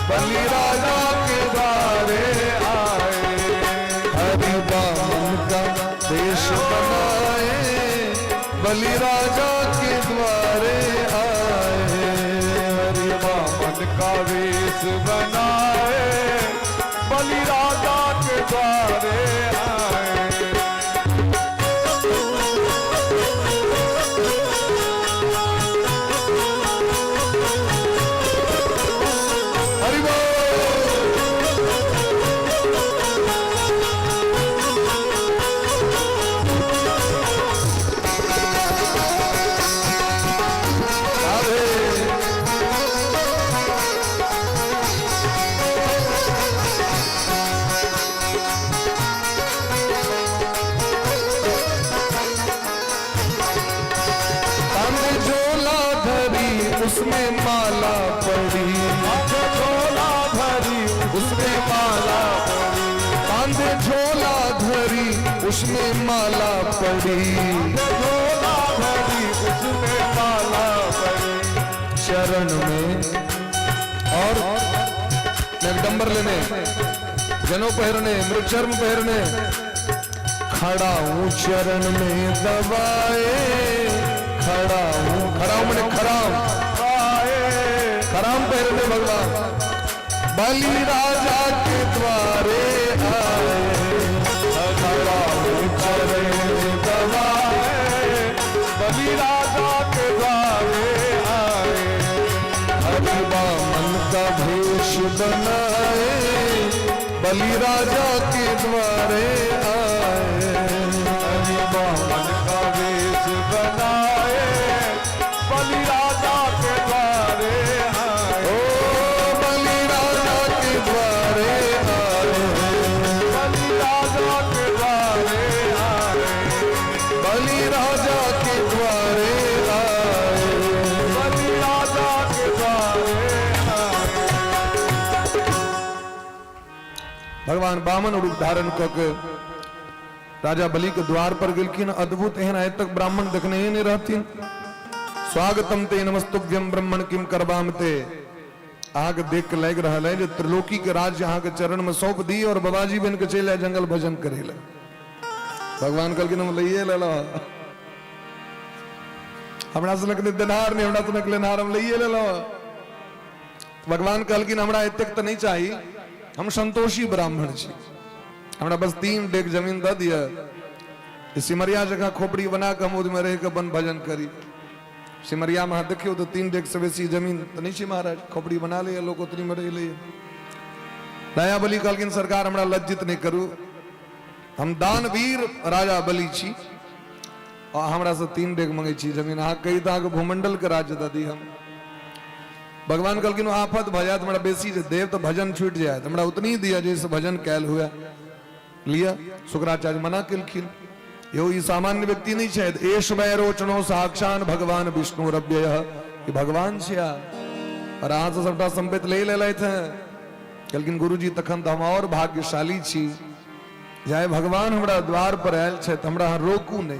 Speaker 1: बलि राजा के द्वारे आए हरि बामन का देश बनाए बलि राजा के द्वारे आए
Speaker 2: हरि बामन का वेश बनाए बलि राजा के द्वारे आए
Speaker 1: हरि बोल
Speaker 2: उसमें माला पड़ी,
Speaker 1: कांधे झोला धरी उसमें माला पड़ी,
Speaker 2: झोला भरी उसमें माला पड़ी,
Speaker 1: चरण में और नगडंबर लेने, जनों पहरने, मृगचर्म पहरने, खड़ा हूं चरण में दबाए, खड़ा हूं मैंने खराम, खराम पहरने भगवान, बलि राजा के द्वारे आए, खड़ा हूं चरण में दबाए,
Speaker 2: बलि राजा के द्वारे आए,
Speaker 1: हरि बामन का भेष बनाए, बलि राजा के द्वारे आए,
Speaker 2: हरि बामन का वेश बनाए, बलि राजा के द्वारे आए,
Speaker 1: ओ बलि राजा के द्वारे आए,
Speaker 2: बलि राजा के द्वारे आए,
Speaker 1: बलि राजा के द्वारे आए,
Speaker 2: बलि राजा के द्वारे आए।
Speaker 1: भगवान बामन रूप धारण करके राजा बलि के द्वार पर गिलखिन। अद्भुत एहन आय तक ब्राह्मण देखने ही नहीं रहती। स्वागतम ते नमस्तुभ्यम ब्रह्मण किम करबाम ते। आग देख के लग रहा है जो त्रिलोकी के राज्य यहाँ के चरण में सौंप दी और बाबाजी बन के चले जंगल भजन करे ले। भगवान कल के लइए ले लो, हमरा से नकले दिनार नहीं, हमरा से नकले नार हम लइए ले लो। भगवान कल की हमरा एतक तो नहीं चाहिए, हम संतोषी ब्राह्मण छी, हमरा बस 3 डेग जमीन दे दिया, सिमरिया जगह खोपड़ी बना के हम उसमें रह के अपन भजन करी। सिमरिया में देखियो तो 3 डेग से बेसी जमीन तो नहीं छी महाराज, खोपड़ी बना ले लोग उतनी में रह ले। दया बलि कहलखिन सरकार हमरा लज्जित नहीं करू, हम दानवीर राजा बलि छी और हमरा से 3 डेग मंगे छी जमीन, अहाँ कही तो अहाँ भूमंडल के राज्य दे दी हम। भगवान कहलखिन आफत भजात हमरा बेसी जे देव तो भजन छूट जाए, हमरा उतनी दिया जैसे भजन कैल हुआ लिया। शुक्राचार्य मना केलखिन, यो ई सामान्य व्यक्ति नहीं छे, एष वै रोचनो साक्षान भगवान विष्णु रव्यय, ये भगवान छिया और अहाँ से सबटा संपत्ति ले ले थे। कहलखिन गुरुजी तखन तो हम और भाग्यशाली छी, जाय भगवान हमरा द्वार पर आयल छे त हमरा रोकू नहीं।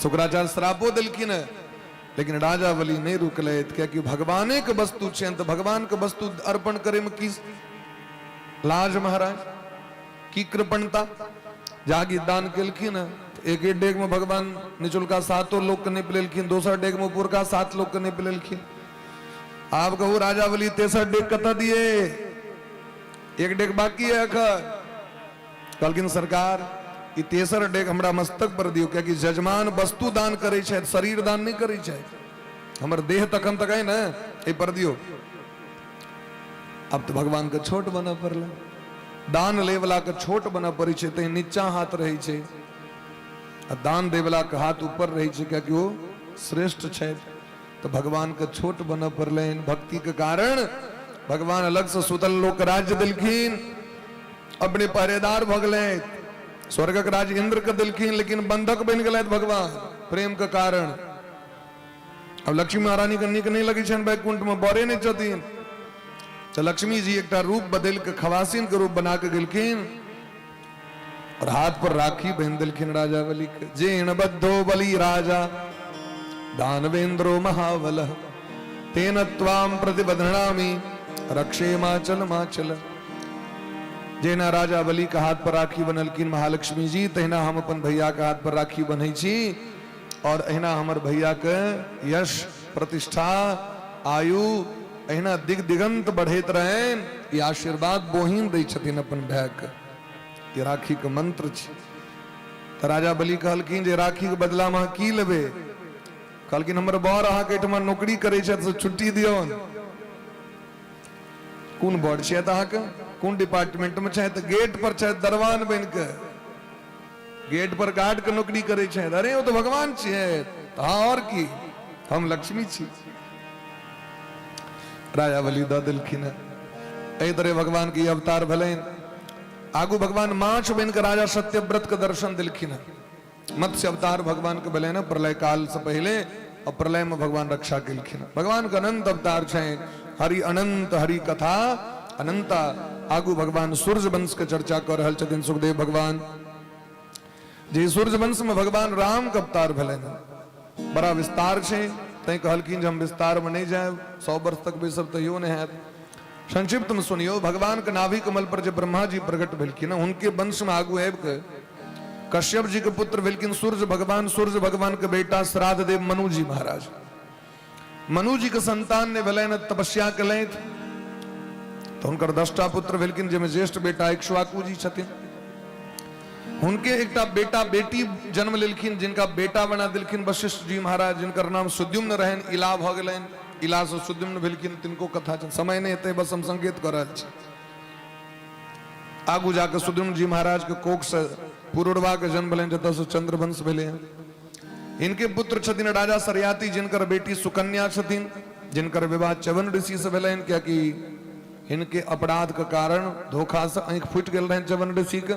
Speaker 1: शुक्राचार्य श्रापो देलखिन, लेकिन राजा बलि नहीं रुकले, क्योंकि भगवाने के वस्तु छे तो भगवान के वस्तु अर्पण करे में की लाज महाराज, की कृपणता। जागी दान केलखिन, एक डेग में भगवान निचुलका 7 लोग के नहीं पिलेलखिन, दूसरा डेग में ऊपर का 7 लोग के नहीं पिलेलखिन। आप कहू राजा बलि 63 डेग कता दिए, 1 डेग बाकी है अखर। कहलखिन सरकार ई 63 डेग हमरा मस्तक पर दियो, क्योंकि जजमान वस्तु दान करे छे, शरीर दान नहीं करे छे, हमर देह तखन तक है ना, ए पर दियो। अब तो भगवान के छोट बना पड़ल, दान ले वाला के छोट बना पड़े छे, ते नीचा हाथ रहे छे, दान दे वाला के हाथ ऊपर रहे छे, क्योंकि वो श्रेष्ठ छे। तो भगवान के छोट बना पड़ल, भक्ति के कारण भगवान अलग से सुतल लोक राज्य दिलखिन, अपने पहरेदार भगले, स्वर्ग के राज इंद्र के दिलखिन, लेकिन बंधक बन गए भगवान प्रेम के कारण। अब लक्ष्मी महारानी के नीक नहीं लगी छन बैकुंठ में, बरे नहीं छथिन, तो लक्ष्मी जी एक रूप बदल के खवासिन के रूप बना के गिलखिन और हाथ पर राखी बहन दिलखिन राजा बलि के। जेन बद्धो बलि राजा दानवेंद्रो महाबल, तेन त्वाम प्रतिबध्नामि रक्षे माचल माचल। जेना राजा बलि का हाथ पर राखी बनलखिन महालक्ष्मी जी, तहिना हम अपन भैया के हाथ पर राखी बन्है छी और अहिना हमर भैया के यश प्रतिष्ठा आयु अहिना दिग दिगंत बढ़ैत रहें, ये आशीर्वाद बोहिन दै छथिन अपन भाई के, ये राखी के मंत्र छै। तो राजा बलि कहलखिन जे राखी के बदला में की लेबे। कहलखिन हमर बर अहाँ के एठमा नौकरी करै छथि से छुट्टी दियौन। कोन बड़ छै अहाँ के, कोन डिपार्टमेंट में छै? तो गेट पर छै दरवान बन के, गेट पर गार्ड के नौकरी करे छै। अरे वो तो भगवान छियै, हाँ और की, हम लक्ष्मी छी। राजा बलि द दिलखिन, एहि तरह भगवान के अवतार भलेन। आगू भगवान माछ बन के राजा सत्यव्रत के दर्शन दिलखिन। मत्स्य अवतार भगवान के भले न प्रलय काल से पहले, और प्रलय में भगवान रक्षा केलखिन। भगवान के अनंत अवतार छै, हरि अनंत हरि कथा अनंता आगू भगवान सूर्य वंश के चर्चा कर रहल छथिन सुखदेव भगवान। जे सूर्य वंश में भगवान राम के अवतार भेलनि, बड़ा विस्तार छे, तै कहलखिन जे हम विस्तार में नहीं जाए, 100 वर्ष तक भी सब तैयो नहीं है। संक्षिप्त में सुनियो, भगवान के नाभि कमल पर जब ब्रह्मा जी प्रकट भेलखिन, उनके वंश में आगू आबि के कश्यप जी के पुत्र भेलखिन सूर्य भगवान के बेटा श्राद्ध देव मनु जी महाराज। मनु जी के संतान ने भेलनि तपस्या केलथि, तो हुनकर 10टा पुत्र भेलखिन, जिसमें ज्येष्ठ बेटा इक्ष्वाकु जी छथिन। उनके एकटा बेटा बेटी जन्म लेलखिन, जिनका बेटा बना देलखिन वशिष्ठ जी महाराज, जिनकर नाम सुद्युम्न रहन, इला भ गेलनि, इला से सुद्युम्न भेलखिन। तिनको कथा छै, समय नहीं हेतै, बस हम संकेत कर रहल छी। आगू जाके सुद्युम्न जी महाराज के कोख से पुरुरवा के जन्म भेलनि, जतऽ से चंद्रवंश भेलै। इनके पुत्र छथिन राजा सरयाती, जिनकर बेटी सुकन्या छथिन, जिनकर विवाह च्यवन ऋषि से भेलनि, कियाकि इनके अपराध के कारण धोखा से आंख फूटि गेल रहनि च्यवन ऋषि के।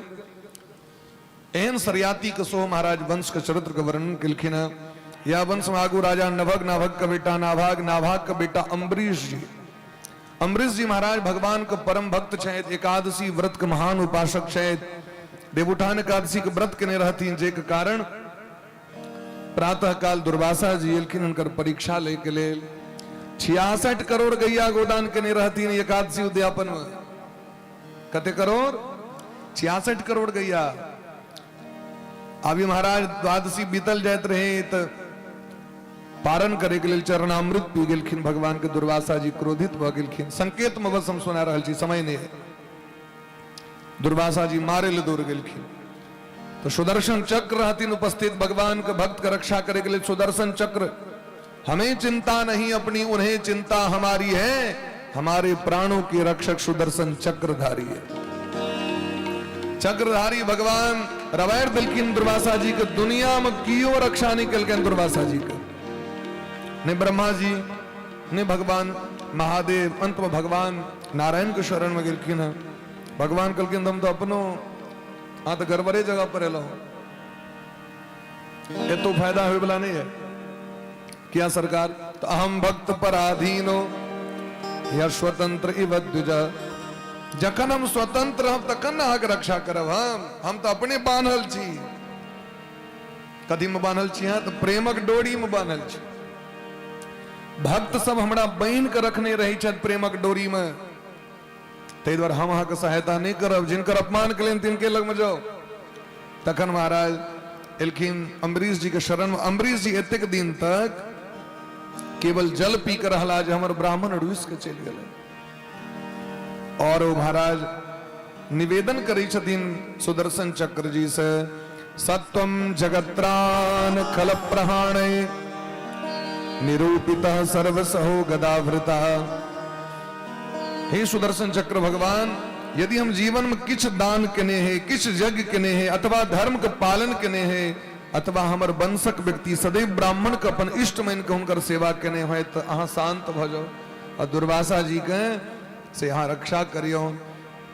Speaker 1: एहन सरयाती के सो महाराज वंश के चरित्र के वर्णन केलखिन है। यह वंश में आगू राजा नभग, नाभग का बेटा नाभाग, नाभाग का बेटा अम्बरीश जी। अम्बरीश जी महाराज भगवान के परम भक्त छथि, एकादशी व्रत के महान उपासक छथि। देवउठान एकादशी के व्रत केने रहथिन, जे के कारण प्रातः काल दुर्वासा जी एलखिन उनकर परीक्षा ले के लेल। 66 करोड़ गैया गोदान केने रहथिन एकादशी उद्यापन में। कते करोड़? 66 करोड़ गैया। अभी महाराज द्वादशी बीतल जात रहे, तो पारण करे के लिए चरणामृत पी गेलखिन भगवान के। दुर्वासा जी क्रोधित भ गेलखिन। संकेत में बस हम सुना रहल छी, समय नहीं है। दुर्वासा जी मारे ले दौड़ गेलखिन, तो सुदर्शन चक्र रहतीन उपस्थित भगवान के भक्त का रक्षा करे के लिए। सुदर्शन चक्र, हमें चिंता नहीं अपनी, उन्हें चिंता हमारी है, हमारे प्राणों के रक्षक सुदर्शन चक्रधारी है। चक्रधारी भगवान रवैर दिलखिन दुर्वासा जी के। दुनिया में कियो रक्षा नहीं कलकन दुर्वासा जी के, ने ब्रह्मा जी ने भगवान महादेव, अंत में भगवान नारायण के शरण में गिलखिन है। भगवान कलकिन हम तो अपनो हाँ तो गड़बड़े जगह पर एलो, ये तो फायदा हुए वाला नहीं है क्या सरकार? तो अहम भक्त पराधीनो या स्वतंत्र इव द्विजा। जखन हम स्वतंत्र हम तखन अहाँके रक्षा करब। हम तो अपने बान्हल छी। कथी में बान्हल छी? तो प्रेमक डोरी में बान्हल छी। भक्त सब हमरा बांध के रखने रही छथि प्रेमक डोरी में, ताहि दुआरे हम अहाँके सहायता नहीं करब। जिनकर अपमान करें तिनके लग में जाओ। तखन महाराज एलखिन अम्बरीश जी के शरण में। अम्बरीश जी एतेक दिन तक केवल जल पी कर रहला, जे हमर ब्राह्मण रुस के चलि गेलै। और वो महाराज निवेदन करी छथिन सुदर्शन चक्र जी से, सत्वम जगत्रान खल प्रहाणे निरूपितः सर्वसहो गदावृता। हे सुदर्शन चक्र भगवान, यदि हम जीवन में किछ दान केने हैं, किछ यज्ञ केने हैं, अथवा धर्म के पालन केने हैं, अथवा हमर वंशक व्यक्ति सदैव ब्राह्मण के अपन इष्ट मान के हुनकर सेवा केने हो, तो अहाँ शांत भ जाओ और दुर्वासा जी के से यहाँ रक्षा करियो।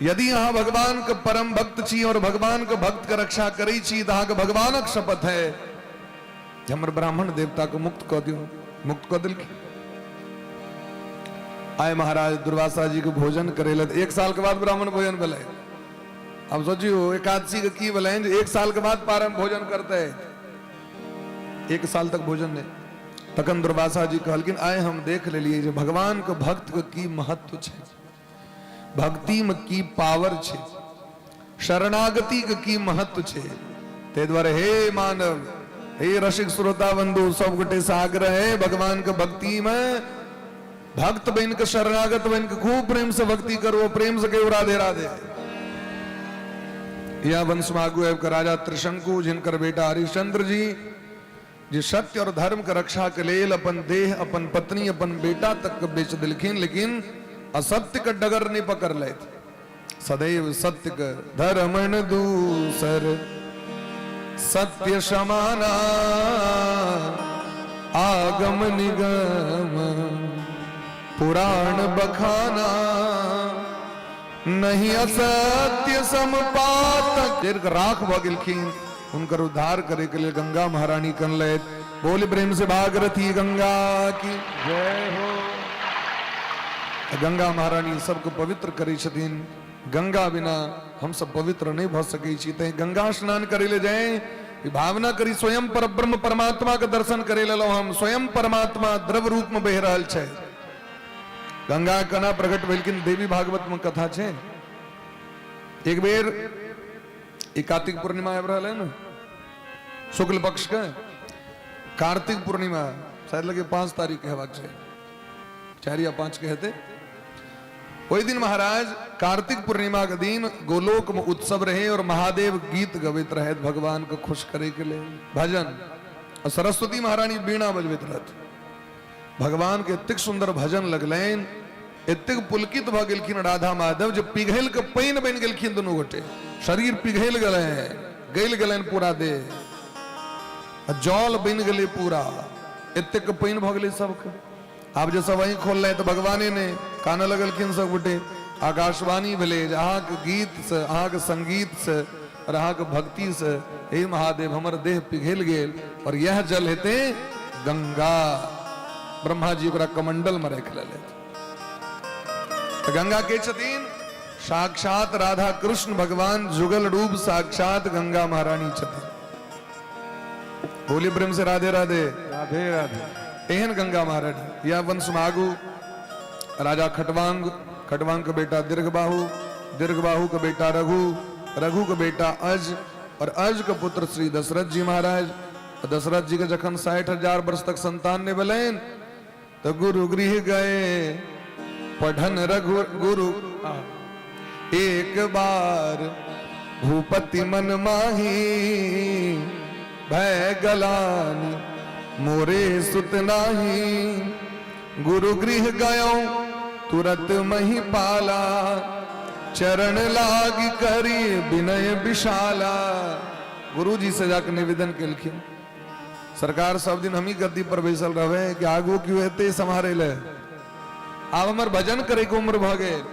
Speaker 1: यदि अहाँ भगवान के परम भक्त छी और भगवान के भक्त के रक्षा करी छी, तो अहाँके भगवानक शपथ है जे हमर ब्राह्मण देवता को मुक्त कऽ दियो। मुक्त कऽ देलखिन। आय महाराज दुर्वासा जी के भोजन करेल। 1 साल के बाद ब्राह्मण भोजन भेलै। अब सोचियो एकादशी के की भेलै, 1 साल के बाद पारण भोजन करते, 1 साल तक भोजन नहीं। तखन दुर्वासा जी कहलखिन, आय हम देख लेलिए जे भगवान के भक्त के की महत्व छै, भक्ति में की पावर छै, शरणागति के की महत्व छै। ते द्वारे हे मानव, हे रसिक श्रोता बंधु, सब गोटे से आग्रह है, भगवान के भक्ति में भक्त बन के शरणागत बन के खूब प्रेम से भक्ति करो, प्रेम से कहो राधे राधे। यह वंश में आगू आबि राजा त्रिशंकु, जिनकर बेटा हरिश्चंद्र जी, जे सत्य और धर्म के रक्षा के लेल अपन देह, अपन पत्नी, अपन बेटा तक बेच दिलखिन, लेकिन असत्य के डगर नहीं पकड़ ले। सदैव सत्य के धर्मन दूसर सत्य समाना, आगम निगम पुराण बखाना, नहीं असत्य समपात। देर राख भ गेलखिन, उनकर उद्धार करे के लिए गंगा महारानी कनलैत। बोल प्रेम से भागरथी गंगा की जय हो। गंगा महारानी सबको पवित्र करी छथिन। गंगा बिना हम सब पवित्र नहीं भ सकै छी। ते गंगा स्नान करे ले जाए, भावना करी स्वयं पर ब्रह्म परमात्मा के दर्शन करे लो। हम स्वयं परमात्मा द्रव रूप में बह रहल छे। गंगा कना प्रकट भेलखिन, देवी भागवत में कथा छे। एक बेर ई कार्तिक पूर्णिमा आबि रहल है ना, शुक्ल पक्ष के कार्तिक पूर्णिमा, शायद लगे 5 तारीख के हेबाक चाही, 4 या 5 के हेते। ओहि दिन महाराज कार्तिक पूर्णिमा के दिन गोलोक में उत्सव रहे और महादेव गीत गबैत रहे भगवान को खुश करे के लिए भजन, और सरस्वती महारानी बीणा बजबैत रहत। भगवान के एतेक सुंदर भजन लगलैन, एतेक पुलकित भ गेलखिन राधा माधव, जब पिघल के पानि बनि गेलखिन दुनू गोटे। शरीर पिघल गेलैन पूरा देह, जल बनि गेलै पूरा, एतेक पानि भ गेलै सबके। आब जे सब वही खोल रहे तो भगवाने ने कान लगलखिन सब गोटे। आकाशवाणी भेले, अहाँ के गीत से, अहाँ के संगीत से और अहाँ के भक्ति से हे महादेव हमर देह पिघल गेल, और यह जल हेते गंगा। ब्रह्मा जी ओकरा कमंडल में रख लेले। तो गंगा के छथिन साक्षात राधा कृष्ण भगवान, जुगल रूप साक्षात गंगा महारानी छथिन। बोली प्रेम से राधे राधे।
Speaker 2: राधे राधे।
Speaker 1: एहन गंगा महारानी या वंश मागु राजा खटवांग, खटवांग का बेटा दीर्घबाहु, दीर्घबाहु का बेटा रघु, रघु का बेटा अज, और अज का पुत्र श्री दशरथ जी महाराज। दशरथ जी के जखन 60,000 वर्ष तक संतान ने बलेन, तो गुरु गृह गए पढ़न रघु गुरु एक बार, भूपति मन माही भय गलानी मोरे सुत नाही। गुरु गृह गयो तुरत मही पाला, चरण लाग करी विनय विशाला। गुरु जी से जाकर निवेदन केलखिन, सरकार सब दिन हम ही गद्दी पर बैसल रहे कि आगू क्यों हेते संभारे ले, अब हमर भजन करे के उम्र भ गेल।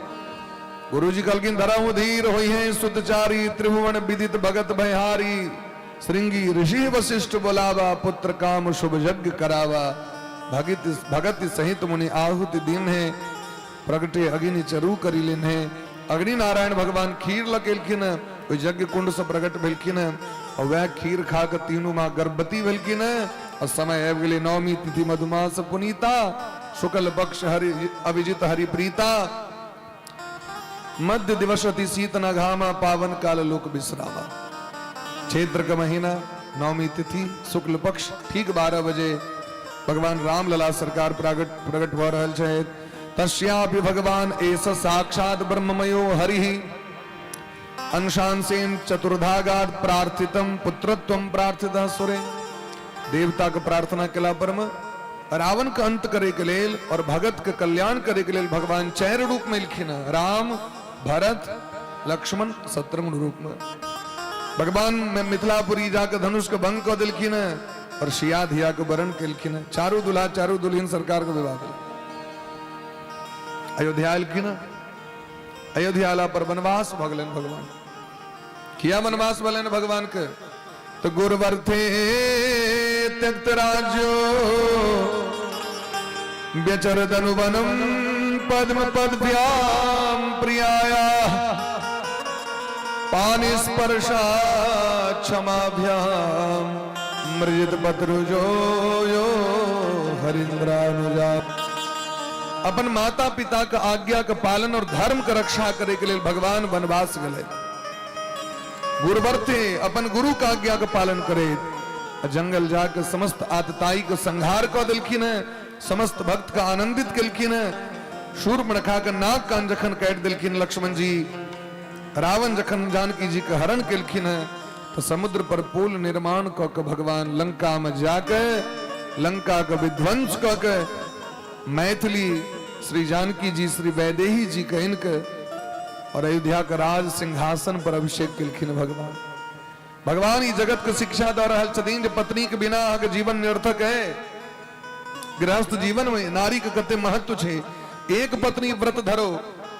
Speaker 1: गुरु जी कहलखिन धरहु धीर होई है सुतचारी, त्रिभुवन विदित भगत भयहारी। श्रृंगी ऋषि वशिष्ठ बोलावा, पुत्र काम शुभ यज्ञ करावा। भगत सहित मुनि आहुति दिन है, प्रगटे अग्नि चरु करी लेन है। अग्नि नारायण भगवान खीर लकेलखिन, कोई यज्ञ कुंड से प्रकट भेलखिन, और वह खीर खा के तीनों माँ गर्भवती भेलखिन। और समय आबि गेलै नवमी तिथि मधुमास पुनीता, शुक्ल पक्ष हरि अभिजित हरि प्रीता। मध्य दिवस अति शीत न घामा, पावन काल लोक विश्रामा। क्षेत्र का महीना नवमी तिथि शुक्ल पक्ष ठीक 12 बजे भगवान राम लला सरकार प्रकट भ रहल छथि। तस्यापि भगवान एस साक्षात ब्रह्ममयो हरि, अंशांसेन चतुर्धागात प्रार्थितम पुत्रत्वम प्रार्थितः सुरे। देवता के प्रार्थना केला पर में रावण के अंत करे के लेल और भगत के कल्याण करे के लेल भगवान 4 रूप में लिखिन, राम, भरत, लक्ष्मण, शत्रुघ्न रूप में। भगवान मिथिलापुरी जाकर धनुष के भंग कर दिलखिन, और सिया धिया के वरण केलखिन। चारू दुल्हा चारू दुल्हन सरकार के विवाह दिल। अयोध्या आलखिन, अयोध्या आला पर वनवास भगलन भगवान। किया वनवास भगलन भगवान के, तो गुरुवर्थे त्यक्त राज्यो व्यचर धनुवनम पद्म पदभ्याम प्रियाया, पानि स्पर्शा क्षमाभ्याम मृजित पत्रुजो यो हरिंद्रानुजा। अपन माता पिता का आज्ञा का पालन और धर्म का रक्षा करे के लिए भगवान वनवास गए। गुरुवर्थे अपन गुरु का आज्ञा का पालन करे, जंगल जाकर समस्त आतताई को संहार कर दिलखिन, समस्त भक्त का आनंदित केलखिन। शूर्पणखा का नाक कान जखन काट दिलखिन लक्ष्मण जी, रावण जखन जानकी जी का हरण केलखिन, तो समुद्र पर पुल निर्माण क के भगवान लंका में जाके लंका का विध्वंस क के मैथिली श्री जानकी जी श्री वैदेही जी का इनके और अयोध्या का राज सिंहासन पर अभिषेक केलखिन। भगवान ई जगत के शिक्षा दे रहल छथिन जे पत्नी के बिना अहाँके जीवन निरर्थक है। गृहस्थ जीवन में नारी के कते महत्व छे। एक पत्नी व्रत धरो,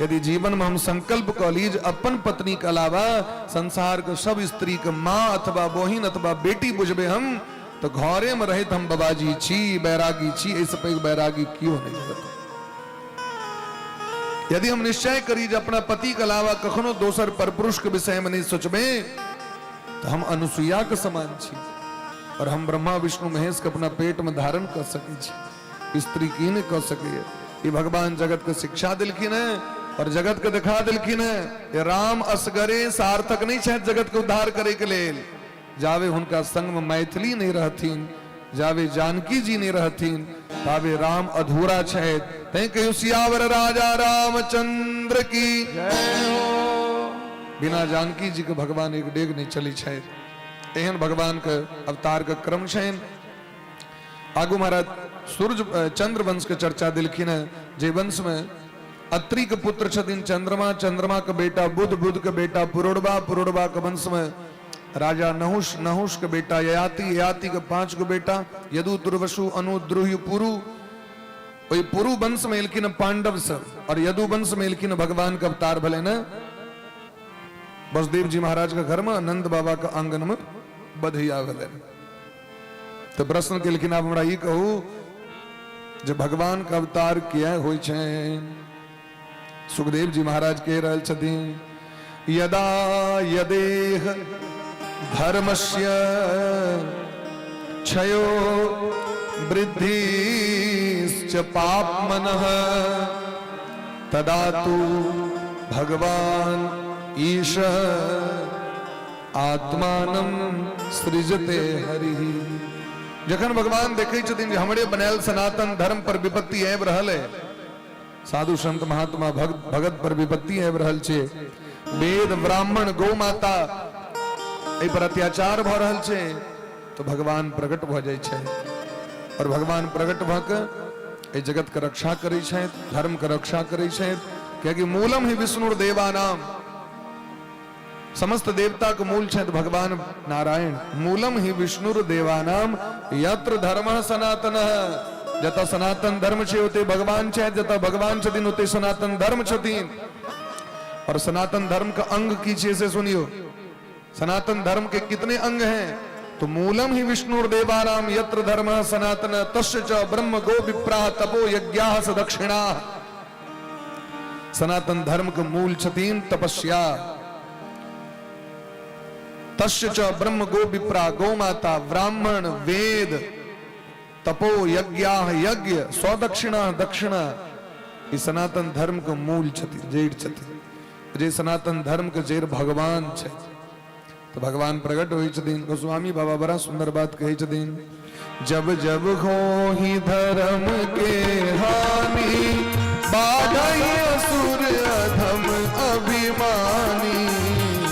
Speaker 1: यदि जीवन में हम संकल्प क लीज अपन पत्नी के अलावा संसार के सब स्त्री के माँ अथवा बहिन अथवा बेटी बुझबे हम, तो घरे में रहित हम बाबाजी छी, बैरागी छी, ऐसे पैघ बैरागी क्यों नहीं जगत। यदि हम निश्चय करी जे अपना पति के अलावा कखनो दोसर परपुरुष के विषय में नहीं सोचबे तो हम अनुसुईया के समान छी और हम ब्रह्मा विष्णु महेश के अपना पेट में धारण कर सके छी। स्त्री की ने कर सके ये भगवान जगत के शिक्षा दिलखिन है और जगत के दिखा दिलखिन है। ये राम असगरे सार्थक नहीं चाहे जगत के उद्धार करे के लेल, जावे उनका संग में मैथिली नहीं रहतीन, जावे जानकी जी नहीं रहतीन, तावे राम अधूरा छे। तै कहियो सियावर राजा रामचंद्र की
Speaker 2: जय हो।
Speaker 1: बिना जानकी जी के भगवान एक डेग नहीं चली छे। एहन भगवान के अवतार के क्रम छेन। आगू महाराज सूर्य चंद्र वंश के चर्चा दिलखिन है। जे वंश में अत्रि के पुत्र छथिन चंद्रमा, चंद्रमा के बेटा बुध, बुध के बेटा पुरुड़वा, पुरुड़वा के वंश में राजा नहुष, नहुष के बेटा ययाति, ययाति के 5 गो बेटा यदु, दुर्वसु, अनु, द्रुहि, पुरु। वही पुरु वंश में एलखिन पांडव सब और यदु वंश में एलखिन भगवान का अवतार भले न वसुदेव जी महाराज के घर में नंद बाबा के आंगन में बधैया भले। तो प्रश्न के लेकिन आप हमरा ई कहू जो भगवान का अवतार किया होय छे। सुखदेव जी महाराज कह रहल छथिन यदा यदेह धर्मस्य क्षयो वृद्धिश्च पापमनः तदा तु भगवान ईश आत्मानं सृजते हरिः। जखन भगवान देखे छथिन जे हमरे बनायल सनातन धर्म पर विपत्ति आबि रहल है, साधु संत महात्मा भगत पर विपत्ति आबि रहल छे, वेद ब्राह्मण गौ माता एहि पर अत्याचार भ रहल छे, तो भगवान प्रकट भ जाय छे और भगवान प्रकट भ के एहि जगत के रक्षा करै छथि, धर्म के रक्षा करै छथि। कियाकि मूलम ही विष्णुर देवानाम, समस्त देवता के मूल छथि भगवान नारायण। मूलम ही विष्णुर देवानाम यत्र धर्मः सनातनः। जता सनातन धर्म छे ओते भगवान छथि, जता भगवान छथिन ओते सनातन धर्म छथिन। और सनातन धर्म का अंग की छे से सुनियो। सनातन धर्म के कितने अंग हैं? तो मूलम ही विष्णुर देवानाम यत्र धर्मः सनातनः तस्य च ब्रह्म गो विप्राः तपो यज्ञाः स दक्षिणाः। सनातन धर्म के मूल छथिन तपस्या। तस्य च ब्रह्म गो विप्रा, गौ माता, ब्राह्मण, वेद, तपो यज्ञाः यज्ञ, स्वदक्षिणा दक्षिणा। ये सनातन धर्म के मूल छथि, जड़ छथि। जे सनातन धर्म के जड़ भगवान छे। तो भगवान प्रकट होई छथिन। गोस्वामी बाबा बड़ा सुंदर बात कही छथिन। जब जब होहि धर्म के हानि, बाधहि असुर अधम अभिमानी।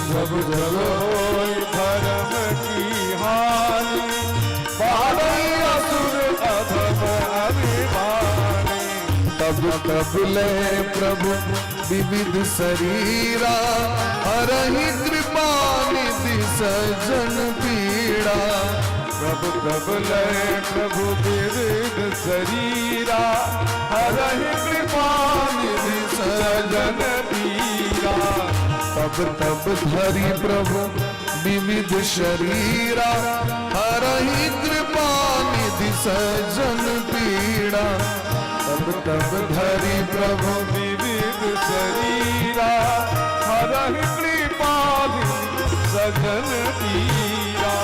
Speaker 2: जब जब होय धर्म की हानि, बाधहि असुर अधम अभिमानी।
Speaker 1: तब तब ले प्रभु विविध शरीरा, हरहि कृपा निधि सजन पीड़ा।
Speaker 2: प्रभु प्रभु लय प्रभु विविध शरीरा, हरहि कृपा निधि सजन पीड़ा।
Speaker 1: तब तब धरि प्रभु विविध शरीरा, हरहि कृपा निधि सजन पीड़ा। तब तब धरि प्रभु
Speaker 2: विविध शरीरा, हरहि कृपा निधि सजन पीड़ा।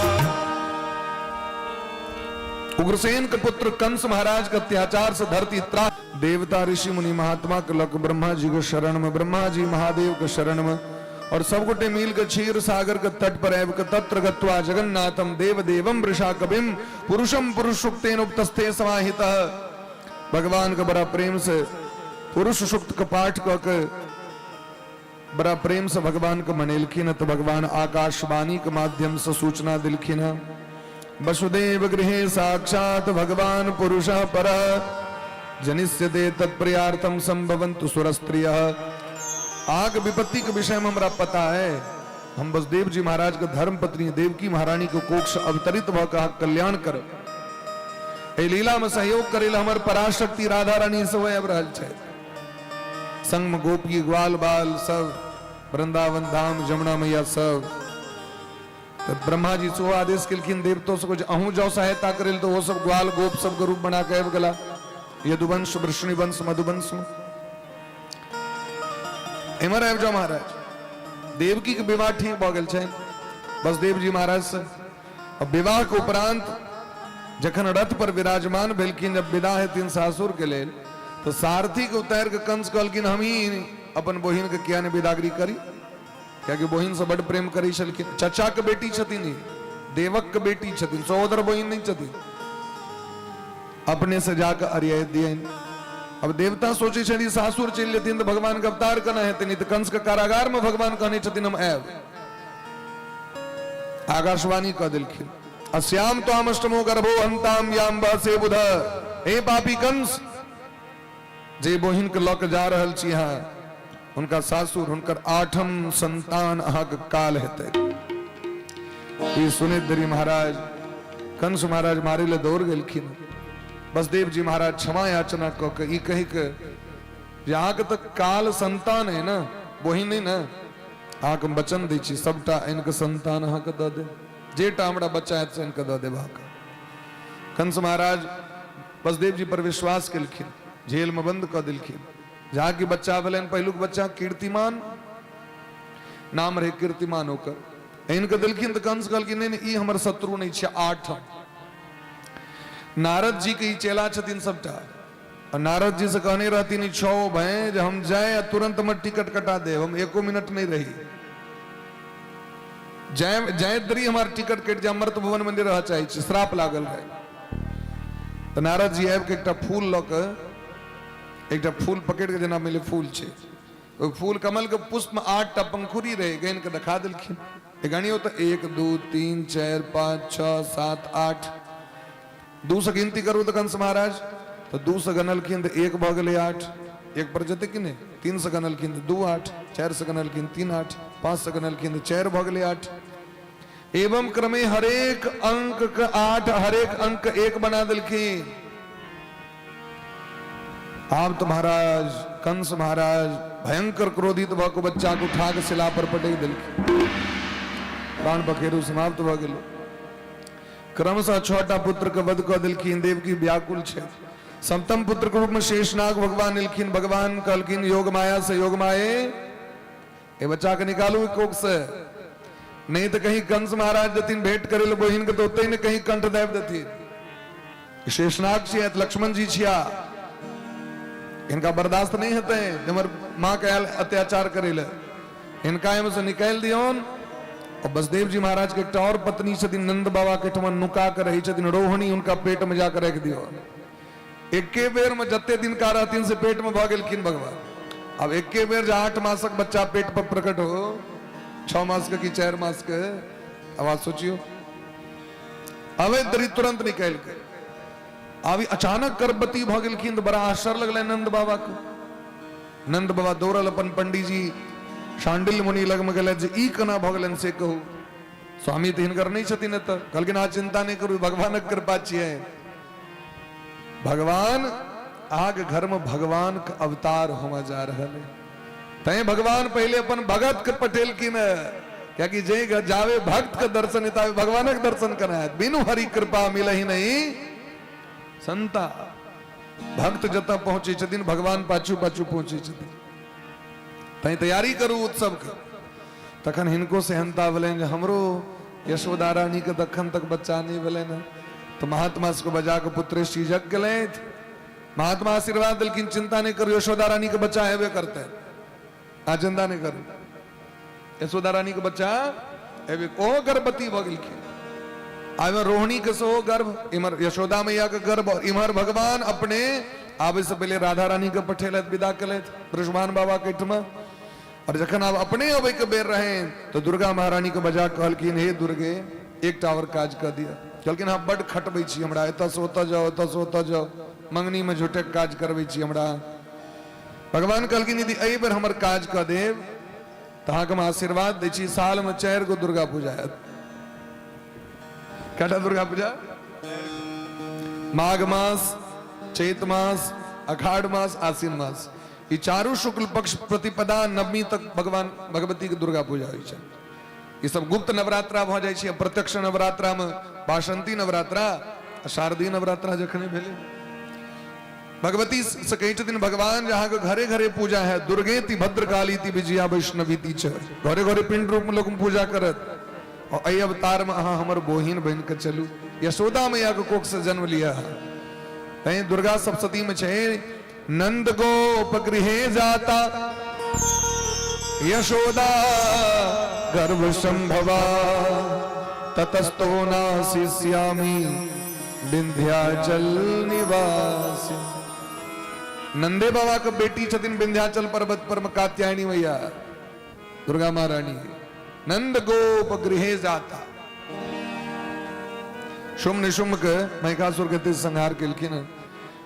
Speaker 1: उग्रसेन के पुत्र कंस महाराज के अत्याचार से धरती त्रास। देवता ऋषि मुनि महात्मा के लक ब्रह्मा जी के शरण में, ब्रह्मा जी महादेव के शरण में और सब गोटे मिल के क्षीर सागर के तट पर आबि के तत्र गत्वा जगन्नाथम देव देवम वृषा कविम पुरुषम पुरुष सुक्तेन उपतस्थे समाहितः। भगवान का बड़ा प्रेम से पुरुष सूक्त का पाठ करके बड़ा प्रेम से भगवान को मनेलखिन। तो भगवान आकाशवाणी के माध्यम से सूचना दिलखिन। वसुदेव गृहे साक्षात भगवान पुरुषः परः, जनिष्यते तत्प्रियार्थम संभवन्तु सुरस्त्रियः। आग विपत्ति के विषय में हमरा पता है। हम वसुदेव जी महाराज के धर्म पत्नी देवकी महारानी को कोक्ष अवतरित भ कहा कल्याण कर ए लीला में सहयोग करेला हमर पराशक्ति राधा रानी सब अब रहल छै। संग में गोपी ग्वाल बाल सब, वृंदावन धाम यमुना मैया सब। तो ब्रह्मा जी सो आदेश केलखिन देवतो से कुछ अहूँ जाओ सहायता करेल। तो वो सब ग्वाल गोप सब के रूप बना के आबि गेला। यदुवंश, वृष्णि वंश, मधुवंश में एमर आबि जाओ महाराज। देवकी के विवाह ठीक भ गेल छै वसुदेव जी महाराज से। अब विवाह के उपरांत जखन रथ पर विराजमान भेलखिन, जब विदा हेथिन सासुर के लेल, तो सारथी के उतार के कंस कहलखिन हम ही अपन बहिन के किया ने विदागरी करी, क्योंकि बहिन से बड़ प्रेम करी छलखिन। चचा के बेटी छथिन, देवक के बेटी छथिन, सहोदर बहिन नहीं छथिन। अपने से जाकर अरियायत दिए। अब देवता सोचे छथि सासुर चल जेथिन तो भगवान के अवतार केना हेतै, तो कंस के कारागार में भगवान कहने छथिन हम आयब। आकाशवाणी कह देलखिन अस्याम तो अष्टमो गर्भो हंताम याम से बुध। हे पापी कंस, जे बहिन के लक जा रहल छी यहाँ, उनका सासुर हुनकर 8म संतान अहाक काल हेतै। ई सुनैत देरी महाराज कंस महाराज मारे ले दौड़ गेलखिन। वसुदेव जी महाराज क्षमा याचना कह के ई कहि के जे अहाँके तऽ काल संतान है ना, बहिन नहीं ना, अहाँके हम वचन दै छी सबटा इनके संतान अहाँके दऽ दे, जेटा हमरा बच्चा है से इनके दऽ देब अहाँके। कंस महाराज वसुदेव जी पर विश्वास केलखिन, जेल में बंद कऽ देलखिन। जहाँ की बच्चा भेलन पहिलुक बच्चा कीर्तिमान, नाम रहे कीर्तिमान होकर इनके दिलखिन। तो कंस कहलखिन नहीं, ई हमर शत्रु नहीं छै, 8। नारद जी के चेला छथिन सबटा, और नारद जी से कहने रहती 6 भय जो हम जाए तुरंत हमर टिकट कटा दे, हम 1 मिनट नहीं रही, जाए दरी हमार टिकट कट जाए, अमृत भवन मंदिर रह चाहे, श्राप लागल रहे। तो नारद जी आबि के एकटा फूल लऽ के, एकटा फूल पकड़ के, जेना मिले फूल छै, ओ फूल कमल के पुष्प में 8टा पंखुड़ी रहे, गन के दिखा देलखिन। गणियो तो 1 2 3 4 5 6 7 8, 2 से गिनती करू तो कंस महाराज, तो 2 से गनलखिन तो 1 भ गेलै 8, 1 पर जते कि नहीं, 3 से गनलखिन तो 2 8, 4 से गनलखिन 3 8, 5 से गनलखिन तो 4 भ गेलै 8। एवं क्रमे हरेक अंक के 8, हरेक अंक 1 बना देलखिन। आप तो महाराज कंस महाराज भयंकर क्रोधित भ के बच्चा को उठा के शिला पर पटक देलखिन, प्राण पखेरु समाप्त भ गेल। क्रमशः 6टा पुत्र के वध कऽ देलखिन। देवकी व्याकुल छै। 7म पुत्र के रूप में शेषनाग भगवान एलखिन। भगवान कहलखिन योग माया से योग माये ए बच्चा के निकालू कोख से, नहीं तो कहीं कंस महाराज जतिन भेंट करे ले बहिन के, तो ओते ने कहीं कंठ दाबि देथिन। शेषनाग छिया, लक्ष्मण जी छिया, इनका बर्दाश्त नहीं होते हमर माँ के अत्याचार करे ले, इनका एम से निकाल दियोन। और वसुदेव जी महाराज के एक और पत्नी छथिन नंद बाबा के ठमन नुका कर रही छथिन, रोहिणी, उनका पेट में जाकर रख दियो। एके बेर में जते दिन का रहथिन से पेट में भ गेलखिन भगवान। अब एके बेर जो 8 मासक बच्चा पेट पर प्रकट हो, 6 मास के कि 4 मास के, आवाज सोचियो। अवे दरी तुरंत निकाल के अभी अचानक गर्भवती भ गेलखिन तो बड़ा आश्चर्य लगल नंद बाबा को। नंद बाबा दौड़ल अपन पंडित जी शांडिल्य मुनि लग में गए, ई केना भ गेलन से कहू। स्वामी तो हिनकर नहीं छथिन, एतऽ कहलखिन आ चिंता नहीं करू, भगवानक कृपा छियै। भगवान आगे घर में भगवान का अवतार होमा जा रहा है। तय भगवान पहले अपन भगत के पटेल की न, क्या कि जे जावे भक्त के दर्शन हितावे भगवान के दर्शन कराए, बिनु हरि कृपा मिले ही नहीं संता। भक्त जता पहुंचे छथिन भगवान पाछू पाछू पहुंचे छथिन। तय तैयारी करू उत्सव के। तखन हिनको से हंता भेलन जे हमरो यशोदा रानी के तखन तक बच्चा नहीं भेलन, तो महात्मा को बजा के पुत्रेष्टि जग गेलथि। महात्मा आशीर्वाद दिलखिन, चिंता नहीं करू यशोदा रानी के बच्चा हेबे करते, आ चिंता नहीं करू यशोदा रानी के बच्चा हेबे। ओ गर्भवती भ गेलखिन। आइमे रोहिणी के सो गर्भ, इमर यशोदा मैया के गर्भ, और इमर भगवान अपने आवे से पहले राधा रानी के पठेलत विदा कलैत बृषभान बाबा के ठमा। और जखन आप अपने अबै के बेर रहे तो दुर्गा महारानी के बजा कहलखिन, हे दुर्गे एकटा और काज कर दिया। कहलखिन हाँ बड़ खटबै छी हमरा, एतऽ से ओतऽ जाओ, ओतऽ से ओतऽ जाओ, मंगनी में झूठे काज करबै छी हमरा। भगवान कहलखिन यदि एहि बेर हमर काज कऽ देब तऽ अहाँके हम आशीर्वाद दै छी, साल में 4 गो दुर्गा पूजा हैत। कटा दुर्गा पूजा? माघ मास, चैत मास, अखाढ़ मास, आश्विन मास, ये चारू शुक्ल पक्ष प्रतिपदा नवमी तक भगवान भगवती के दुर्गा पूजा होइ छै। ये सब गुप्त नवरात्रा भ जाइ छै। प्रत्यक्ष नवरात्रा में बासंती नवरात्रा, शारदीय नवरात्रा जखने भेलै भगवती से कही छथिन भगवान जहाँ के घरे घरे पूजा है, दुर्गेति भद्रकाली ति विजया वैष्णवी ती च, घरे घरे पिंड रूप में लोग पूजा करत। और अय अवतार में अहाँ हमर बोहिन बन के चलू। यशोदा मैया के कोख से जन्म लिया है। दुर्गा सप्तशती में छे, नंद गोप गृहे जाता यशोदा गर्भ संभवा, ततस्तो नासिष्यामि विंध्याचल निवासी। नंदे बाबा के बेटी छथिन विंध्याचल पर्वत पर में कात्यायनी मैया दुर्गा महारानी। नंद गोप गृहे जाता, शुम निशुम के महिषासुर के संहार केलखिन।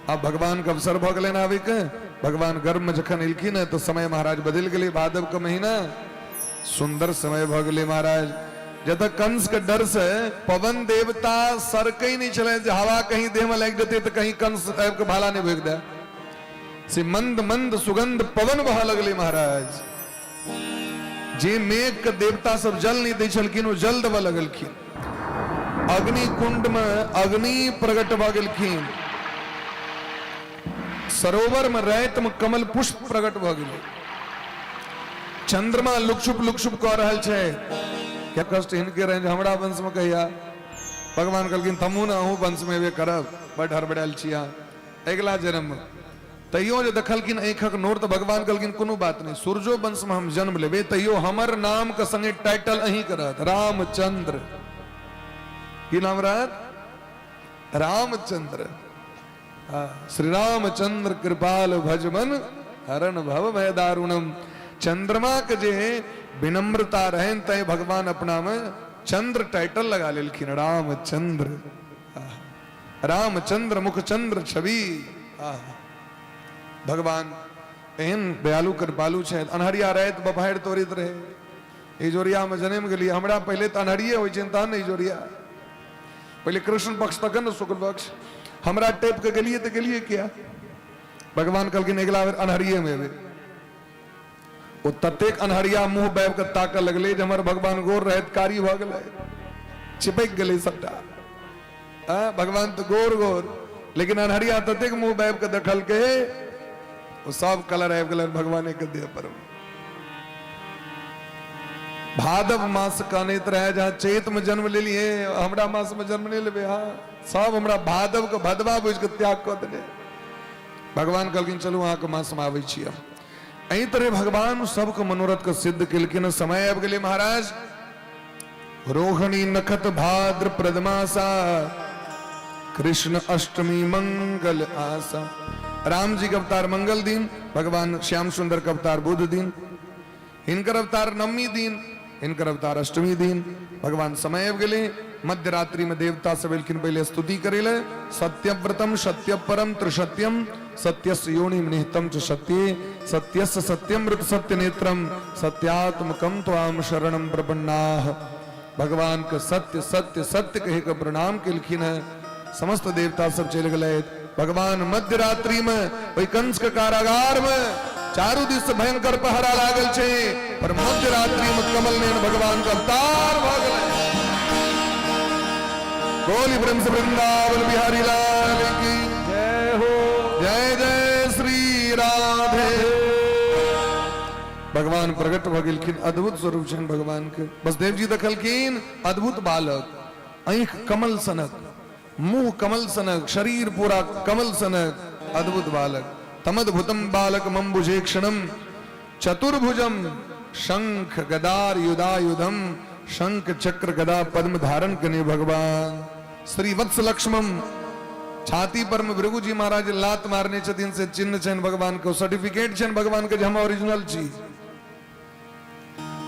Speaker 1: अब भगवान के अवसर भ गए आवे के, भगवान गर्भ में जखन एलखिन तो समय महाराज बदल गए। भादव का महीना सुंदर समय भ गए महाराज। जब तक कंस के डर से पवन देवता सर कहीं नहीं चले, हवा कहीं देह में लग जाते तो कहीं कंस के भाला नहीं भेज दे। से मंद मंद सुगंध पवन बहा लगले महाराज। जे मेघ के देवता सब जल नहीं दे छलखिन, वो जल दबा लगलखिन। अग्नि कुंड में अग्नि प्रकट भ गेलखिन। सरोवर में रैत में कमल पुष्प प्रकट भ गेलै। चंद्रमा लुकछुप कह रहल छे। क्या कष्ट हिनके रहे हमरा वंश में कहिया। भगवान कहलखिन तमू ना अहूँ वंश में वे करब, बड़ हड़बड़ायल छिया अगला जन्म में। तैयो जे देखलखिन आंखक नोर तो भगवान कहलखिन कोनो बात नहीं, सूरजो वंश में हम जन्म लेबे, तैयो हमर नाम के संगे टाइटल अहीं करत रामचंद्र। की नाम रहत? रामचंद्र। श्री रामचंद्र कृपाल भजमन हरण भव भय दारुणम। चंद्रमा के जे विनम्रता रहन तय भगवान अपना में चंद्र टाइटल लगा लेलखिन रामचंद्र। रामचंद्र मुखचंद्र छवि। भगवान एहन दयालु कृपालु छे। अनहरिया रात बपहर तोड़ित रहे। इजोरिया में जन्म गेलिए। हमरा पहले तो अनहरिये होइ छे तहन इजोरिया। पहले कृष्ण पक्ष तक न शुक्ल पक्ष। हमरा टेप के गेलिए तो गेलिए क्या। भगवान कहलखिन अगला बेर अनहरिये में एबे। ओ ततेक अनहरिया मुंह बैब के ताकऽ लगले जे हमर भगवान गोर रहत कारी भ गेलै, चिपक गेलै सबटा। भगवान तो गोर गोर, लेकिन अनहरिया ततेक मुंह बैब के देखल के वो सब कलर आबि गेलै भगवान के देह पर। भादव मास कानैत रहे जहाँ चैत में जन्म ले लिए, हमरा मास में जन्म नहीं लेबे। हाँ सब हमरा भादव के भदवा बुझ के त्याग कऽ देले। भगवान कहलखिन चलू अहाँ के मास में आबै छी। एही तरह भगवान सबके मनोरथ के सिद्ध केलखिन। समय आबि गेलै महाराज। रोहिणी नखत भाद्र प्रदमासा, कृष्ण अष्टमी मंगल आसा। राम जी का अवतार मंगल दिन, भगवान श्याम सुंदर का अवतार बुध दिन, इनकर अवतार नवमी दिन, इनकर अवतार अष्टमी दिन। भगवान समय आबि गेलै। मध्य रात्रि में देवता सब एलखिन पहले स्तुति करेले। सत्यव्रतम सत्य परम त्रिसत्यम, सत्यस्य योनिम निहितम च सत्ये, सत्यस्य सत्यमृत सत्य नेत्रम, सत्यात्मकम त्वाम शरणम प्रपन्नाः। भगवान के सत्य सत्य सत्य कहे के प्रणाम केलखिन है। समस्त देवता सब चल गए। भगवान मध्य रात्रि में वही कंस के कारागार में चारों दिस भयंकर पहरा लागल छे, पर मध्य रात्रि में कमल नयन भगवान का अवतार भ गेलै। बोली ब्रह्म वृंदावन बिहारी लाल की जय हो। जय जय श्री राधे। भगवान प्रकट भ गेलखिन। अद्भुत स्वरूप छन भगवान के। वसुदेव जी देखलखिन अद्भुत बालक, आंख कमल सनक, मुंह कमल सनक, शरीर पूरा कमल सनक, अद्भुत बालक। तमद्भुतम बालक मम्बुजे क्षणम, चतुर्भुजम शंख गदार युधायुधम, शंख चक्र गदा पद्म धारण करने भगवान। श्री वत्स लक्ष्मम, छाती पर में भृगु जी महाराज लात मारने छथिन से चिन्ह छन भगवान को, सर्टिफिकेट छन भगवान के हम ओरिजिनल छी।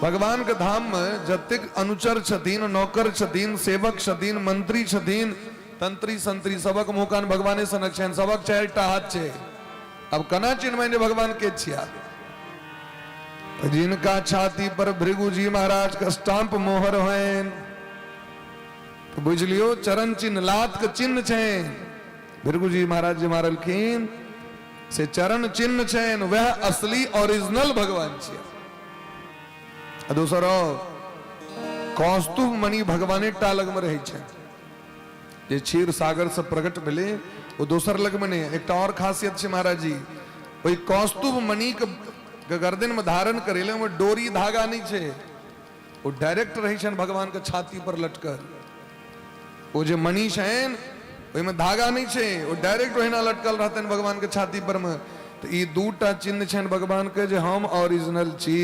Speaker 1: भगवान के धाम में जतेक अनुचर छथिन, नौकर छथिन, सेवक छथिन, मंत्री छथिन, तंत्री संतरी सबक मुकान भगवाने सनक छन, सबक चारिटा हाथ छे। अब कना चिन्ह मैंने भगवान के छिया। तो जिनका छाती पर भृगु जी महाराज का स्टाम्प मोहर है, तो बुझ लियो चरण चिन्ह लात के चिन्ह छे। भृगु जी महाराज जी मारलखिन से चरण चिन्ह छेन, वह असली ओरिजिनल भगवान छिया। दोसरो कौस्तुभ मणि भगवाने टालग में रहे छे। जे क्षीर सागर से प्रकट भेले वो दोसर लग में नहीं। एक और खासियत है महाराज जी, वही कौस्तुभ मणि के गर्दन में धारण करेले वो डोरी धागा नहीं छे, वो डायरेक्ट रही छन भगवान के छाती पर लटकर। वो जो मणि छन वही में धागा नहीं छे, वो डायरेक्ट वही ना लटकल रहते हैं भगवान के छाती पर में। तो ये दूटा चिन्ह छन भगवान के जो हम ओरिजिनल छी,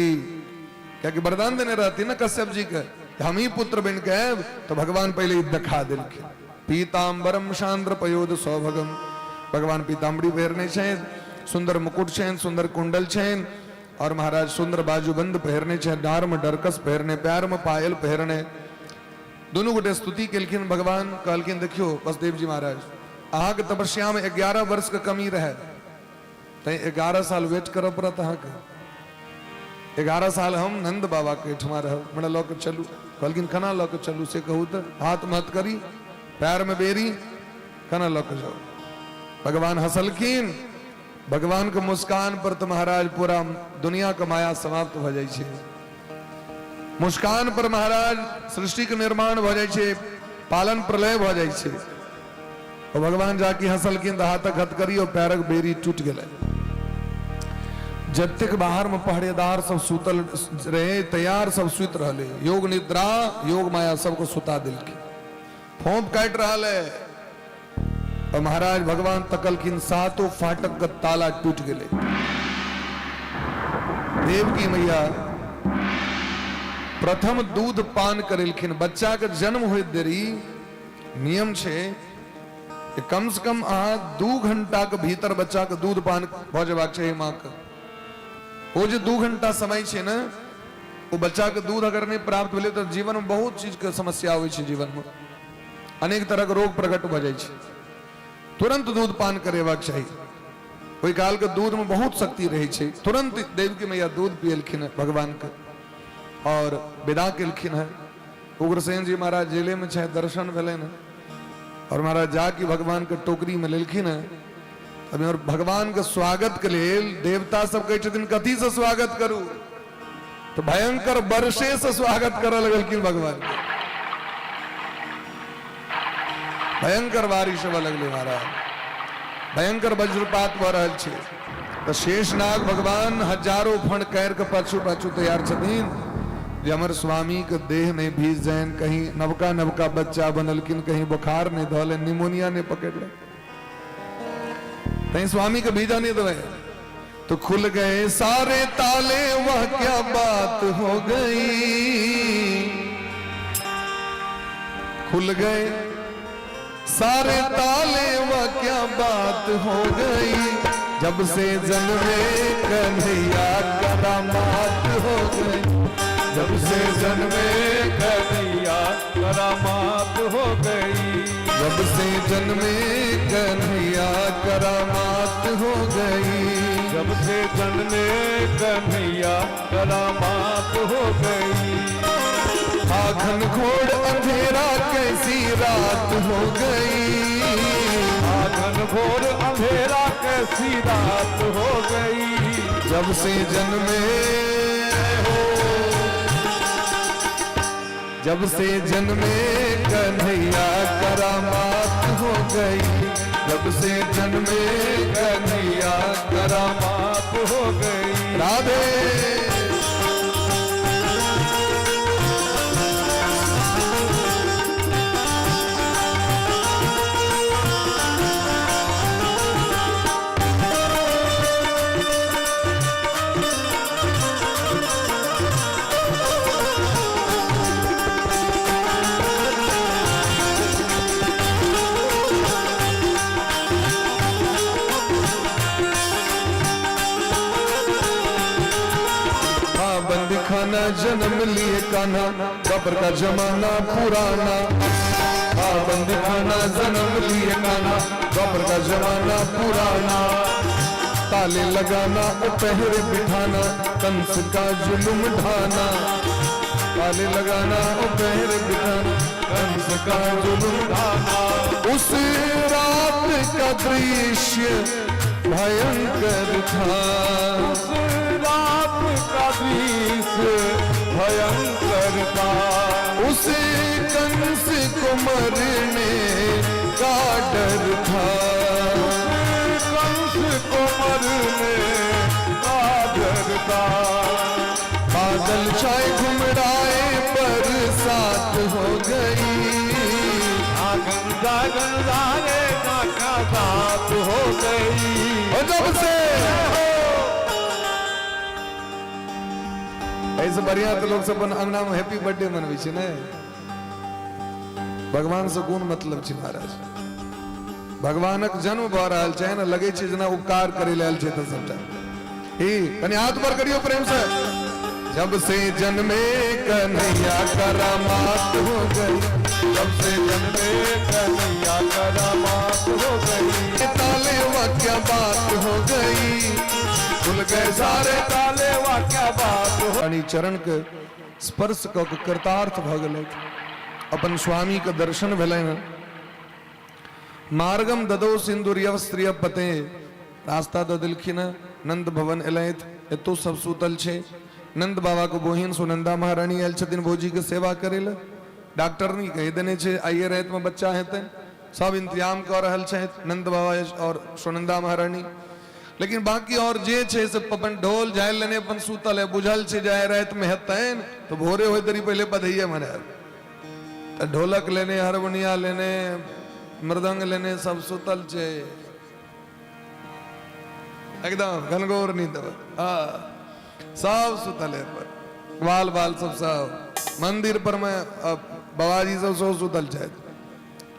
Speaker 1: क्या कि वरदान देने रहती ना कश्यप जी के हम ही पुत्र बन के, तो भगवान पहले ही दिखा दिल के पीताम्बरम शांद्र पयोद सौभगम। भगवान पीताम्बरी पहरने छेन, सुंदर मुकुट छेन, सुंदर कुंडल छेन, और महाराज सुंदर बाजूबंद पहरने छे, डार में डरकस पहरने, पैर में पायल पहरने। दोनों गोटे स्तुति केलखिन भगवान, कहलखिन देखियो वसुदेव जी महाराज अहाँ के तपस्या में 11 वर्ष का कमी रहे, तै 11 साल वेट कर पड़त अहाँ के। 11 साल हम नंद बाबा के ठमा रह मना लौ के चलू, कहलखिन कना लौ के चलू से कहू तो हाथ मत करी, पैर में बेरी, कना लौ के जाओ। भगवान हंसलखिन, भगवान के मुस्कान पर तो महाराज पूरा दुनिया का माया समाप्त हो जाए छे। मुस्कान पर महाराज सृष्टि के निर्माण हो जाए छे, पालन प्रलय हो जाए छे। और भगवान जाके हंसलखिन तो हाथक हथकरी और पैरक बेरी टूट गए। जब तक बाहर में पहरेदार सब सुतल रहे, तैयार सब सुत रहे, योग निद्रा योग माया सबको सुता दिल के फोंप काट रहा है। और महाराज भगवान तकलखिन, सातों फाटक का ताला टूट गए। देव की मैया प्रथम दूध पान करेलखिन। बच्चा के जन्म हुए देरी नियम छे कि कम से कम 2 घंटा के भीतर बच्चा के दूध पान भ जबाक चाहिए माँ के। वो जो 2 घंटा समय छे ना, वो बच्चा के दूध अगर नहीं प्राप्त भेले तो जीवन में बहुत चीज के समस्या होइ छे, जीवन में अनेक तरह के रोग प्रकट भ जाए छे। तुरंत दूध पान करेबाक चाहिए। कोई काल के दूध में बहुत शक्ति रही छे। तुरंत देव की मैया दूध पियलखिन भगवान के और विदा केलखिन है। उग्रसेन जी महाराज जेले में छे, दर्शन भेले न, और महाराज जाके भगवान के टोकरी में लेलखिन है। अभी और भगवान के स्वागत के लिए देवता सब कहे छथिन कथी से स्वागत करूं, तो भयंकर वर्षे से स्वागत करे लगलखिन भगवान के। भयंकर बारिश होबे लगले महाराज, भयंकर वज्रपात भ रहल छे। तो शेषनाग भगवान हजारों फण कैर के पाछू पाछू तैयार छथिन जे हमर स्वामी के देह नहीं भीज जाए, कहीं नवका नवका बच्चा बनलकिन, कहीं बुखार नहीं धोले, निमोनिया नहीं पकड़ ले, कहीं स्वामी के भीजा नहीं दे। तो खुल गए सारे ताले, वह क्या बात हो गई। खुल गए सारे ताले, वह क्या बात हो गई। जब से जन्मे कन्हैया करामात हो गई।
Speaker 2: जब से जन्मे कन्हैया करामात हो गई।
Speaker 1: जब से जन्मे कन्हैया करामात हो गई।
Speaker 2: जब से जन्मे कन्हैया करामात हो गई।
Speaker 1: आखन घोड़ अंधेरा कैसी रात हो गई।
Speaker 2: आखन घोर अंधेरा कैसी रात हो गई।
Speaker 1: जब से जन्मे हो, जब से जन्मे कन्हैया करामात हो गई। जब से जन्मे कन्हैया करामात हो गई। राधे खाना जन्म लिए कान्हा, कब्र का जमाना पुराना। बंदी खाना जन्म लिए कान्हा, कब्र का जमाना पुराना। ताले लगाना पहरे बिठाना, कंस का जुल्म ढाना। ताले लगाना पहरे बिठाना, कंस का जुल्म ढाना। उस रात का दृश्य भयंकर था।
Speaker 2: उस रात का दृश्य भयंकर था।
Speaker 1: उसे कंस को मरने का डर था,
Speaker 2: कंस को मरने का डर था।
Speaker 1: बादल छाए घुमराए बरसात हो गई,
Speaker 2: गंगा गंगा रे काका बात हो गई।
Speaker 1: और जब से ऐसे बढ़िया तो लोग सब अंगना में हैप्पी बर्थडे मनबै छै ने। भगवान से कोन मतलब छै महाराज? भगवानक जन्म भ रहल छै ने, लगे छै जेना उपकार करे लेल छै त सबटा। ई कनी हाथ पर करियो प्रेम से। जब से जन्मे कन्हैया करामात हो गई,
Speaker 2: जब से जन्मे कन्हैया करामात हो गई।
Speaker 1: ताले वा क्या बात हो गई, खुल गए सारे
Speaker 2: ताले वा क्या बात हो।
Speaker 1: रानी चरण के स्पर्श क के कृतार्थ भ गेलै, अपन स्वामी के दर्शन भेलनि। मार्गम ददो सिंदूरियव स्त्रिय पते, रास्ता दऽ देलखिन। नंद भवन एलथि, एतो सब सुतल छै। नंद बाबा को बहिन सुनंदा महारानी आयल छथिन भोजी के सेवा करे ले। डॉक्टर नहीं कह देने छे आइए रात में बच्चा हेतै, सब इंतजाम कर रहल छथि नंद बाबा और सुनंदा महारानी। लेकिन बाकी और जे छे से अपन ढोल झालि लेने अपन सुतल है, बुझल छे जाए रात में हेतैन तो भोरे होय तरी पहले बधैया मनायल। त ढोलक लेने, हारमोनिया लेने, मृदंग लेने, सब सुतल छे एकदम घनघोर नींद। सब सुतल है पर बाल बाल सब मंदिर पर में बाबाजी सब सो सुतल छथि,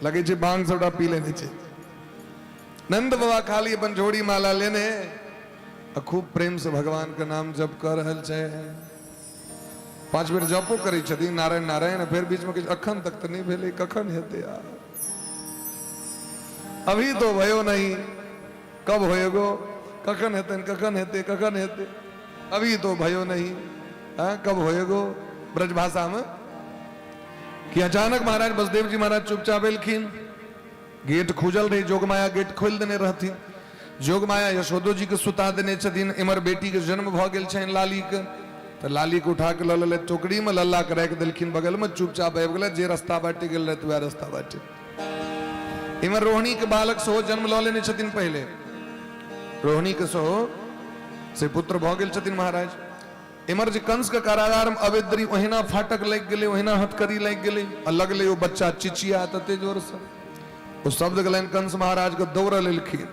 Speaker 1: लगे छे भांग सबटा पी लेने छे। नंद बाबा खाली अपन जोड़ी माला लेने खूब प्रेम से भगवान का नाम जप कर रहल छे। 5 बेर जपो करे छथिन नारायण नारायण, फिर बीच में अखन तक तो नहीं भेले, कखन हेते यार, अभी तो भयो नहीं, कब होएगो, कखन हेतन, कखन हेते, कखन हेते, अभी तो भयो नहीं, कब होएगो। ब्रज भाषा में कि अचानक महाराज बसदेव जी महाराज चुपचाप एलखिन। गेट खुजल रही, जोगमाया गेट खोल देने रहती। जोगमाया यशोदो जी के सुता देने छथिन। इमर बेटी के जन्म भ गेल छनि लाली के, तो लाली के उठा के लल टोकरी में लल्ला के राख देलखिन बगल में, चुपचाप आबि गेल, जे रास्ता बाटे गेल रहत वह रास्ता बाटे। इमर रोहिणी के बालक सेहो जन्म लऽ लेने छथिन पहले। रोहिणी के सेहो से पुत्र भ गेल छथिन महाराज। इमर जे कंस के कारागार में अवेद्री ओहिना फाटक लग गेले, ओहिना हथकड़ी लग गेले, और लगले वो बच्चा चिचिया तते जोर से वो शब्द गलन कंस महाराज को दौड़ लेलखिन,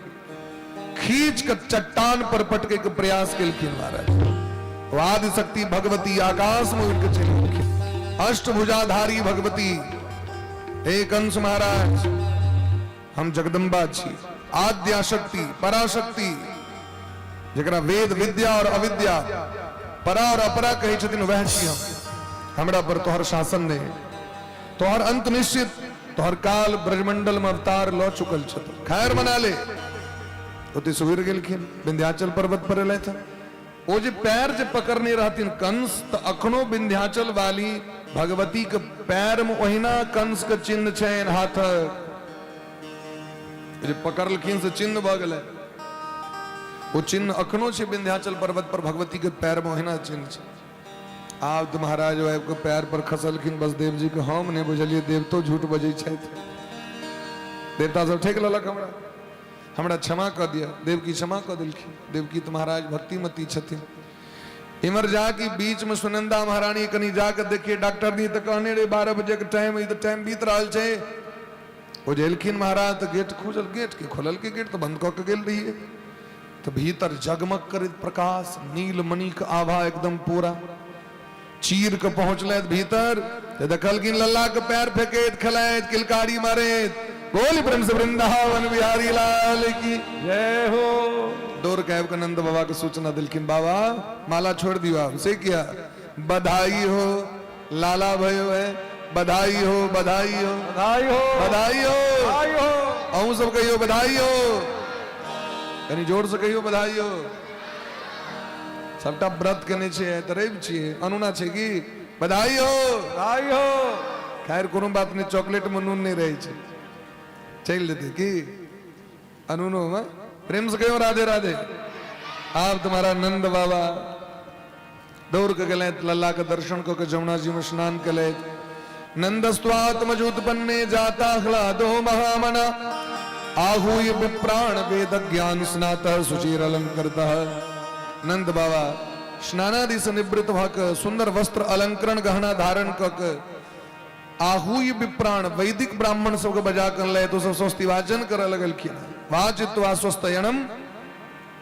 Speaker 1: खींच के चट्टान पर पटके के प्रयास केलखिन महाराज। आदि शक्ति भगवती आकाश में उड़ के चली गेलखिन, अष्टभुजाधारी भगवती। हे कंस महाराज, हम जगदम्बा छी, आद्या शक्ति, पराशक्ति, जकरा वेद विद्या और अविद्या, परा और अपरा कहे छथिन वह छी हम। हमरा पर तोहर शासन ने, तोहर अंत निश्चित, तोहर काल ब्रजमंडल में अवतार लऽ चुकल छथि, खैर मना ले। ओते सुविर गेलखिन, विंध्याचल पर्वत पर एलैथ। ओ जे पैर जे पकड़ने रहथिन कंस, तो अखनो विंध्याचल वाली भगवती के पैर में ओहिना कंस के चिन्ह छनि, हाथक जे पकड़लखिन से चिन्ह भ गेलै। वो चिन्ह अखनो छे विंध्याचल पर्वत पर, भगवती के पैर में ओहिना चिन्ह छे। आब तो महाराज वाइफ के पैर पर खसलखिन बसदेव जी के, हम नहीं बुझलिए देवतो झूठ बजै छथि। देवता सब ठेक लेलक हमरा क्षमा कर दिया। देवकी क्षमा कर दिलखिन। देवकी तो महाराज भक्तिमती छथिन। इमर जाके बीच में सुनंदा महारानी कनी जाके देखिए, डॉक्टर नहीं तो कहने रे 12 बजे के टाइम, ई तो टाइम बीत रहा छे। वो जेलखिन महाराज तो गेट खुजल, गेट के खोलल के गेट तो बंद कऽ के गेल रहिए, तो भीतर जगमग करित प्रकाश, नील मणि के आभा एकदम पूरा। चीर के पहुंचलैत भीतर, देखलखिन लल्ला के पैर फेंकैत, खेलाइत, किलकारी मारैत। बोली प्रेम से वृंदावन बिहारी लाल की
Speaker 2: जय हो।
Speaker 1: दौड़ के आबि नंद बाबा के सूचना दिलखिन, बाबा माला छोड़ दियो आप। से क्या? बधाई हो, लाला भयो है, बधाई हो, बधाई हो,
Speaker 2: बधाई हो,
Speaker 1: बधाई हो,
Speaker 2: बधाई हो।
Speaker 1: अहूँ सब कहियो बधाई हो, कनी जोर से कहियो बधाई हो। सबटा व्रत केने छे, त रवि छियै, अनुना छै कि बधाई हो,
Speaker 2: बधाई हो।
Speaker 1: खैर कोनो बात नहीं, चॉकलेट में नून नहीं रहे छे, चल देते कि अनुनो में प्रेम से कहो राधे राधे। आप तुम्हारा नंद बाबा दौड़ के गले लल्ला के दर्शन को के जमुना जी में स्नान के ले नंदस्वात्मजोत्पन्ने जाता ह्लादो महामना आहूय विप्राण वेद ज्ञान स्नातः सुचिर अलंकृतः। नंद बाबा स्नानादि से निवृत्त भक सुंदर वस्त्र अलंकरण गहना धारण कक आहूय विप्राण वैदिक ब्राह्मण सबके बजा कर ले तो सब स्वस्ति वाचन कर लगल किया वाचित्वा स्वस्तयनम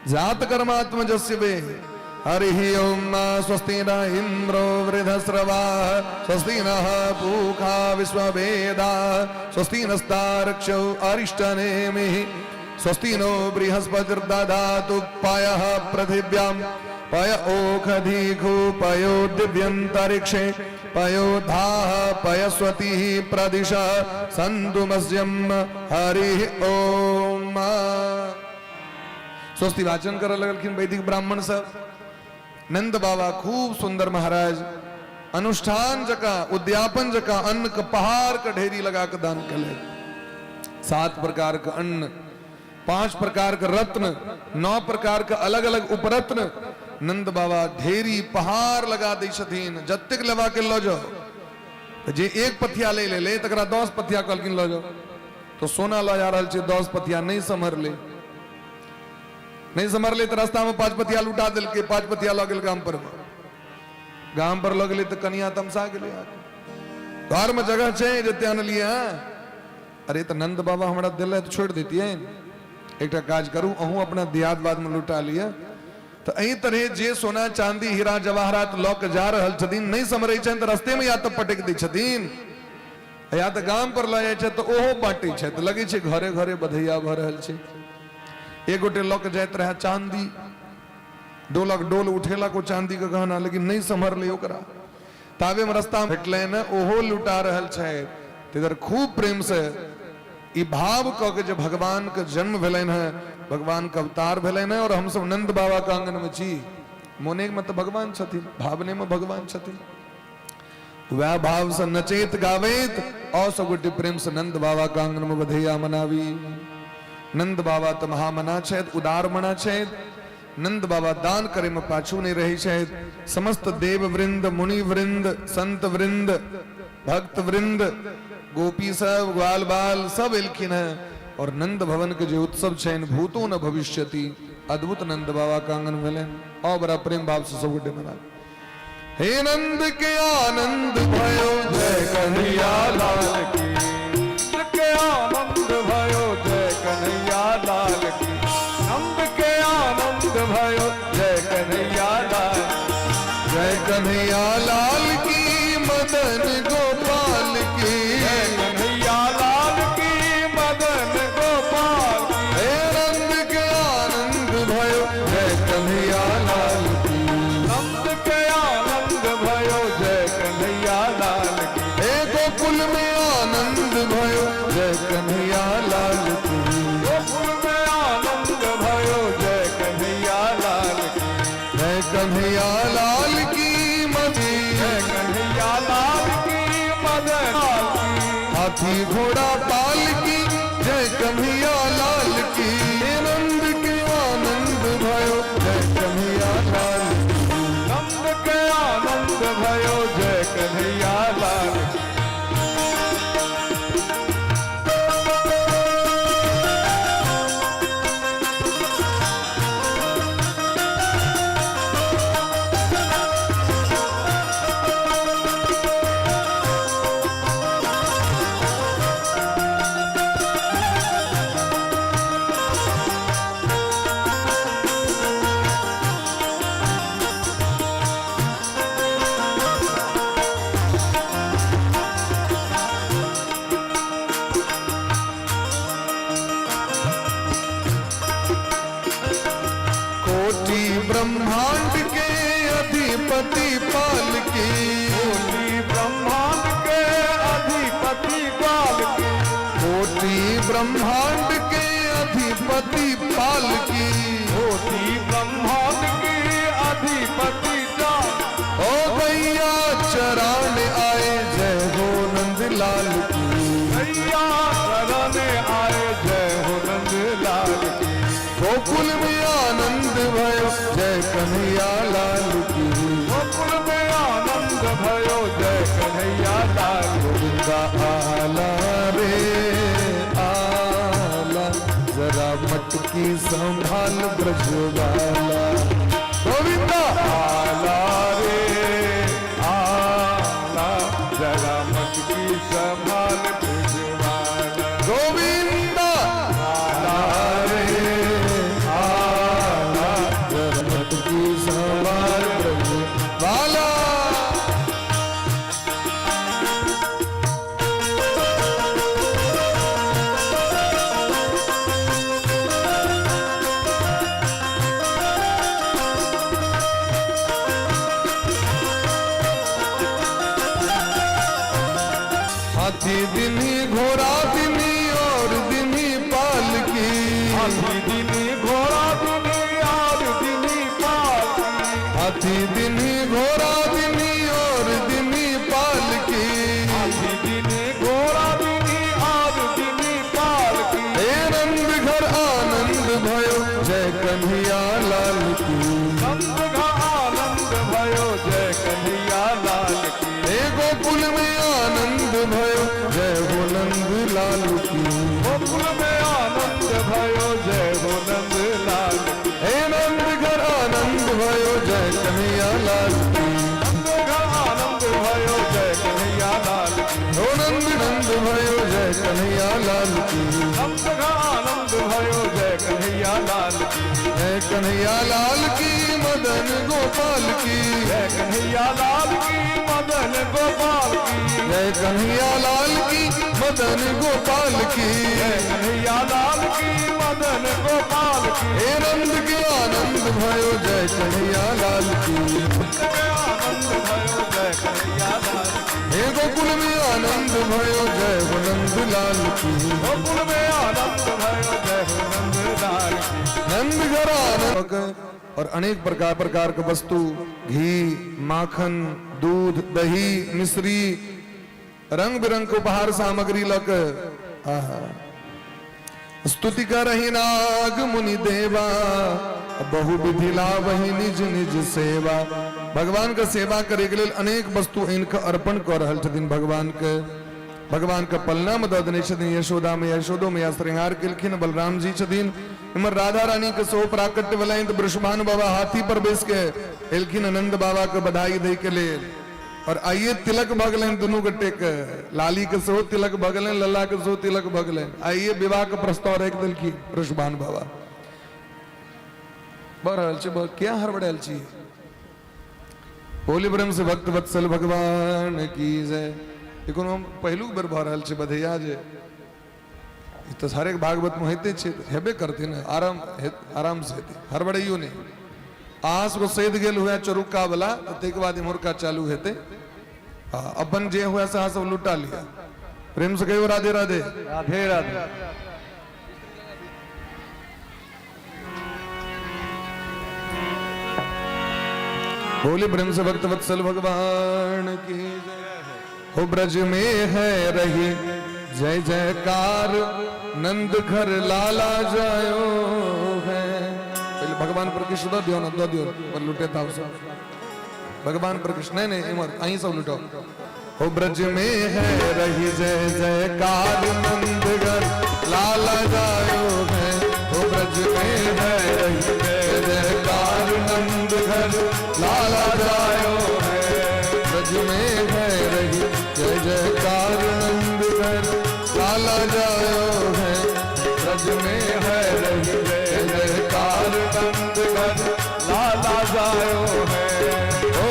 Speaker 1: जात कर्मात्मजस्य वे हरि ओम स्वस्ति न इंद्रो वृद्धस्रवा स्वस्ति नः पूषा विश्ववेदा स्वस्ति नस्तारक्षो अरिष्टनेमिः स्वस्ति नो बृहस्पतिर्दधातु पयः पृथिव्यां पय ओखधिघु पयो दिव्यन्तरिक्षे पयो धाः पयस्वतिः प्रदिश सन्तु मह्यं हरि ओम। स्वस्ति वाचन कर लगलखिन वैदिक ब्राह्मण सब। नंद बाबा खूब सुंदर महाराज अनुष्ठान जका उद्यापन जका अन्न का पहाड़ का ढेरी लगा कर दान कर ले। 7 प्रकार का अन्न, 5 प्रकार का रत्न, 9 प्रकार का अलग अलग उपरत्न नंद बाबा ढेरी पहाड़ लगा दी छथिन। जत्तेक लगा के लो जाओ जे एक पथिया ले ले तकरा 10 पथिया कहलखिन लो जाओ तो सोना लो जा रहल छै 10 पथिया नहीं समर ले तो रास्ता में 5 पथिया लुटा दिल के 5 पथिया लग गेल गाम पर लग तो कनिया तमसा गेले घर में जगह छै जते आनलिए। अरे तो नंद बाबा हमरा दिल तो छोड़ देती है एकटा काज करू अहूँ अपना दियादवाद में लुटा लिया तो अही तरह जे सोना चांदी हीरा जवाहरात लऽ के जा रहल छथिन नहीं समरै छन तो रास्ते में या तो पटक दै छथिन या तो गाम पर लऽ जाइ छै तो ओहो बांटै छै तो लगे छै घरे घरे बधैया भ रहल छै। एक गोटे लऽ के जाइत रहे चांदी डोलक डोल उठेला को चांदी के गहना लेकिन नहीं संभर ले ओकरा ताबे में रास्ता में भेटले न ओहो लुटा रहल छै। इधर खूब प्रेम से ई भाव क के जे भगवान के जन्म भेलन है भगवान के अवतार भेलन है और हम सब नंद बाबा के आंगन में छी मोने में तो भगवान छथिन भावने में भगवान छथिन वह भाव से नचेत गावेत और सब गोटे प्रेम से नंद बाबा के आंगन में बधैया मनावी। नंद बाबा तो महामना छेद उदार मना छेद नंद बाबा दान करे में पाछू नहीं रही छेद। समस्त देव वृंद मुनि वृंद संत वृंद भक्त वृंद गोपी सब ग्वाल बाल सब एलखिन है और नंद भवन के जो उत्सव छेन भूतो न भविष्यति अद्भुत नंद बाबा का आंगन मिलन और बड़ा प्रेम भाव से सब गोटे मना। हे नंद के आनंद भयो जय कन्हैया लाल की के आनंद भयो जय कन्हैया लाल की नंद के आनंद भयो जय कन्हैया लाल जय कन्हैया लाल की मदन गोपाल की जय कन्हैया लाल की मदन गोपाल की हे नंद के आनंद भयो जय कन्हैया लाल की नंद के आनंद भयो जय कन्हैया लाल की हे गोकुल में आनंद भयो जय कन्हैया लाल की गोकुल में आनंद भयो जय कन्हैया लाल की जय कन्हैया लाल की मदन जय कन्हैया लाल की मदन हाथी घोड़ा पाल की जय कन्हैया लाल की नंद के आनंद भयो जय कन्हैया लाल की नंद के आनंद भयो जय कन्हैया लाल की। ब्रह्मांड के अधिपति पाल की कोटि ब्रह्मांड के अधिपति पाल की कोटि ब्रह्मांड के अधिपति पाल की कोटि ब्रह्मांड के अधिपति ओ भैया चराने आए जय हो नंद लाल की भैया चराने आए जय हो नंद लाल की गोकुल में आनंद भयो जय कन्हैया लाल की। की संभाल ब्रजवाला। गोविंदा
Speaker 2: आला रे आला, जरा मटकी संभाल ब्रजवाला।
Speaker 1: गोविंदा
Speaker 2: आला रे आला,
Speaker 1: जरा मटकी संभाल ब्रजवाला। हाथी दिनी घोड़ा दिनी और दिनी पालकी।
Speaker 2: हाथी दिनी घोड़ा दिनी और दिनी पालकी।
Speaker 1: हाथी दिनी घोड़ा दिनी और दिनी पालकी।
Speaker 2: हाथी दिनी घोड़ा दिनी और दिनी पालकी।
Speaker 1: हे नंद घर आनंद भयो जय कन्हैया लाल की।
Speaker 2: नंद का आनंद भयो जय कन्हैया लाल की।
Speaker 1: हे गोकुल में आनंद भयो जय हो नंद लाल की।
Speaker 2: गोकुल में आनंद भयो जय हो नंद लाल की।
Speaker 1: हे नंद घर आनंद भयो जय कन्हैया लाल की।
Speaker 2: नंद का आनंद भयो जय कन्हैया लाल की।
Speaker 1: हो नंद नंद भयो जय कन्हैया लाल की।
Speaker 2: नंद का आनंद भयो जय कन्हैया लाल की।
Speaker 1: जय कन्हैया लाल की मदन गोपाल की।
Speaker 2: जय कन्हैया लाल की मदन गोपाल की।
Speaker 1: जय कन्हैया लाल की मदन गोपाल की।
Speaker 2: जय कन्हैया लाल की मदन गोपाल की।
Speaker 1: हे नंद के आनंद भयो जय कन्हैया लाल की।
Speaker 2: नंद के आनंद भयो जय कन्हैया लाल की।
Speaker 1: हे गोकुल में आनंद भयो जय हो नंद लाल की।
Speaker 2: गोकुल में आनंद भयो जय हो नंद लाल की।
Speaker 1: नंद घर आनंद और अनेक प्रकार प्रकार के वस्तु घी माखन दूध दही मिश्री रंग बिरंग के उपहार सामग्री लक स्तुति करहि नाग मुनि देवा बहु विधि लावहि निज निज सेवा। भगवान का सेवा करे के लेल अनेक वस्तु इनका अर्पण कर रहल छथिन। भगवान का पलना में दऽ देने छथिन यशोदा में। यशोदो में श्रृंगार केलखिन बलराम जी छथिन। इमर राधा रानी के सो प्राकट्य वाला तो ब्रष्मान बाबा हाथी पर बैस के एलखिन नंद बाबा के बधाई दे के लिए। और आइए तिलक भगलन दोनों गट्टे के लाली के सो तिलक भगलन लल्ला के सो तिलक भगलन। आइए विवाह का प्रस्ताव रख दिलखिन ब्रष्मान बाबा। बहुत क्या हड़बड़ायल छी। होली ब्रह्म से भक्त वत्सल भगवान की जय। लेकिन हम पहलू बेर भऽ रहल छै बधैया जे तो सारे भागवत में होते हेबे करते न आराम से हेते हड़बड़ाइयो नहीं। आस को सैद गेल हुआ चरुक्का वाला तो बाद इमोरका चालू हेते। अपन जे हुआ से सब लुटा लिया। प्रेम से कहो राधे राधे
Speaker 2: राधे राधे।
Speaker 1: होली ब्रह्म से भक्त वत्सल भगवान की हो ब्रज में है रही जय जयकार नंद घर लाला जायो है। पहले भगवान पर कृष्ण दो दियो ना दो दियो पर लुटे था सब भगवान पर कृष्ण नहीं इमर आई सब लुटो। हो ब्रज में है रही जय जयकार नंद घर लाला जायो है। हो ब्रज में है रही जय जयकार नंद घर लाला जायो है। ब्रज में है रही जय जयकार नंद घर लाला जायो है। ब्रज में है रही जय जयकार नंद घर
Speaker 2: लाला जायो है।
Speaker 1: ओ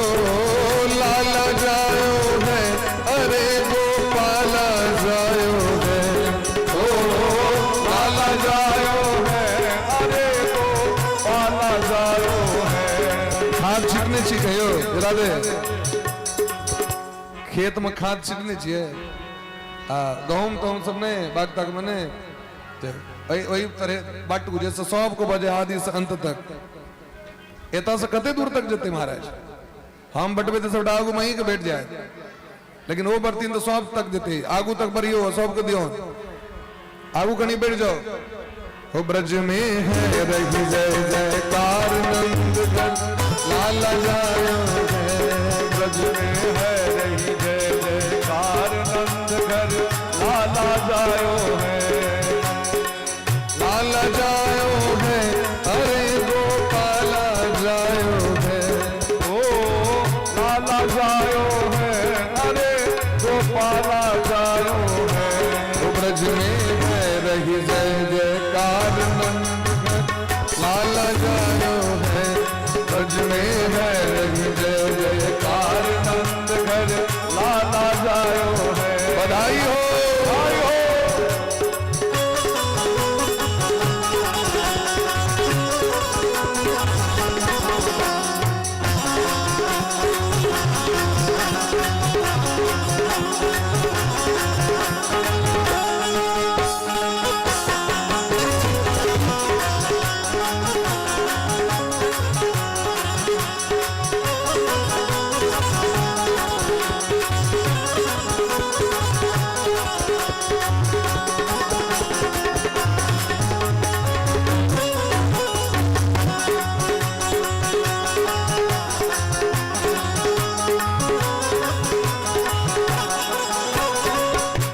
Speaker 1: लाला जायो है अरे गोपाला जायो है। ओ
Speaker 2: लाला जायो है अरे गोपाला जायो है।
Speaker 1: खाद छिटने छी कहियो जरा दे खेत में खाद छिटने छिए। गहूम तो हम सब ने बाग तक मने वही तरह बाट जैसे सबको बजे आदि से अंत तक एता से कते दूर तक जते महाराज। हम बटबे तो सब आगू मही के बैठ जाए लेकिन वो बर्तीन तो सब तक देते आगू तक बरियो सबको दियो आगू कहीं बैठ जाओ। हो ब्रज में है रही जय जयकार नंद घर लाला जायो है।
Speaker 2: ब्रज में है रही जय जयकार नंद घर लाला जायो है।
Speaker 1: लाला जायो
Speaker 2: गोपाला जायो है।
Speaker 1: ओ ब्रज में है रही जय जयकार नंद घर लाला जायो है। ब्रज में है रही जय जयकार
Speaker 2: नंद घर लाला जायो है।
Speaker 1: बधाई हो बधाई हो।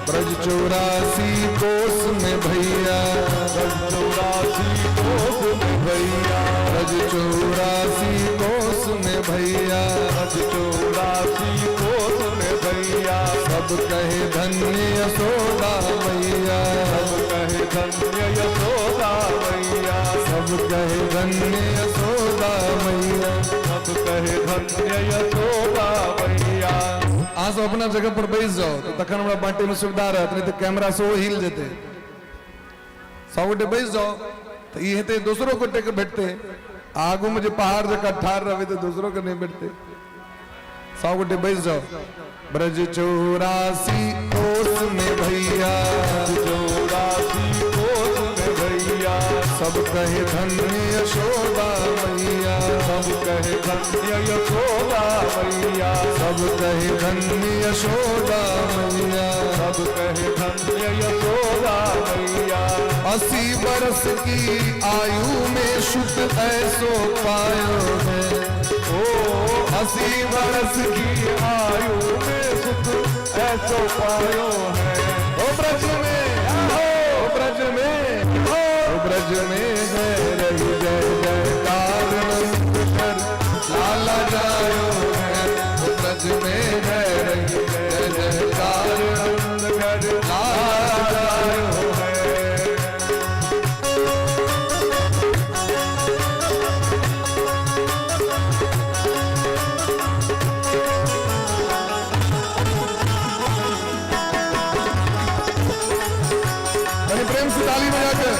Speaker 1: ब्रज 84 कोस में भैया।
Speaker 2: ब्रज 84 कोस में भैया।
Speaker 1: ब्रज 84 कोस में भैया।
Speaker 2: ब्रज 84 कोस में भैया।
Speaker 1: सब कहे धन्य यशोदा मैया।
Speaker 2: सब कहे धन्य यशोदा मैया।
Speaker 1: सब कहे धन्य यशोदा मैया।
Speaker 2: सब कहे धन्य यशोदा मैया।
Speaker 1: आ सब अपना जगह पर बैठ जाओ तो तखन हमरा बांटे में सुविधा रहत, नहीं तो कैमरा से वो हिल जेते। सब गोटे बैठ जाओ तो ये हेते दूसरों को टेक बैठते। आगू में जो पहाड़ जगह ठार रहे तो दूसरों को नहीं बैठते। सब गोटे बैठ जाओ। ब्रज 84 कोस में भैया।
Speaker 2: 84 कोस में भैया।
Speaker 1: सब कहे धन्य यशोदा मैया।
Speaker 2: सब कहे धन्य यशोदा मैया।
Speaker 1: सब कहे धन्य यशोदा मैया।
Speaker 2: सब कहे धन्य यशोदा मैया।
Speaker 1: 80 बरस की आयु में सुख ऐसो पायो है।
Speaker 2: ओ 80 बरस की आयु में सुख ऐसो पायो है।
Speaker 1: ओ ब्रज में ओ ब्रज में ओ ब्रज में है रही जय जयकार नंद घर लाला जायो है। ओ ब्रज में है रही जय जयकार नंद घर लाला जायो है। प्रेम से ताली बजाकर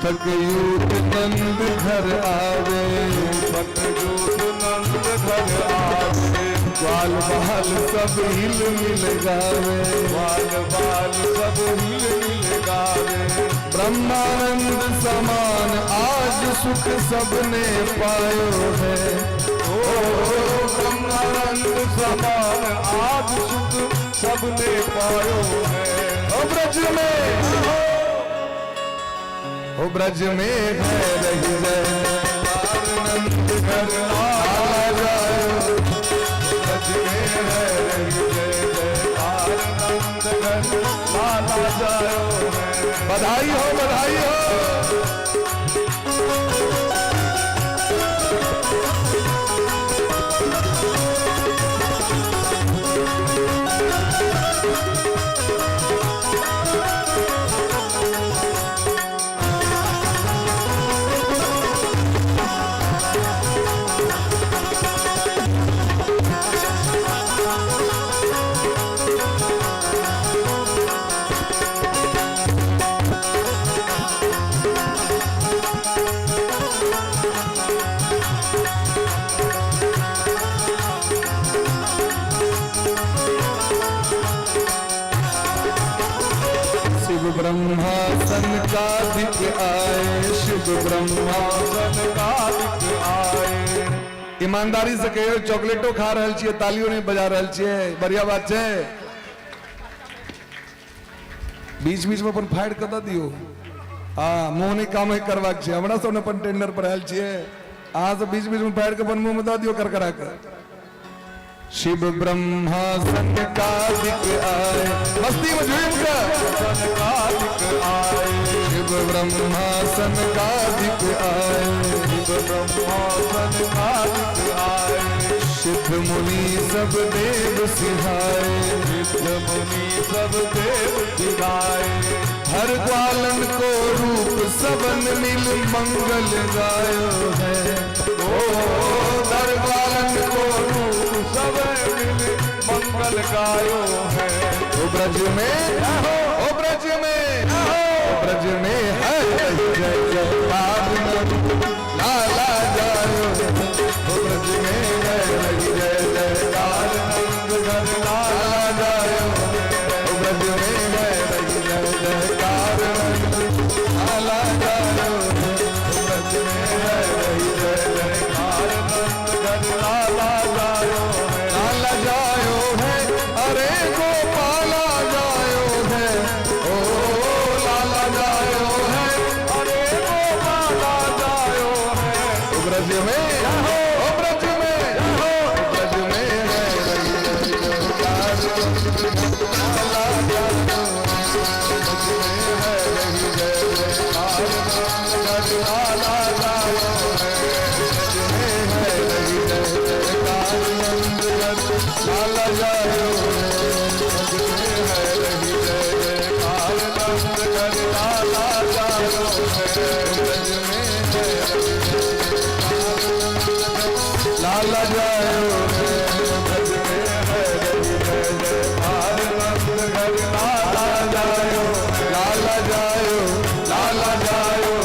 Speaker 1: थक यूथ नंद घर आवे।
Speaker 2: थक यूथ नंद घर आवे।
Speaker 1: ग्वाल बाल सब हिल मिल गावे।
Speaker 2: ग्वाल बाल सब हिल मिल गावे।
Speaker 1: ब्रह्मानंद समान आज सुख सबने पायो है।
Speaker 2: ओ ब्रह्मानंद समान आज सुख सबने पायो है।
Speaker 1: ओ ब्रज में ओ ब्रज में है रही जय नंद घर लाला जायो।
Speaker 2: ब्रज में है रही जय जयकार नंद घर लाला जायो है।
Speaker 1: बधाई हो बधाई हो। ब्रह्मासन का दिख आए, शिव ब्रह्मासन का दिख आए। ईमानदारी से कहियो चॉकलेटो खा रहल छियै, तालियों नहीं बजा रहल छियै, बढ़िया बात छै। बीच बीच में अपन फाइट कत दियो, हाँ मुंह नहीं काम है करवाक छै। हमरा सब ने अपन टेंडर पर आयल छियै, अहाँ सब बीच बीच में फाइट के अपन मुंह में दऽ दियो करकरा कर। शिव ब्रह्मासन का दिख आए, मस्ती में झूम कर का दिख आए, शिव ब्रह्मासन का दिख आए, शिव ब्रह्मासन का दिख आए। सिद्ध मुनि सब देव सिहाए, सिद्ध मुनि सब देव सिहाए। हर ग्वालन को रूप सबन मिल मंगल गायो है, ओ हर ग्वालन को रूप सब मिल मंगल गायो है। ओ ब्रज में, ओ ब्रज में, ओ ब्रज में है जय जयकार लाला जायो, ओ ब्रज में है जय जयकार नंद घर लाला जायो, ओ ब्रज में है जय जयकार लाला जायो, ओ ब्रज में है जय जयकार नंद घर लाला जायो, लाला जायो है, अरे गोपाला जायो है, ओ लाला जायो है, अरे गोपाला जायो है। ओ ब्रज में, ओ ब्रज में, ओ ब्रज में है लाला जायो, ब्रज में है जय जयकार नंद लाला जायो है, ब्रज में है जय जयकार नंद लाला जायो है, ब्रज में है जय जयकार नंद लाला जायो है, ब्रज में है लाला जायो है, ब्रज में है जय जयकार नंद लाला जायो, लाला जायो, लाला जायो।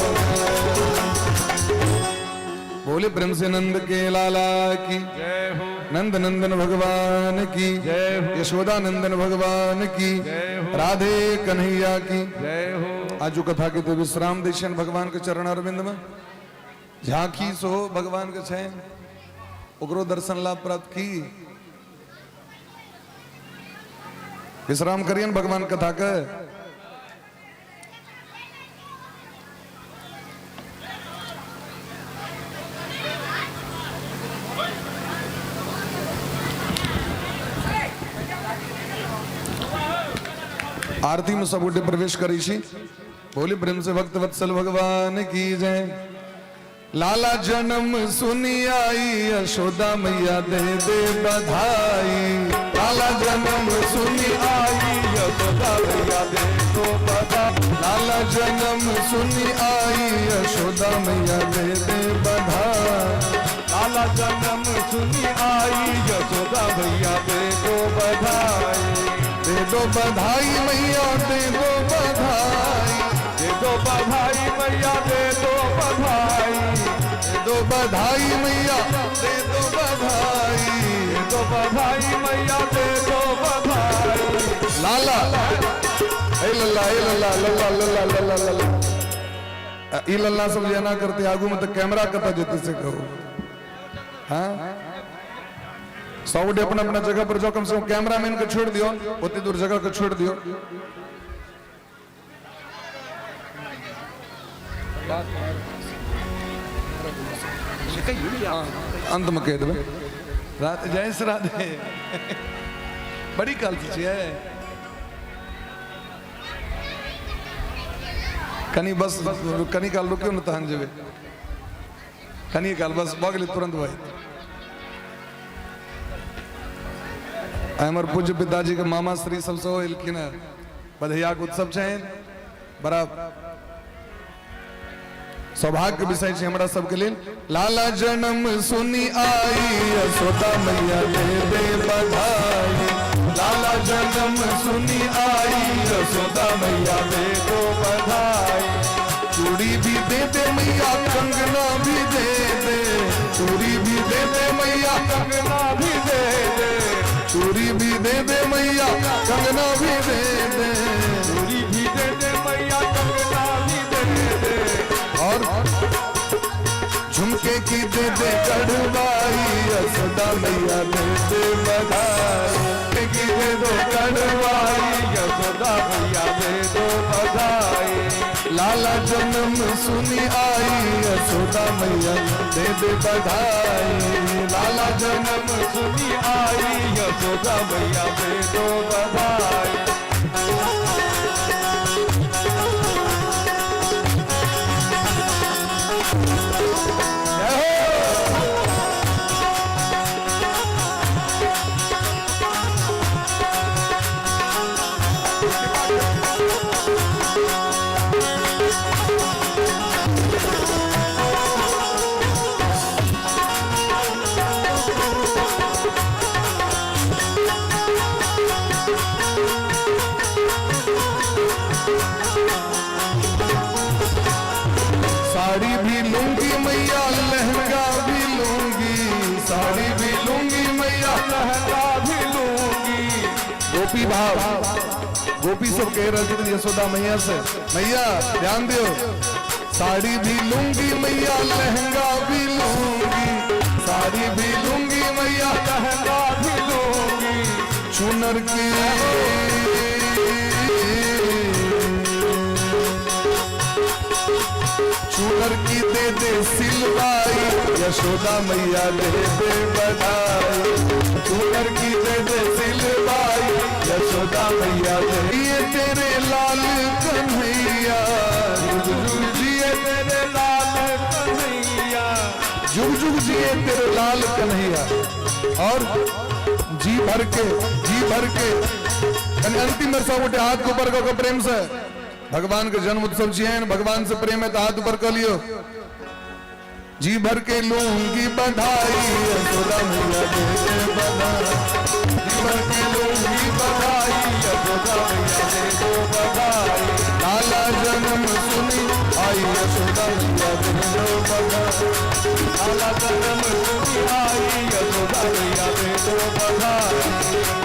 Speaker 1: बोले प्रेम से नंद के लाला की
Speaker 2: जय हो,
Speaker 1: नंद नंदन भगवान की
Speaker 2: जय हो,
Speaker 1: यशोदा नंदन भगवान की
Speaker 2: जय हो,
Speaker 1: राधे कन्हैया की
Speaker 2: जय हो।
Speaker 1: आजू कथा के तो विश्राम देशन भगवान के चरण अरविंद में झांकी सो भगवान के छैन, ओकरो दर्शन लाभ प्राप्त की। विश्राम करियन भगवान कथा के। आरती में सब उठे प्रवेश करी छी। बोली प्रेम से भक्त वत्सल भगवान की जय। लाला जन्म सुनी आई यशोदा मैया दे दे बधाई, लाला जन्म सुनी आई यशोदा मैया दे दो बधाई, लाला जन्म सुनी आई यशोदा मैया दे दे बधाई,
Speaker 2: लाला जन्म सुनी आई यशोदा मैया दे दो बधाई,
Speaker 1: दे दो बधाई मैया दे दो बधाई,
Speaker 2: दे दो बधाई मैया दे दो बधाई,
Speaker 1: दे दो बधाई मैया दे दो बधाई,
Speaker 2: दे दो बधाई मैया दे दो बधाई।
Speaker 1: लाला ए लल्ला ए लल्ला लल्ला लल्ला लल्ला लल्ला ई लल्ला सब लेना करते आगू में तो कैमरा कता जते से कहो। हाँ सौडे अपना अपना जगह पर जाओ, कम से कम कैमरा मैन को छोड़ दियो, उतनी दूर जगह को छोड़ दियो। अंत में कह दे रात जय श्री राधे बड़ी काल थी है कनी बस कनी काल रुकियो न तहन जेबे कनी काल बस बगली तुरंत भाई। हमर पूज्य पिताजी के मामा श्री सब सो एलखिन बधैया के उत्सव छै, बड़ा सौभाग्य के विषय छै हमरा सबके लेल। लाला जन्म सुनी आई यशोदा मैया दे दे बधाई, लाला जन्म सुनी आई यशोदा मैया दे दो बधाई, चूड़ी भी दे दे मैया कंगना भी दे दे, चूड़ी भी दे दे मैया
Speaker 2: कंगना भी दे दे,
Speaker 1: चूड़ी भी दे दे मैया कंगना भी दे दे,
Speaker 2: चूड़ी भी दे दे
Speaker 1: कड़वाई यशोदा मैया दे दे बधाई।
Speaker 2: की दे दो कड़वाई यशोदा मैया दे दो बधाई।
Speaker 1: लाला जन्म सुनी आई यशोदा मैया दे दे बधाई।
Speaker 2: लाला जन्म सुनी आई यशोदा मैया दे दो बधाई।
Speaker 1: साड़ी भी लूंगी मैया लहंगा भी लूंगी। साड़ी भी लूंगी मैया
Speaker 2: लहंगा भी लूंगी।
Speaker 1: गोपी भाव गोपी सब कह रहे थे यशोदा मैया से, मैया ध्यान दियो। साड़ी भी लूंगी मैया लहंगा भी लूंगी। साड़ी भी लूंगी मैया
Speaker 2: लहंगा भी लूंगी।
Speaker 1: चुनर की चुनर की दे दे सिलवाई यशोदा मैया दे दे बधाई। चुनर की दे दे सिलवाई यशोदा मैया दे। ये तेरे लाल कन्हैया जुग जुग जिए तेरे लाल
Speaker 2: कन्हैया।
Speaker 1: जुग जुग जिए तेरे लाल कन्हैया। और जी भर के अंतिम वर्षा उठे हाथ को ऊपर को प्रेम से भगवान के जन्म उत्सव जिए भगवान से प्रेम है तो हाथ ऊपर कर लियो। जी भर के लूंगी बधाई यशोदा मैया दे दे बधाई। जी भर के लूंगी बधाई यशोदा मैया दे दो बधाई। लाला जन्म सुनी आई यशोदा मैया दे दो बधाई।
Speaker 2: लाला जन्म सुनी आई यशोदा मैया दे दो बधाई।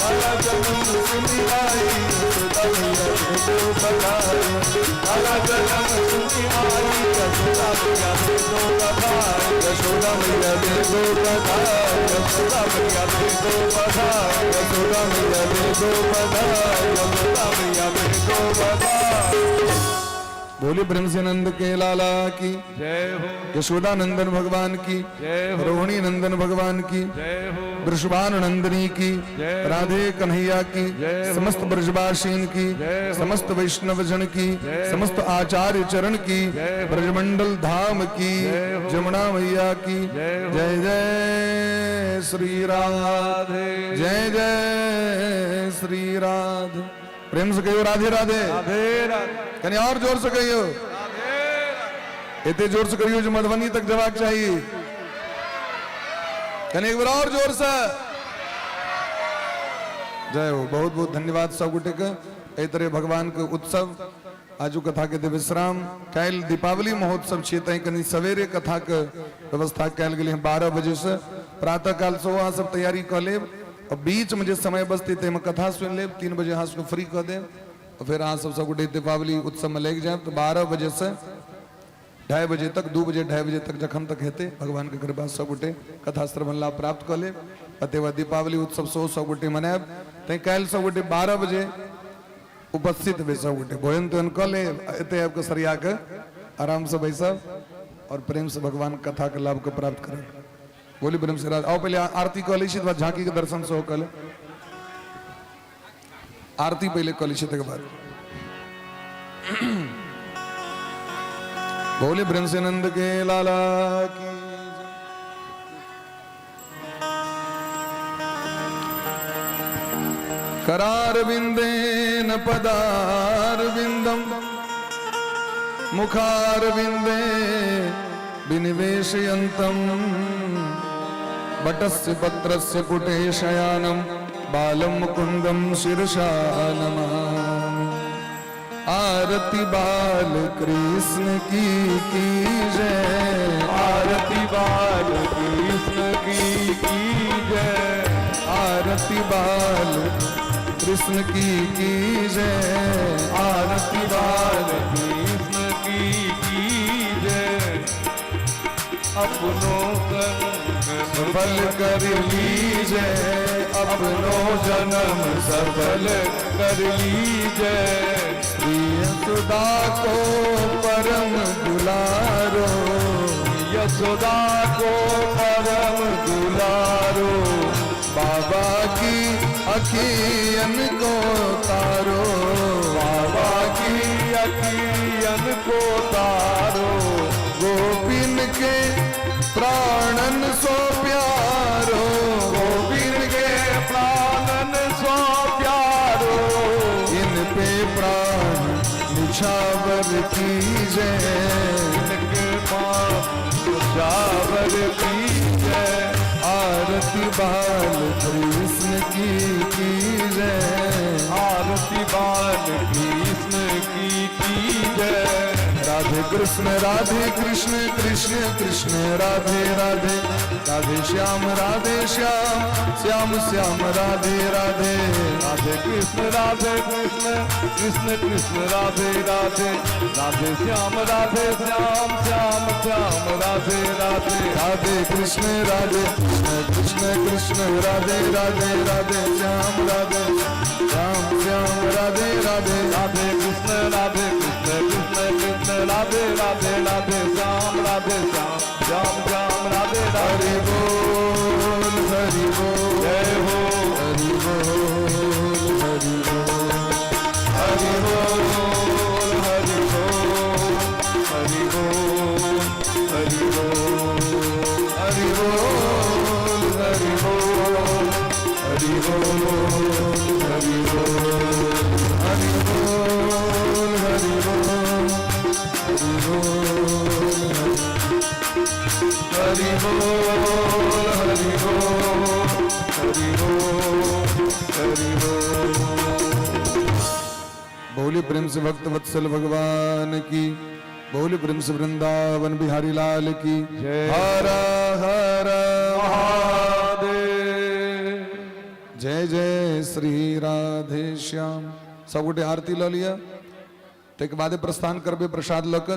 Speaker 2: लाला जन्म सुनी आई यशोदा मैया दे दो बधाई। लाला जन्म सुनी आई यशोदा मैया दे दो बधाई।
Speaker 1: यशोदा मैया दे दो बधाई।
Speaker 2: यशोदा मैया दे दो बधाई।
Speaker 1: यशोदा मैया दे दो बधाई।
Speaker 2: यशोदा मैया दे दो बधाई।
Speaker 1: बोले ब्रह्म से नंद के लाला की
Speaker 2: जय हो।
Speaker 1: यशोदा नंदन भगवान की
Speaker 2: जय हो।
Speaker 1: रोहिणी नंदन भगवान की
Speaker 2: जय हो।
Speaker 1: वृषभान नंदनी की
Speaker 2: जय हो।
Speaker 1: राधे कन्हैया की
Speaker 2: जय हो।
Speaker 1: समस्त ब्रजवासीन की
Speaker 2: जय हो।
Speaker 1: समस्त वैष्णव जन की
Speaker 2: जय हो।
Speaker 1: समस्त आचार्य चरण की
Speaker 2: जय हो।
Speaker 1: ब्रजमंडल धाम की
Speaker 2: जय हो।
Speaker 1: जमुना मैया की
Speaker 2: जय हो।
Speaker 1: जय जय श्री राधे। जय जय श्री राधे। प्रेम से कहियो राधे राधे।
Speaker 2: राधे राधे।
Speaker 1: कहीं और जोर से कहियो। इतने जोर से करियो जो मधुबनी तक जवाब चाहिए। कहीं एक बार और जोर से जय हो। बहुत बहुत धन्यवाद सब गुटे के। ए तरह भगवान के उत्सव आजू कथा के विश्राम कैल दीपावली महोत्सव क्षेत्र कहीं सवेरे कथा के व्यवस्था कैल गई 12 बजे से प्रातः काल से वहाँ सब तैयारी कर ले। और बीच में जो समय बचती थे कथा सुन ले 3 बजे हाँ उसको फ्री कर दे। और फिर हाँ सब गुटे दीपावली उत्सव में लेके जाए। तो 12 बजे से 2:30 बजे तक 2 बजे 2:30 बजे तक जखन तक हेते भगवान के कृपा सब गुटे कथा श्रवण लाभ प्राप्त कर ले। अतः दीपावली उत्सव सब गुटे मनाब। तै कैल सब गुटे 12 बजे उपस्थित हुए सब गुटे भोजन तोजन कर ले। इतने आपको सरिया के आराम से बैसा और प्रेम से भगवान कथा के लाभ को प्राप्त करें। बोली ब्रह्म से राज। आओ पहले आरती कर ली बाद झांकी के दर्शन से हो कल आरती पहले कर ली के बाद। बोले ब्रह्म से नंद के लाला की करार बिंदेन पदार बिंदम मुखार बिंदे विनिवेशयन्तम बटस्य पत्रस्य पुटे शयानम बालम मुकुंदम शिरसा नमामि। आरती बाल कृष्ण की जय।
Speaker 2: आरती बाल कृष्ण की जय।
Speaker 1: आरती बाल कृष्ण की जय।
Speaker 2: आरती बाल कृष्ण की जय। अपनो
Speaker 1: सफल कर लीजे अपनो जन्म सफल
Speaker 2: कर लीजे
Speaker 1: श्री यशोदा को परम दुलारो
Speaker 2: यशोदा को परम दुलारो
Speaker 1: बाबा की अखियन को तारो
Speaker 2: बाबा की अखियन को तारो
Speaker 1: गोपिन के प्राणन सो प्यारो
Speaker 2: गोविंद के प्राणन सो प्यारो
Speaker 1: इन पे प्राण निछावर कीजे
Speaker 2: इनके शावर कीजे
Speaker 1: आरती बाल कृष्ण की कीजे
Speaker 2: आरती बाल कृष्ण की कीजे
Speaker 1: राधे कृष्ण कृष्ण कृष्ण राधे राधे राधे श्याम श्याम श्याम राधे राधे
Speaker 2: राधे कृष्ण कृष्ण कृष्ण राधे राधे राधे श्याम श्याम श्याम राधे राधे
Speaker 1: राधे कृष्ण कृष्ण कृष्ण राधे राधे राधे श्याम श्याम राधे राधे
Speaker 2: राधे कृष्ण कृष्ण कृष्ण राधे राधे राधे श्याम श्याम श्याम राधे राधे
Speaker 1: हरि बोल
Speaker 2: जय हो
Speaker 1: हरि बोल हरि बोल
Speaker 2: हरि बोल हरि बोल हरि बोल हरि बोल
Speaker 1: हरि बोल हरि बोल हरि बोल हरि बोल हरि बोल हरि बोल हरि बोल हरि बोल हरि बोल बोली प्रेम से भक्त वत्सल भगवान की बोली प्रेम से वृंदावन बिहारी लाल की
Speaker 2: जय।
Speaker 1: हर हर
Speaker 2: महादेव
Speaker 1: जय जय श्री राधे श्याम सब गोटे आरती ला लिया ते बाद प्रस्थान करबे प्रसाद लक